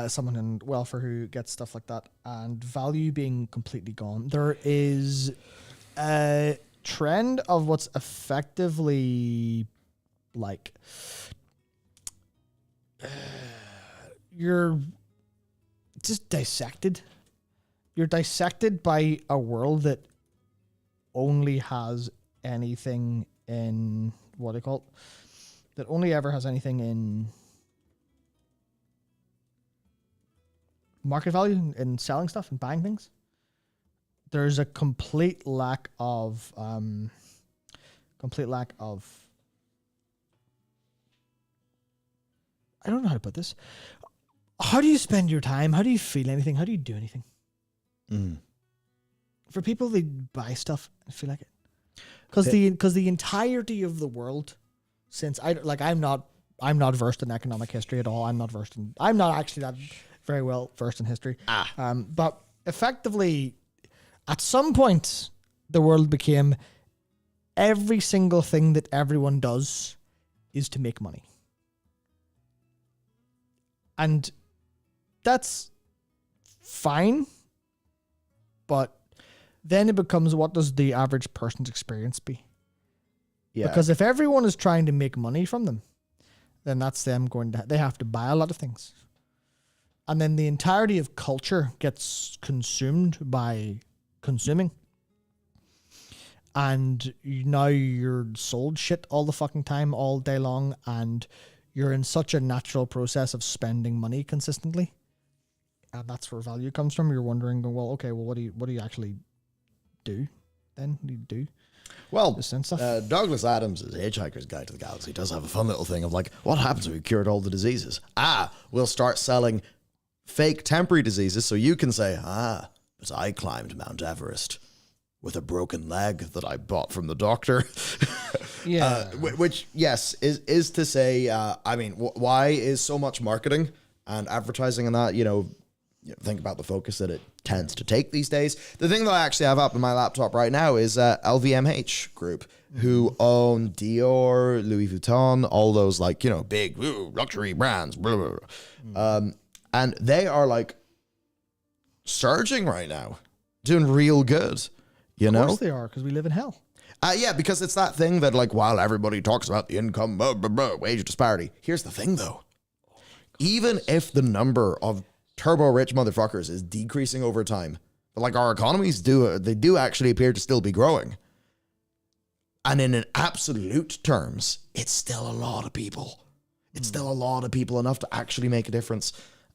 someone in welfare who gets stuff like that and value being completely gone. There is a trend of what's effectively like you're just dissected. You're dissected by a world that only has anything in that only ever has anything in market value and selling stuff and buying things. There's a complete lack of I don't know how to put this. How do you spend your time? How do you feel anything? How do you do anything? For people, they buy stuff and feel like it. Because the entirety of the world, since I'm not versed in economic history at all. I'm not actually that very well versed in history. But effectively, at some point, the world became every single thing that everyone does is to make money. And that's fine. But then it becomes, what does the average person's experience be? Yeah. Because if everyone is trying to make money from them, then that's them they have to buy a lot of things. And then the entirety of culture gets consumed by consuming. And now you're sold shit all the fucking time, all day long, and you're in such a natural process of spending money consistently. And that's where value comes from. You're wondering, what do you actually do? then you do. Well, Just send stuff. Douglas Adams' Hitchhiker's Guide to the Galaxy does have a fun little thing of like, what happens if we cured all the diseases? We'll start selling fake temporary diseases so you can say, but I climbed Mount Everest with a broken leg that I bought from the doctor. Yeah. Which, yes, is to say, I mean, why is so much marketing and advertising and that, think about the focus that it tends to take these days. The thing that I actually have up in my laptop right now is LVMH Group, who own Dior, Louis Vuitton, all those like, big luxury brands, blah, blah, blah. And they are like surging right now, doing real good, Of course they are, because we live in hell. Yeah, because it's that thing that like, while everybody talks about the income, wage disparity, here's the thing though. Even if the number of turbo rich motherfuckers is decreasing over time, but like our economies do actually appear to still be growing. And in an absolute terms, it's still a lot of people. It's still a lot of people, enough to actually make a difference.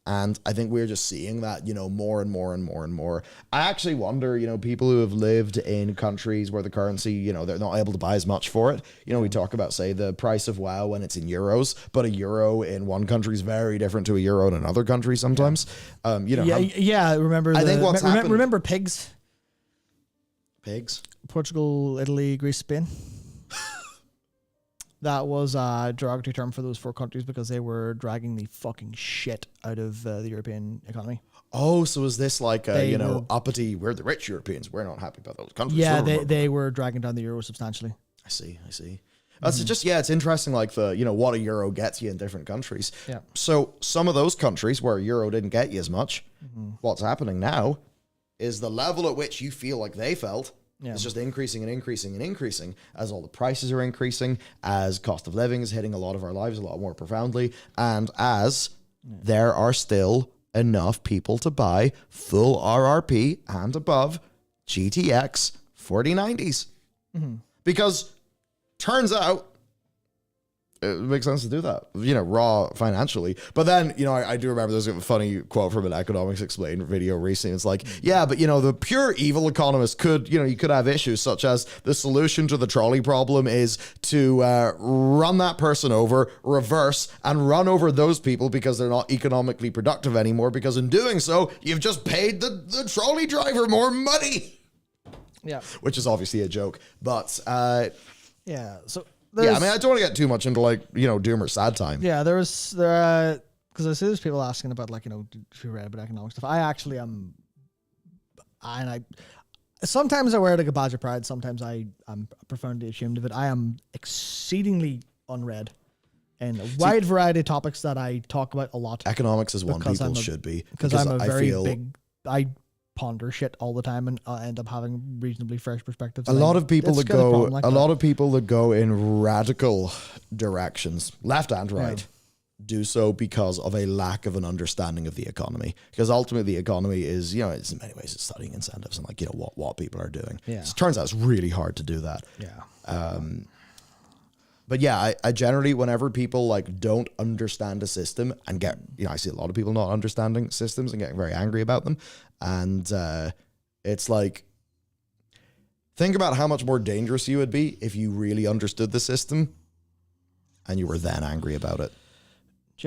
And I think we're just seeing that, more and more and more and more. I actually wonder, people who have lived in countries where the currency, they're not able to buy as much for it. We talk about, say, the price of WoW when it's in euros, but a euro in one country is very different to a euro in another country sometimes. Remember I think what's happened- remember pigs? Pigs? Portugal, Italy, Greece, Spain. That was a derogatory term for those 4 countries because they were dragging the fucking shit out of the European economy. Oh, so is this like, were- uppity, we're the rich Europeans, we're not happy about those countries. Yeah, they were dragging down the euro substantially. I see. That's just, it's interesting, like what a euro gets you in different countries. Yeah. So some of those countries where a euro didn't get you as much, what's happening now is the level at which you feel like they felt is just increasing and increasing and increasing as all the prices are increasing, as cost of living is hitting a lot of our lives a lot more profoundly, and as there are still enough people to buy full RRP and above GTX 4090s. Because turns out it makes sense to do that, raw financially. But then, I do remember there's a funny quote from an Economics Explained video recently. It's like, but, the pure evil economist could, you could have issues such as the solution to the trolley problem is to run that person over, reverse, and run over those people because they're not economically productive anymore. Because in doing so, you've just paid the trolley driver more money. Yeah. Which is obviously a joke. But, So I don't want to get too much into like, doom or sad time. Yeah, because I see there's people asking about like, if you read about economic stuff. I actually am, and I sometimes I wear it like a badge of pride. Sometimes I'm profoundly ashamed of it. I am exceedingly unread in a wide variety of topics that I talk about a lot. Economics is one people should be. Because I'm a very big, I ponder shit all the time and end up having reasonably fresh perspectives. A lot of people that go in radical directions, left and right, do so because of a lack of an understanding of the economy. Because ultimately the economy is, it's in many ways it's studying incentives and like, what people are doing. Yeah. So it turns out it's really hard to do that. Yeah. But yeah, I generally, whenever people like don't understand a system and get, I see a lot of people not understanding systems and getting very angry about them. And it's like, think about how much more dangerous you would be if you really understood the system and you were then angry about it. Did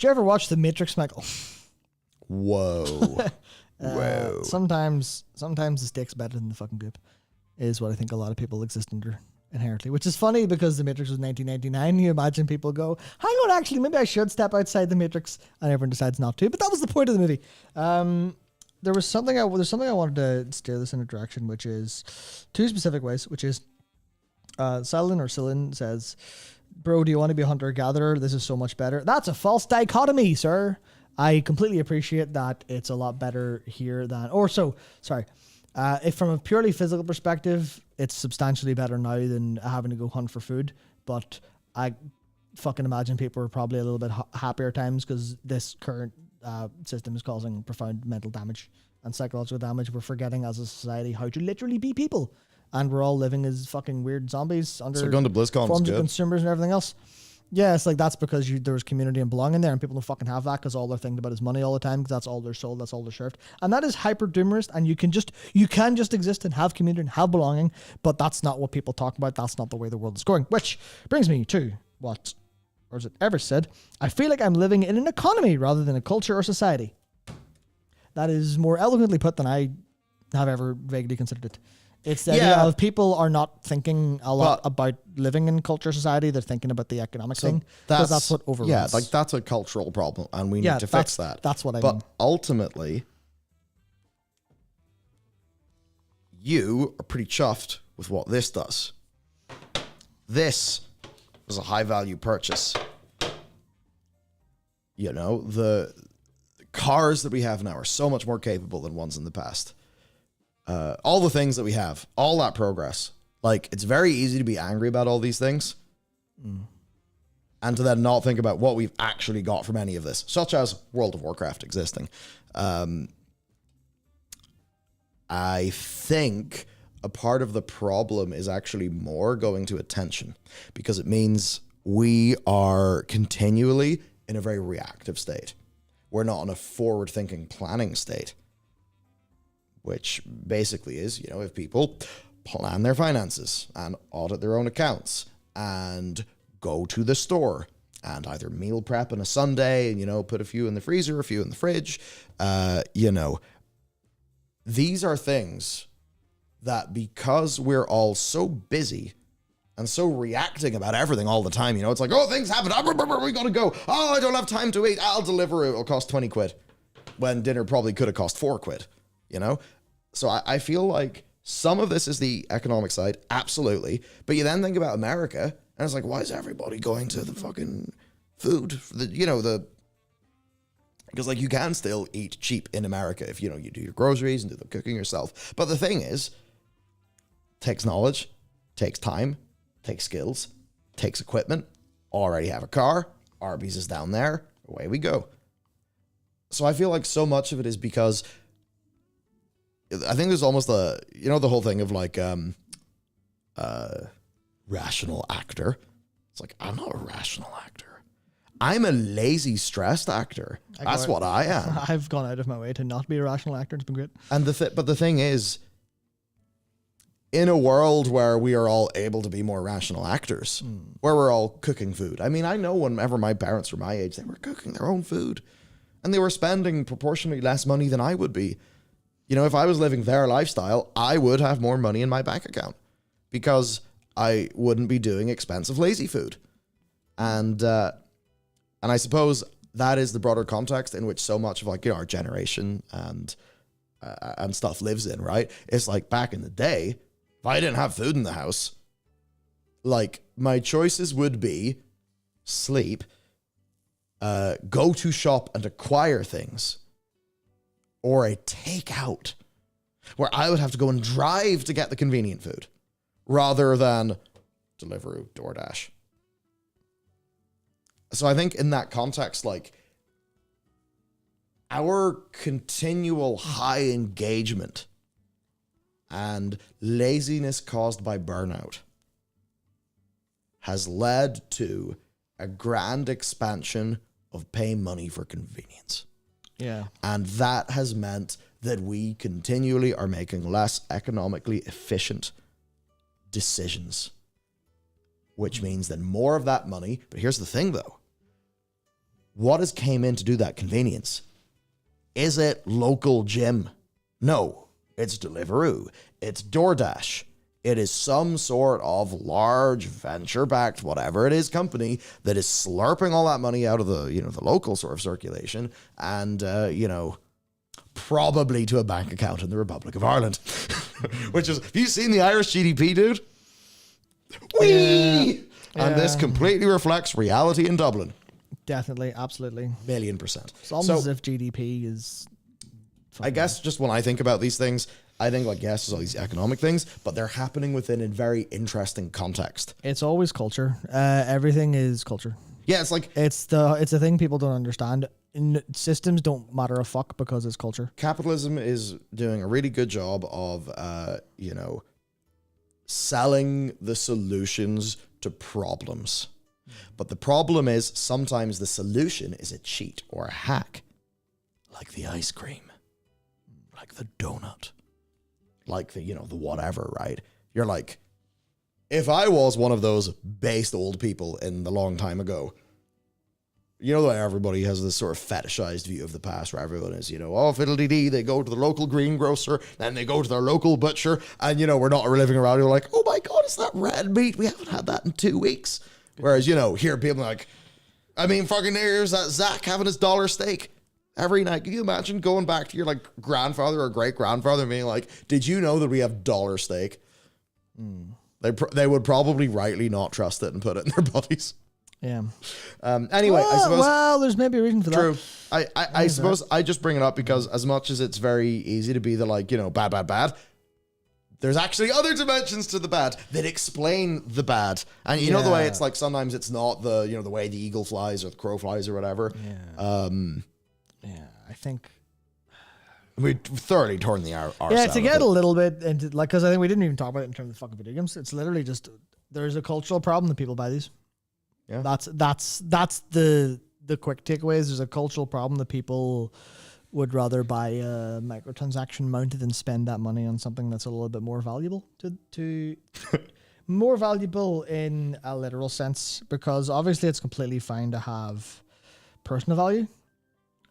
you ever watch The Matrix, Michael? Whoa. Whoa. Sometimes the steak's better than the fucking goop is what I think a lot of people exist under inherently, which is funny because The Matrix was 1999. You imagine people go, hang on, actually, maybe I should step outside The Matrix, and everyone decides not to. But that was the point of the movie. There's something I wanted to steer this in a direction, which is 2 specific ways, which is Cylin says, bro, do you want to be a hunter-gatherer? This is so much better. That's a false dichotomy, sir. I completely appreciate that it's a lot better here than, if from a purely physical perspective, it's substantially better now than having to go hunt for food. But I fucking imagine people are probably a little bit happier times because this current system is causing profound mental damage and psychological damage. We're forgetting as a society how to literally be people. And we're all living as fucking weird zombies under So going to BlizzCon forms is of good. consumers and everything else. Yeah, it's like that's because there's community and belonging there, and people don't fucking have that because all they're thinking about is money all the time because that's all they're sold, that's all they're served, and that is hyper doomerist. And you can just exist and have community and have belonging, but that's not what people talk about. That's not the way the world is going. Which brings me to what, or is it ever said? I feel like I'm living in an economy rather than a culture or society. That is more eloquently put than I have ever vaguely considered it. It's the idea of people are not thinking a lot about living in culture society. They're thinking about the economic thing. Because that's what overrules. Yeah, like that's a cultural problem, and we need to fix that. That's what I mean. But ultimately, you are pretty chuffed with what this does. This is a high-value purchase. You know, the cars that we have now are so much more capable than ones in the past. All the things that we have, all that progress. Like, it's very easy to be angry about all these things and to then not think about what we've actually got from any of this, such as World of Warcraft existing. I think a part of the problem is actually more going to attention, because it means we are continually in a very reactive state. We're not in a forward-thinking planning state. Which basically is, you know, if people plan their finances and audit their own accounts and go to the store and either meal prep on a Sunday and, you know, put a few in the freezer, a few in the fridge, you know, these are things that, because we're all so busy and so reacting about everything all the time, you know, it's like, oh, things happen, we gotta go, oh, I don't have time to eat, I'll deliver it, it'll cost 20 quid, when dinner probably could have cost 4 quid, you know? So I feel like some of this is the economic side, absolutely. But you then think about America, and it's like, why is everybody going to the fucking food? Because like you can still eat cheap in America if, you know, you do your groceries and do the cooking yourself. But the thing is, takes knowledge, takes time, takes skills, takes equipment. Already have a car. Arby's is down there. Away we go. So I feel like so much of it is because I think there's almost you know, the whole thing of like, rational actor. It's like, I'm not a rational actor. I'm a lazy, stressed actor. That's what I am. I've gone out of my way to not be a rational actor. It's been great. And but the thing is, in a world where we are all able to be more rational actors, where we're all cooking food. I mean, I know whenever my parents were my age, they were cooking their own food and they were spending proportionally less money than I would be. You know, if I was living their lifestyle, I would have more money in my bank account because I wouldn't be doing expensive, lazy food. And I suppose that is the broader context in which so much of, like, you know, our generation and stuff lives in, right? It's like back in the day, if I didn't have food in the house, like, my choices would be sleep, go to shop and acquire things, or a takeout, where I would have to go and drive to get the convenient food, rather than Deliveroo, DoorDash. So I think in that context, like, our continual high engagement and laziness caused by burnout has led to a grand expansion of paying money for convenience. Yeah. And that has meant that we continually are making less economically efficient decisions, which means that more of that money, but here's the thing though, what has came in to do that convenience? Is it local gym? No, it's Deliveroo, it's DoorDash. It is some sort of large venture-backed, whatever it is, company that is slurping all that money out of the, you know, the local sort of circulation and, you know, probably to a bank account in the Republic of Ireland. Which is, have you seen the Irish GDP, dude? Whee! Yeah. And this completely reflects reality in Dublin. Definitely, absolutely. 1,000,000%. It's almost as if GDP is... I guess just when I think about these things, I think, like, yes, there's all these economic things, but they're happening within a very interesting context. It's always culture. Everything is culture. Yeah, it's like... It's a thing people don't understand. Systems don't matter a fuck because it's culture. Capitalism is doing a really good job of, you know, selling the solutions to problems. But the problem is sometimes the solution is a cheat or a hack. Like the ice cream. Like the donut. Like the, the whatever, right? You're like, if I was one of those based old people in the long time ago, you know the way everybody has this sort of fetishized view of the past where everyone is, oh, fiddle-dee-dee, they go to the local greengrocer, then they go to their local butcher, and, we're not living around, we're like, oh my God, is that red meat? We haven't had that in 2 weeks. Whereas, here people are like, fucking there's that Zach having his dollar steak every night. Can you imagine going back to your, grandfather or great-grandfather and being like, did you know that we have dollar steak? They would probably rightly not trust it and put it in their bodies. Yeah. Anyway, I suppose. Well, there's maybe a reason for true. that. I suppose I just bring it up because as much as it's very easy to be the bad, there's actually other dimensions to the bad that explain the bad. And you know the way it's like sometimes it's not the the way the eagle flies or the crow flies or whatever. Yeah. I think we thoroughly torn the arse yeah, to get a little bit into because I think we didn't even talk about it in terms of fucking video games. It's literally just there's a cultural problem that people buy these. Yeah. That's the quick takeaways. There's a cultural problem that people would rather buy a microtransaction mounted than spend that money on something that's a little bit more valuable to more valuable in a literal sense, because obviously it's completely fine to have personal value.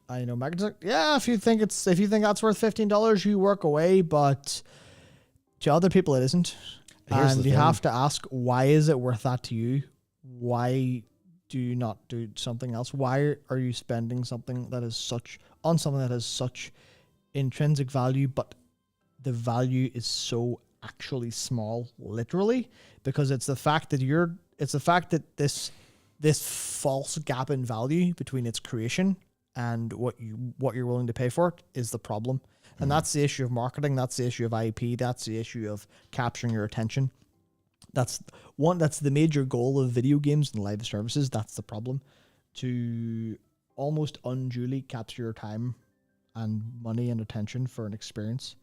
I know microtransaction. Yeah, if you think that's worth $15, you work away, but to other people it isn't. And you have to ask, why is it worth that to you? Why do you not do something else? Why are you spending something that is on something that has such intrinsic value, but the value is so actually small, literally? Because it's the fact that this false gap in value between its creation and what you're willing to pay for it is the problem. And that's the issue of marketing. That's the issue of IP. That's the issue of capturing your attention. That's the major goal of video games and live services. That's the problem. To almost unduly capture your time and money and attention for an experience,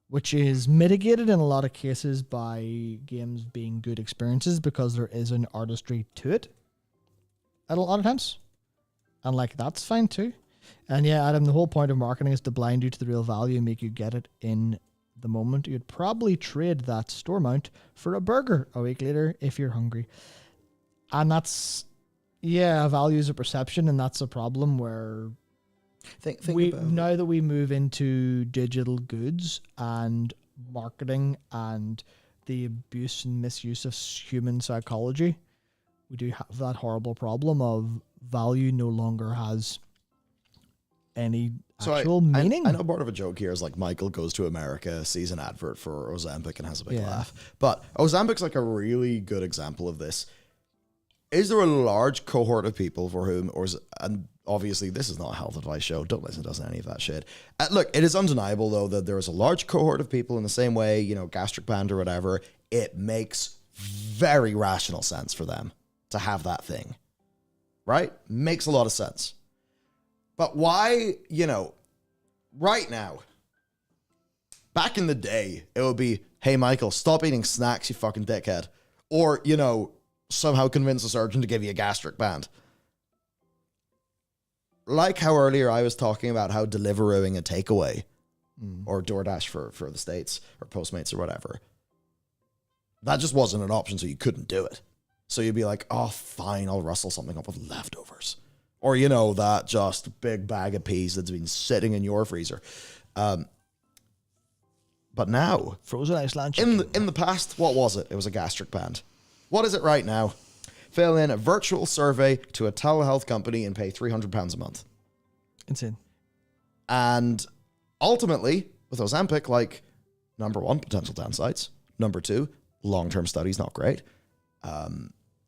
which is mitigated in a lot of cases by games being good experiences because there is an artistry to it at a lot of times. And that's fine too. And yeah, Adam, the whole point of marketing is to blind you to the real value and make you get it in the moment. You'd probably trade that store mount for a burger a week later if you're hungry. And that's, value is a perception, and that's a problem where now that we move into digital goods and marketing and the abuse and misuse of human psychology, we do have that horrible problem of value no longer has any actual meaning. I know part of a joke here is Michael goes to America, sees an advert for Ozempic and has a big laugh. But Ozempic's a really good example of this. Is there a large cohort of people for whom, and obviously this is not a health advice show, don't listen to us on any of that shit. Look, it is undeniable though that there is a large cohort of people in the same way, gastric band or whatever, it makes very rational sense for them to have that thing. Right? Makes a lot of sense. But why, right now, back in the day, it would be, hey, Michael, stop eating snacks, you fucking dickhead. Or, somehow convince a surgeon to give you a gastric band. Like how earlier I was talking about how Deliverooing a takeaway or DoorDash for the States or Postmates or whatever. That just wasn't an option, so you couldn't do it. So you'd be like, oh, fine, I'll rustle something up with leftovers. Or, that just big bag of peas that's been sitting in your freezer. But now... Frozen Iceland chicken. In the past, what was it? It was a gastric band. What is it right now? Fill in a virtual survey to a telehealth company and pay £300 a month. Insane. And ultimately, with Ozempic, number one, potential downsides. Number two, long-term studies, not great.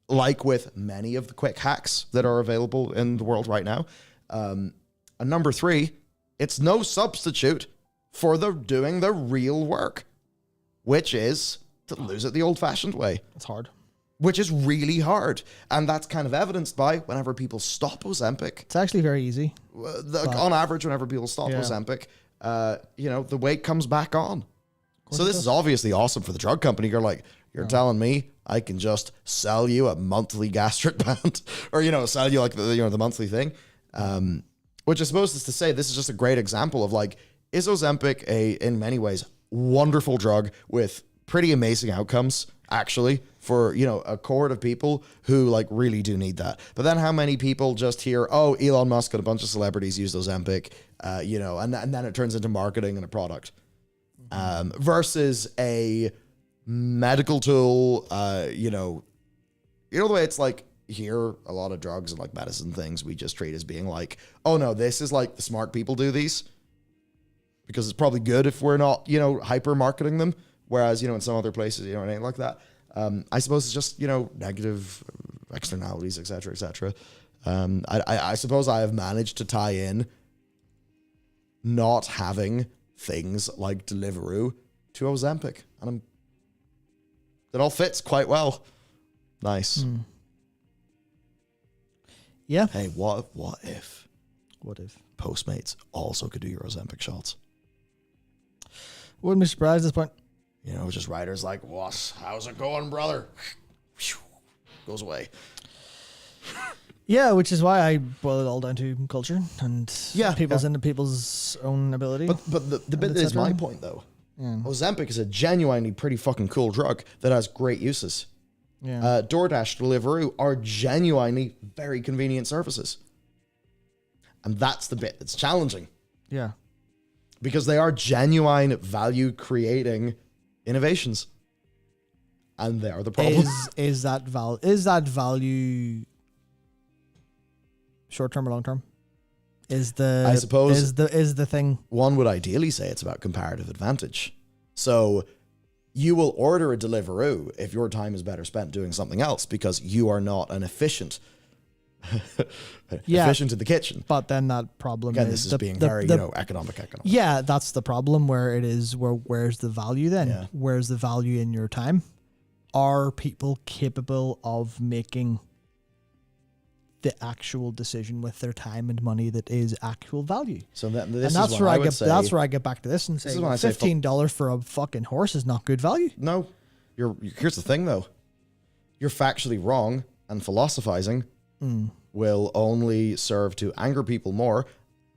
Like with many of the quick hacks that are available in the world right now. And number three, it's no substitute for doing the real work, which is to lose it the old-fashioned way. It's hard. Which is really hard. And that's kind of evidenced by whenever people stop Ozempic. It's actually very easy. On average, whenever people stop Ozempic, the weight comes back on. So this is obviously awesome for the drug company. You're like, You're telling me I can just sell you a monthly gastric band, or sell you like the monthly thing, which I suppose is to say this is just a great example of like, is Ozempic in many ways wonderful drug with pretty amazing outcomes actually for a cohort of people who like really do need that. But then how many people just hear, oh, Elon Musk and a bunch of celebrities use Ozempic, and then it turns into marketing and a product, versus a medical tool, the way it's like here, a lot of drugs and like medicine things we just treat as being like, oh no, this is like the smart people do these because it's probably good if we're not, hyper marketing them. Whereas, in some other places, it ain't like that. I suppose it's just, negative externalities, et cetera, et cetera. I suppose I have managed to tie in not having things like Deliveroo to Ozempic. And it all fits quite well. Nice. Yeah. Hey, what if What if? Postmates also could do your Ozempic shots? Wouldn't be surprised at this point. Just writers like, what? How's it going, brother? Goes away. Yeah, which is why I boil it all down to culture and people's yeah. into people's own ability. But the bit that is my point, though. Yeah. Ozempic is a genuinely pretty fucking cool drug that has great uses. Yeah. DoorDash, Deliveroo are genuinely very convenient services. And that's the bit that's challenging. Yeah. Because they are genuine value-creating innovations. And they are the problem. Is that value short-term or long-term? I suppose is the thing. One would ideally say it's about comparative advantage. So you will order a Deliveroo if your time is better spent doing something else because you are not an efficient in the kitchen. But then that problem Again, is this is being very economic. Yeah, that's the problem where it is where's the value then? Yeah. Where's the value in your time? Are people capable of making the actual decision with their time and money that is actual value? So that's where I get back to this and say $15 for a fucking horse is not good value. No, here's the thing though, you're factually wrong, and philosophizing will only serve to anger people more,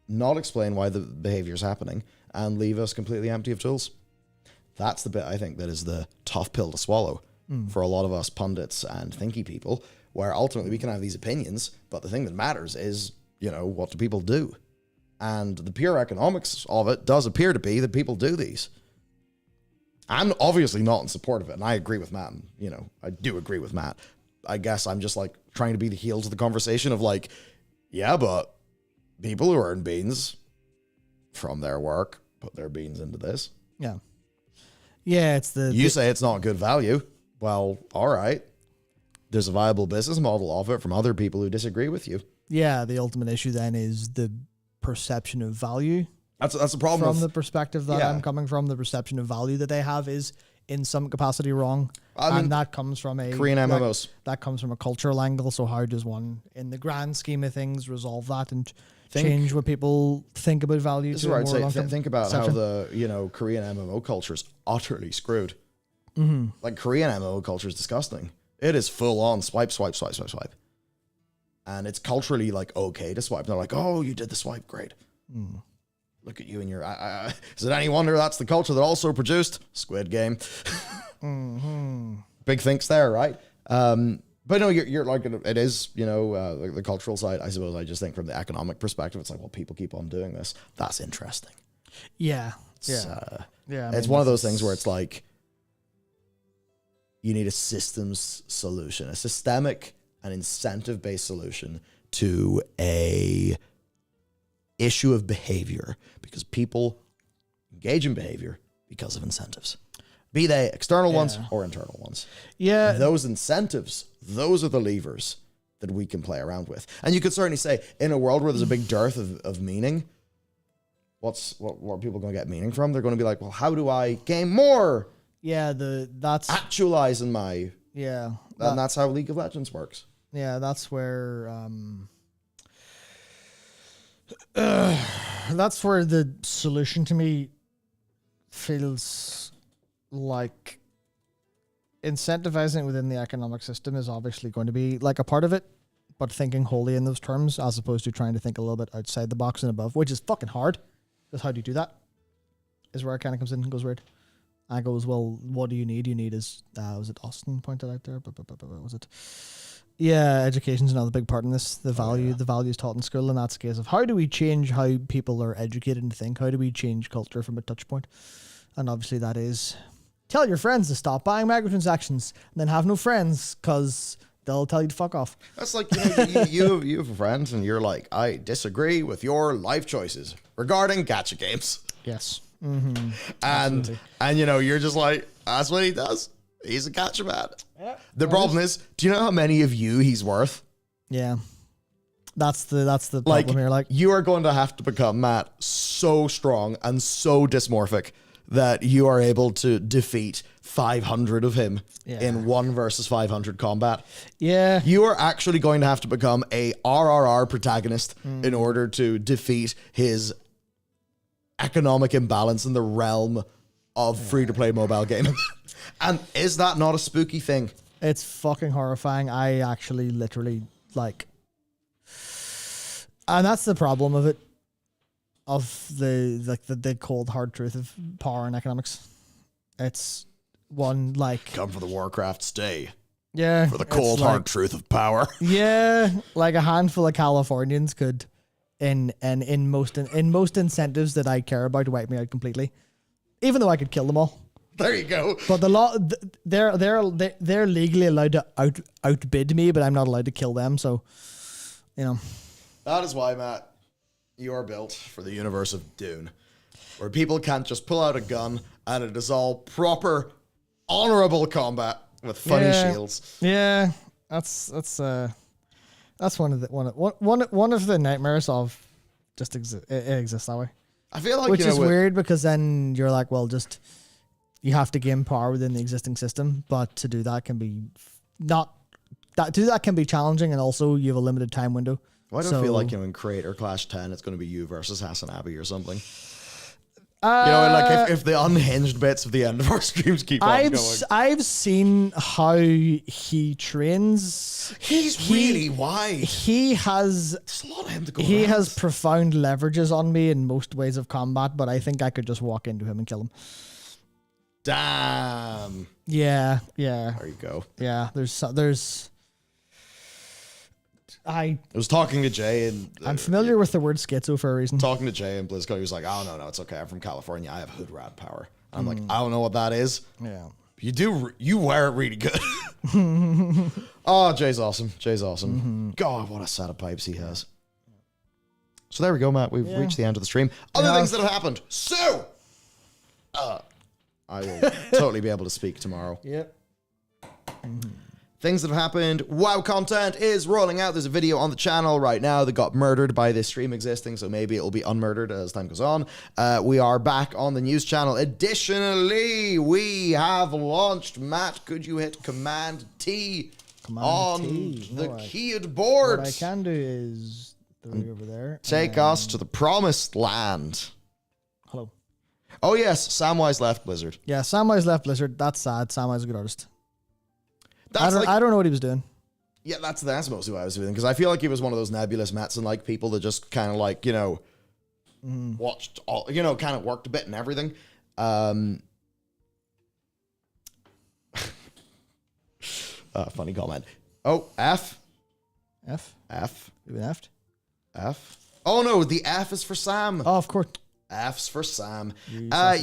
not explain why the behavior is happening, and leave us completely empty of tools. That's the bit I think that is the tough pill to swallow for a lot of us pundits and thinky people, where ultimately we can have these opinions, but the thing that matters is, what do people do? And the pure economics of it does appear to be that people do these. I'm obviously not in support of it, and I agree with Matt. I do agree with Matt. I guess I'm just like trying to be the heels of the conversation of like, yeah, but people who earn beans from their work put their beans into this. Yeah. Yeah, You say it's not good value. Well, all right. There's a viable business model of it from other people who disagree with you. Yeah, the ultimate issue then is the perception of value. That's the problem. From the perspective that I'm coming from, the perception of value that they have is in some capacity wrong. And that comes from Korean MMOs. That comes from a cultural angle. So how does one, in the grand scheme of things, resolve that and change what people think about value? This is where I'd say, think about how the Korean MMO culture is utterly screwed. Mm-hmm. Like Korean MMO culture is disgusting. It is full on swipe. And it's culturally like okay to swipe. They're like, oh, you did the swipe, great. Look at you and your. Is it any wonder that's the culture that also produced Squid Game? Big thinks there, right? But no, you're like it is. The cultural side. I suppose I just think from the economic perspective, it's like, well, people keep on doing this. That's interesting. Yeah, It's one of those things where it's like you need a systems solution, a systemic and incentive-based solution to a issue of behavior, because people engage in behavior because of incentives, be they external ones or internal ones. Yeah. Those incentives, those are the levers that we can play around with. And you could certainly say in a world where there's a big dearth of meaning, what are people going to get meaning from? They're going to be like, well, how do I gain more? Yeah, that's actualizing my and that's how League of Legends works. Yeah, that's where that's where the solution to me feels like incentivizing it within the economic system is obviously going to be like a part of it, but thinking wholly in those terms as opposed to trying to think a little bit outside the box and above, which is fucking hard. Because how do you do that? Is where it kind of comes in and goes weird. I goes, well, what do you need? You need is, was it Austin pointed out there? But what was it? Yeah, education's another big part in this. The values taught in school, and that's the case of how do we change how people are educated and think? How do we change culture from a touch point? And obviously that is tell your friends to stop buying microtransactions and then have no friends because they'll tell you to fuck off. That's like, you have a friend and you're like, I disagree with your life choices regarding gacha games. Yes. Mm-hmm. And you're just like, that's what he does. He's a gacha man. Yeah, the problem is, do you know how many of you he's worth? Yeah. That's the problem here. Like, you are going to have to become, Matt, so strong and so dysmorphic that you are able to defeat 500 of him in 1 versus 500 combat. Yeah. You are actually going to have to become a RRR protagonist in order to defeat his economic imbalance in the realm of free-to-play mobile gaming. And is that not a spooky thing? It's fucking horrifying. I actually literally and that's the problem of it, of the cold hard truth of power and economics. It's one come for the Warcraft, stay. Yeah. For the cold hard truth of power. Yeah, like a handful of Californians could in most incentives that I care about wipe me out completely. Even though I could kill them all. There you go. But the law, they're legally allowed to outbid me, but I'm not allowed to kill them. So, that is why, Matt, you are built for the universe of Dune, where people can't just pull out a gun and it is all proper, honorable combat with funny shields. Yeah, that's one of the nightmares of just it exists that way. I feel like which is weird because then you're like, well, just. You have to gain power within the existing system, but to do that can be challenging, and also you have a limited time window. Why do I feel like in Creator Clash 10, it's going to be you versus Hassan Abbey or something? If the unhinged bits of the end of our streams keep on going. I've seen how he trains. He's really wide. He has. There's a lot of him to go. He has profound leverages on me in most ways of combat, but I think I could just walk into him and kill him. Damn. Yeah. There you go. Yeah, I was talking to Jay and... I'm familiar with the word schizo for a reason. Talking to Jay and Blizzcon, he was like, oh, no, it's okay. I'm from California. I have hood rat power. And I'm like, I don't know what that is. Yeah. You wear it really good. Oh, Jay's awesome. Mm-hmm. God, what a set of pipes he has. So there we go, Matt. We've reached the end of the stream. Other things that have happened. So... I will totally be able to speak tomorrow. Yep. Mm-hmm. Things that have happened. WoW content is rolling out. There's a video on the channel right now that got murdered by this stream existing, so maybe it'll be unmurdered as time goes on. We are back on the news channel. Additionally, we have launched, Matt, could you hit Command T on the keyboard? What I can do is over there. Take us to the promised land. Hello. Oh, yes, Samwise left Blizzard. Yeah, Samwise left Blizzard. That's sad. Samwise a good artist. I don't know what he was doing. Yeah, that's mostly what I was doing, because I feel like he was one of those nebulous Metzen-like people that just kind of watched all, kind of worked a bit and everything. Funny comment. Oh, F. You been F'd? F. Oh, no, the F is for Sam. Oh, of course. F's for Sam. I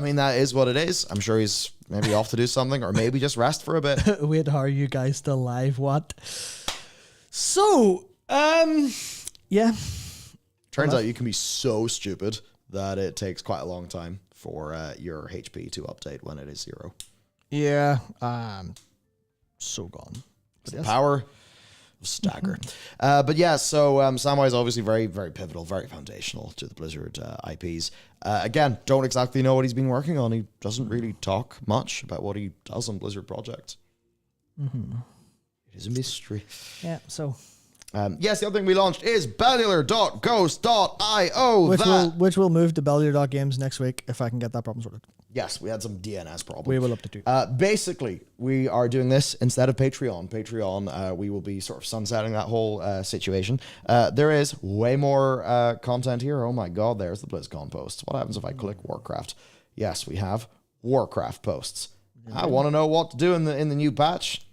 mean, that is what it is. I'm sure he's maybe off to do something, or maybe just rest for a bit. Wait, how are you guys still live? What? So, yeah. Turns out you can be so stupid that it takes quite a long time for your HP to update when it is 0. Yeah. So gone. But yes. Power. Stagger. But yeah, so Samwise is obviously very, very pivotal, very foundational to the Blizzard IPs. Again, don't exactly know what he's been working on. He doesn't really talk much about what he does on Blizzard projects. Mm-hmm. It is a mystery. Yeah, so... yes, the other thing we launched is Bellular.ghost.io. Which will move to Bellular.games next week if I can get that problem sorted. Yes, we had some DNS problem. We will up to 2. Basically, we are doing this instead of Patreon. Patreon, we will be sort of sunsetting that whole situation. There is way more content here. Oh my god, there's the BlizzCon posts. What happens if I click Warcraft? Yes, we have Warcraft posts. I want to know what to do in the new patch.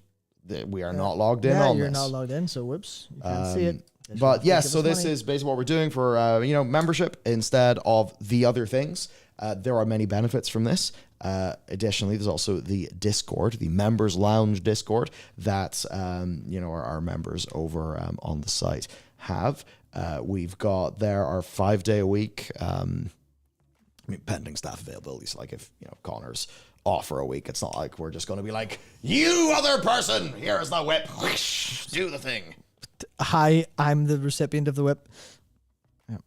We are not logged in on this. You're not logged in, so whoops. You can't see it. But yes, so this is basically what we're doing for membership instead of the other things. There are many benefits from this. Additionally, there's also the Discord, the Members Lounge Discord that our members over on the site have. We've got there our 5-day a week. Pending staff availability. So like if Connor's off for a week, it's not like we're just going to be like, you other person, here's the whip, whoosh, do the thing. Hi, I'm the recipient of the whip. Yeah,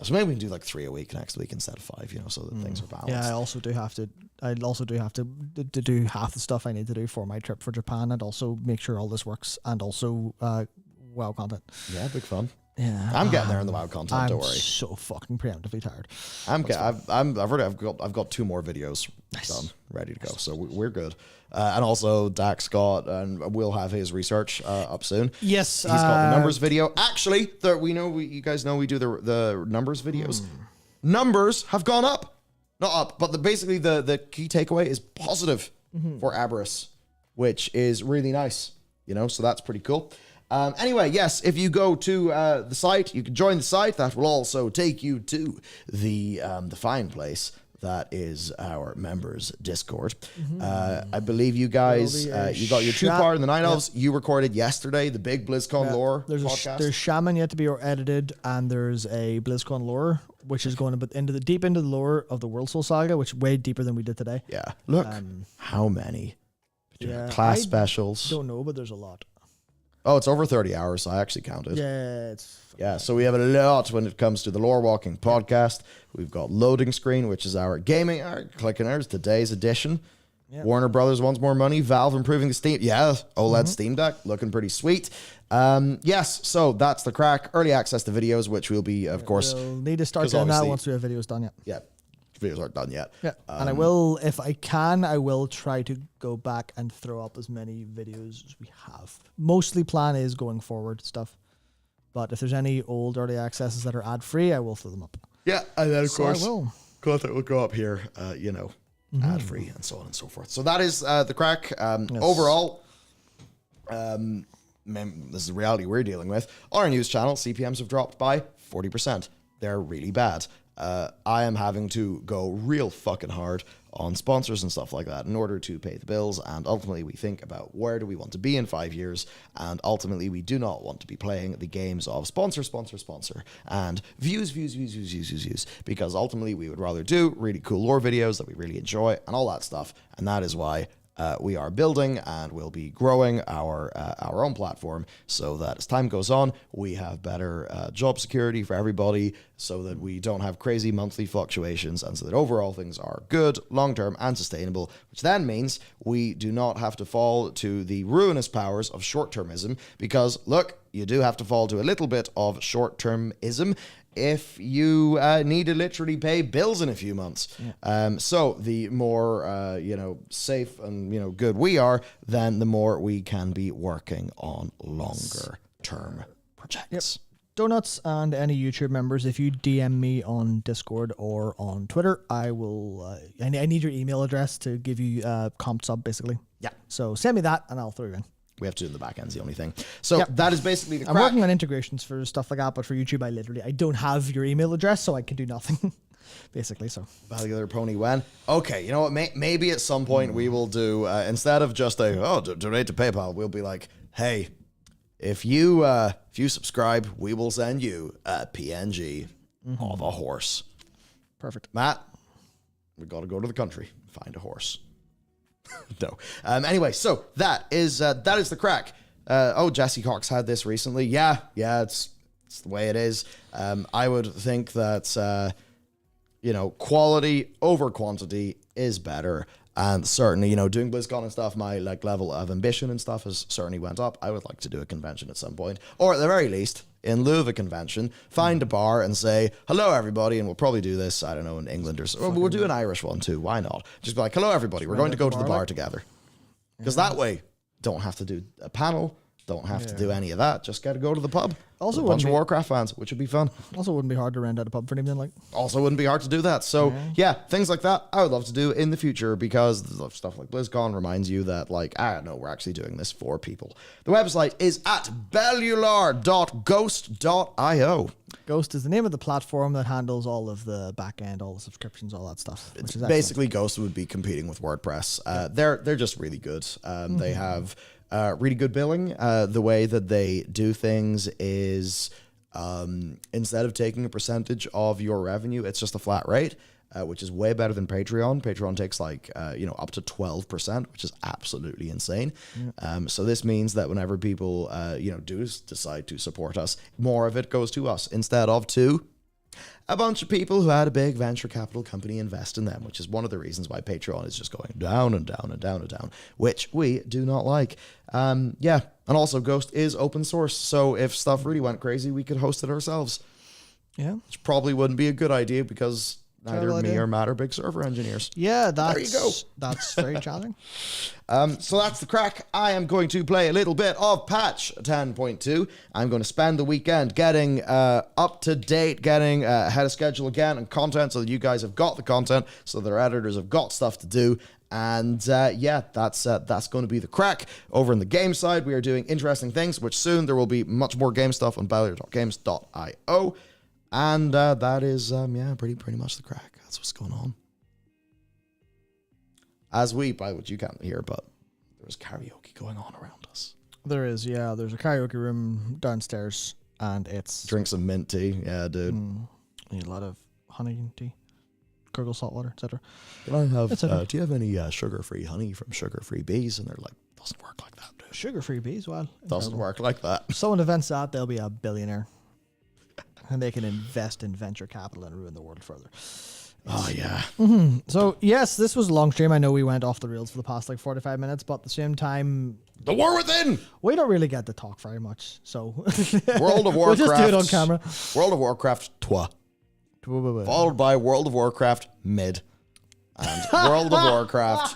so maybe we can do like 3 a week next week instead of 5, so that things are balanced. Yeah, I also do have to do half the stuff I need to do for my trip for Japan, and also make sure all this works, and also WoW content. Yeah, big fun. Yeah, I'm getting there in the WoW content. Don't worry. I'm so fucking preemptively tired. I've got 2 more videos done, ready to go, so we're good. And also Dax and we'll have his research up soon. Yes, he's got the numbers video. Actually, you guys know we do the numbers videos. Numbers have gone up, not up, but basically the key takeaway is positive for Aberrus, which is really nice. So that's pretty cool. Anyway, yes, if you go to the site, you can join the site. That will also take you to the fine place that is our members' Discord. I believe you guys, you got your 2-part in the Nine Elves. You recorded yesterday the big BlizzCon lore podcast. There's Shaman yet to be edited, and there's a BlizzCon lore, which is going a bit deep into the lore of the World Soul Saga, which is way deeper than we did today. Yeah, look, how many class specials? Don't know, but there's a lot. Oh, it's over 30 hours. I actually counted. Yeah, so we have a lot when it comes to the Lore Walking podcast. We've got Loading Screen, which is our gaming. Clicking there's today's edition. Yep. Warner Brothers wants more money. Valve improving the Steam. Yeah, OLED Steam Deck looking pretty sweet. Yes, so that's the crack. Early access to videos, which we'll be, of course. We'll need to start doing that once we have videos done yet. Yeah. Videos aren't done yet. Yeah, and I will, if I can, I will try to go back and throw up as many videos as we have. Mostly plan is going forward stuff, but if there's any old early accesses that are ad free, I will throw them up. Yeah, and then of course, I will. Content will go up here, ad free and so on and so forth. So that is the crack. Overall, this is the reality we're dealing with. On our news channel, CPMs have dropped by 40%. They're really bad. I am having to go real fucking hard on sponsors and stuff like that in order to pay the bills, and ultimately we think about where do we want to be in 5 years, and ultimately we do not want to be playing the games of sponsor, and views, because ultimately we would rather do really cool lore videos that we really enjoy and all that stuff, and that is why we are building and will be growing our own platform so that as time goes on, we have better job security for everybody so that we don't have crazy monthly fluctuations and so that overall things are good, long-term and sustainable, which then means we do not have to fall to the ruinous powers of short-termism because, look, you do have to fall to a little bit of short-termism if you need to literally pay bills in a few months. So the more, safe and, good we are, then the more we can be working on longer term projects. Donuts and any YouTube members, if you DM me on Discord or on Twitter, I will, I need your email address to give you comp sub, basically. Yeah. So send me that and I'll throw you in. We have to do in the back end's the only thing. So that is basically the crack. I'm working on integrations for stuff like that, but for YouTube, I don't have your email address, so I can do nothing, basically. So Bellular Pony when? Okay, you know what? Maybe at some point we will do instead of just donate to PayPal. We'll be like, hey, if you subscribe, we will send you a PNG of a horse. Perfect, Matt. We got to go to the country, find a horse. No. Anyway, so that is the crack. Jesse Cox had this recently. Yeah, it's the way it is. I would think that quality over quantity is better. And certainly, doing BlizzCon and stuff, my level of ambition and stuff has certainly went up. I would like to do a convention at some point, or at the very least, in lieu of a convention, find a bar and say, hello, everybody, and we'll probably do this, I don't know, in England or so. Well, we'll do an Irish one too, why not? Just be like, hello, everybody, we're going to go to the bar together. Because that way, don't have to do a panel, don't have to do any of that, just got to go to the pub. Also, a bunch of Warcraft fans, which would be fun. Also, wouldn't be hard to rent out a pub for an evening, Also, wouldn't be hard to do that. So, yeah, things like that I would love to do in the future because stuff like BlizzCon reminds you that, we're actually doing this for people. The website is at bellular.ghost.io. Ghost is the name of the platform that handles all of the back end, all the subscriptions, all that stuff. It's basically, Ghost would be competing with WordPress. They're just really good. They have really good billing. The way that they do things is instead of taking a percentage of your revenue, it's just a flat rate, which is way better than Patreon. Patreon takes up to 12%, which is absolutely insane. So this means that whenever people do decide to support us, more of it goes to us instead of to a bunch of people who had a big venture capital company invest in them, which is one of the reasons why Patreon is just going down and down and down and down, which we do not like. And also Ghost is open source, so if stuff really went crazy, we could host it ourselves. Yeah. Which probably wouldn't be a good idea because neither me or Matt are big server engineers. Yeah, there you go. That's very challenging. So that's the crack. I am going to play a little bit of patch 10.2. I'm going to spend the weekend getting up to date, getting ahead of schedule again and content so that you guys have got the content, so their editors have got stuff to do. And that's going to be the crack. Over in the game side, we are doing interesting things, which soon there will be much more game stuff on bellular.games.io. And that is, pretty much the crack. That's what's going on. As we, by which you can't hear, but there's karaoke going on around us. There is, yeah. There's a karaoke room downstairs, and it's... Drink some mint tea. Yeah, dude. Need a lot of honey tea, gurgle salt water, etc. Can I have, do you have any sugar-free honey from sugar-free bees? And they're like, doesn't work like that, dude. Sugar-free bees? Well, doesn't work like that. If someone invents that, they'll be a billionaire. And they can invest in venture capital and ruin the world further. Oh, yeah. So, yes, this was a long stream. I know we went off the rails for the past 45 minutes, but at the same time... The war within! We don't really get to talk very much, so... World of Warcraft. We'll just do it on camera. World of Warcraft, followed by World of Warcraft, mid. And World of Warcraft,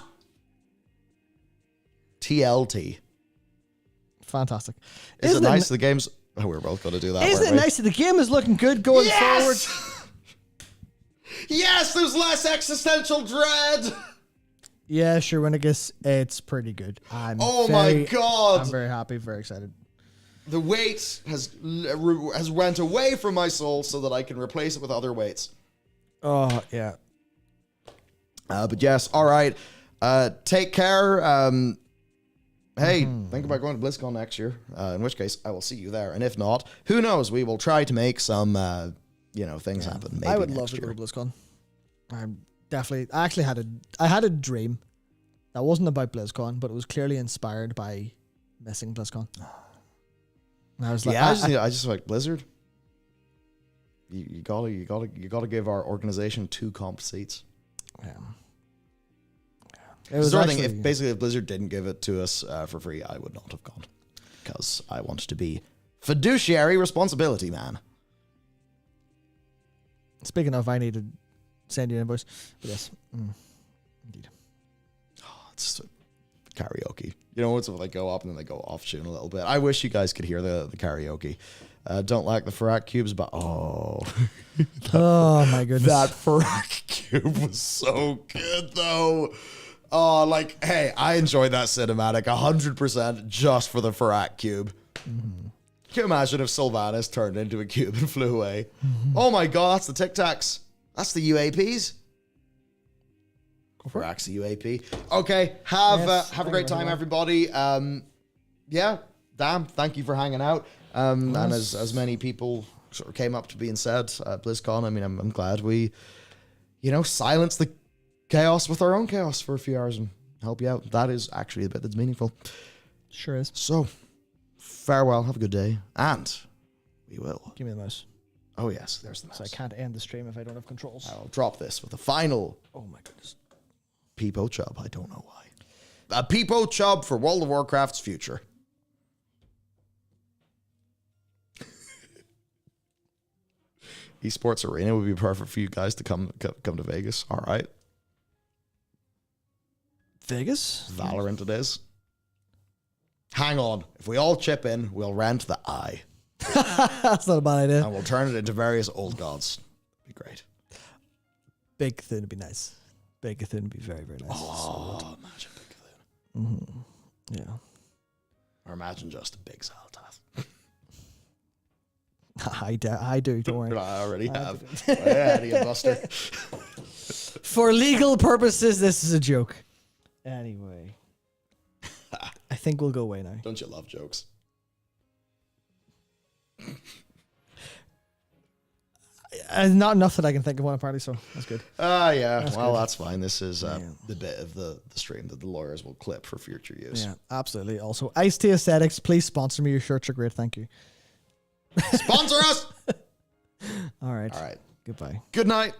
TLT. Fantastic. Is it nice the game's... Oh, we're both going to do that. Isn't it nice that the game is looking good going forward? Yes, there's less existential dread. Yeah, sure. When it's pretty good. My God. I'm very happy, very excited. The weight has went away from my soul so that I can replace it with other weights. Oh, yeah. But yes, all right. Take care. Hey, think about going to BlizzCon next year, in which case I will see you there. And if not, who knows? We will try to make some, things happen. Maybe I would love to go to BlizzCon. I had a dream that wasn't about BlizzCon, but it was clearly inspired by missing BlizzCon. And I was like, I just like Blizzard. You gotta give our organization 2 comp seats. Yeah. It was actually, if Blizzard didn't give it to us for free, I would not have gone because I want to be fiduciary responsibility man. Speaking of, I need to send you an invoice. But yes, indeed. Oh, it's karaoke. You know, it's when they go up and then they go off tune a little bit. I wish you guys could hear the karaoke. Don't like the Farrak cubes, but oh my goodness, that Farrak cube was so good though. Oh, hey, I enjoyed that cinematic 100% just for the Farrak cube. Can you imagine if Sylvanas turned into a cube and flew away? Oh my God, that's the Tic Tacs. That's the UAPs. Farrak's the UAP. Okay, have a great time, everybody. Thank you for hanging out. And as many people sort of came up to being said at BlizzCon, I mean, I'm glad we, silenced the chaos with our own chaos for a few hours and help you out. That is actually the bit that's meaningful. Sure is. So, farewell, have a good day, and we will. Give me the mouse. Oh yes, there's the mouse. So I can't end the stream if I don't have controls. I'll drop this with a final. Oh my goodness. Peepo Chubb. I don't know why. A Peepo Chubb for World of Warcraft's future. Esports Arena would be perfect for you guys to come to Vegas. All right. Vegas? Valorant it is. Hang on. If we all chip in, we'll rent the Eye. That's not a bad idea. And we'll turn it into various old gods. Be great. Big Thune would be nice. Big Thune would be very, very nice. Oh, imagine Big Thune. Yeah. Or imagine just a big Xal'atath. I do, don't worry. I already have. Yeah, you buster. For legal purposes, this is a joke. Anyway. I think we'll go away now. Don't you love jokes? Not enough that I can think of one apparently, so that's good. Yeah. That's well, good. that's fine. This is the bit of the stream that the lawyers will clip for future use. Yeah, absolutely. Also, Ice Tea Aesthetics, please sponsor me. Your shirts are great. Thank you. Sponsor us! All right. All right. Goodbye. Good night.